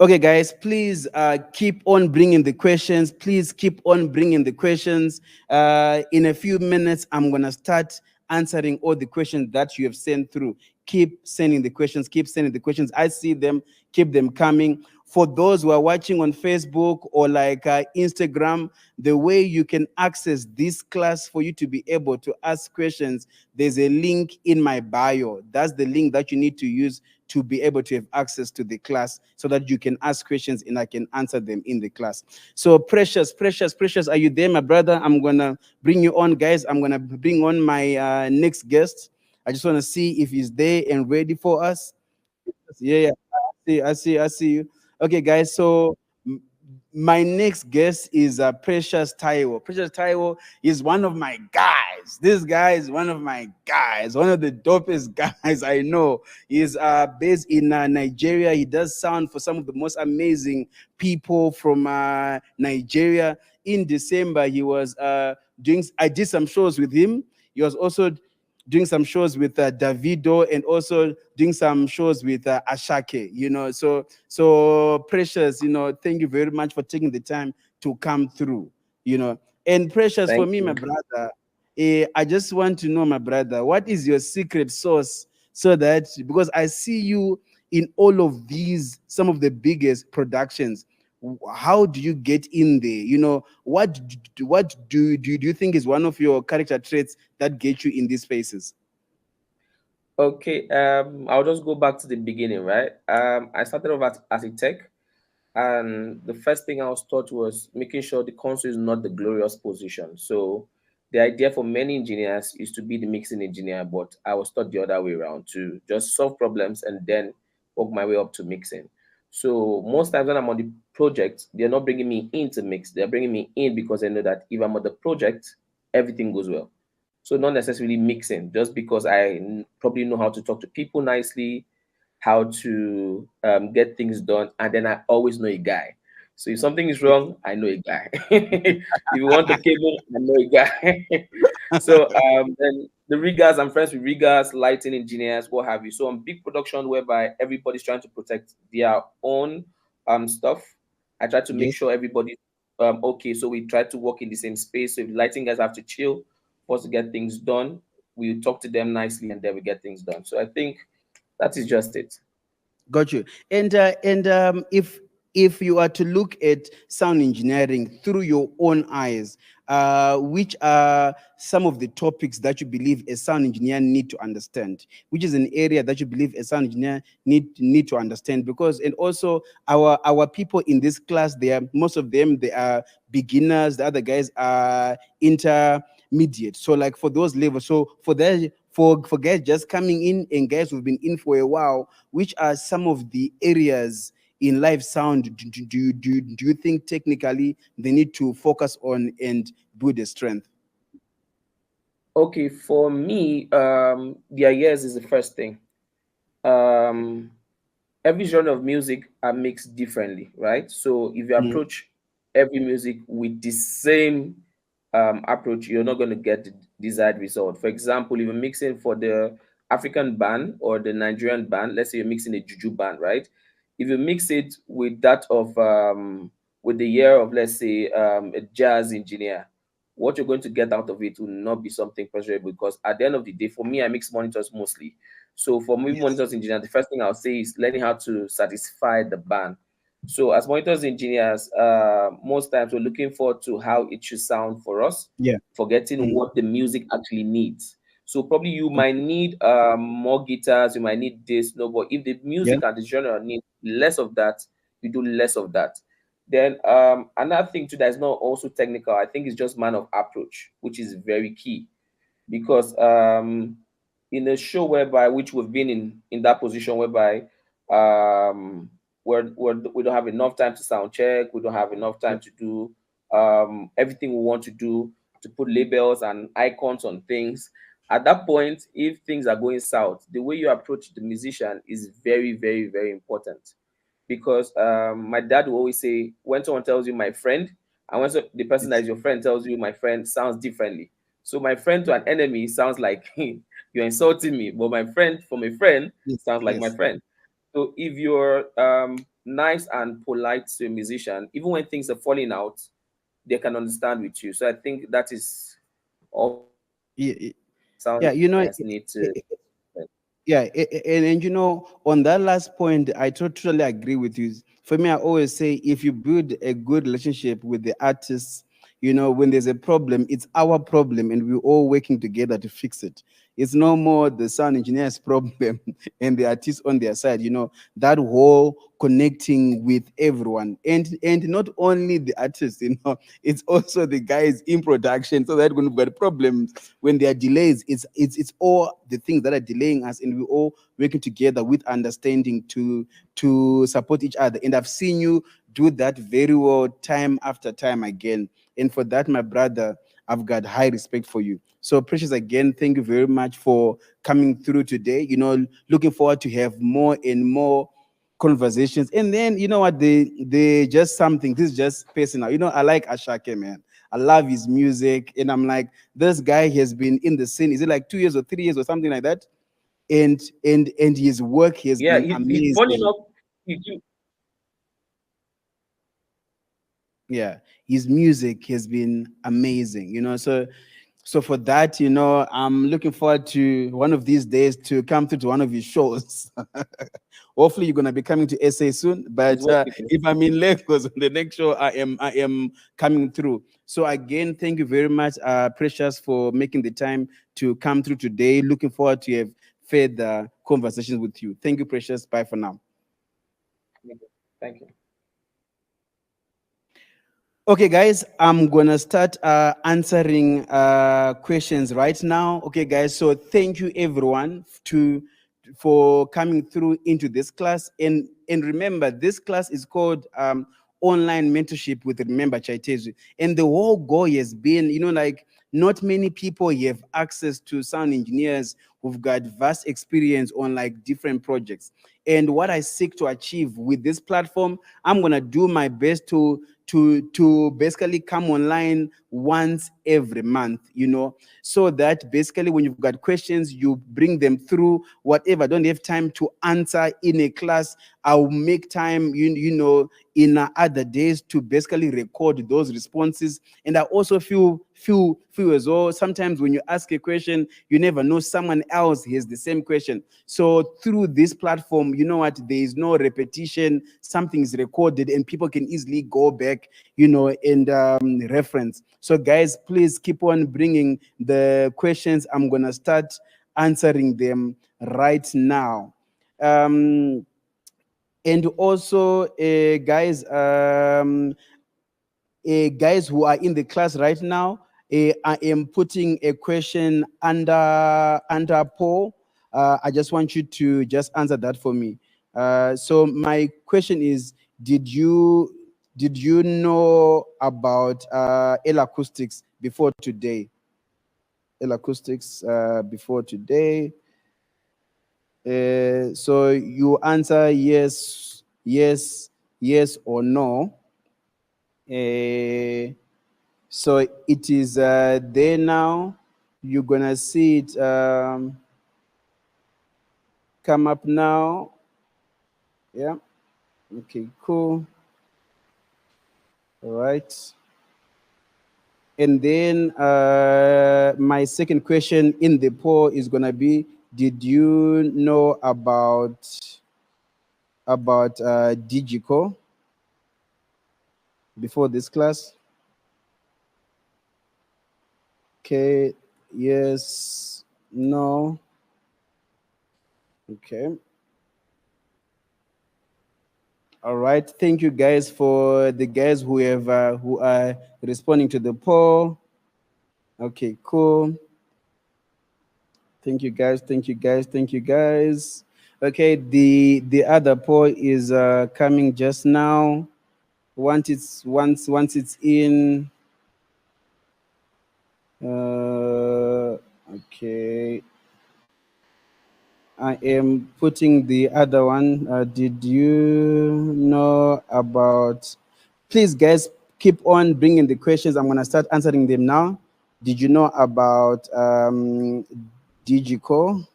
Okay, guys, please keep on bringing the questions. Please keep on bringing the questions. In a few minutes, I'm going to start answering all the questions that you have sent through. Keep sending the questions. Keep sending the questions. I see them. Keep them coming. For those who are watching on Facebook or like Instagram, the way you can access this class for you to be able to ask questions, there's a link in my bio. That's the link that you need to use to be able to have access to the class so that you can ask questions and I can answer them in the class. So Precious, are you there, my brother? I'm going to bring you on, guys. I'm going to bring on my next guest. I just want to see if he's there and ready for us. Yeah. I see you. Okay, guys. So my next guest is Precious Taiwo. Precious Taiwo is one of my guys. guys. This guy is one of my guys, one of the dopest guys I know. He's based in Nigeria. He does sound for some of the most amazing people from Nigeria. In December, he was I did some shows with him. He was also doing some shows with Davido, and also doing some shows with Ashake, so Precious, thank you very much for taking the time to come through, and Precious, Thank for me, you. my brother, I just want to know, my brother, what is your secret sauce, so that, because I see you in all of these, some of the biggest productions, how do you get in there? What do you think is one of your character traits that get you in these spaces? Okay, I'll just go back to the beginning, right? I started off as a tech, and the first thing I was taught was making sure the console is not the glorious position. So the idea for many engineers is to be the mixing engineer, but I was taught the other way around, to just solve problems and then work my way up to mixing. So most times when I'm on the project, they're not bringing me in to mix. They're bringing me in because they know that if I'm on the project, everything goes well. So not necessarily mixing, just because I probably know how to talk to people nicely, how to get things done, and then I always know a guy. So if something is wrong, I know a guy. If you want a cable, I know a guy. So then the riggers, I'm friends with riggers, lighting engineers, what have you. So on big production whereby everybody's trying to protect their own stuff, I try to make Yes. sure everybody's okay. So we try to work in the same space. So if lighting guys have to chill for us to get things done, we talk to them nicely and then we get things done. So I think that is just it. Got you. And if you are to look at sound engineering through your own eyes, which are some of the topics that you believe a sound engineer need to understand? Which is an area that you believe a sound engineer need to understand? Because, and also our people in this class, they are, most of them, they are beginners. The other guys are intermediate. So like for those levels, so for that, for guys just coming in and guys who've been in for a while, which are some of the areas in live sound do you think technically they need to focus on and build a strength? Okay, for me, their ears is the first thing. Um, every genre of music are mixed differently, right? So if you Mm. approach every music with the same approach, you're not going to get the desired result. For example, if you're mixing for the African band or the Nigerian band, let's say you're mixing a juju band, right? If you mix it with that of with the ear of, let's say, a jazz engineer, what you're going to get out of it will not be something pleasurable, because at the end of the day, for me, I mix monitors mostly. So for me, Yes. monitors engineer, the first thing I'll say is learning how to satisfy the band. So as monitors engineers, most times we're looking forward to how it should sound for us, Yeah. forgetting Mm. what the music actually needs. So probably you Got might you. need more guitars, you might need this, no, but if the Yeah. music and the genre need less of that, you do less of that. Then another thing too that is not also technical, I think, is just man of approach, which is very key, because in a show whereby, which we've been in that position whereby we don't have enough time to sound check, we don't have enough Yeah. time to do everything we want to do, to put labels and icons on things. At that point, if things are going south, the way you approach the musician is very, very, very important. Because my dad will always say, when someone tells you my friend, and when the person that is your friend tells you my friend, sounds differently. So my friend to an enemy sounds like you're insulting me, but my friend from a friend Yes. sounds like my Yes. friend. So if you're nice and polite to a musician, even when things are falling out, they can understand with you. So I think that is all Yeah. sound Yeah. engineers need to. Yeah, and on that last point, I totally agree with you. For me, I always say, if you build a good relationship with the artists, when there's a problem, it's our problem, and we're all working together to fix it. It's no more the sound engineer's problem and the artist on their side. That whole connecting with everyone, and not only the artists. It's also the guys in production. So that when we've got problems, when there are delays, it's all the things that are delaying us, and we all working together with understanding to support each other. And I've seen you do that very well time after time again. And for that, my brother, I've got high respect for you. So Precious, again, thank you very much for coming through today. Looking forward to have more and more conversations. And then you know what, they just something, this is just personal. I like Ashake, man. I love his music, and I'm like, this guy has been in the scene, is it like 2 years or 3 years or something like that? And his work has been amazing. Funny enough, he, Yeah, his music has been amazing. So for that, I'm looking forward to one of these days to come through to one of his shows. Hopefully you're going to be coming to SA soon, but if I'm in Lagos on the next show, I am coming through. So again, thank you very much, Precious, for making the time to come through today. Looking forward to have further conversations with you. Thank you, Precious. Bye for now. Thank you. Okay, guys, I'm gonna start answering questions right now. Okay, guys, so thank you everyone for coming through into this class. And remember, this class is called Online Mentorship with Remember Chaitezvi. And the whole goal has been, like, not many people have access to sound engineers who've got vast experience on like different projects. And what I seek to achieve with this platform, I'm gonna do my best to basically come online once every month, so that basically when you've got questions, you bring them through. Whatever I don't have time to answer in a class, I'll make time, in other days to basically record those responses. And I also feel as well, sometimes when you ask a question, you never know someone else has the same question. So through this platform, you know what, there is no repetition. Something is recorded and people can easily go back, and reference. So guys, please keep on bringing the questions. I'm gonna start answering them right now. And also, guys who are in the class right now, I am putting a question under poll. I just want you to just answer that for me. So my question is, did you know about L-acoustics before today? L-acoustics before today. So you answer yes or no. So it is there now. You're gonna see it come up now. Yeah. Okay, cool. All right. And then my second question in the poll is gonna be, did you know about Digico before this class? Okay, yes, no. Okay. All right, thank you guys for the guys who have who are responding to the poll. Okay, cool. Thank you guys, thank you guys, thank you guys. Okay, the other poll is coming just now. Once it's in. Okay. I am putting the other one. Did you know about? Please, guys, keep on bringing the questions. I'm gonna start answering them now. Did you know about Digico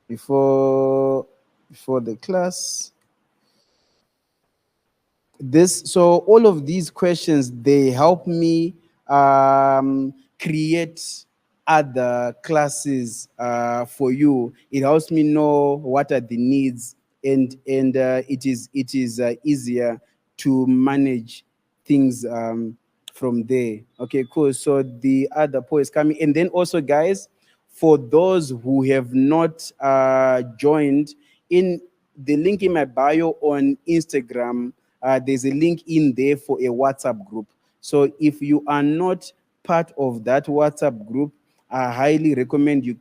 before the class? So all of these questions, they help me create other classes for you. It helps me know what are the needs, and it is easier to manage things from there. Okay, cool. So the other poll is coming. And then also, guys, for those who have not joined, in the link in my bio on Instagram, there's a link in there for a WhatsApp group. So if you are not part of that WhatsApp group, I highly recommend you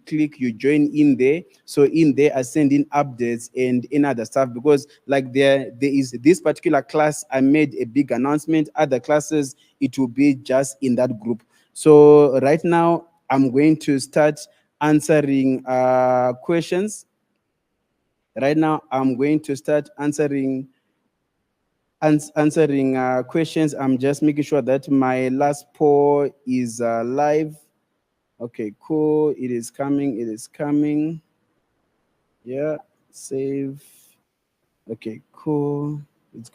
join in there. So in there, I send in updates and in other stuff, because like there is this particular class, I made a big announcement. Other classes, it will be just in that group. So right now, I'm going to start answering questions. Right now, I'm going to start answering questions. I'm just making sure that my last poll is live. Okay, cool. It is coming. It is coming. Yeah, save. Okay, cool. It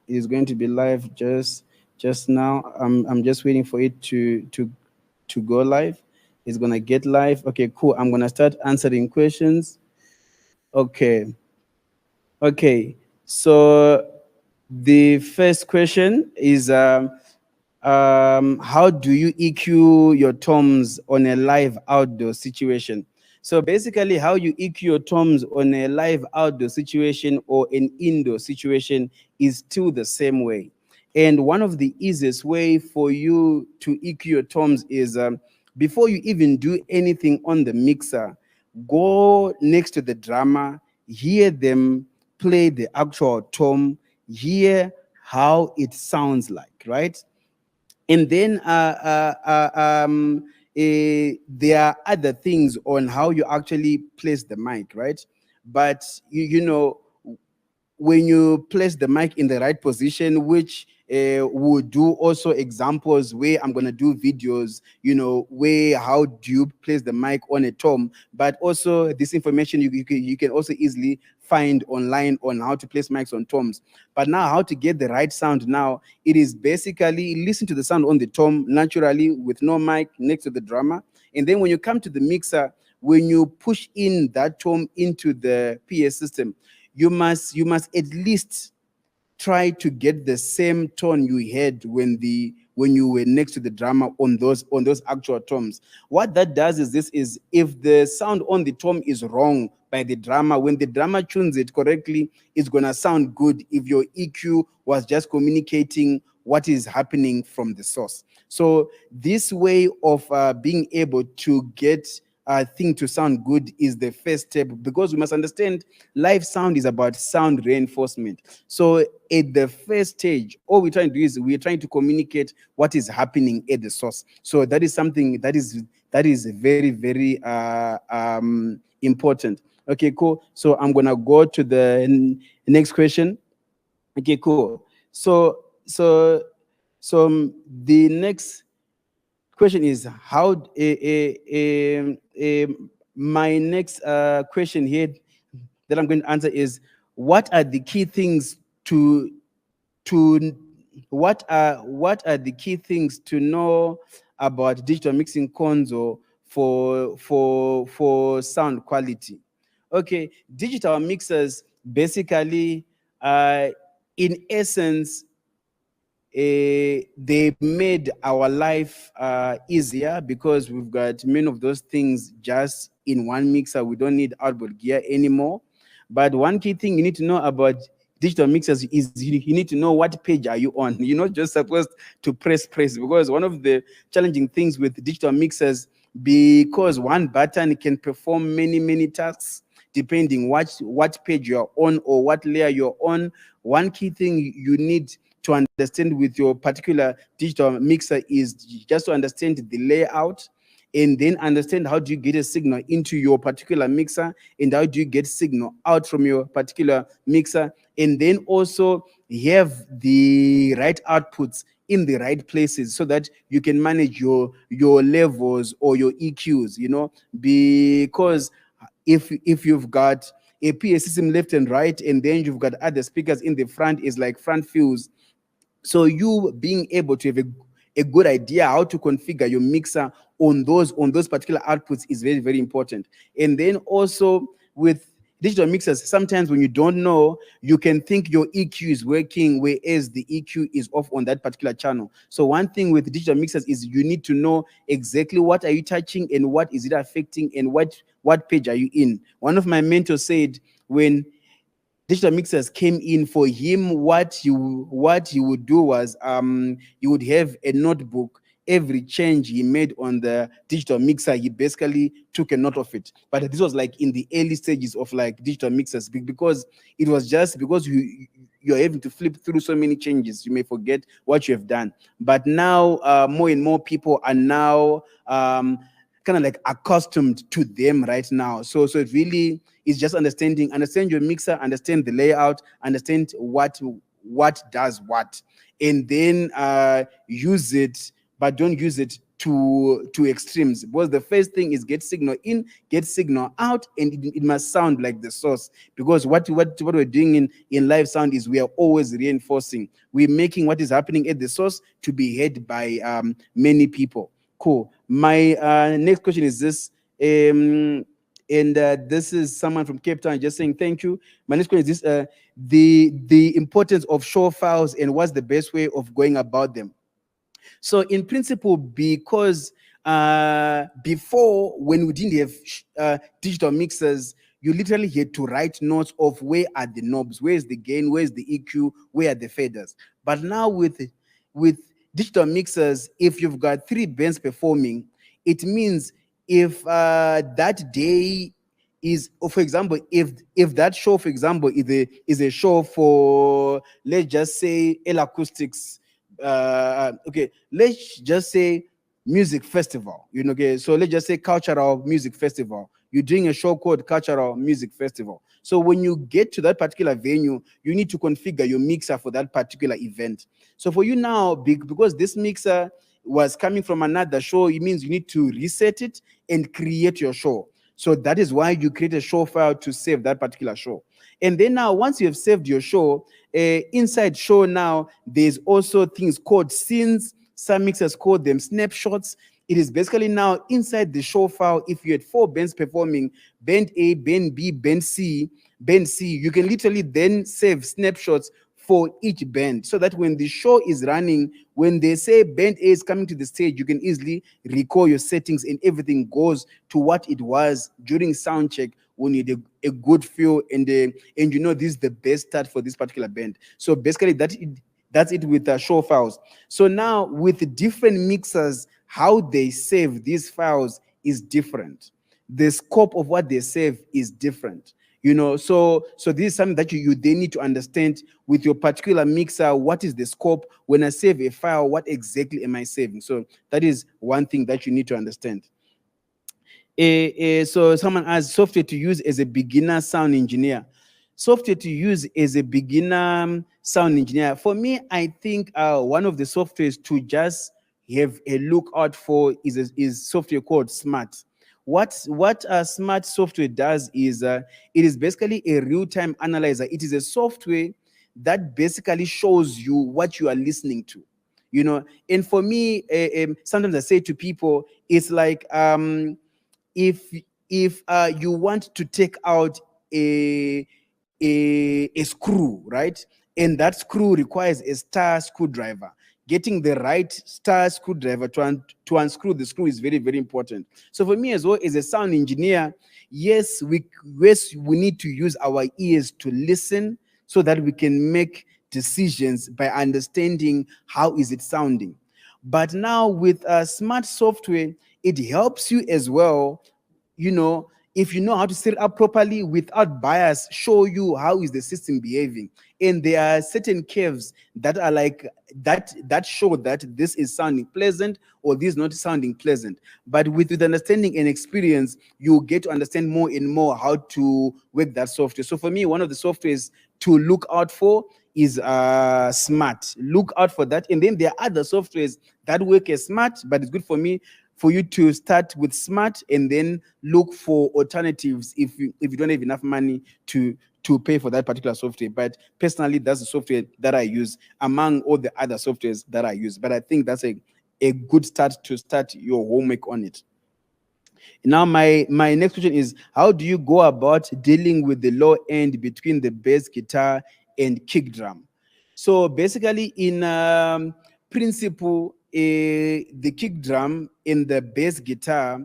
is going to be live just now. I'm just waiting for it to go live. It's gonna get live. Okay, cool. I'm gonna start answering questions. Okay. Okay. So the first question is how do you EQ your toms on a live outdoor situation? So basically, how you EQ your toms on a live outdoor situation or an indoor situation is still the same way. And one of the easiest way for you to EQ your toms is before you even do anything on the mixer, go next to the drummer, hear them play the actual tom, hear how it sounds like, right? And then there are other things on how you actually place the mic, right? But you know, when you place the mic in the right position, which we'll do also examples where I'm going to do videos, you know, where how do you place the mic on a tom, but also this information you can also easily find online on how to place mics on toms. But now how to get the right sound now, it is basically listen to the sound on the tom naturally with no mic next to the drummer. And then when you come to the mixer, when you push in that tom into the PA system, you must at least try to get the same tone you had when you were next to the drummer on those actual toms. What that does is this is if the sound on the tom is wrong by the drummer, when the drummer tunes it correctly, it's gonna sound good if your EQ was just communicating what is happening from the source. So this way of being able to get thing to sound good is the first step, because we must understand live sound is about sound reinforcement. So at the first stage, all we're trying to do is we're trying to communicate what is happening at the source. So that is something that is very, very important. Okay, cool. So I'm gonna go to the next question. Okay, cool. So the next question is how my next question here that I'm going to answer is what are the key things to what are the key things to know about digital mixing console for sound quality? Okay, digital mixers basically in essence they made our life easier because we've got many of those things just in one mixer. We don't need outboard gear anymore. But one key thing you need to know about digital mixers is you need to know what page are you on. You're not just supposed to press, because one of the challenging things with digital mixers, because one button can perform many tasks depending what page you're on or what layer you're on. One key thing you need to understand with your particular digital mixer is just to understand the layout, and then understand how do you get a signal into your particular mixer and how do you get signal out from your particular mixer, and then also have the right outputs in the right places so that you can manage your levels or your EQs, you know, because if you've got a PA system left and right, and then you've got other speakers in the front, is like front fills. So you being able to have a good idea how to configure your mixer on those particular outputs is very, very important. And then also with digital mixers, sometimes when you don't know, you can think your EQ is working, whereas the EQ is off on that particular channel. So one thing with digital mixers is you need to know exactly what are you touching and what is it affecting and what page are you in. One of my mentors said when digital mixers came in for him, what he would do was he would have a notebook. Every change he made on the digital mixer, he basically took a note of it. But this was like in the early stages of like digital mixers, because it was just because you're having to flip through so many changes, you may forget what you have done. But now more and more people are now kind of like accustomed to them right now. So it really is just understand your mixer, understand the layout, understand what does what, and then use it, but don't use it to extremes, because the first thing is get signal in, get signal out, and it must sound like the source. Because what we're doing in live sound is we are always reinforcing, we're making what is happening at the source to be heard by many people. Cool. My next question is this, and this is someone from Cape Town just saying thank you. My next question is this: the importance of show files and what's the best way of going about them. So in principle, because before, when we didn't have digital mixers, you literally had to write notes of where are the knobs, where's the gain, where's the EQ, where are the faders. But now with digital mixers, if you've got 3 bands performing, it means if that day is, for example, if that show, for example, is a show for, let's just say, L Acoustics, okay, let's just say music festival, okay, so let's just say cultural music festival. You're doing a show called cultural music festival. So when you get to that particular venue, you need to configure your mixer for that particular event. So for you now, because this mixer was coming from another show, it means you need to reset it and create your show. So that is why you create a show file to save that particular show. And then now, once you have saved your show, inside show now, there's also things called scenes. Some mixers call them snapshots. It is basically now inside the show file. If you had 4 bands performing, band A, band B, band C, you can literally then save snapshots for each band, so that when the show is running, when they say band A is coming to the stage, you can easily recall your settings and everything goes to what it was during sound check when you did a good feel, and you know this is the best start for this particular band. So basically that's it with the show files. So now with different mixers, how they save these files is different. The scope of what they save is different. So this is something that you then need to understand with your particular mixer. What is the scope? When I save a file, what exactly am I saving? So that is one thing that you need to understand. So someone asked, software to use as a beginner sound engineer. Software to use as a beginner sound engineer. For me, I think one of the softwares to just have a look out for is software called Smart. What Smart software does is it is basically a real-time analyzer. It is a software that basically shows you what you are listening to. And for me, sometimes I say to people, it's like if you want to take out a screw, right? And that screw requires a star screwdriver. Getting the right star screwdriver to unscrew the screw is very, very important. So for me as well, as a sound engineer, yes, we need to use our ears to listen so that we can make decisions by understanding how is it sounding. But now with Smart software, it helps you as well, if you know how to set it up properly without bias, show you how is the system behaving. And there are certain curves that are like that show that this is sounding pleasant or this is not sounding pleasant. But with understanding and experience, you get to understand more and more how to work that software. So for me, one of the softwares to look out for is Smart. Look out for that. And then there are other softwares that work as Smart, but it's good for you to start with Smart and then look for alternatives if you don't have enough money to pay for that particular software. But personally, that's the software that I use among all the other softwares that I use. But I think that's a good start to start your homework on it. Now, my next question is, how do you go about dealing with the low end between the bass guitar and kick drum? So basically, in principle, the kick drum and the bass guitar,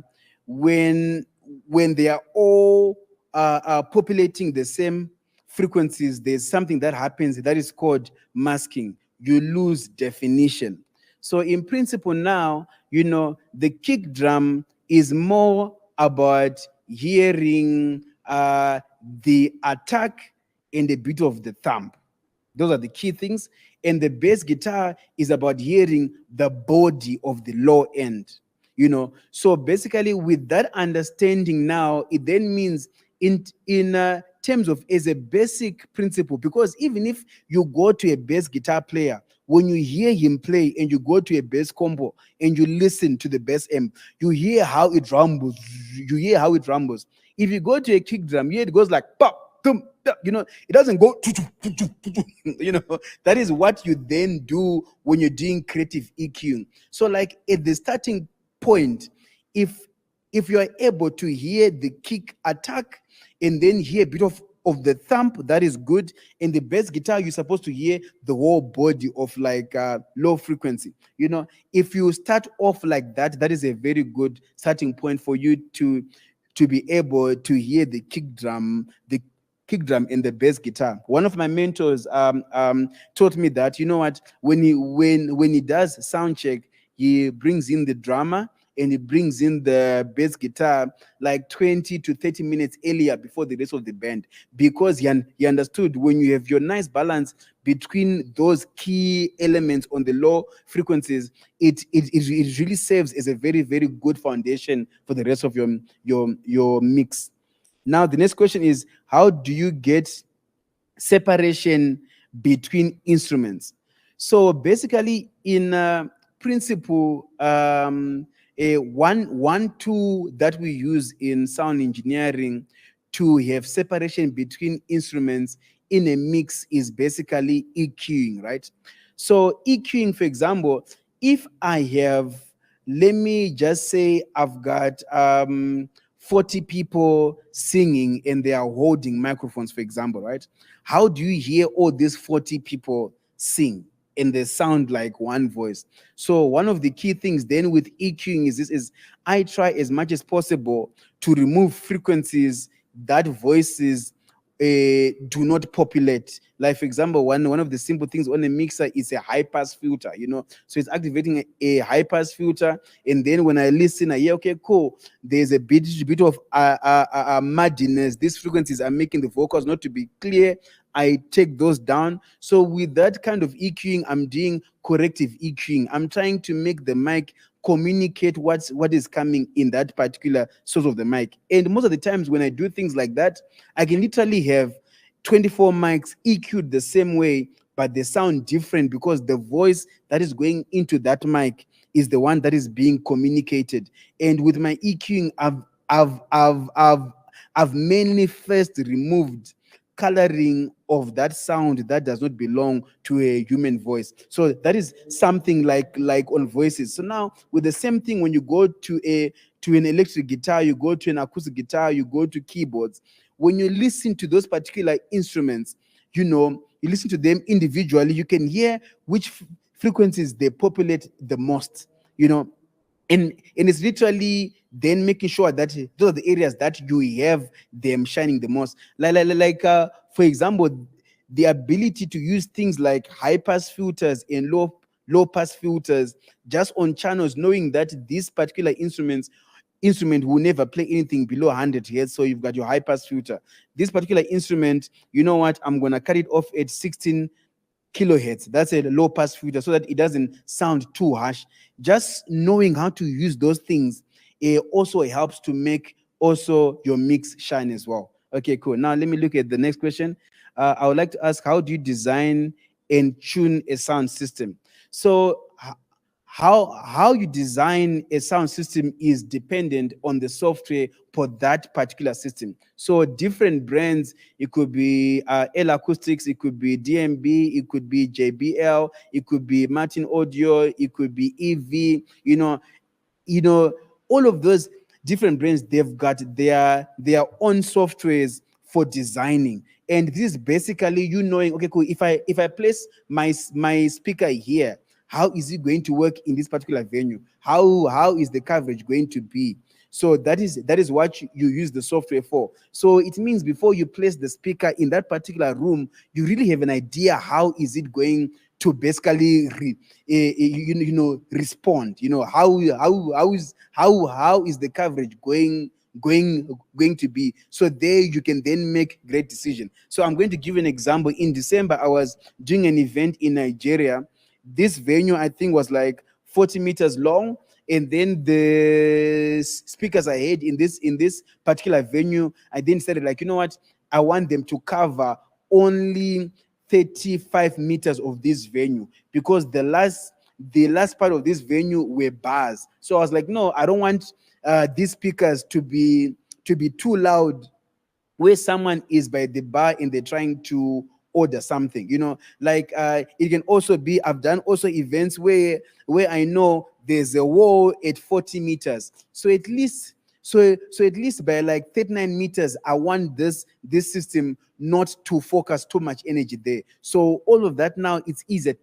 when they are all populating the same frequencies, there's something that happens that is called masking. You lose definition. So in principle now, the kick drum is more about hearing the attack and the beat of the thumb. Those are the key things. And the bass guitar is about hearing the body of the low end, you know. So basically, with that understanding now, it then means in terms of as a basic principle, because even if you go to a bass guitar player, when you hear him play and you go to a bass combo and you listen to the bass amp, you hear how it rumbles. You hear how it rumbles. If you go to a kick drum, it goes like pop, boom, you know, it doesn't go, you know. That is what you then do when you're doing creative EQing. So like at the starting point, if you are able to hear the kick attack and then hear a bit of the thump, that is good. In the bass guitar, you're supposed to hear the whole body of like low frequency. You know, if you start off like that, that is a very good starting point for you to be able to hear the kick drum in the bass guitar. One of my mentors taught me that, you know what, when he does sound check, he brings in the drummer and he brings in the bass guitar like 20 to 30 minutes earlier before the rest of the band, because he understood when you have your nice balance between those key elements on the low frequencies, it really serves as a very, very good foundation for the rest of your mix. Now, the next question is, how do you get separation between instruments? So basically, in principle, one tool that we use in sound engineering to have separation between instruments in a mix is basically EQing, right? So EQing, for example, if I have, let me just say I've got 40 people singing and they are holding microphones, for example, right? How do you hear all these 40 people sing and they sound like one voice? So one of the key things then with EQing is I try as much as possible to remove frequencies that voices do not populate. Like, for example, one of the simple things on a mixer is a high pass filter, you know. So it's activating a high pass filter, and then when I listen, I hear, okay, cool, there's a bit of muddiness. These frequencies are making the vocals not to be clear. I take those down. So with that kind of EQing, I'm doing corrective EQing. I'm trying to make the mic communicate what is coming in that particular source of the mic. And most of the times when I do things like that, I can literally have 24 mics EQ'd the same way, but they sound different because the voice that is going into that mic is the one that is being communicated. And with my EQing, I've mainly first removed coloring of that sound that does not belong to a human voice. So that is something like on voices. So now with the same thing, when you go to an electric guitar, you go to an acoustic guitar, you go to keyboards, when you listen to those particular instruments, you know, you listen to them individually, you can hear which frequencies they populate the most, you know. And it's literally then making sure that those are the areas that you have them shining the most. For example, the ability to use things like high pass filters and low pass filters just on channels, knowing that this particular instrument will never play anything below 100 hertz. So you've got your high pass filter. This particular instrument, you know what, I'm gonna cut it off at 16 kilohertz. That's a low pass filter so that it doesn't sound too harsh. Just knowing how to use those things also helps to make also your mix shine as well. Okay, cool. Now let me look at the next question. I would like to ask, how do you design and tune a sound system? So how you design a sound system is dependent on the software for that particular system. So different brands, it could be L Acoustics, it could be DMB, it could be JBL, it could be Martin Audio, it could be EV, you know, all of those different brands, they've got their own softwares for designing. And this is basically you knowing, okay, cool, if I place my speaker here, how is it going to work in this particular venue? How is the coverage going to be? So that is what you use the software for. So it means before you place the speaker in that particular room, you really have an idea how is it going to basically respond. You know, how is the coverage going going to be. So there you can then make great decision. So I'm going to give you an example. In December, I was doing an event in Nigeria. This venue, I think, was like 40 meters long. And then the speakers I had in this particular venue, I then said, like, you know what? I want them to cover only 35 meters of this venue, because the last part of this venue were bars. So I was like, no, I don't want these speakers to be too loud where someone is by the bar and they're trying to order something, like it can also be, I've done also events where I know there's a wall at 40 meters. So at least by like 39 meters, I want this system not to focus too much energy there. So all of that now, it's easier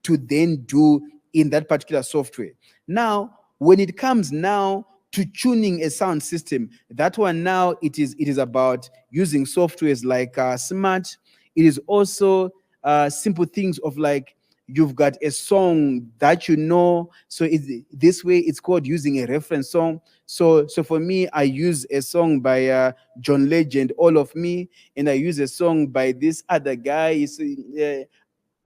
to then do in that particular software. Now, when it comes now to tuning a sound system, that one now it is about using softwares like Smart. It is also simple things of like, you've got a song that so this way it's called using a reference song. So for me, I use a song by John Legend, All of Me, and I use a song by this other guy.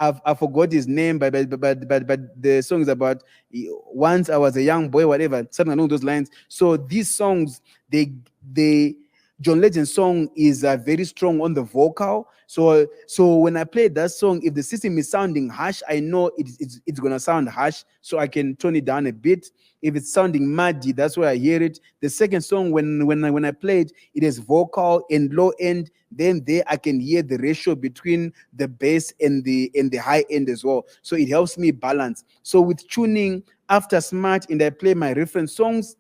I forgot his name, but the song is about once I was a young boy, whatever, something along those lines. So these songs, they John Legend's song is very strong on the vocal. So when I play that song, if the system is sounding harsh, I know it's gonna sound harsh, so I can tone it down a bit. If it's sounding muddy, that's where I hear it. The second song, when I play it, it is vocal and low end. Then there I can hear the ratio between the bass and the high end as well. So it helps me balance. So with tuning after Smart, and I play my reference songs,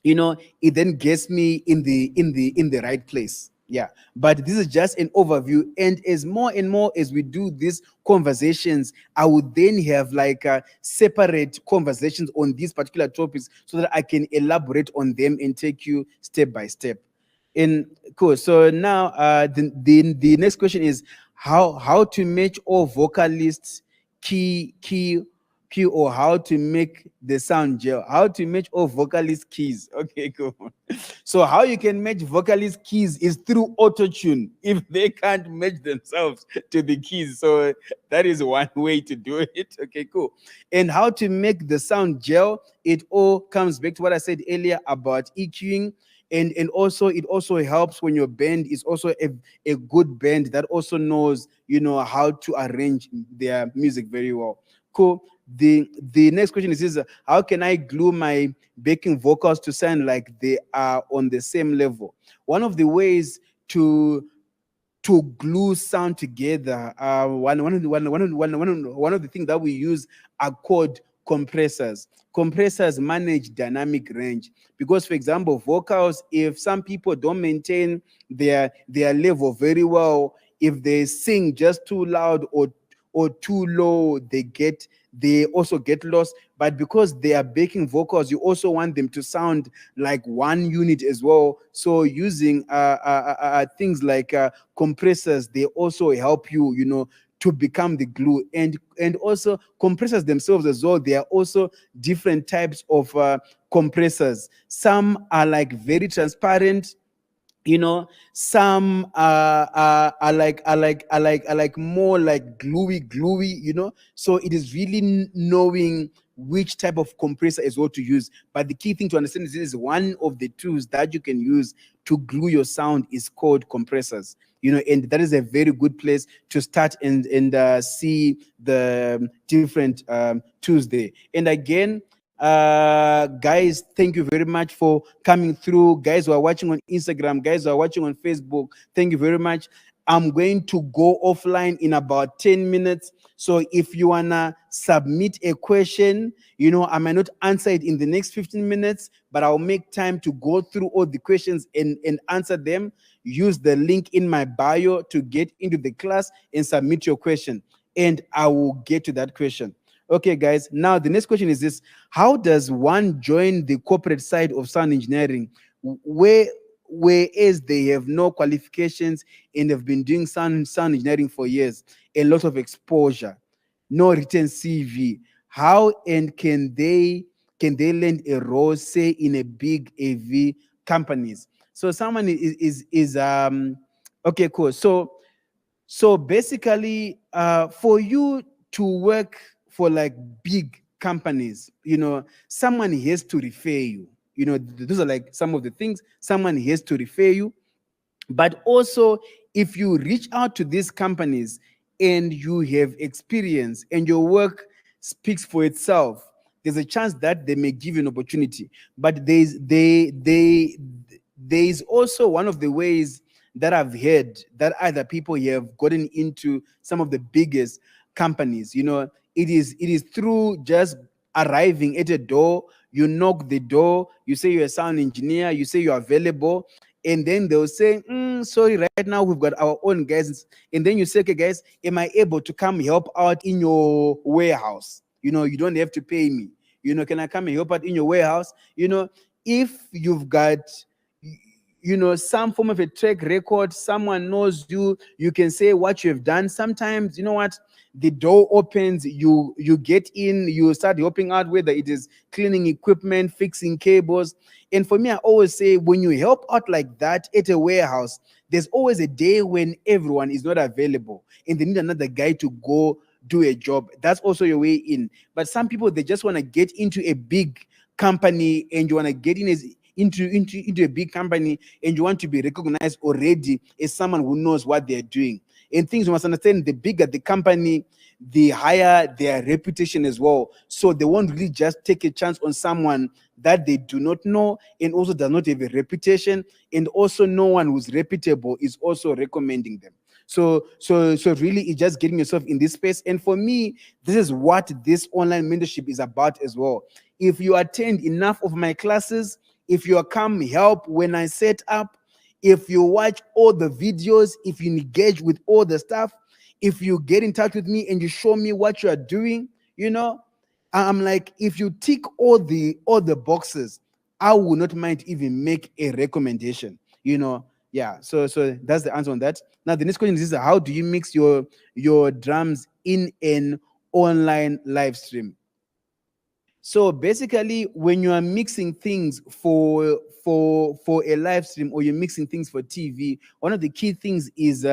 it then gets me in the right place. Yeah, but this is just an overview, and as more and more as we do these conversations, I would then have like separate conversations on these particular topics so that I can elaborate on them and take you step by step. And cool. So now the next question is how to match all vocalists key, or how to make the sound gel. How to match all vocalist keys. Okay, cool. So how you can match vocalist keys is through auto-tune if they can't match themselves to the keys. So that is one way to do it. Okay, cool. And how to make the sound gel, it all comes back to what I said earlier about EQing. And also it also helps when your band is also a good band that also knows, how to arrange their music very well. Cool. The next question is how can I glue my backing vocals to sound like they are on the same level? One of the ways to glue sound together, one of the things that we use are called compressors. Compressors manage dynamic range, because for example, vocals, if some people don't maintain their level very well, if they sing just too loud or too low, they also get lost. But because they are backing vocals, you also want them to sound like one unit as well. So using things like compressors, they also help you, to become the glue. And also compressors themselves as well, they are also different types of compressors. Some are like very transparent, some are like more like gluey. So it is really knowing which type of compressor is what to use. But the key thing to understand is this is one of the tools that you can use to glue your sound is called compressors. And that is a very good place to start and see the different tools there. And again, guys, thank you very much for coming through. Guys who are watching on Instagram, guys who are watching on Facebook, thank you very much. I'm going to go offline in about 10 minutes. So if you wanna submit a question, I might not answer it in the next 15 minutes, but I'll make time to go through all the questions and answer them. Use the link in my bio to get into the class and submit your question, and I will get to that question. Okay, guys, now the next question is this: how does one join the corporate side of sound engineering, whereas they have no qualifications and have been doing sound engineering for years, a lot of exposure, no written CV? How and can they land a role, say, in a big AV companies. So someone is okay, cool. So basically, for you to work for like big companies, someone has to refer you. Those are like some of the things. Someone has to refer you. But also, if you reach out to these companies and you have experience and your work speaks for itself, there's a chance that they may give you an opportunity. But there's also one of the ways that I've heard that other people have gotten into some of the biggest companies. It is through just arriving at a door. You knock the door, you say you're a sound engineer, you say you're available, and then they'll say, sorry, right now we've got our own guys. And then you say, okay, guys, am I able to come help out in your warehouse? You don't have to pay me. Can I come and help out in your warehouse? If you've got some form of a track record, someone knows you, you can say what you have done. Sometimes, the door opens, you get in, you start helping out, whether it is cleaning equipment, fixing cables. And for me, I always say, when you help out like that at a warehouse, there's always a day when everyone is not available and they need another guy to go do a job. That's also your way in. But some people, they just want to get into a big company, and you want to get in into a big company, and you want to be recognized already as someone who knows what they're doing. And things, you must understand, the bigger the company, the higher their reputation as well. So they won't really just take a chance on someone that they do not know and also does not have a reputation, and also no one who's reputable is also recommending them. So really, it's just getting yourself in this space. And for me, this is what this online mentorship is about as well. If you attend enough of my classes, if you come help when I set up, if you watch all the videos, if you engage with all the stuff, if you get in touch with me and you show me what you are doing, I'm like, if you tick all the boxes, I will not mind even make a recommendation. Yeah. So that's the answer on that. Now the next question is, how do you mix your drums in an online live stream? So basically, when you are mixing things for a live stream, or you're mixing things for TV, one of the key things is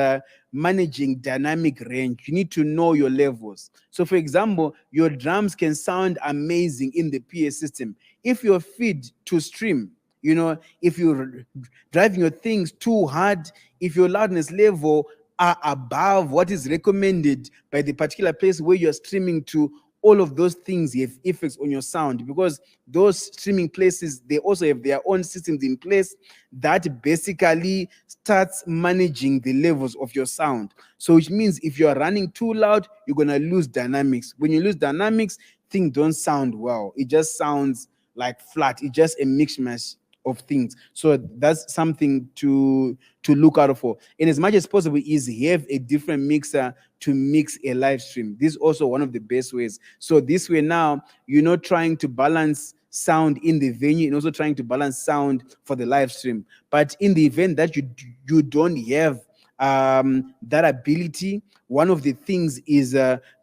managing dynamic range. You need to know your levels. So for example, your drums can sound amazing in the PA system. If your feed to stream, if you're driving your things too hard, if your loudness level are above what is recommended by the particular place where you're streaming to, all of those things have effects on your sound, because those streaming places, they also have their own systems in place that basically starts managing the levels of your sound. So which means if you are running too loud, you're going to lose dynamics. When you lose dynamics, things don't sound well. It just sounds like flat. It's just a mishmash of things. So that's something to look out for. And as much as possible is have a different mixer to mix a live stream. This is also one of the best ways. So this way now, you're not trying to balance sound in the venue and also trying to balance sound for the live stream. But in the event that you don't have that ability, one of the things is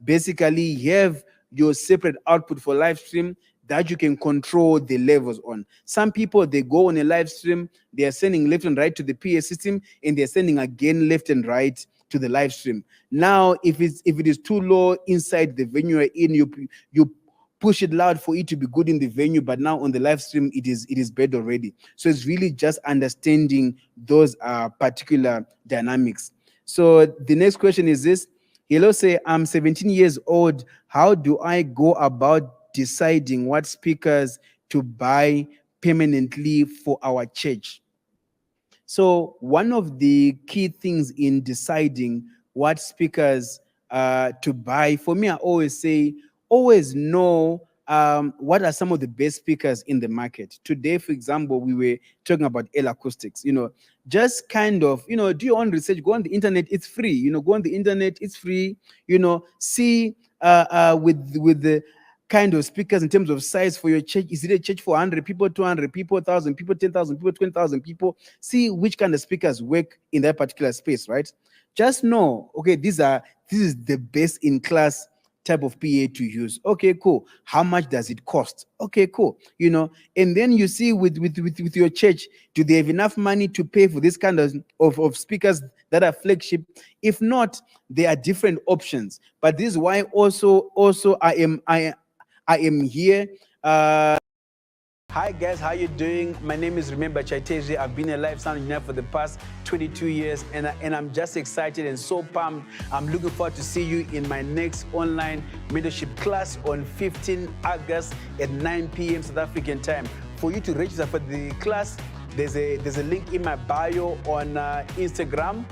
basically have your separate output for live stream that you can control the levels on. Some people, they go on a live stream, they are sending left and right to the PA system, and they're sending again left and right to the live stream. Now, if it is too low inside the venue you're in, you push it loud for it to be good in the venue, but now on the live stream, it is bad already. So it's really just understanding those particular dynamics. So the next question is this. Hello, say, I'm 17 years old. How do I go about deciding what speakers to buy permanently for our church? So one of the key things in deciding what speakers to buy, for me, I always say, always know what are some of the best speakers in the market. Today, for example, we were talking about L acoustics. Just kind of, do your own research, go on the internet, it's free. Go on the internet, it's free. See with the kind of speakers in terms of size for your church. Is it a church for 100 people, 200 people, 1,000 people, 10,000 people, 20,000 people? See which kind of speakers work in that particular space, right? Just know, okay, this is the best in class type of PA to use. Okay, cool. How much does it cost? Okay, cool. You know, and then you see with your church, do they have enough money to pay for this kind of speakers that are flagship? If not, there are different options. But this is why also I am here. Hi guys, how you doing? My name is Remember Chaitezvi. I've been a live sound engineer for the past 22 years, and I'm just excited and so pumped. I'm looking forward to see you in my next online mentorship class on 15 August at 9 p.m. South African time. For you to register for the class, there's a link in my bio on Instagram.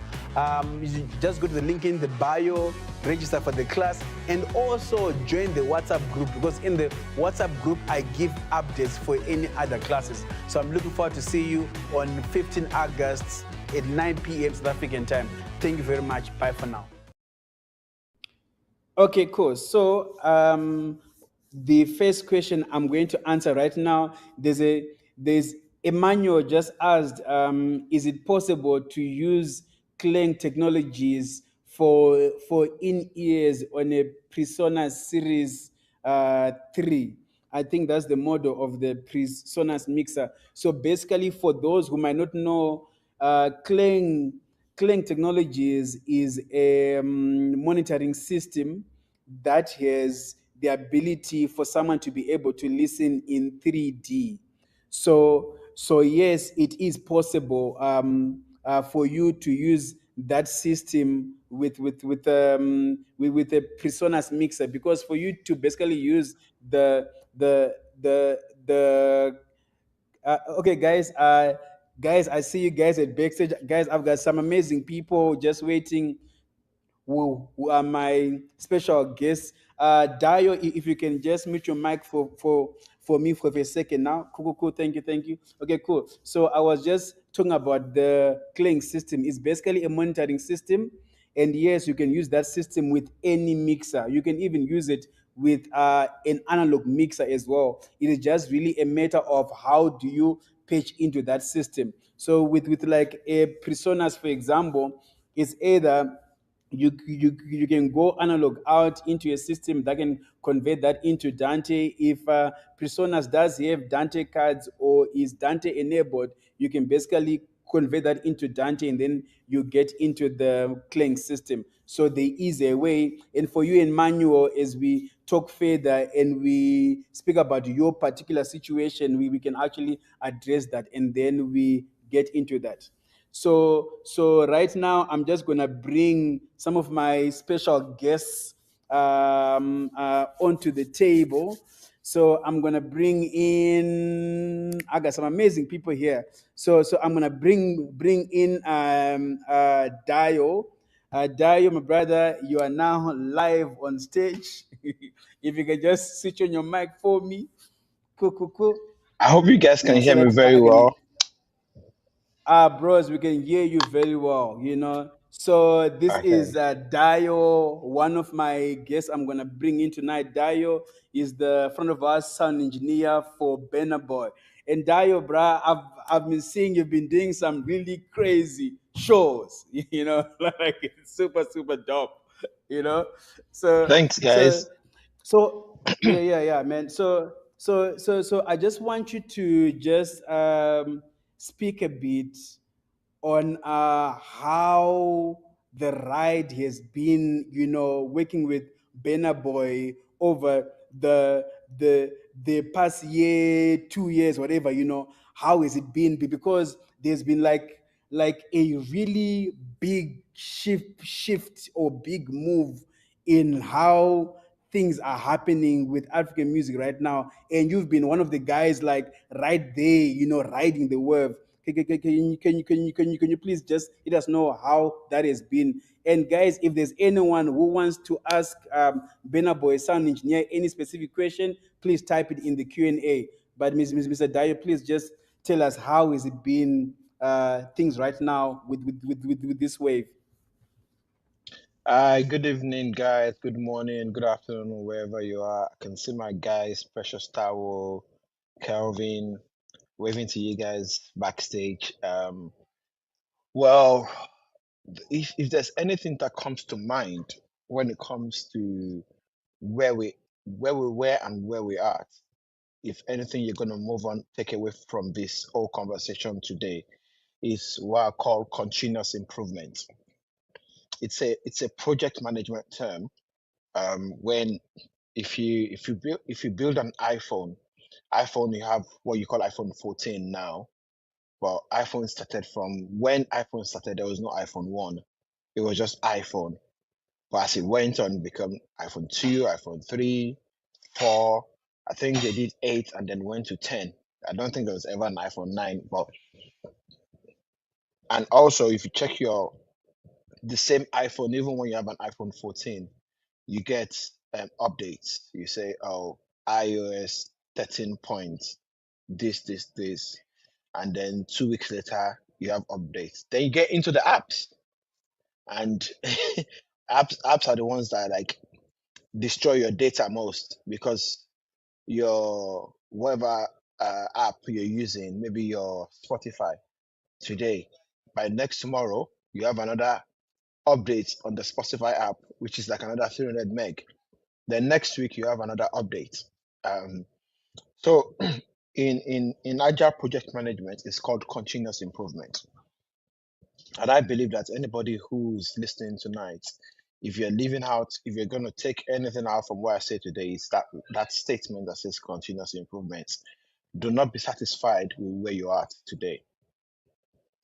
You just go to the link in the bio, register for the class, and also join the WhatsApp group, because in the WhatsApp group, I give updates for any other classes. So I'm looking forward to see you on 15 August at 9 p.m. South African time. Thank you very much. Bye for now. Okay, cool. So the first question I'm going to answer right now, there's Emmanuel just asked, is it possible to use Clang technologies for in-ears on a PreSonus Series 3? I think that's the model of the PreSonus mixer. So basically, for those who might not know, Clang Technologies is a monitoring system that has the ability for someone to be able to listen in 3D. So yes, it is possible for you to use that system with a PreSonus mixer, because for you to basically use the okay, guys. Guys, I see you guys at backstage. Guys, I've got some amazing people just waiting who are my special guests. Dio, if you can just mute your mic for me for a second now. Cool. Thank you. Okay, cool. So I was just talking about the Clang system. It's basically a monitoring system. And yes, you can use that system with any mixer. You can even use it with an analog mixer as well. It is just really a matter of how do you patch into that system. So with like a PreSonus, for example, it's either you can go analog out into a system that can convert that into Dante. If PreSonus does have Dante cards or is Dante enabled, you can basically convert that into Dante, and then you get into the Clang system. So there is a way. And for you and Manuel, as we talk further and we speak about your particular situation, we can actually address that, and then we get into that. So right now, I'm just gonna bring some of my special guests onto the table. So I'm gonna bring in. I got some amazing people here. So I'm gonna bring in Dio. Dio, my brother, you are now live on stage. If you can just switch on your mic for me. Cool. I hope you guys can So hear me that very I can. well. Bros, we can hear you very well, you know. So this Okay. is Dio, one of my guests I'm gonna bring in tonight. Dio is the front of us sound engineer for Banner Boy. And Dio, bruh, I've been seeing you've been doing some really crazy shows, you know, like it's super dope, you know. So Thanks, so guys. so yeah, man. So I just want you to just speak a bit on how the ride has been, you know, working with Banner Boy over the the past year, 2 years, whatever, you know. How has it been? Because there's been like a really big shift or big move in how things are happening with African music right now, and you've been one of the guys like right there, you know, riding the wave. Can you please just let us know how that has been? And guys, if there's anyone who wants to ask Bena Boy sound engineer any specific question, please type it in the Q&A. But Mr. Dyer, please just tell us how is it been things right now with this wave. Hi, good evening, guys. Good morning, good afternoon, wherever you are. I can see my guys, Precious Towel, Kelvin, waving to you guys backstage. Well, if there's anything that comes to mind when it comes to where we were and where we are. If anything you're going to move on, take away from this whole conversation today, is what I call continuous improvement. It's a project management term. When if you build an iPhone, you have what you call iPhone 14 now. Well, iPhone started from when iPhone started, there was no iPhone 1. It was just iPhone. But as it went on, it became iPhone 2, iPhone 3, 4. I think they did 8 and then went to 10. I don't think there was ever an iPhone 9. But and also if you check the same iPhone, even when you have an iPhone 14, you get updates. You say, oh, iOS 13 points, this, and then 2 weeks later you have updates. Then you get into the apps, and apps are the ones that like destroy your data most, because your whatever app you're using, maybe your Spotify today, by next tomorrow you have another update on the Spotify app, which is like another 300 meg. Then next week you have another update. So in agile project management, it's called continuous improvement. And I believe that anybody who's listening tonight, if you're going to take anything out from what I say today, is that statement that says continuous improvement. Do not be satisfied with where you are today.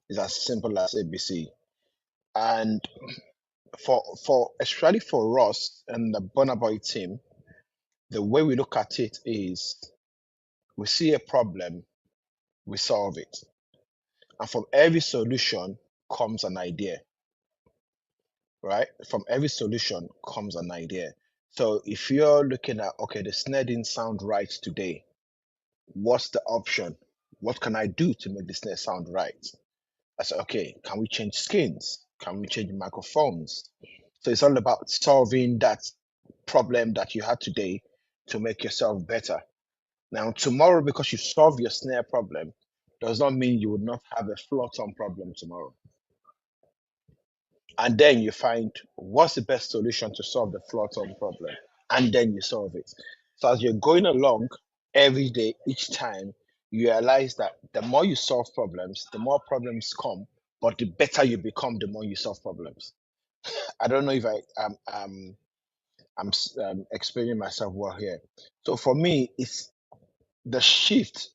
It's as simple as ABC. And especially for us and the Burna Boy team, the way we look at it is we see a problem, we solve it. And from every solution comes an idea, right? From every solution comes an idea. So if you're looking at, okay, the snare didn't sound right today, what's the option? What can I do to make the snare sound right? I said, okay, can we change skins? Can we change microphones? So it's all about solving that problem that you had today to make yourself better. Now, tomorrow, because you solve your snare problem, does not mean you would not have a floor tom problem tomorrow. And then you find what's the best solution to solve the floor tom problem, and then you solve it. So as you're going along every day, each time, you realize that the more you solve problems, the more problems come, but the better you become, the more you solve problems. I don't know if I'm explaining myself well here. So for me, it's the shift.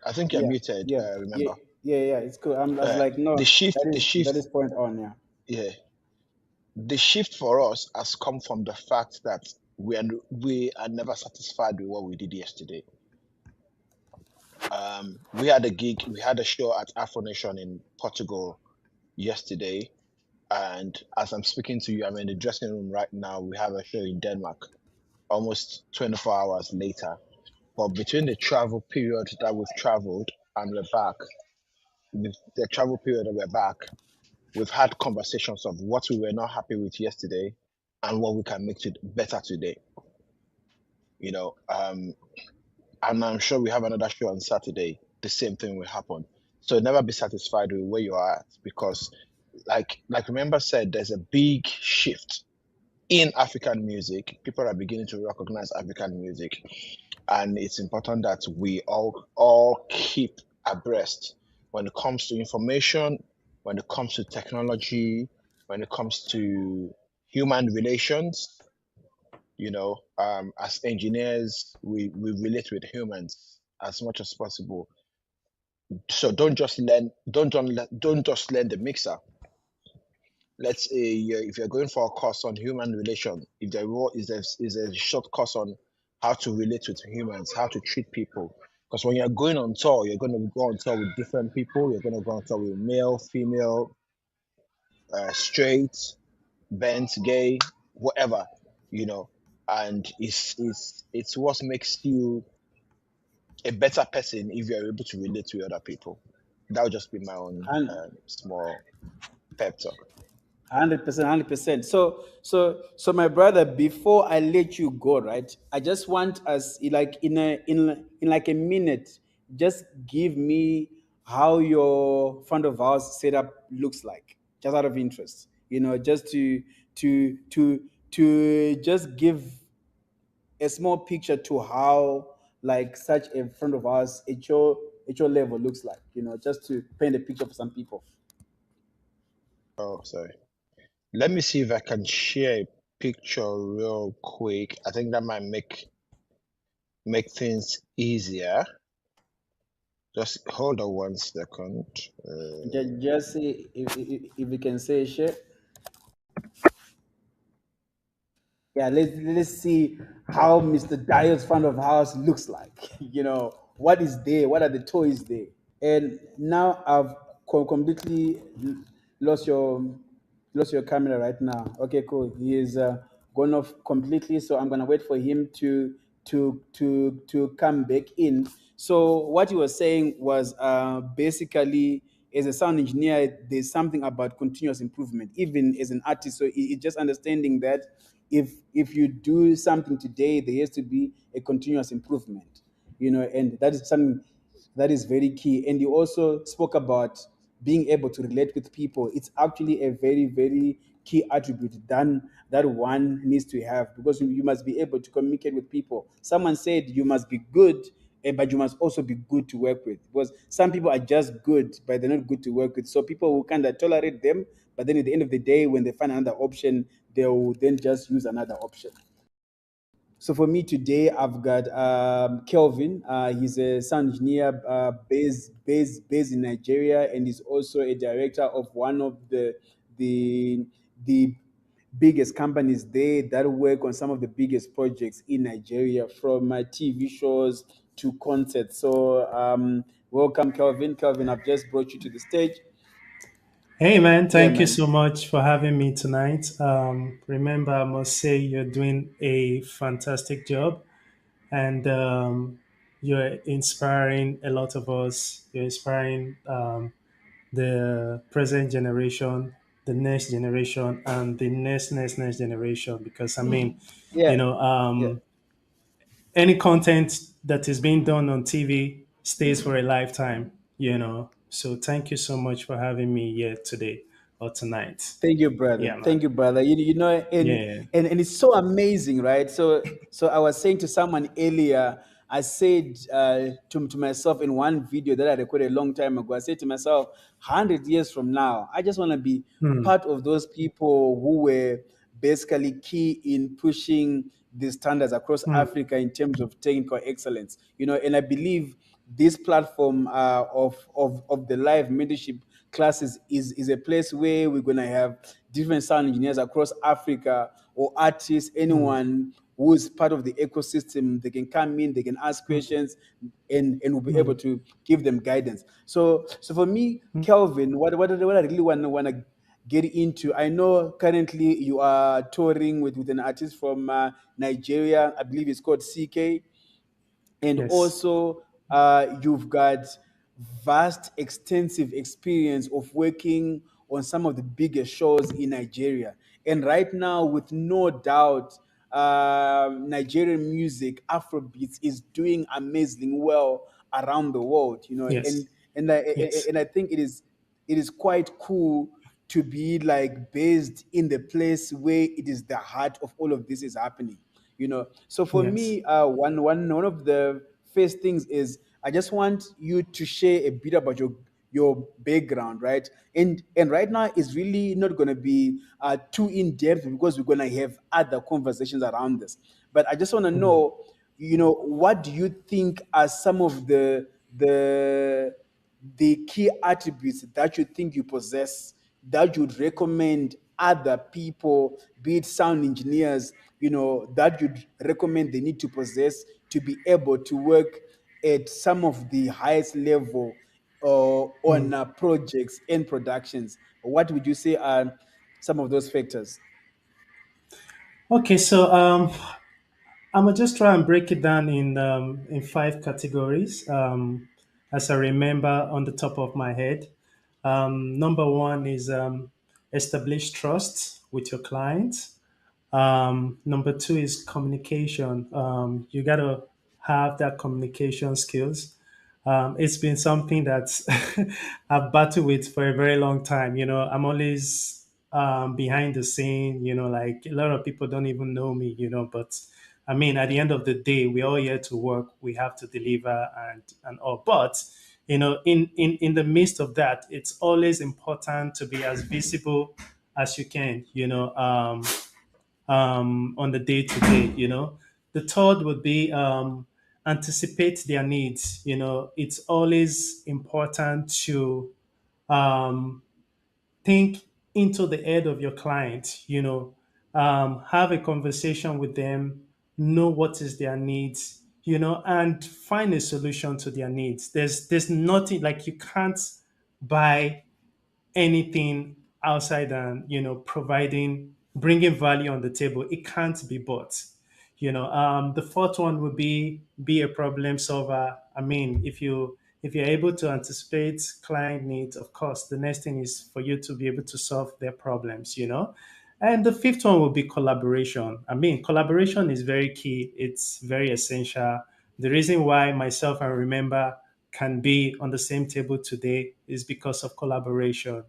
I think you're muted. Remember, It's cool. I was like, no, the shift. that is point on. Yeah, the shift for us has come from the fact that we are never satisfied with what we did yesterday. We had a show at Afro Nation in Portugal yesterday, and as I'm speaking to you, I'm in the dressing room right now. We have a show in Denmark, almost 24 hours later. But between the travel period that we've traveled and we're back, the travel period that we're back, we've had conversations of what we were not happy with yesterday and what we can make it better today. You know, and I'm sure we have another show on Saturday. The same thing will happen. So never be satisfied with where you are at, because like Remember said, there's a big shift in African music. People are beginning to recognize African music, and it's important that we all keep abreast when it comes to information, when it comes to technology, when it comes to human relations. You know, as engineers, we relate with humans as much as possible. So don't just learn the mixer. Let's say if you're going for a course on human relation, if there is a short course on how to relate with humans, how to treat people. Because when you're going on tour, you're going to go on tour with different people. You're going to go on tour with male, female, straight, bent, gay, whatever, you know. And it's what makes you a better person if you're able to relate to other people. That would just be my own small pep talk. 100%. So my brother, before I let you go, right? I just want us like in like a minute, just give me how your front of house setup looks like, just out of interest. You know, just to just give a small picture to how like such a friend of ours at your level looks like, just to paint a picture for some people. Oh, sorry. Let me see if I can share a picture real quick. I think that might make things easier. Just hold on 1 second. Just see if you can say shit. Yeah, let's see how Mr. Dyer's front of house looks like. What is there? What are the toys there? And now I've completely lost your camera right now. Okay, cool. He is gone off completely, so I'm gonna wait for him to come back in. So what he was saying was basically, as a sound engineer, there's something about continuous improvement, even as an artist. So it's just understanding that if you do something today, there has to be a continuous improvement. And that is something that is very key. And you also spoke about being able to relate with people. It's actually a very, very key attribute that one needs to have, because you must be able to communicate with people. Someone said you must be good, but you must also be good to work with, because some people are just good, but they're not good to work with. So people will kind of tolerate them, but then at the end of the day, when they find another option, they will then just use another option. So for me today, I've got Kelvin. He's a sound engineer based in Nigeria, and he's also a director of one of the the biggest companies there that work on some of the biggest projects in Nigeria, from TV shows to concerts. So welcome, Kelvin. Kelvin, I've just brought you to the stage. Hey man, Yeah, thank you man. so much for having me tonight. Remember, I must say you're doing a fantastic job, and you're inspiring a lot of us. You're inspiring the present generation, the next generation, and the next generation. Because I mean, you Yeah, know, yeah. any content that is being done on TV stays for a lifetime. So thank you so much for having me here today or tonight. Thank you, brother. Yeah, man. Thank you, brother. And Yeah. and it's so amazing, right? So I was saying to someone earlier, I said to myself in one video that I recorded a long time ago, I said to myself, 100 years from now, I just want to be Hmm. part of those people who were basically key in pushing the standards across Hmm. Africa in terms of technical excellence. And I believe this platform of the live mentorship classes is a place where we're gonna have different sound engineers across Africa, or artists, Hmm. anyone who is part of the ecosystem. They can come in, they can ask Hmm. questions, and we'll be able Hmm. to give them guidance. So for me, Hmm. Kelvin, what I really wanna get into. I know currently you are touring with an artist from Nigeria. I believe it's called CK. And Yes. also you've got vast extensive experience of working on some of the biggest shows in Nigeria. And right now, with no doubt, Nigerian music, Afrobeats, is doing amazingly well around the world. Yes. Yes. And I think it is quite cool to be like based in the place where it is the heart of all of this is happening. So for Yes. me, one of the first things is I just want you to share a bit about your background, right? And right now it's really not going to be too in depth, because we're going to have other conversations around this. But I just want to Hmm. know, what do you think are some of the the key attributes that you think you possess, that you'd recommend other people, be it sound engineers, that you'd recommend they need to possess to be able to work at some of the highest level Hmm. on projects and productions? What would you say are some of those factors? Okay, so I'm gonna just try and break it down in five categories, as I remember on the top of my head. Number one is establish trust with your clients. Number two is communication. You got to have that communication skills. It's been something that I've battled with for a very long time. I'm always behind the scene. Like a lot of people don't even know me. But I mean, at the end of the day, we're all here to work. We have to deliver and all. But in the midst of that, it's always important to be as visible as you can. On the day to day. The third would be anticipate their needs. It's always important to um, think into the head of your client. Have a conversation with them, know what is their needs, and find a solution to their needs. There's nothing like you can't buy anything outside than providing bringing value on the table. It can't be bought. The fourth one would be a problem solver. I mean, if you're able to anticipate client needs, of course the next thing is for you to be able to solve their problems. And the fifth one will be collaboration. I mean, collaboration is very key. It's very essential. The reason why myself and Remember can be on the same table today is because of collaboration.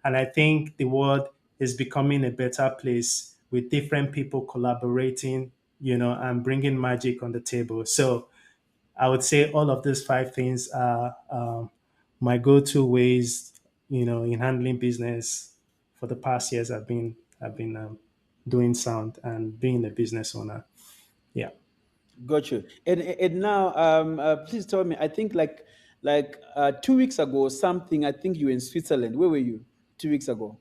And I think the world is becoming a better place with different people collaborating, and bringing magic on the table. So I would say all of these five things are my go-to ways, in handling business for the past years. I've been doing sound and being a business owner. Yeah. Got you. And now, please tell me. I think like 2 weeks ago or something. I think you were in Switzerland. Where were you 2 weeks ago?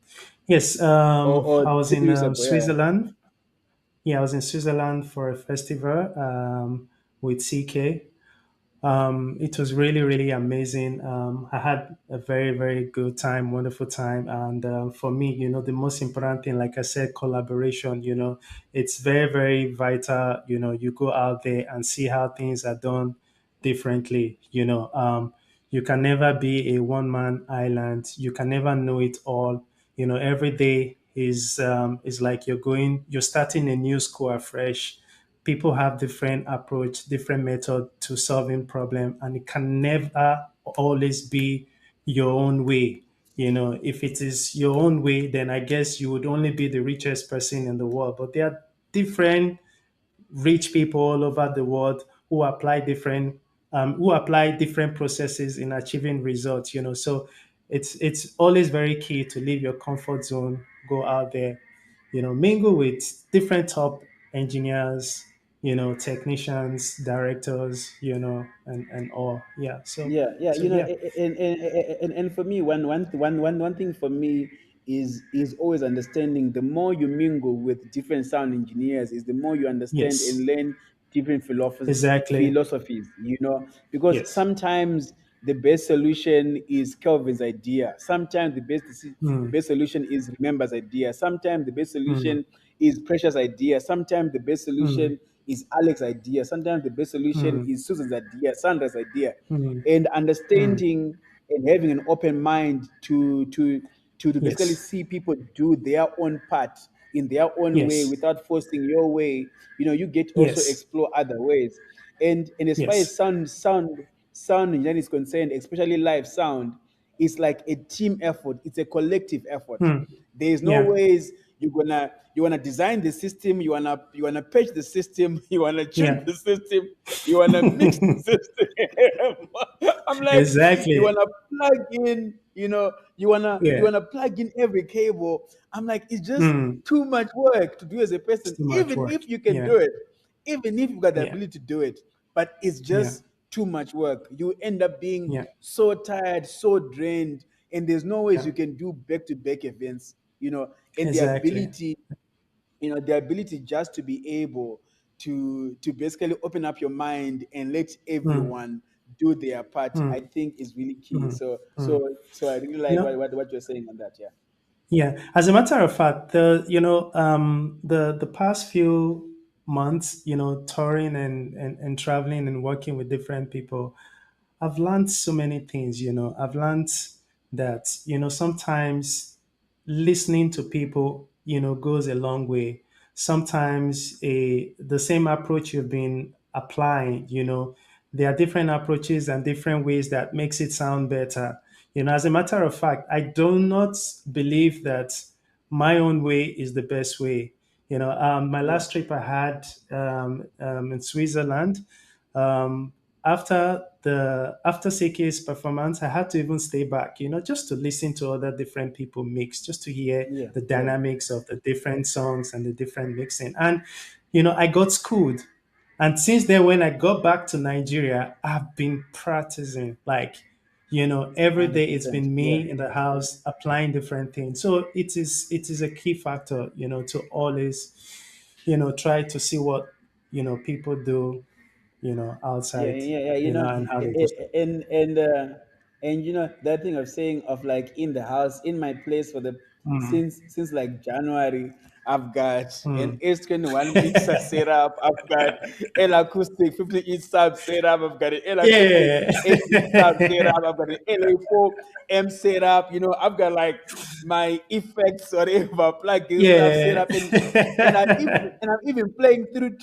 Yes, Or I was two in weeks ago. Yeah. Switzerland. Yeah, I was in Switzerland for a festival with CK. It was really, really amazing. I had a very, very good time, wonderful time. And for me, the most important thing, like I said, collaboration, it's very, very vital. You go out there and see how things are done differently. You can never be a one man island. You can never know it all. Every day is like you're starting a new school afresh. People have different approach, different method to solving problem, and it can never always be your own way. If it is your own way, then I guess you would only be the richest person in the world. But there are different rich people all over the world who apply different processes in achieving results. So it's always very key to leave your comfort zone, go out there, mingle with different top engineers, technicians, directors, and all. Yeah. So Yeah, yeah, so yeah. and for me, one thing for me is always understanding. The more you mingle with different sound engineers, is the more you understand Yes. and learn different Exactly. philosophies. Because Yes. sometimes the best solution is Kelvin's idea. Sometimes the Mm, best solution is Remember's idea. Sometimes the best mm, solution is Precious' idea. Sometimes the best mm, solution is Alex's idea. Sometimes the best solution mm, is Susan's idea, Sandra's idea. mm, And mm. understanding and having an open mind to basically Yes. see people do their own part in their own way Yes. without forcing your way. You get also Yes. explore other ways. And as far as Yes. sound engineering is concerned, especially live sound, it's like a team effort. It's a collective effort. Mm. There is no Yeah. ways you wanna design the system, you wanna patch the system, you wanna tune Yeah. the system, you wanna mix the system. I'm like, you Exactly. wanna plug in, you Yeah. wanna plug in every cable. I'm like, it's just Mm. too much work to do as a It's person, too much even work. if you can Yeah. do it, even if you've got the Yeah. ability to do it, but it's Yeah. just too much work. You end up being Yeah. so tired, so drained, and there's no ways Yeah. you can do back-to-back events, and Exactly. the ability just to be able to basically open up your mind and let Mm. everyone do their part, I Mm. think is really key. Mm. So Mm. so so I really You like know, what you're saying on that. Yeah. Yeah, as a matter of fact, the past few months, touring and traveling and working with different people, I've learned so many things. I've learned that sometimes listening to people goes a long way. Sometimes the same approach you've been applying, there are different approaches and different ways that makes it sound better. As a matter of fact, I do not believe that my own way is the best way. My last trip I had in Switzerland. Um, after CK's performance, I had to even stay back, just to listen to other different people mix, just to hear Yeah, the yeah. dynamics of the different songs and the different mixing. And I got schooled. And since then, when I got back to Nigeria, I've been practicing every day. It's 100%. been Yeah. me in the house applying different things. So it is a key factor, to always, try to see what people do, Yeah, outside, yeah, yeah. You know, and how they do. and that thing of saying of like in the house, in my place for the Mm, since like January, I've got an mm. S21 mixer set up. I've got L acoustic 50-inch sub set up. I've got an L acoustic Yeah. 8-inch sub set up. I've got an LA4 M set up. I've got like my effects or whatever plugin stuff set Yeah. up, and I'm even playing through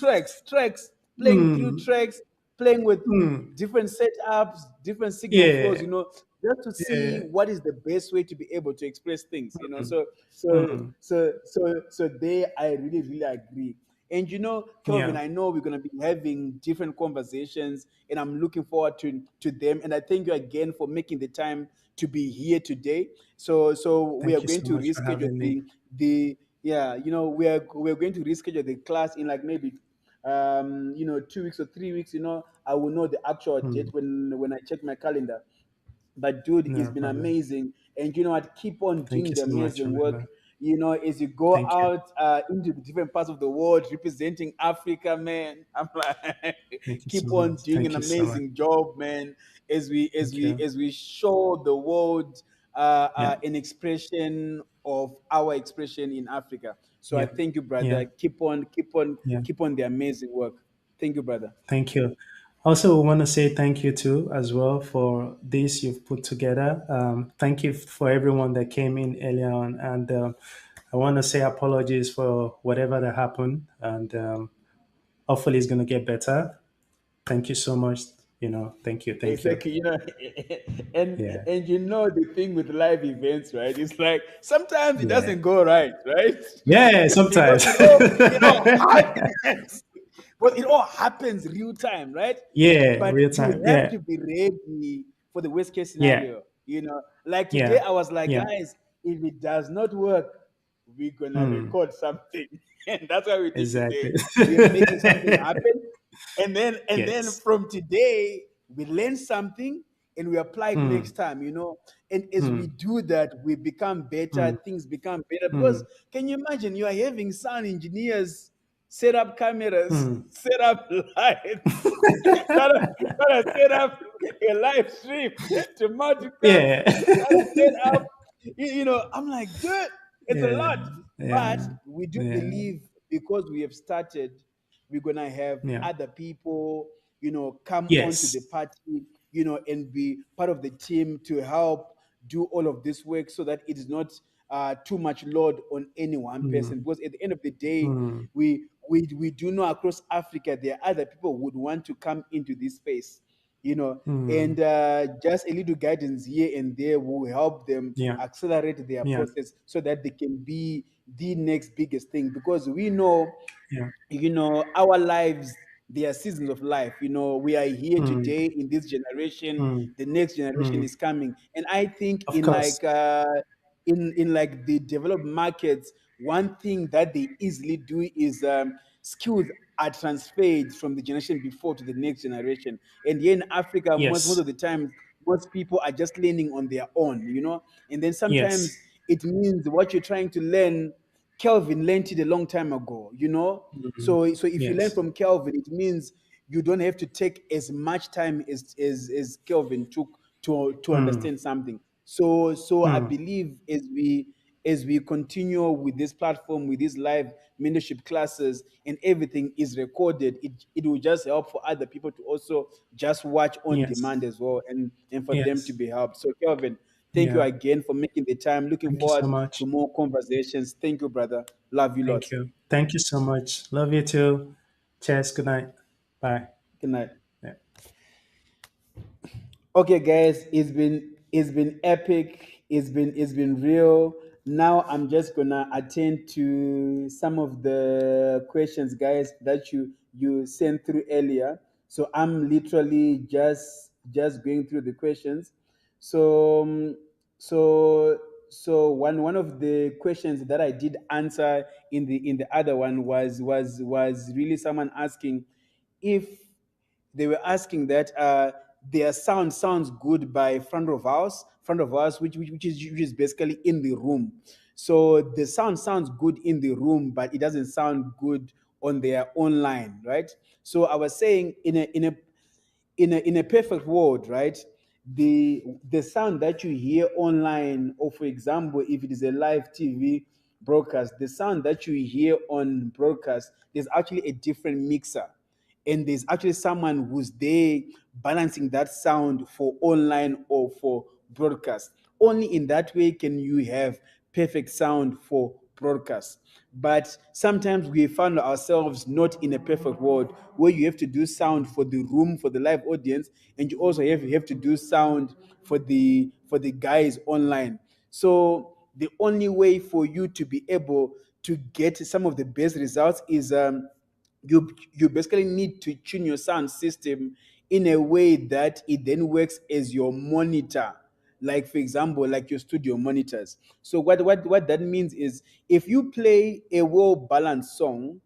playing through Mm, tracks, playing with mm. different setups, different signal flows, Yeah. just to see Yeah. what is the best way to be able to express things. Mm, mm. So there I really, really agree. And Kelvin, Yeah. I know we're gonna be having different conversations, and I'm looking forward to them. And I thank you again for making the time to be here today. So we are Thank you going so to much for reschedule having me. the yeah, we're going to reschedule the class in like maybe 2 weeks or 3 weeks. I will know the actual date Mm, when I check my calendar. But dude, it's no been problem. amazing, and you know what? Keep on Thank doing you the so much, amazing work. Oliver. As you go Thank you. out into the different parts of the world representing Africa, man. I'm like, Thank you so keep on much. doing an Thank you so much. amazing job, man. As we as Thank we you. as we show the world Yeah. an expression of our expression in Africa. So I Yeah. thank you, brother. Yeah. Yeah. Keep on the amazing work. Thank you, brother. Thank you. Also, we want to say thank you too, as well, for this you've put together. Thank you for everyone that came in earlier on, and I want to say apologies for whatever that happened, and hopefully it's going to get better. Thank you so much. Thank you, thank you. Exactly, and Yeah, and the thing with live events, right? It's like sometimes it yeah, doesn't go right? yeah. Because Sometimes. it all happens, but it all happens real time, right? Yeah, But real you time. have Yeah, to be ready for the worst case yeah, scenario. Like today, yeah, I was like, yeah. guys, if it does not work, we're gonna Hmm. record something, and that's what we did today. Exactly. We're making something happen, and then Yes. from today we learn something and we apply it Hmm. next time. And as we Hmm. do that, we become better, Hmm. things become better. Hmm. Because can you imagine you are having sound engineers set up cameras, Hmm. set up lights, gotta set up a live stream to multicam, Yeah. gotta set up, I'm like, dude, it's a Yeah. lot. But Yeah. we do Yeah. believe because we have started, we're gonna have Yeah. other people, come onto the Yes. party, and be part of the team to help do all of this work so that it is not too much load on any one person. Hmm. Because at the end of the day, Hmm. we do know across Africa there are other people who would want to come into this space, Hmm. and just a little guidance here and there will help them Yeah. accelerate their Yeah. process so that they can be the next biggest thing. Because we know, Yeah. our lives, they are seasons of life. We are here Hmm. today in this generation, Hmm. the next generation Hmm. is coming. And I think Of in course. like in like the developed markets, one thing that they easily do is skills are transferred from the generation before to the next generation. And here in Africa, most Yes. of the time, most people are just learning on their own. And then sometimes Yes. it means what you're trying to learn, Kelvin learned it a long time ago. Hmm. So if you learn Yes. from Kelvin, it means you don't have to take as much time as Kelvin took to Hmm. understand something. So I Hmm. believe as we continue with this platform, with these live mentorship classes, and everything is recorded, it will just help for other people to also just watch on Yes. demand as well, and for them to Yes. be helped. So Kelvin, thank you Yeah. again for making the time. Looking Thank you so forward to much. more conversations. Thank you, brother. Love you Thank lots. you. Thank you so much. Love you too. Cheers. Good night. Bye. Good night. Yeah. Okay, guys, it's been epic. It's been real. now I'm just gonna attend to some of the questions, guys, that you sent through earlier. So I'm literally just going through the questions. So so so one of the questions that I did answer in the other one was really someone asking if they were asking that their sound sounds good by front of house, which is basically in the room. So the sound sounds good in the room, but it doesn't sound good on their online, right? So I was saying in a perfect world, right? The sound that you hear online, or for example, if it is a live TV broadcast, the sound that you hear on broadcast, there's actually a different mixer, and there's actually someone who's there balancing that sound for online or for broadcast. Only in that way can you have perfect sound for broadcast. But sometimes we find ourselves not in a perfect world where you have to do sound for the room, for the live audience, and you also have to do sound for the guys online. So the only way for you to be able to get some of the best results is you basically need to tune your sound system in a way that it then works as your monitor, like for example like your studio monitors. So what that means is if you play a well balanced song,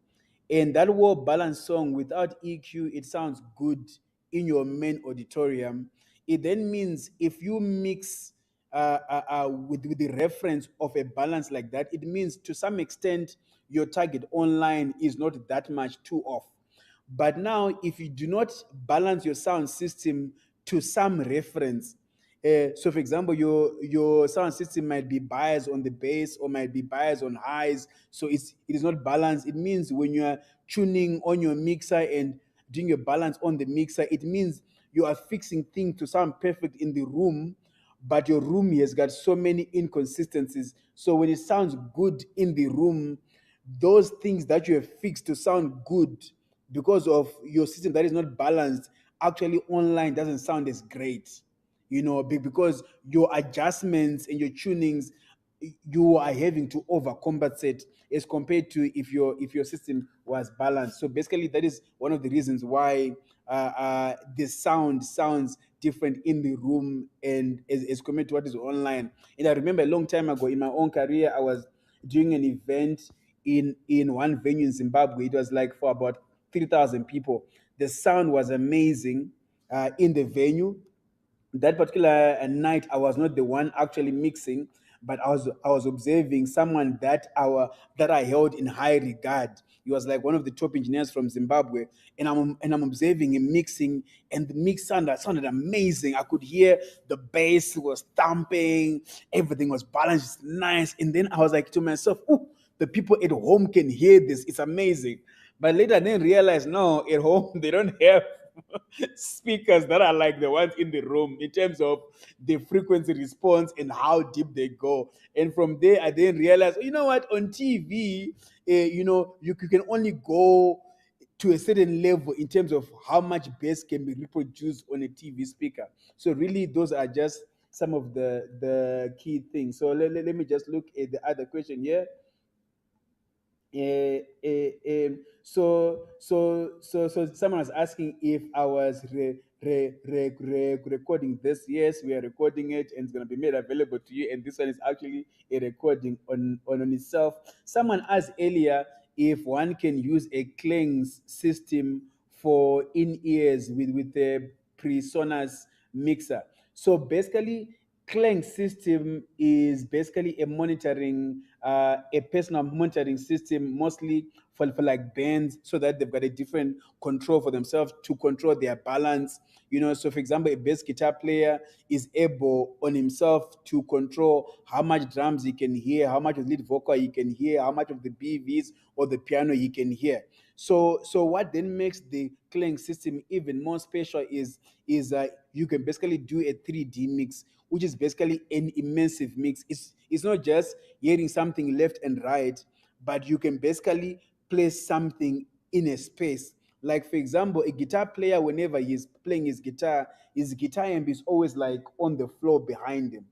and that well balanced song without EQ, it sounds good in your main auditorium. It then means if you mix with the reference of a balance like that, it means to some extent your target online is not that much too off. But now, if you do not balance your sound system to some reference, so for example, your sound system might be biased on the bass or might be biased on highs, so it is not balanced. It means when you are tuning on your mixer and doing your balance on the mixer, it means you are fixing things to sound perfect in the room, but your room has got so many inconsistencies. So when it sounds good in the room, those things that you have fixed to sound good because of your system that is not balanced, actually online doesn't sound as great, because your adjustments and your tunings, you are having to overcompensate as compared to if your system was balanced. So basically that is one of the reasons why the sound sounds different in the room and as compared to what is online. And I remember a long time ago in my own career, I was doing an event in one venue in Zimbabwe. It was like for about 3,000 people. The sound was amazing in the venue. That particular night, I was not the one actually mixing, but I was observing someone that I held in high regard. He was like one of the top engineers from Zimbabwe, and I'm observing him mixing, and the mix sounded amazing. I could hear the bass was thumping, everything was balanced, nice. And then I was like to myself, "Ooh, the people at home can hear this. It's amazing." But later, I didn't realize, no, at home they don't have speakers that are like the ones in the room in terms of the frequency response and how deep they go. And from there, I then realized, you know what, on TV, you can only go to a certain level in terms of how much bass can be reproduced on a TV speaker. So really, those are just some of the key things. So let me just look at the other question here. So someone was asking if I was recording this. Yes, we are recording it, and it's going to be made available to you. And this one is actually a recording on itself. Someone asked earlier if one can use a Kling system for in ears with a PreSonus mixer. So basically, Clang system is basically a monitoring, a personal monitoring system, mostly for like bands, so that they've got a different control for themselves to control their balance. So for example, a bass guitar player is able on himself to control how much drums he can hear, how much of lead vocal he can hear, how much of the BVs or the piano he can hear. So what then makes the Klang system even more special is you can basically do a 3D mix, which is basically an immersive mix. It's not just hearing something left and right, but you can basically place something in a space. Like for example, a guitar player, whenever he's playing his guitar amp is always like on the floor behind him.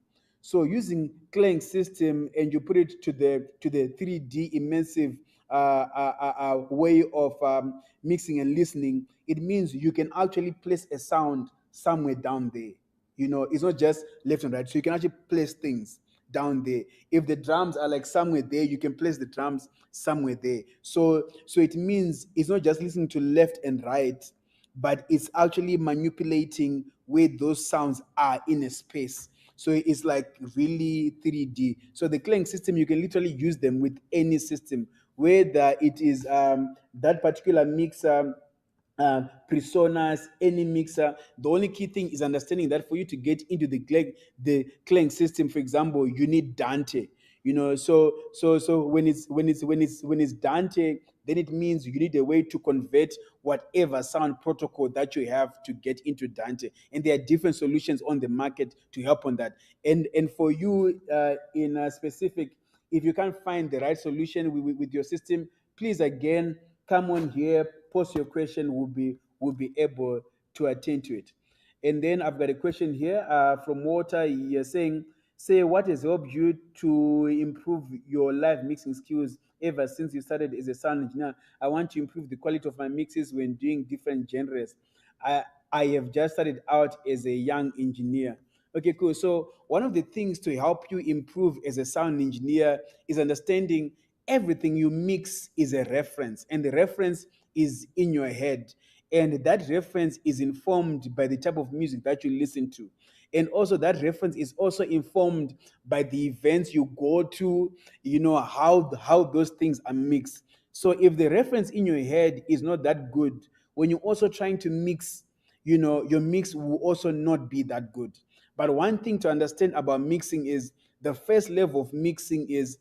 So using Clang system and you put it to the 3D immersive way of mixing and listening, it means you can actually place a sound somewhere down there. You know, it's not just left and right. So you can actually place things down there. If the drums are like somewhere there, you can place the drums somewhere there. So it means it's not just listening to left and right, but it's actually manipulating where those sounds are in a space. So it's like really 3D. So the Clang system, you can literally use them with any system, whether it is that particular mixer, personas, any mixer. The only key thing is understanding that for you to get into the Clang system, for example, you need Dante. You know, so when it's Dante, then it means you need a way to convert whatever sound protocol that you have to get into Dante, and there are different solutions on the market to help on that. And for you in a specific, if you can't find the right solution with your system, please again come on here, post your question. We'll be able to attend to it. And then I've got a question here from Walter. You're saying, say what has helped you to improve your live mixing skills ever since you started as a sound engineer? I want to improve the quality of my mixes when doing different genres. I I have just started out as a young engineer. Okay, cool. So one of the things to help you improve as a sound engineer is understanding everything you mix is a reference, and the reference is in your head. And that reference is informed by the type of music that you listen to. And also that reference is also informed by the events you go to, you know, how those things are mixed. So if the reference in your head is not that good, when you're also trying to mix, you know, your mix will also not be that good. But one thing to understand about mixing is the first level of mixing is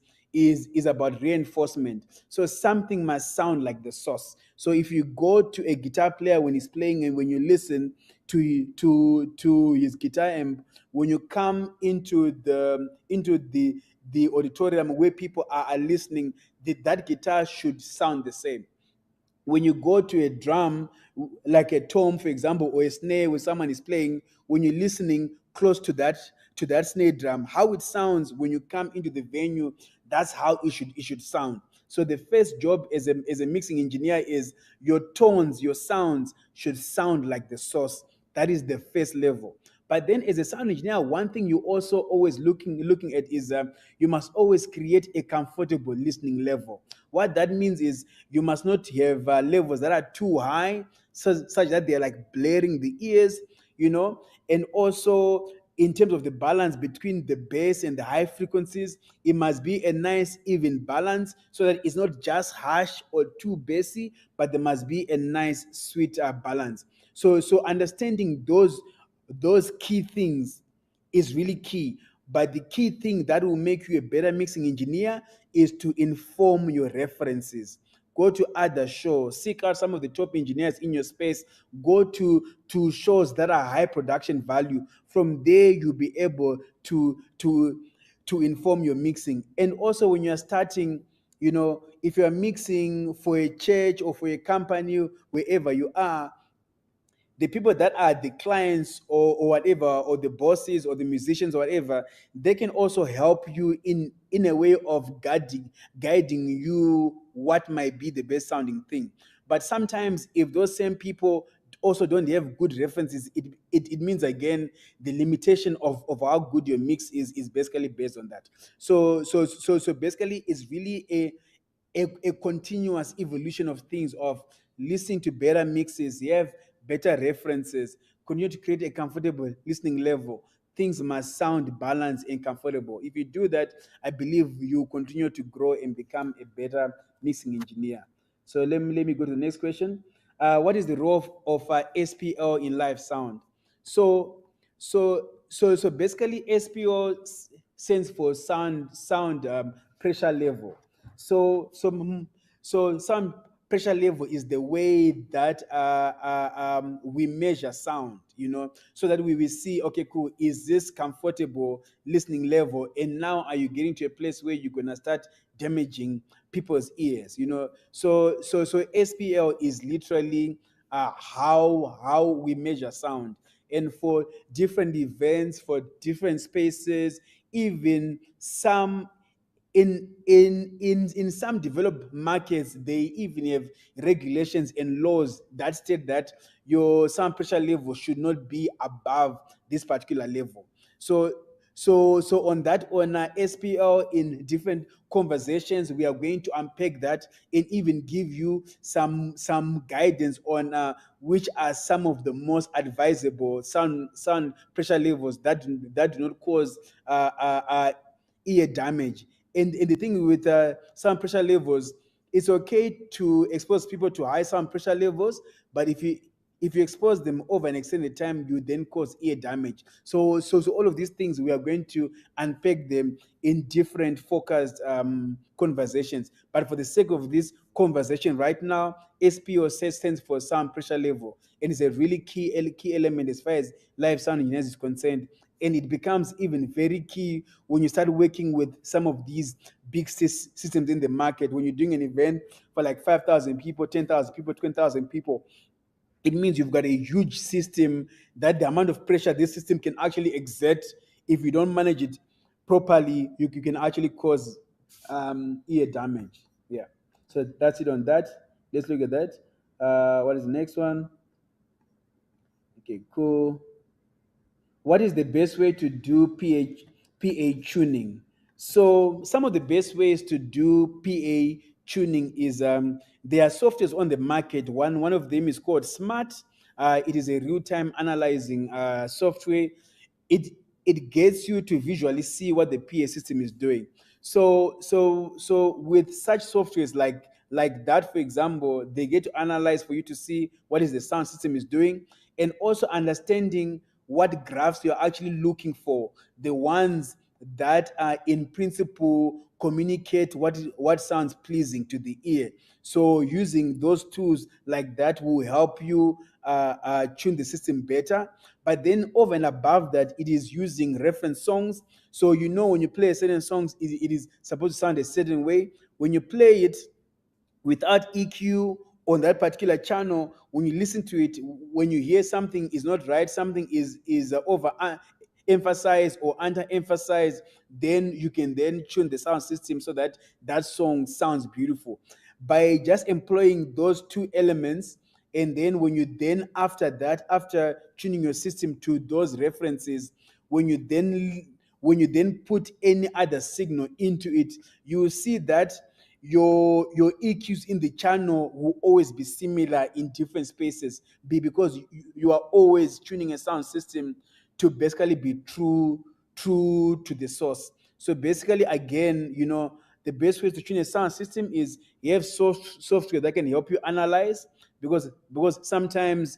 about reinforcement. So something must sound like the source. So if you go to a guitar player when he's playing and when you listen to his guitar amp, when you come into the auditorium where people are listening, that guitar should sound the same. When you go to a drum, like a tom, for example, or a snare where someone is playing, when you're listening close to that snare drum, how it sounds when you come into the venue, that's how it should sound. So the first job as a mixing engineer is your tones, your sounds should sound like the source. That is the first level. But then, as a sound engineer, one thing you also always looking at is you must always create a comfortable listening level. What that means is you must not have levels that are too high, such that they're like blaring the ears, you know, and also in terms of the balance between the bass and the high frequencies, it must be a nice even balance so that it's not just harsh or too bassy, but there must be a nice sweet balance. So understanding those key things is really key. But the key thing that will make you a better mixing engineer is to inform your references. Go to other shows, seek out some of the top engineers in your space, go to shows that are high production value. From there, you'll be able to inform your mixing. And also when you're starting, you know, if you're mixing for a church or for a company, wherever you are, the people that are the clients or whatever, or the bosses or the musicians or whatever, they can also help you in a way of guiding you what might be the best sounding thing. But sometimes if those same people also don't have good references, it means again the limitation of how good your mix is basically based on that. So basically it's really a continuous evolution of things, of listening to better mixes, you have better references, continue to create a comfortable listening level. Things must sound balanced and comfortable. If you do that, I believe you continue to grow and become a better mixing engineer. So let me go to the next question. What is the role of SPL in live sound? So basically SPO stands for sound pressure level. So sound pressure level is the way that we measure sound, you know, so that we will see, okay, cool, is this comfortable listening level? And now are you getting to a place where you're gonna start damaging people's ears, you know? So SPL is literally how we measure sound. And for different events, for different spaces, even some in some developed markets, they even have regulations and laws that state that your sound pressure level should not be above this particular level. So on that, on SPL, in different conversations, we are going to unpack that and even give you some guidance on which are some of the most advisable sound pressure levels that do not cause ear damage. And the thing with sound pressure levels, it's okay to expose people to high sound pressure levels, but if you expose them over an extended time, you then cause ear damage. So all of these things, we are going to unpack them in different focused conversations. But for the sake of this conversation right now, SPO stands for sound pressure level, and it's a really key element as far as live sound engineers is concerned. And it becomes even very key when you start working with some of these big systems in the market. When you're doing an event for like 5,000 people, 10,000 people, 20,000 people, it means you've got a huge system that the amount of pressure this system can actually exert, if you don't manage it properly, you can actually cause ear damage. Yeah. So that's it on that. Let's look at that. What is the next one? Okay, cool. What is the best way to do PA tuning? So some of the best ways to do PA tuning is there are softwares on the market. One of them is called Smart. It is a real-time analyzing software. It gets you to visually see what the PA system is doing. So with such softwares like that, for example, they get to analyze for you to see what is the sound system is doing, and also understanding what graphs you're actually looking for, the ones that in principle communicate what sounds pleasing to the ear. So using those tools like that will help you tune the system better. But then over and above that, it is using reference songs. So you know when you play a certain songs, it is supposed to sound a certain way. When you play it without EQ on that particular channel, when you listen to it, when you hear something is not right, something is over emphasized or under emphasized, then you can then tune the sound system so that that song sounds beautiful by just employing those two elements. And then when you then after that, after tuning your system to those references, when you then put any other signal into it, you will see that your EQs in the channel will always be similar in different spaces, because you are always tuning a sound system to basically be true to the source. So basically, again, the best way to tune a sound system is you have software that can help you analyze, because sometimes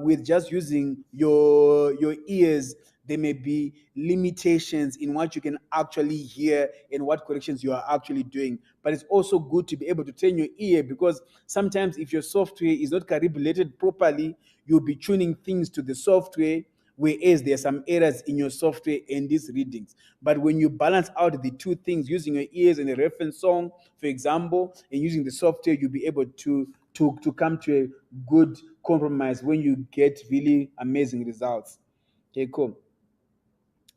with just using your ears, there may be limitations in what you can actually hear and what corrections you are actually doing. But it's also good to be able to train your ear, because sometimes if your software is not calibrated properly, you'll be tuning things to the software, whereas there are some errors in your software and these readings. But when you balance out the two things, using your ears and a reference song, for example, and using the software, you'll be able to come to a good compromise when you get really amazing results. Okay, cool.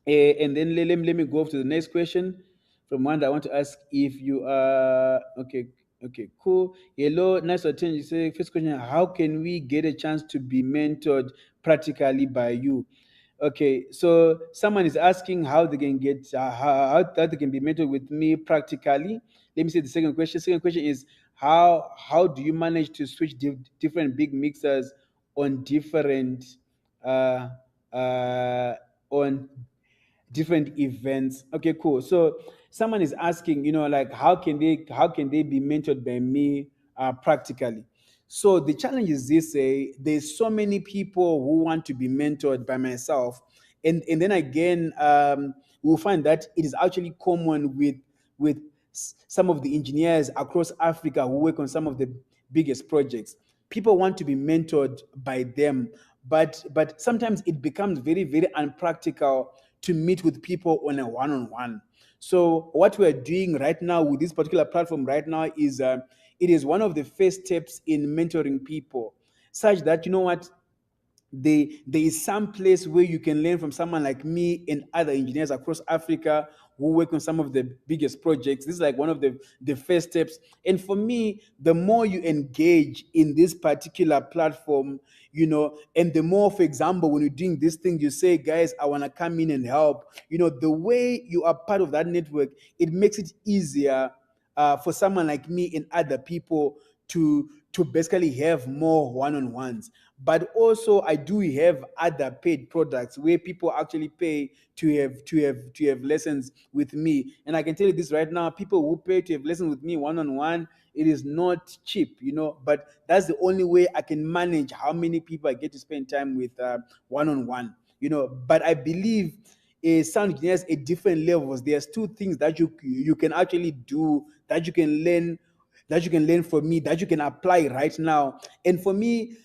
And then let me go to the next question from one that I want to ask if you are okay. Okay, cool. Hello, nice to attend. You say first question: how can we get a chance to be mentored practically by you? Okay, so someone is asking how they can get how that they can be mentored with me practically. Let me see the second question. Second question is how do you manage to switch different big mixers on different uh, on different events? Okay, cool. So someone is asking, like how can they be mentored by me practically? So the challenge is this: there's so many people who want to be mentored by myself, and then again, we'll find that it is actually common with some of the engineers across Africa who work on some of the biggest projects. People want to be mentored by them, but sometimes it becomes very, very unpractical to meet with people on a one-on-one. So what we're doing right now with this particular platform right now is it is one of the first steps in mentoring people, such that there is some place where you can learn from someone like me and other engineers across Africa who work on some of the biggest projects. This is like one of the first steps. And for me, the more you engage in this particular platform, and the more, for example, when you're doing this thing, you say, guys, I want to come in and help. The way you are part of that network, it makes it easier for someone like me and other people to basically have more one-on-ones. But also I do have other paid products where people actually pay to have lessons with me. And I can tell you this right now, people who pay to have lessons with me one-on-one, it is not cheap, but that's the only way I can manage how many people I get to spend time with one-on-one. But I believe sound engineers at different levels, there's two things that you can actually do, that you can learn from me, that you can apply right now. And for me,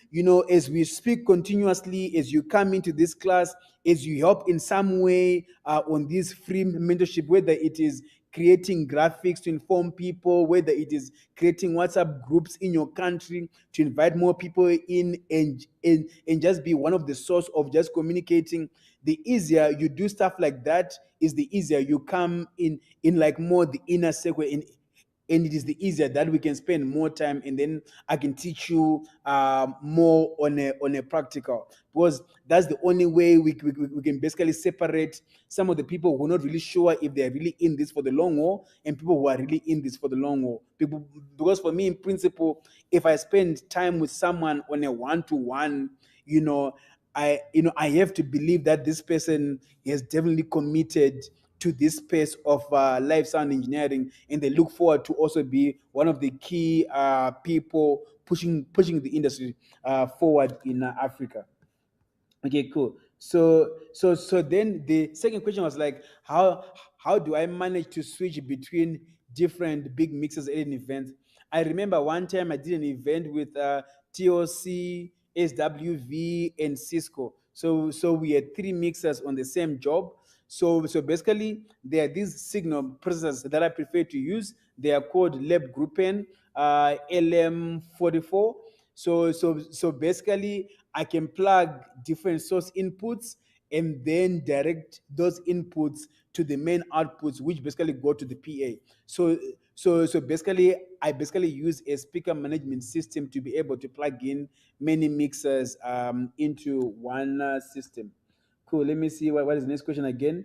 as we speak continuously, as you come into this class, as you help in some way on this free mentorship, whether it is creating graphics to inform people, whether it is creating WhatsApp groups in your country to invite more people in, and just be one of the source of just communicating, the easier you do stuff like that, is the easier you come in like more the inner circle, and it is the easier that we can spend more time, and then I can teach you more on a practical, because that's the only way we can basically separate some of the people who are not really sure if they're really in this for the long haul, and people who are really in this for the long haul. Because for me, in principle, if I spend time with someone on a one-to-one, I have to believe that this person is definitely committed to this space of life sound engineering, and they look forward to also be one of the key people pushing the industry forward in Africa. Okay, cool. So then the second question was like, how do I manage to switch between different big mixes at an event? I remember one time I did an event with TOC, SWV, and Cisco. So we had three mixers on the same job. So basically, there are these signal processors that I prefer to use. They are called Lab Gruppen LM44. So basically, I can plug different source inputs and then direct those inputs to the main outputs, which basically go to the PA. So basically, I basically use a speaker management system to be able to plug in many mixers into one system. Cool. Let me see what is the next question again.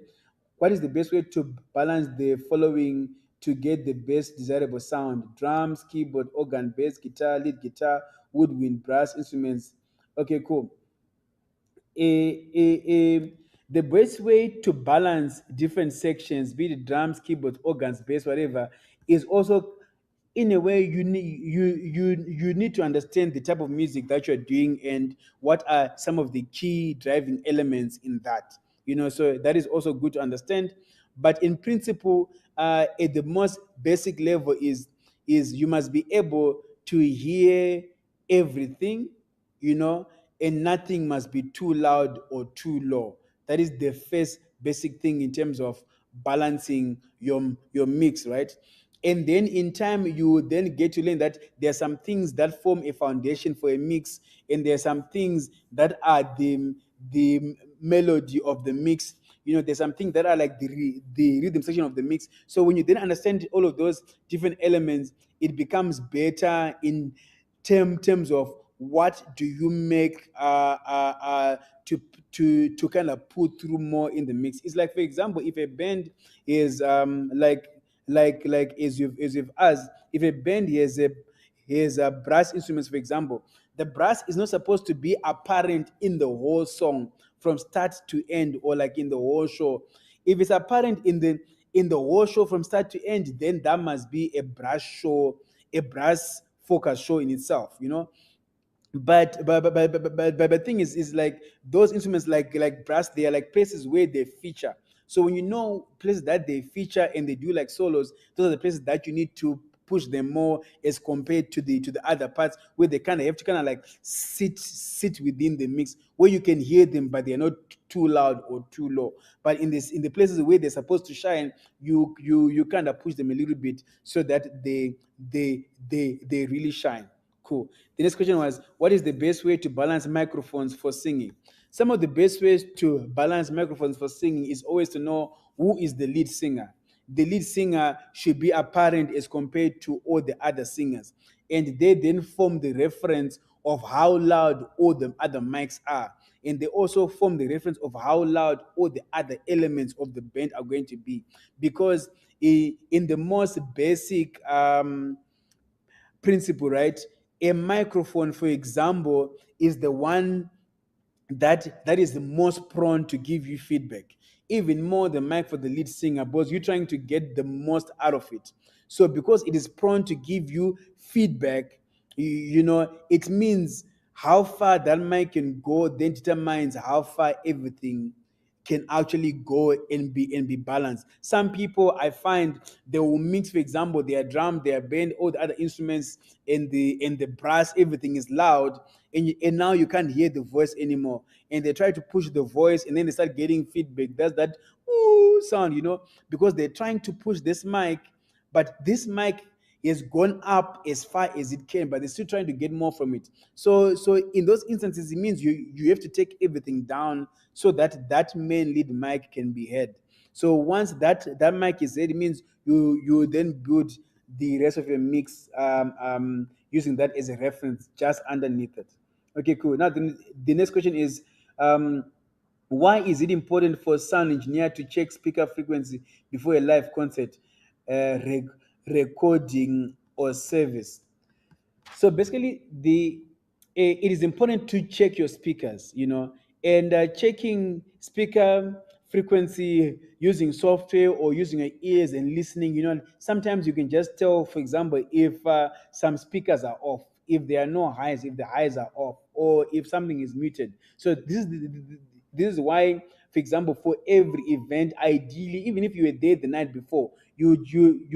What is the best way to balance the following to get the best desirable sound? Drums, keyboard, organ, bass, guitar, lead guitar, woodwind, brass instruments. Okay, cool. The best way to balance different sections, be it drums, keyboards, organs, bass, whatever, is also, in a way, you need to understand the type of music that you're doing and what are some of the key driving elements in that. So that is also good to understand. But in principle, at the most basic level is you must be able to hear everything, and nothing must be too loud or too low. That is the first basic thing in terms of balancing your mix, right? And then in time, you then get to learn that there are some things that form a foundation for a mix, and there are some things that are the melody of the mix. There's some things that are like the rhythm section of the mix. So when you then understand all of those different elements, it becomes better in terms of what do you make to kind of put through more in the mix. It's like, for example, if a band is like as you've asked, if a band has a brass instruments, for example, the brass is not supposed to be apparent in the whole song from start to end, or like in the whole show. If it's apparent in the whole show from start to end, then that must be a brass show, a brass focus show in itself. But the thing is like those instruments like brass, they are like places where they feature. So when you know places that they feature and they do like solos, those are the places that you need to push them more as compared to the other parts where they kind of have to kind of like sit within the mix, where you can hear them but they're not too loud or too low. But in the places where they're supposed to shine, you kind of push them a little bit so that they really shine. Cool. The next question was, what is the best way to balance microphones for singing? Some of the best ways to balance microphones for singing is always to know who is the lead singer. The lead singer should be apparent as compared to all the other singers. And they then form the reference of how loud all the other mics are. And they also form the reference of how loud all the other elements of the band are going to be. Because in the most basic principle, right? A microphone, for example, is the one that is the most prone to give you feedback, even more than mic for the lead singer, because you're trying to get the most out of it. So because it is prone to give you feedback, you know, it means how far that mic can go then determines how far everything can actually go and be balanced. Some people I find they will mix, for example, their drum, their band, all the other instruments, and the brass, everything is loud, and now you can't hear the voice anymore. And they try to push the voice, and then they start getting feedback. That's that ooh sound, you know, because they're trying to push this mic, but this mic has gone up as far as it can, but they're still trying to get more from it. So in those instances, it means you have to take everything down so that that main lead mic can be heard. So once that mic is heard, it means you then build the rest of your mix using that as a reference just underneath it. Okay, cool. Now the next question is, why is it important for a sound engineer to check speaker frequency before a live concert, recording, or service? So basically, it is important to check your speakers, you know, and checking speaker frequency using software or using your ears and listening. You know, sometimes you can just tell, for example, if some speakers are off, if there are no highs, if the highs are off, or if something is muted. So this is why, for example, for every event, ideally, even if you were there the night before, you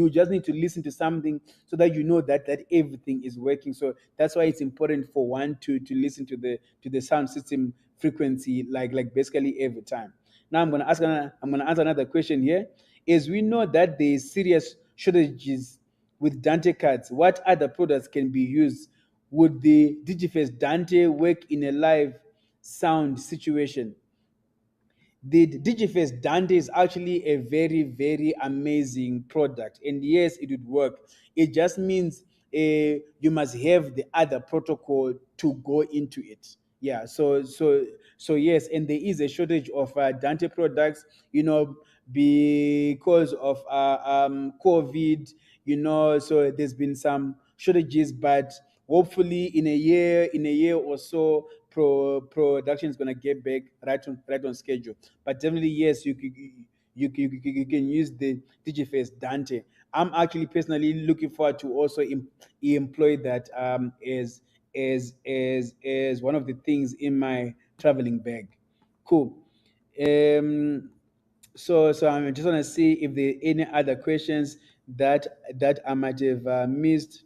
just need to listen to something so that you know that everything is working. So that's why it's important for one to listen to the sound system frequency like basically every time. Now I'm gonna answer another question here. Is we know that there is serious shortages with Dante cards. What other products can be used? Would the Digiface Dante work in a live sound situation? The Digiface Dante is actually a very, very amazing product. And yes, it would work. It just means you must have the other protocol to go into it. Yeah, so yes, and there is a shortage of Dante products, you know, because of COVID, you know, so there's been some shortages, but hopefully in a year or so, production is gonna get back right on schedule. But definitely, yes, you can use the Digiface Dante. I'm actually personally looking forward to also employ that as one of the things in my traveling bag. Cool. Um, so I just want to see if there are any other questions that I might have missed.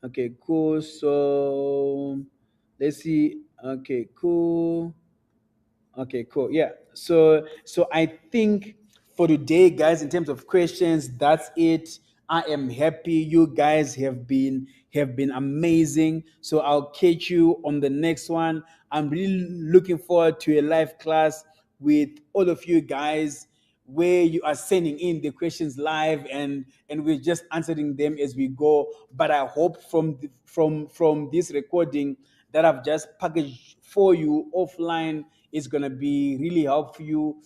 Okay, cool. So let's see. Okay, cool. Okay, cool. Yeah. So I think for today, guys, in terms of questions, that's it. I am happy. You guys have been amazing. So I'll catch you on the next one. I'm really looking forward to a live class with all of you guys where you are sending in the questions live and we're just answering them as we go. But I hope from this recording that I've just packaged for you offline is going to be really helpful you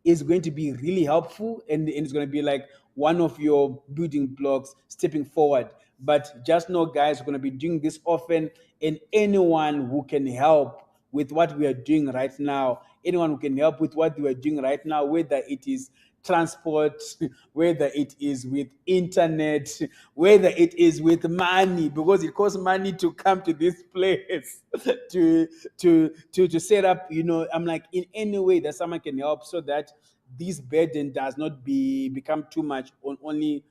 is going to be really helpful, and it's going to be like one of your building blocks stepping forward. But just know, guys, we're going to be doing this often, and anyone who can help with what we are doing right now, anyone who can help with what we are doing right now, whether it is transport, whether it is with internet, whether it is with money, because it costs money to come to this place to set up, you know, I'm like, in any way that someone can help so that this burden does not become too much on only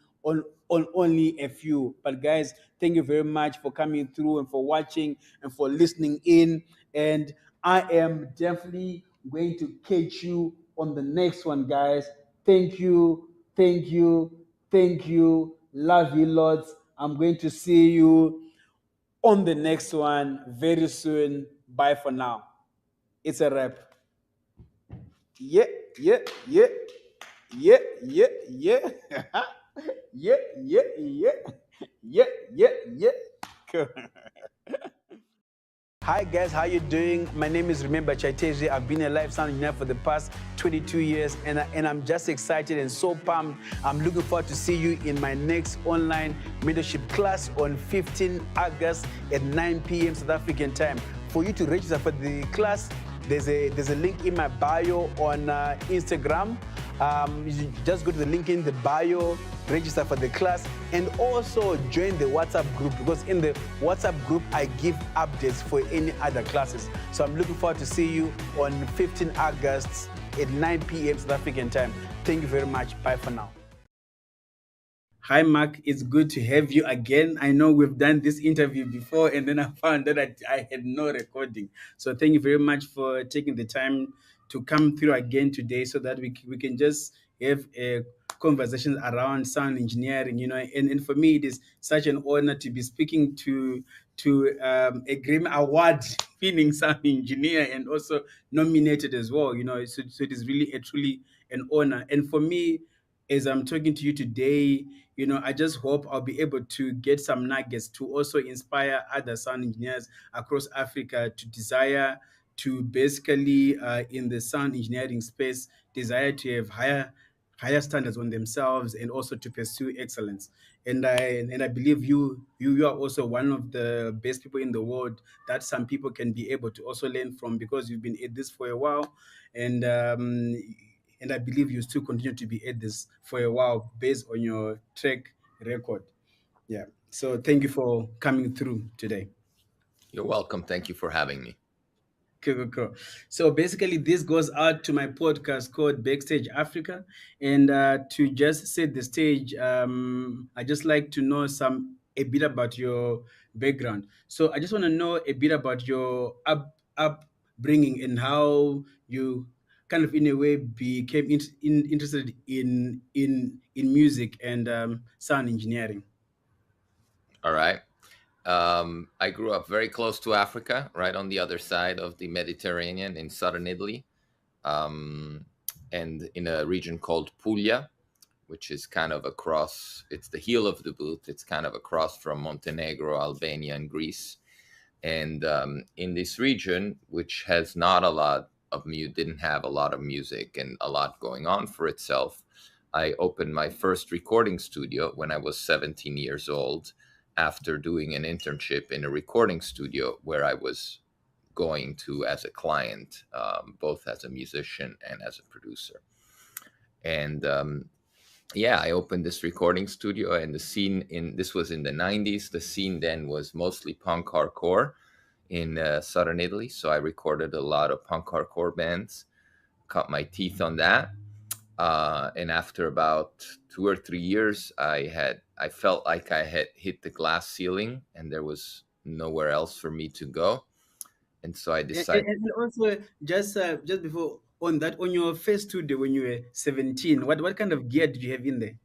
a few. But guys, thank you very much for coming through and for watching and for listening in. And I am definitely going to catch you on the next one, guys. Thank you, thank you, thank you. Love you lots. I'm going to see you on the next one very soon. Bye for now. It's a wrap. Yeah, yeah, yeah, yeah, yeah, yeah, yeah, yeah, yeah, yeah, yeah, yeah. Cool. Hi guys, how you doing? My name is Remember Chaitezvi. I've been a live sound engineer for the past 22 years and I'm just excited and so pumped. I'm looking forward to see you in my next online mentorship class on 15 August at 9 p.m. South African time. For you to register for the class, there's a link in my bio on Instagram. You just go to the link in the bio, register for the class, and also join the WhatsApp group, because in the WhatsApp group, I give updates for any other classes. So I'm looking forward to see you on 15 August at 9 p.m. South African time. Thank you very much. Bye for now. Hi, Mark. It's good to have you again. I know we've done this interview before, and then I found that I had no recording. So thank you very much for taking the time to come through again today so that we can just have a conversations around sound engineering, and for me, it is such an honor to be speaking to a Grammy Award winning sound engineer and also nominated as well, so it is really truly an honor. And for me, as I'm talking to you today, I just hope I'll be able to get some nuggets to also inspire other sound engineers across Africa to desire to basically, in the sound engineering space, desire to have higher standards on themselves and also to pursue excellence. And I believe you are also one of the best people in the world that some people can be able to also learn from, because you've been at this for a while, and I believe you still continue to be at this for a while based on your track record. Yeah. So thank you for coming through today. You're welcome. Thank you for having me. Cool. So basically, this goes out to my podcast called Backstage Africa, and to just set the stage, I just like to know a bit about your background. So I just want to know a bit about your upbringing and how you kind of, in a way, became interested in music and sound engineering. All right. I grew up very close to Africa, right on the other side of the Mediterranean in southern Italy, and in a region called Puglia, which is kind of across, it's the heel of the boot. It's kind of across from Montenegro, Albania, and Greece. And in this region, which has not a lot of didn't have a lot of music and a lot going on for itself, I opened my first recording studio when I was 17 years old, after doing an internship in a recording studio where I was going to as a client, both as a musician and as a producer. And I opened this recording studio, and the scene this was in the 90s. The scene then was mostly punk hardcore in southern Italy. So I recorded a lot of punk hardcore bands, cut my teeth on that. And after about 2 or 3 years, I felt like I had hit the glass ceiling and there was nowhere else for me to go. And so I decided. And also, just before on that, on your first studio when you were 17, what kind of gear did you have in there?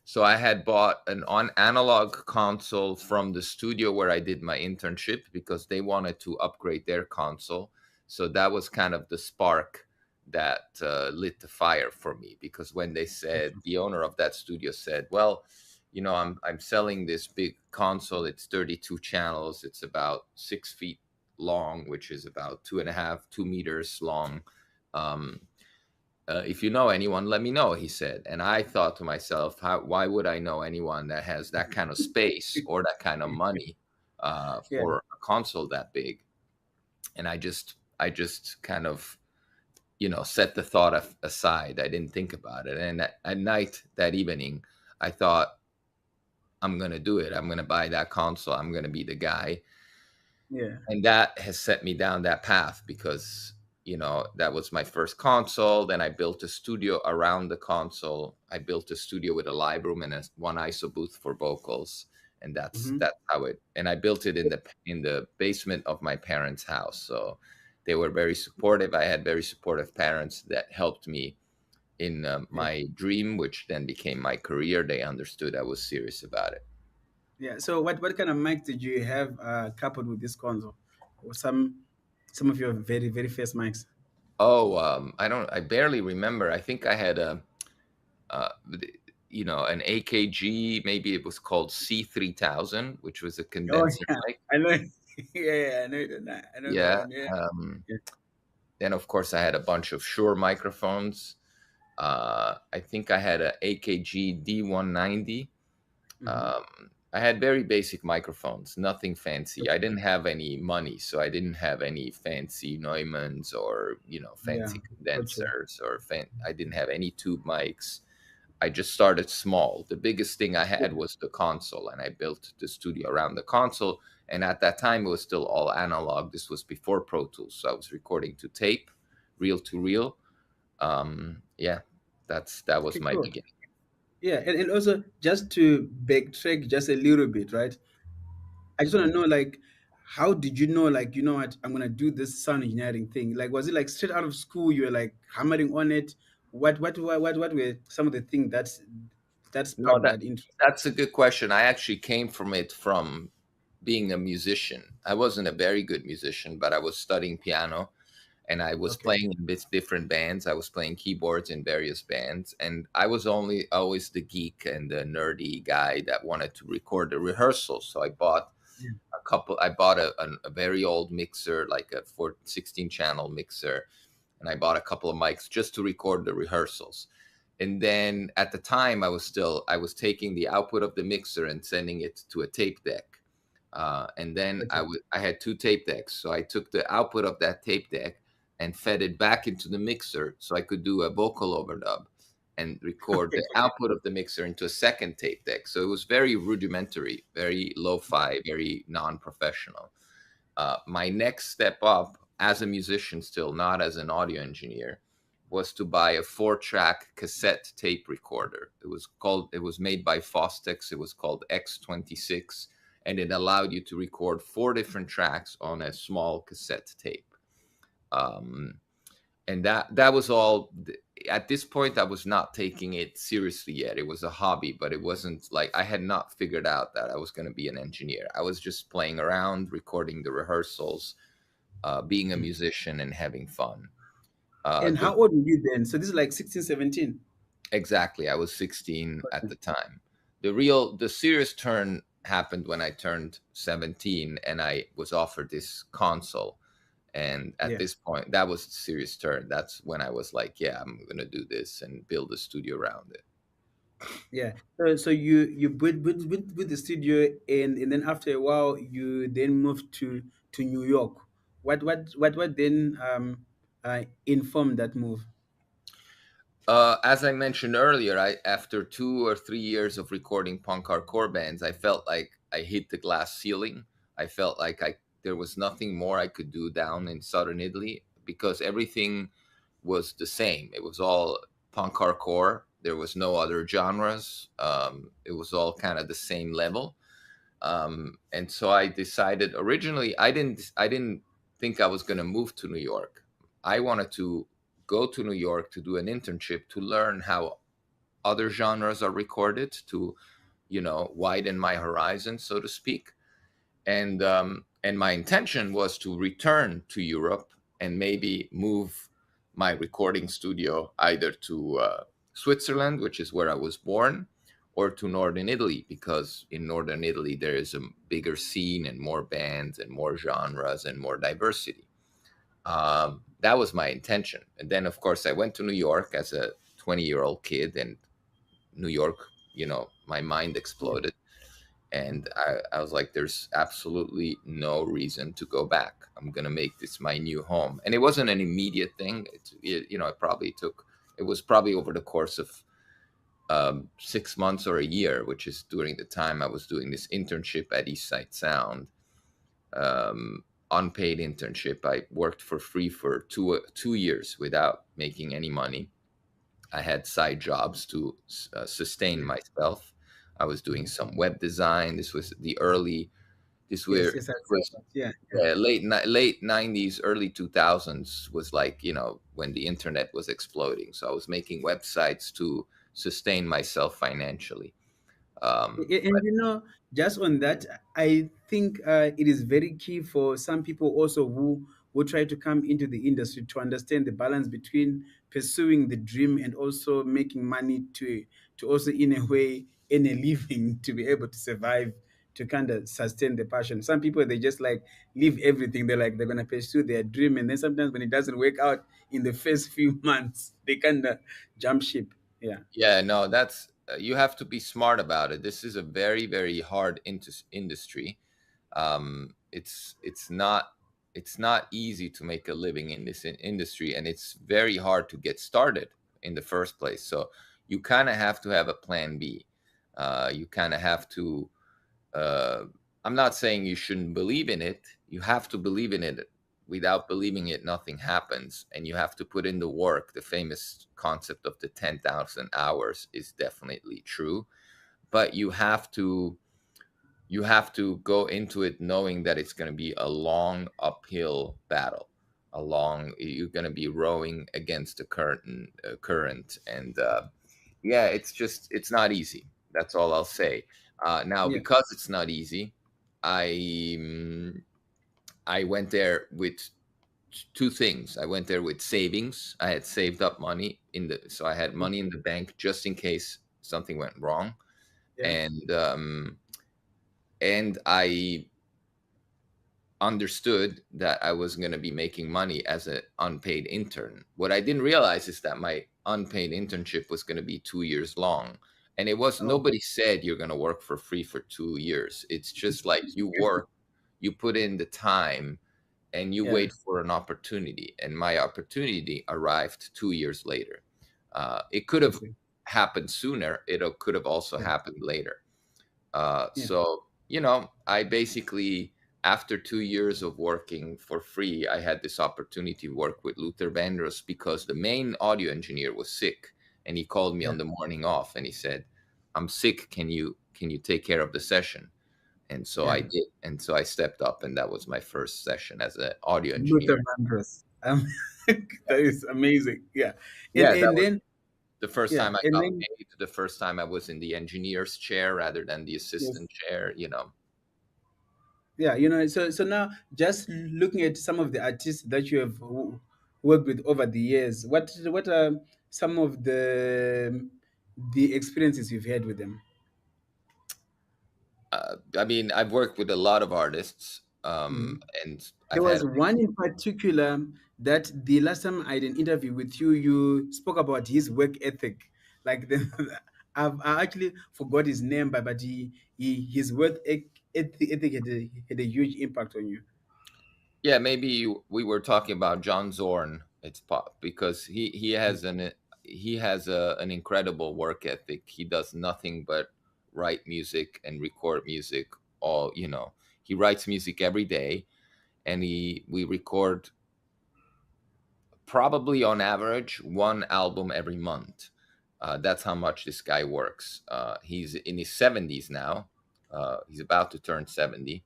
So I had bought an analog console from the studio where I did my internship, because they wanted to upgrade their console. So that was kind of the spark that lit the fire for me, because when they said, the owner of that studio said, well, I'm selling this big console. It's 32 channels. It's about 6 feet long, which is about 2 meters long. If you know anyone, let me know, he said. And I thought to myself, why would I know anyone that has that kind of space or that kind of money for a console that big? And I just kind of, set the thought aside. I didn't think about it. And at night that evening, I thought, I'm going to do it. I'm going to buy that console. I'm going to be the guy. Yeah. And that has set me down that path, because that was my first console. Then I built a studio around the console. I built a studio with a live room and one ISO booth for vocals, and that's how it. And I built it in the basement of my parents' house. So they were very supportive. I had very supportive parents that helped me in my dream, which then became my career. They understood I was serious about it. Yeah. So what kind of mic did you have coupled with this console? Or some of your very first mics? Oh, I barely remember. I think I had an AKG. Maybe it was called C3000, which was a Oh condenser yeah, mic. I know. Yeah, I know that. I know that Yeah. one. Yeah. Yeah. Then of course I had a bunch of Shure microphones. I think I had a AKG D190. Mhm. I had very basic microphones, nothing fancy. I didn't have any money, so I didn't have any fancy Neumanns or Yeah. fancy Gotcha. condensers or I didn't have any tube mics. I just started small. The biggest thing I had was the console, and I built the studio around the console. And at that time, it was still all analog. This was before Pro Tools, so I was recording to tape, reel to reel. Yeah, that was Okay, my cool. beginning. Yeah, and also just to backtrack just a little bit, right? I just want to know, like, how did you know, like, you know what, I'm gonna do this sound engineering thing? Like, was it like straight out of school? You were like hammering on it. What were some of the things that No, sparked that interest? that's a good question. I actually came from being a musician. I wasn't a very good musician, but I was studying piano and I was Okay. playing in different bands. I was playing keyboards in various bands, and I was only always the geek and the nerdy guy that wanted to record the rehearsals. So I bought Yeah. I bought a very old mixer, like a 16 channel mixer, and I bought a couple of mics just to record the rehearsals. And then at the time, I was taking the output of the mixer and sending it to a tape deck. And then Okay. I had two tape decks, so I took the output of that tape deck and fed it back into the mixer, so I could do a vocal overdub and record Okay. the output of the mixer into a second tape deck. So it was very rudimentary, very lo-fi, very non-professional. My next step up as a musician, still not as an audio engineer, was to buy a 4-track cassette tape recorder. It was made by Fostex. It was called X26, and it allowed you to record 4 different tracks on a small cassette tape. And that was all. At this point, I was not taking it seriously yet. It was a hobby, but it wasn't like I had not figured out that I was going to be an engineer. I was just playing around, recording the rehearsals, being a musician, and having fun. And how old were you then? So this is like 16, 17. Exactly. I was 16 at Okay. the time. The serious turn happened when I turned 17 and I was offered this console. And at Yeah. this point, that was the serious turn. That's when I was like, yeah, I'm going to do this and build a studio around it. Yeah. So you with the studio, and then after a while you then moved to New York. What then informed that move? As I mentioned earlier, after 2 or 3 years of recording punk hardcore bands, I felt like I hit the glass ceiling. I felt like there was nothing more I could do down in southern Italy because everything was the same. It was all punk hardcore. There was no other genres. It was all kind of the same level. And so I decided originally I didn't think I was going to move to New York. I wanted to go to New York to do an internship to learn how other genres are recorded, to widen my horizon, so to speak. And my intention was to return to Europe and maybe move my recording studio either to Switzerland, which is where I was born, or to Northern Italy, because in Northern Italy there is a bigger scene and more bands and more genres and more diversity. That was my intention. And then, of course, I went to New York as a 20-year-old kid, and New York, my mind exploded. And I was like, there's absolutely no reason to go back. I'm going to make this my new home. And it wasn't an immediate thing. It was probably over the course of 6 months or a year, which is during the time I was doing this internship at East Side Sound. Unpaid internship. I worked for free for 2 years without making any money. I had side jobs to sustain myself. I was doing some web design. This was the early. This Yes, were yes, I saw was that. Yeah, late 90s, early 2000s was like when the internet was exploding. So I was making websites to sustain myself financially. And you know, just on that, I think it is very key for some people also who try to come into the industry to understand the balance between pursuing the dream and also making money to also in a way earn a living to be able to survive, to kind of sustain the passion. Some people, they just like leave everything. They're like they're gonna pursue their dream, and then sometimes when it doesn't work out in the first few months, they kind of jump ship. Yeah. Yeah, no, that's you have to be smart about it. This is a very, very hard industry. It's not easy to make a living in this industry, and it's very hard to get started in the first place. So you kind of have to have a plan B. You kind of have to. Uh, I'm not saying you shouldn't believe in it. You have to believe in it. Without believing it, nothing happens, and you have to put in the work. The famous concept of the 10,000 hours is definitely true, but you have to go into it knowing that it's going to be a long uphill battle. You're going to be rowing against the current, and yeah, it's not easy. That's all I'll say. Now, Yeah. because it's not easy, I went there with two things. I went there with savings. I had saved up money so I had money in the bank just in case something went wrong, Yeah. and I understood that I was going to be making money as an unpaid intern. What I didn't realize is that my unpaid internship was going to be 2 years long. And nobody said you're going to work for free for 2 years. It's just like you work, you put in the time, and you Yeah. wait for an opportunity. And my opportunity arrived 2 years later. It could have happened sooner. It could have also happened later. So, I basically, after 2 years of working for free, I had this opportunity to work with Luther Vandross because the main audio engineer was sick, and he called me on the morning off, and he said, "I'm sick. Can you take care of the session?" And so I did, and so I stepped up, and that was my first session as an audio engineer. Luther Vandross. That is amazing. Yeah. Yeah, that And was then the first yeah, time I and got then paid. The first time I was in the engineer's chair rather than the assistant chair. yeah, so now just looking at some of the artists that you have worked with over the years, what are some of the experiences you've had with them? I mean, I've worked with a lot of artists, and There I've had was one in particular that the last time I did an interview with you, you spoke about his work ethic. Like I actually forgot his name, but his ethic had a huge impact on you. Yeah, maybe we were talking about John Zorn. It's pop because he has an incredible work ethic. He does nothing but write music and record music. He writes music every day, and we record probably on average one album every month. That's how much this guy works. He's in his 70s now. He's about to turn 70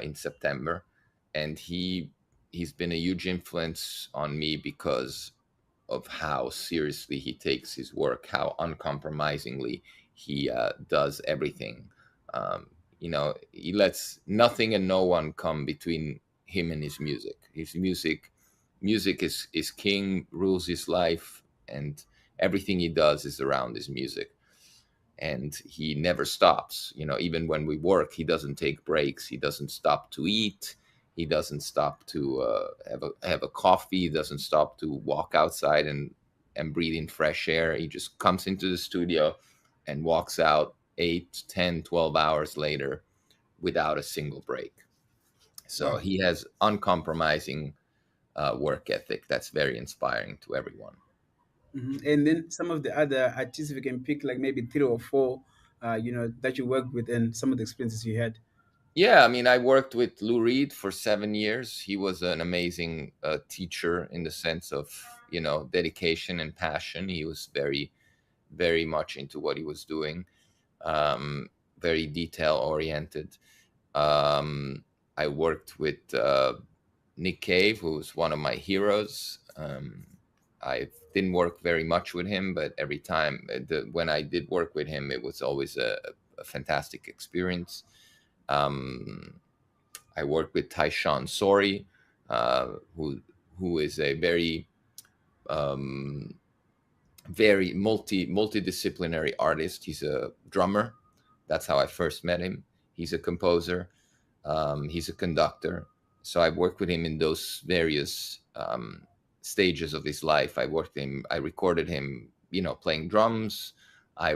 in September, and he's been a huge influence on me because of how seriously he takes his work, how uncompromisingly he does everything. He lets nothing and no one come between him and his music. Music is king, rules his life, and everything he does is around his music. And he never stops. Even when we work, he doesn't take breaks. He doesn't stop to eat. He doesn't stop to have a coffee. He doesn't stop to walk outside and breathe in fresh air. He just comes into the studio and walks out 8, 10, 12 hours later without a single break. So Wow. he has uncompromising work ethic that's very inspiring to everyone. And then some of the other artists, if you can pick like maybe three or four, that you worked with and some of the experiences you had. Yeah, I mean, I worked with Lou Reed for 7 years. He was an amazing teacher in the sense of, dedication and passion. He was very, very much into what he was doing, very detail oriented. I worked with Nick Cave, who was one of my heroes. I didn't work very much with him, but every time when I did work with him, it was always a fantastic experience. I worked with Taishan Sori, who is a very very multidisciplinary artist. He's a drummer. That's how I first met him. He's a composer. He's a conductor. So I worked with him in those various stages of his life. I recorded him, playing drums. I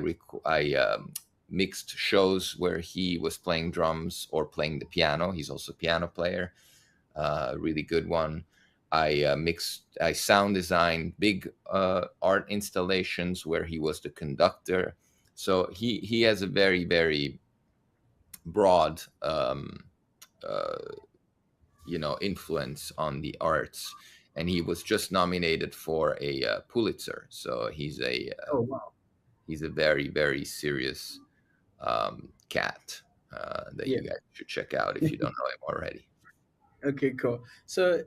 mixed shows where he was playing drums or playing the piano. He's also a piano player, really good one. I sound designed big art installations where he was the conductor. So he has a very, very broad influence on the arts, and he was just nominated for a Pulitzer. So he's a Oh wow. He's a very, very serious cat that Yeah. you guys should check out if you don't know him already. Okay, cool. So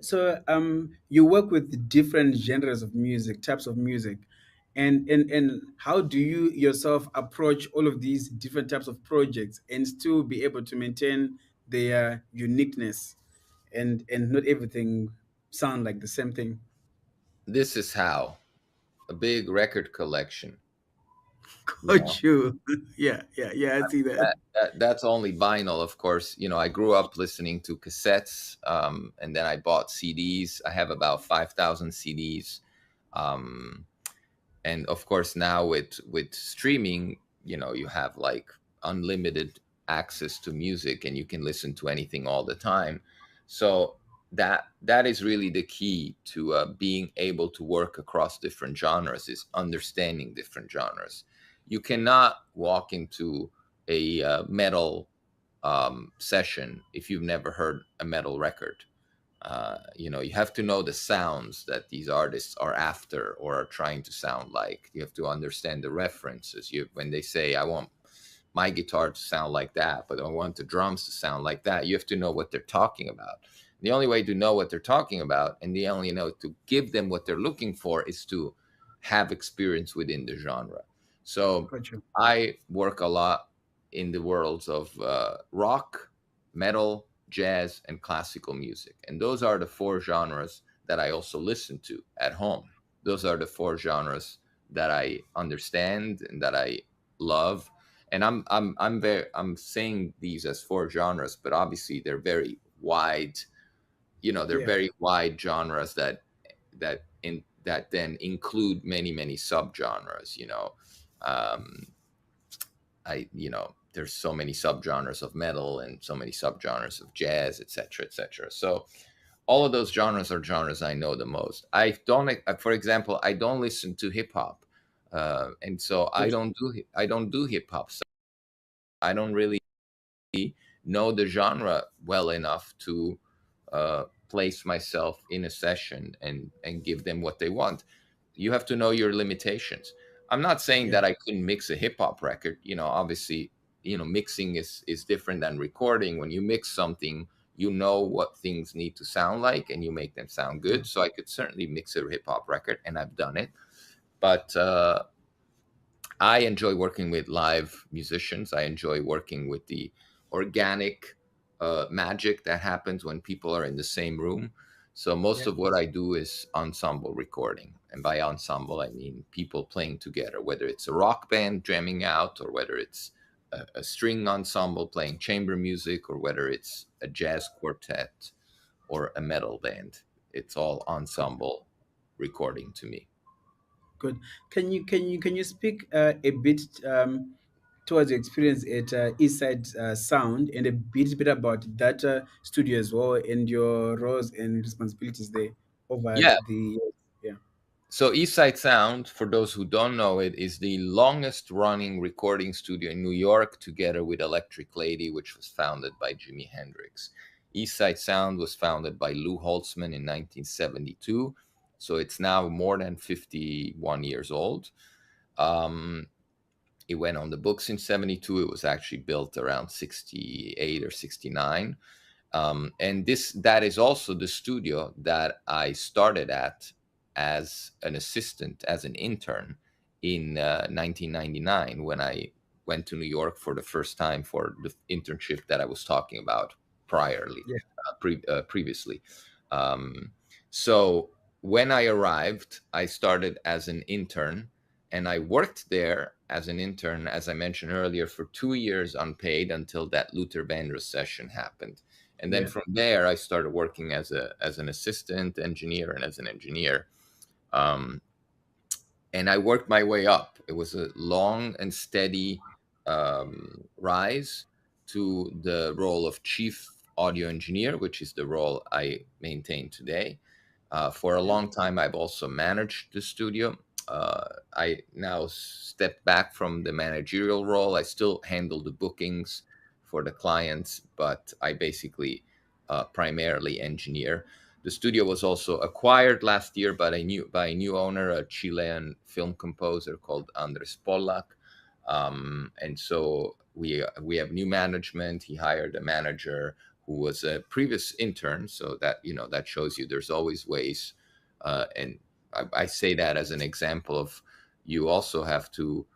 you work with different genres of music, types of music, and how do you yourself approach all of these different types of projects and still be able to maintain their uniqueness and not everything sound like the same thing? This is how. A big record collection. Got you. Yeah, I see that. That's only vinyl, of course. I grew up listening to cassettes, and then I bought CDs. I have about 5,000 CDs, and of course now with streaming, you have like unlimited access to music, and you can listen to anything all the time. So that is really the key to being able to work across different genres, is understanding different genres. You cannot walk into a metal session if you've never heard a metal record. You have to know the sounds that these artists are after or are trying to sound like. You have to understand the references. When they say, I want my guitar to sound like that, but I want the drums to sound like that, you have to know what they're talking about. The only way to know what they're talking about, and the only way to give them what they're looking for, is to have experience within the genre. So I work a lot in the worlds of rock, metal, jazz, and classical music. And those are the four genres that I also listen to at home. Those are the four genres that I understand and that I love. And I'm saying these as four genres, but obviously they're very wide. They're very wide genres that then include many subgenres. There's so many subgenres of metal and so many subgenres of jazz, etc., etc. So all of those genres are genres I know the most. For example, I don't listen to hip hop, and so I don't do hip hop. So I don't really know the genre well enough to place myself in a session and give them what they want. You have to know your limitations. I'm not saying that I couldn't mix a hip hop record. Obviously, mixing is different than recording. When you mix something, you know what things need to sound like and you make them sound good. So I could certainly mix a hip hop record, and I've done it. But I enjoy working with live musicians. I enjoy working with the organic magic that happens when people are in the same room. So most of what I do is ensemble recording. And by ensemble, I mean people playing together, whether it's a rock band jamming out, or whether it's a string ensemble playing chamber music, or whether it's a jazz quartet or a metal band. It's all ensemble recording to me. Good. Can you speak a bit towards your experience at Eastside Sound, and a bit about that studio as well, and your roles and responsibilities there over the years? Yeah. So Eastside Sound, for those who don't know it, is the longest running recording studio in New York, together with Electric Lady, which was founded by Jimi Hendrix. Eastside Sound was founded by Lou Holtzman in 1972. So it's now more than 51 years old. It went on the books in 72. It was actually built around 68 or 69. And that is also the studio that I started at as an assistant, as an intern in 1999 when I went to New York for the first time for the internship that I was talking about previously. So when I arrived, I started as an intern, and I worked there as an intern, as I mentioned earlier, for 2 years unpaid until that Luther Vandross session happened. And then from there, I started working as an assistant engineer and as an engineer. And I worked my way up. It was a long and steady rise to the role of chief audio engineer, which is the role I maintain today. For a long time, I've also managed the studio. I now stepped back from the managerial role. I still handle the bookings for the clients, but I basically primarily engineer. The studio was also acquired last year by a new owner, a Chilean film composer called Andres Pollack. And so we have new management. He hired a manager who was a previous intern, so that that shows you there's always ways. And I say that as an example of you also have to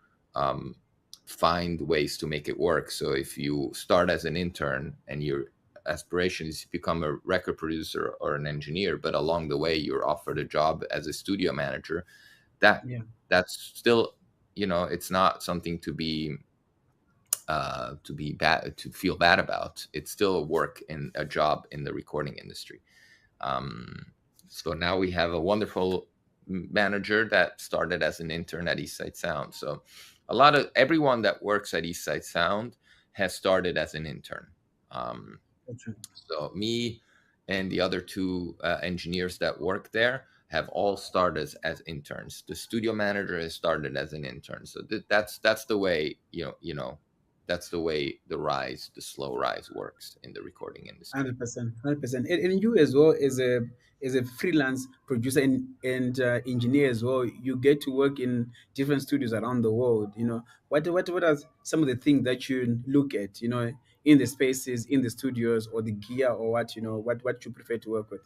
find ways to make it work. So if you start as an intern and your aspiration is to become a record producer or an engineer, but along the way you're offered a job as a studio manager, that's still, it's not something to be bad, to feel bad about. It's still a work in a job in the recording industry. So now we have a wonderful manager that started as an intern at Eastside Sound. So everyone that works at Eastside Sound has started as an intern. So me and the other two engineers that work there have all started as interns. The studio manager has started as an intern. So that's the way, that's the way the slow rise works in the recording industry. 100%, 100%. And you as well as a freelance producer and engineer as well, you get to work in different studios around the world. What are some of the things that you look at, in the spaces, in the studios, or the gear, or what you prefer to work with?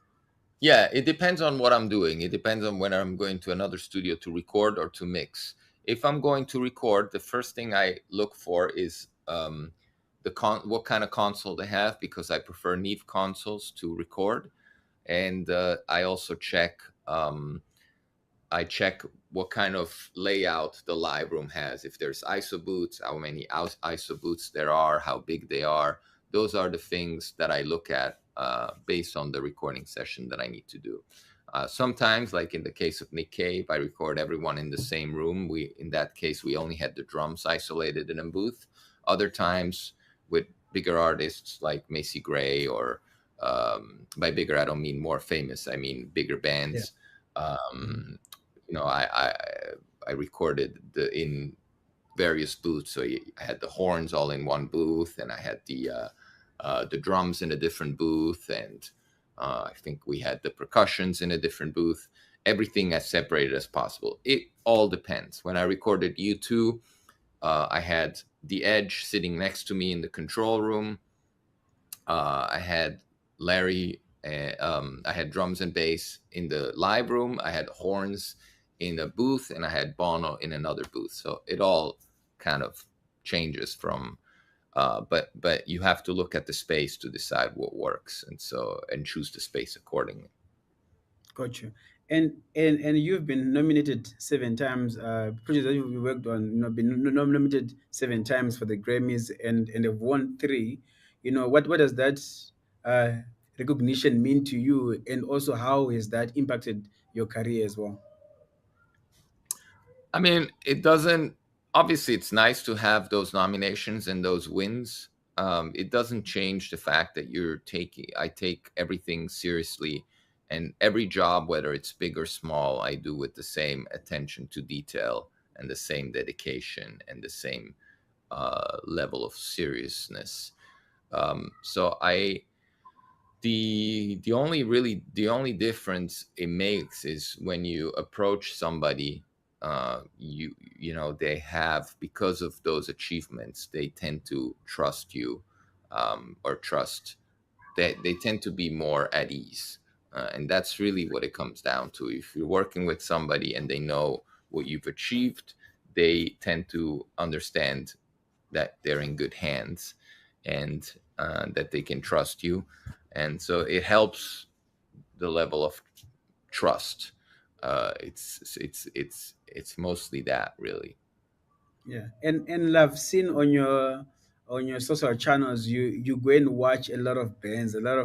Yeah, it depends on what I'm doing. It depends on when I'm going to another studio to record or to mix. If I'm going to record, the first thing I look for is what kind of console they have, because I prefer Neve consoles to record. And I also check what kind of layout the live room has. If there's ISO booths, how many ISO booths there are, how big they are. Those are the things that I look at based on the recording session that I need to do. Sometimes, like in the case of Nick Cave, I record everyone in the same room. In that case, we only had the drums isolated in a booth. Other times, with bigger artists like Macy Gray, or by bigger, I don't mean more famous, I mean bigger bands. I recorded in various booths. So I had the horns all in one booth, and I had the drums in a different booth, and I think we had the percussions in a different booth. Everything as separated as possible. It all depends. When I recorded U2, I had the Edge sitting next to me in the control room. I had Larry. I had drums and bass in the live room. I had horns in a booth, and I had Bono in another booth. So it all kind of changes from. But you have to look at the space to decide what works, and choose the space accordingly. Gotcha. And you've been nominated 7 times. Projects that you worked on, been nominated 7 times for the Grammys, and have won 3. What does that recognition mean to you, and also how has that impacted your career as well? I mean, it doesn't. Obviously, it's nice to have those nominations and those wins. It doesn't change the fact that I take everything seriously, and every job, whether it's big or small, I do with the same attention to detail and the same dedication and the same level of seriousness. So the only difference it makes is when you approach somebody. They have, because of those achievements, they tend to trust you, or they tend to be more at ease. And that's really what it comes down to. If you're working with somebody and they know what you've achieved, they tend to understand that they're in good hands, and that they can trust you. And so it helps the level of trust. It's mostly that, really. Yeah, and I've seen on your social channels, you go and watch a lot of bands, a lot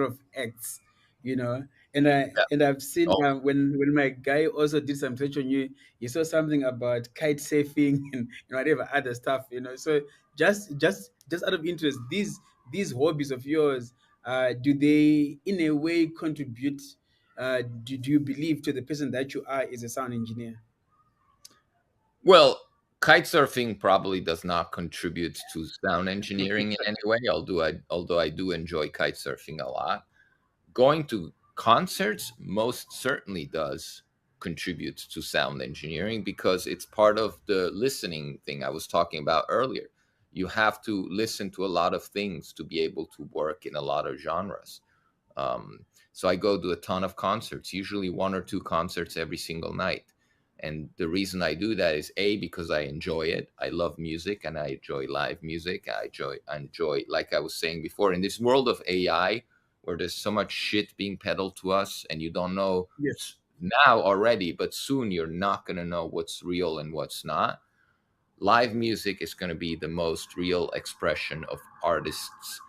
of acts, you know. And I've seen Oh, when my guy also did some research on you, he saw something about kite surfing and whatever other stuff, you know. So just out of interest, these hobbies of yours, do they in a way contribute? Do you believe to the person that you are as a sound engineer? well, kite surfing probably does not contribute to sound engineering in any way, although I do enjoy kite surfing a lot. Going to concerts most certainly does contribute to sound engineering, because it's part of the listening thing I was talking about earlier. You have to listen to a lot of things to be able to work in a lot of genres. Um, so I go to a ton of concerts, usually one or two concerts every single night. And the reason I do that is A, because I enjoy it. I love music and I enjoy live music. I enjoy, like I was saying before, in this world of AI, where there's so much shit being peddled to us and you don't know Yes. now already, but soon you're not going to know what's real and what's not. Live music is going to be the most real expression of artists,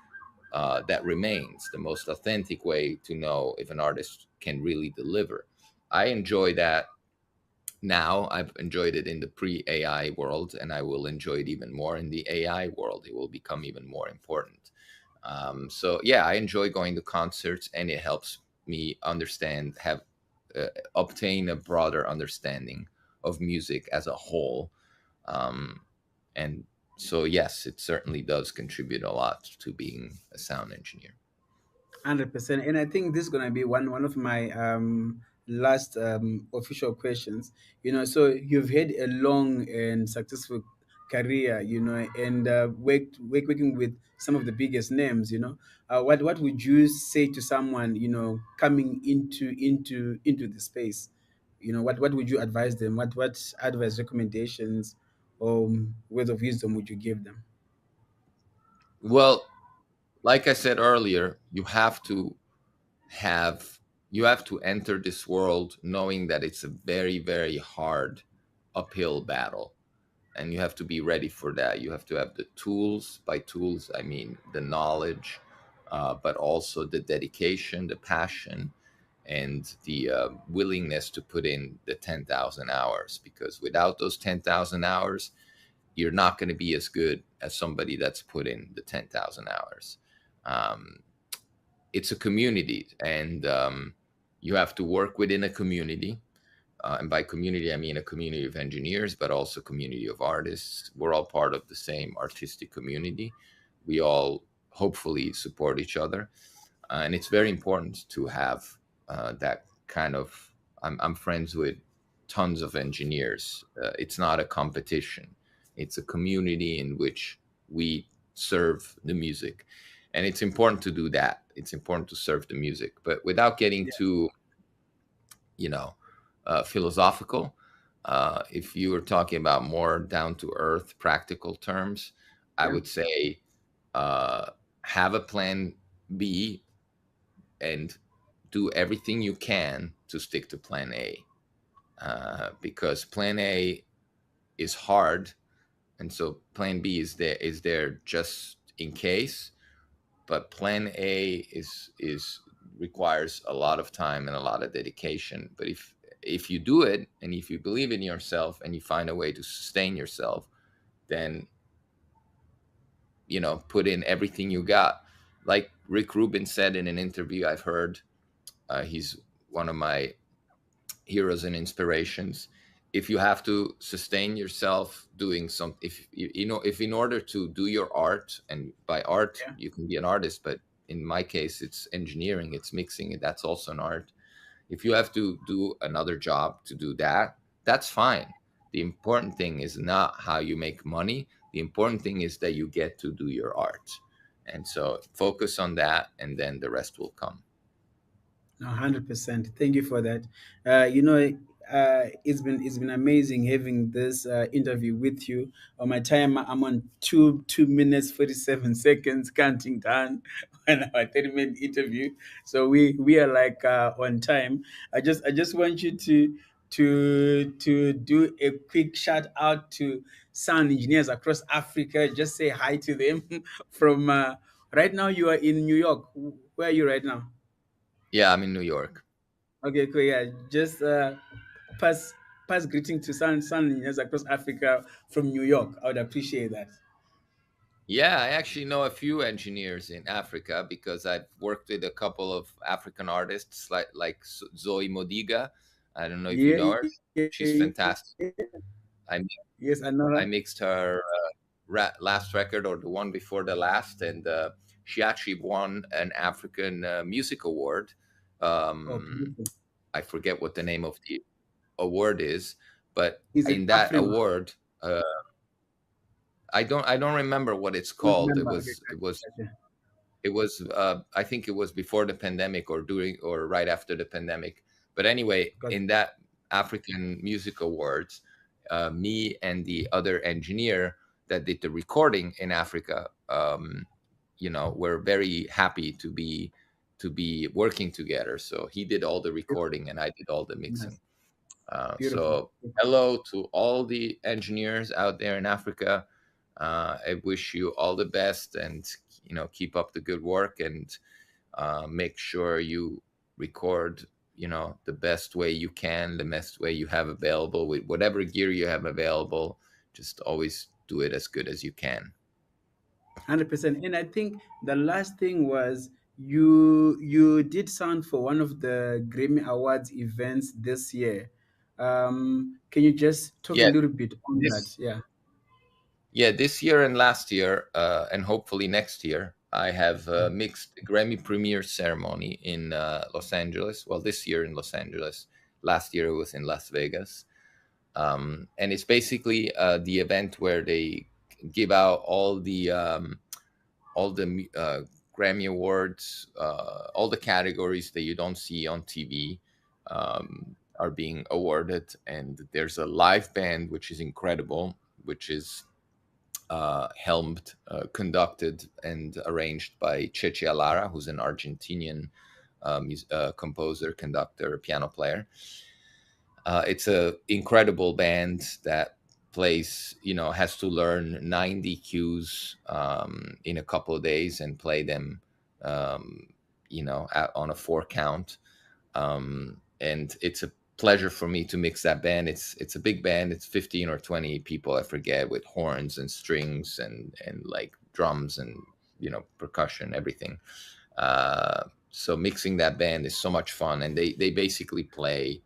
that remains the most authentic way to know if an artist can really deliver. I enjoy that now. I've enjoyed it in the pre-AI world, and I will enjoy it even more in the AI world. It will become even more important. So yeah, I enjoy going to concerts, and it helps me understand, have obtain a broader understanding of music as a whole. Um, and so yes, it certainly does contribute a lot to being a sound engineer. 100%. And I think this is gonna be one of my last official questions. You know, so you've had a long and successful career, you know, and working with some of the biggest names. You know, what would you say to someone, you know, coming into the space? You know, what would you advise them? What advice, recommendations, or words of wisdom would you give them? Well, like I said earlier, have you have to enter this world knowing that it's a very, very hard uphill battle, and you have to be ready for that. You have to have the tools. By tools, I mean the knowledge, but also the dedication, the passion, and the willingness to put in the 10,000 hours. Because without those 10,000 hours, you're not going to be as good as somebody that's put in the 10,000 hours. Um, it's a community, and you have to work within a community. And by community, I mean a community of engineers, but also community of artists. We're all part of the same artistic community. We all hopefully support each other. And it's very important to have that kind of. I'm friends with tons of engineers. It's not a competition, it's a community in which we serve the music. And it's important to do that. It's important to serve the music, but without getting too, you know, philosophical. If you were talking about more down to earth, practical terms, I Yeah. would say have a plan B and do everything you can to stick to plan A, because plan A is hard, and so plan B is there just in case. But plan A is requires a lot of time and a lot of dedication. But if you do it, and if you believe in yourself and you find a way to sustain yourself, then put in everything you got. Like Rick Rubin said in an interview I've heard, he's one of my heroes and inspirations. If you have to sustain yourself doing something, if in order to do your art, and by art you can be an artist, but in my case it's engineering, it's mixing, and that's also an art. If you have to do another job to do that, that's fine. The important thing is not how you make money. The important thing is that you get to do your art. And so focus on that, and then the rest will come. No, 100%. Thank you for that. It's been amazing having this interview with you. On my time, I'm on 2 minutes 47 seconds, counting down on our 30-minute interview. So we are like on time. I just want you to do a quick shout out to sound engineers across Africa. Just say hi to them from right now. You are in New York. Where are you right now? Yeah, I'm in New York. Okay, cool. Yeah, just pass pass greeting to Sun engineers across Africa from New York. I would appreciate that. Yeah, I actually know a few engineers in Africa because I've worked with a couple of African artists like Zoe Modiga. I don't know if you Yeah, know her. She's fantastic. I yes, I know I her. mixed her last record or the one before the last, and she actually won an African music award. Oh, Um, beautiful. I forget what the name of the award is, but Is it in that Afrima? award, I don't remember what it's Don't called. remember. Okay, gotcha. It was I think it was before the pandemic or during or right after the pandemic. But anyway, Gotcha. in that African Music Awards, me and the other engineer that did the recording in Africa, we're very happy to be working together. So he did all the recording and I did all the mixing. Nice. Beautiful. So hello to all the engineers out there in Africa. I wish you all the best, and keep up the good work, and make sure you record the best way you can, the best way you have available with whatever gear you have available. Just always do it as good as you can. 100%. And I think the last thing was you did sound for one of the Grammy Awards events this year. Can you just talk a Yeah, little bit on that? this Yeah. yeah this year and last year, and hopefully next year, I have mixed the Grammy premiere ceremony in Los Angeles. Well, this year in Los Angeles. Last year it was in Las Vegas. And it's basically the event where they give out all the Grammy Awards, all the categories that you don't see on TV are being awarded. And there's a live band, which is incredible, which is helmed, conducted, and arranged by Cheche Alara, who's an Argentinian composer, conductor, piano player. It's a incredible band that plays, has to learn 90 cues in a couple of days and play them, on a 4 count. And it's a pleasure for me to mix that band. It's a big band. It's 15 or 20 people, I forget, with horns and strings and like drums and percussion, everything. So mixing that band is so much fun, and they basically play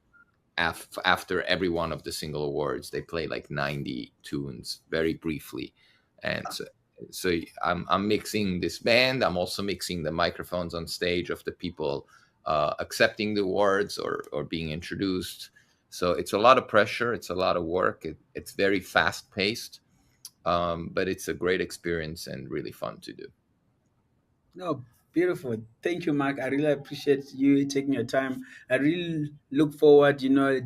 after every one of the single awards. They play like 90 tunes very briefly, and so I'm mixing this band. I'm also mixing the microphones on stage of the people accepting the awards or being introduced. So it's a lot of pressure. It's a lot of work. It's very fast paced, but it's a great experience and really fun to do. No, beautiful. Thank you, Mark. I really appreciate you taking your time. I really look forward,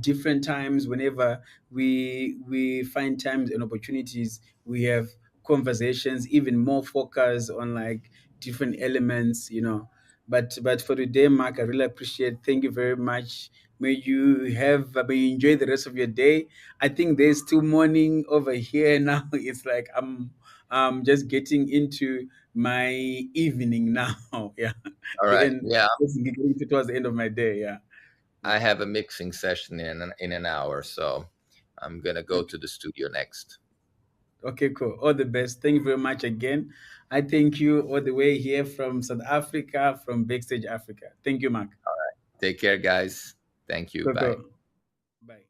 different times whenever we find times and opportunities, we have conversations, even more focus on like different elements, But for today, Mark, I really appreciate. Thank you very much. May you enjoy the rest of your day. I think there's still morning over here now. It's like I'm just getting into my evening now. Yeah. All right. And Yeah. it's getting towards the end of my day. Yeah. I have a mixing session in an hour, so I'm gonna go to the studio next. Okay, cool. All the best. Thank you very much again. I thank you all the way here from South Africa, from Backstage Africa. Thank you, Mark. All right. Take care, guys. Thank you. Cool, Bye. cool. Bye.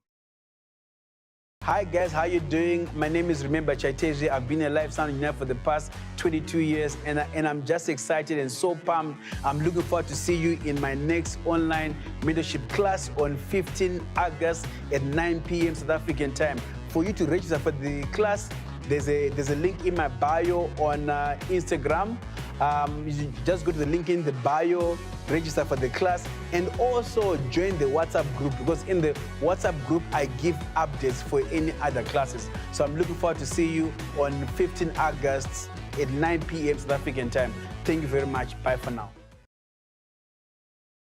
Hi guys, how you doing? My name is Remember Chaitezvi. I've been a live sound engineer for the past 22 years, and I'm just excited and so pumped. I'm looking forward to see you in my next online mentorship class on 15 August at 9 p.m. South African time. For you to register for the class, there's a link in my bio on Instagram. You just go to the link in the bio, register for the class, and also join the WhatsApp group, because in the WhatsApp group, I give updates for any other classes. So I'm looking forward to see you on 15 August at 9 p.m. South African time. Thank you very much. Bye for now.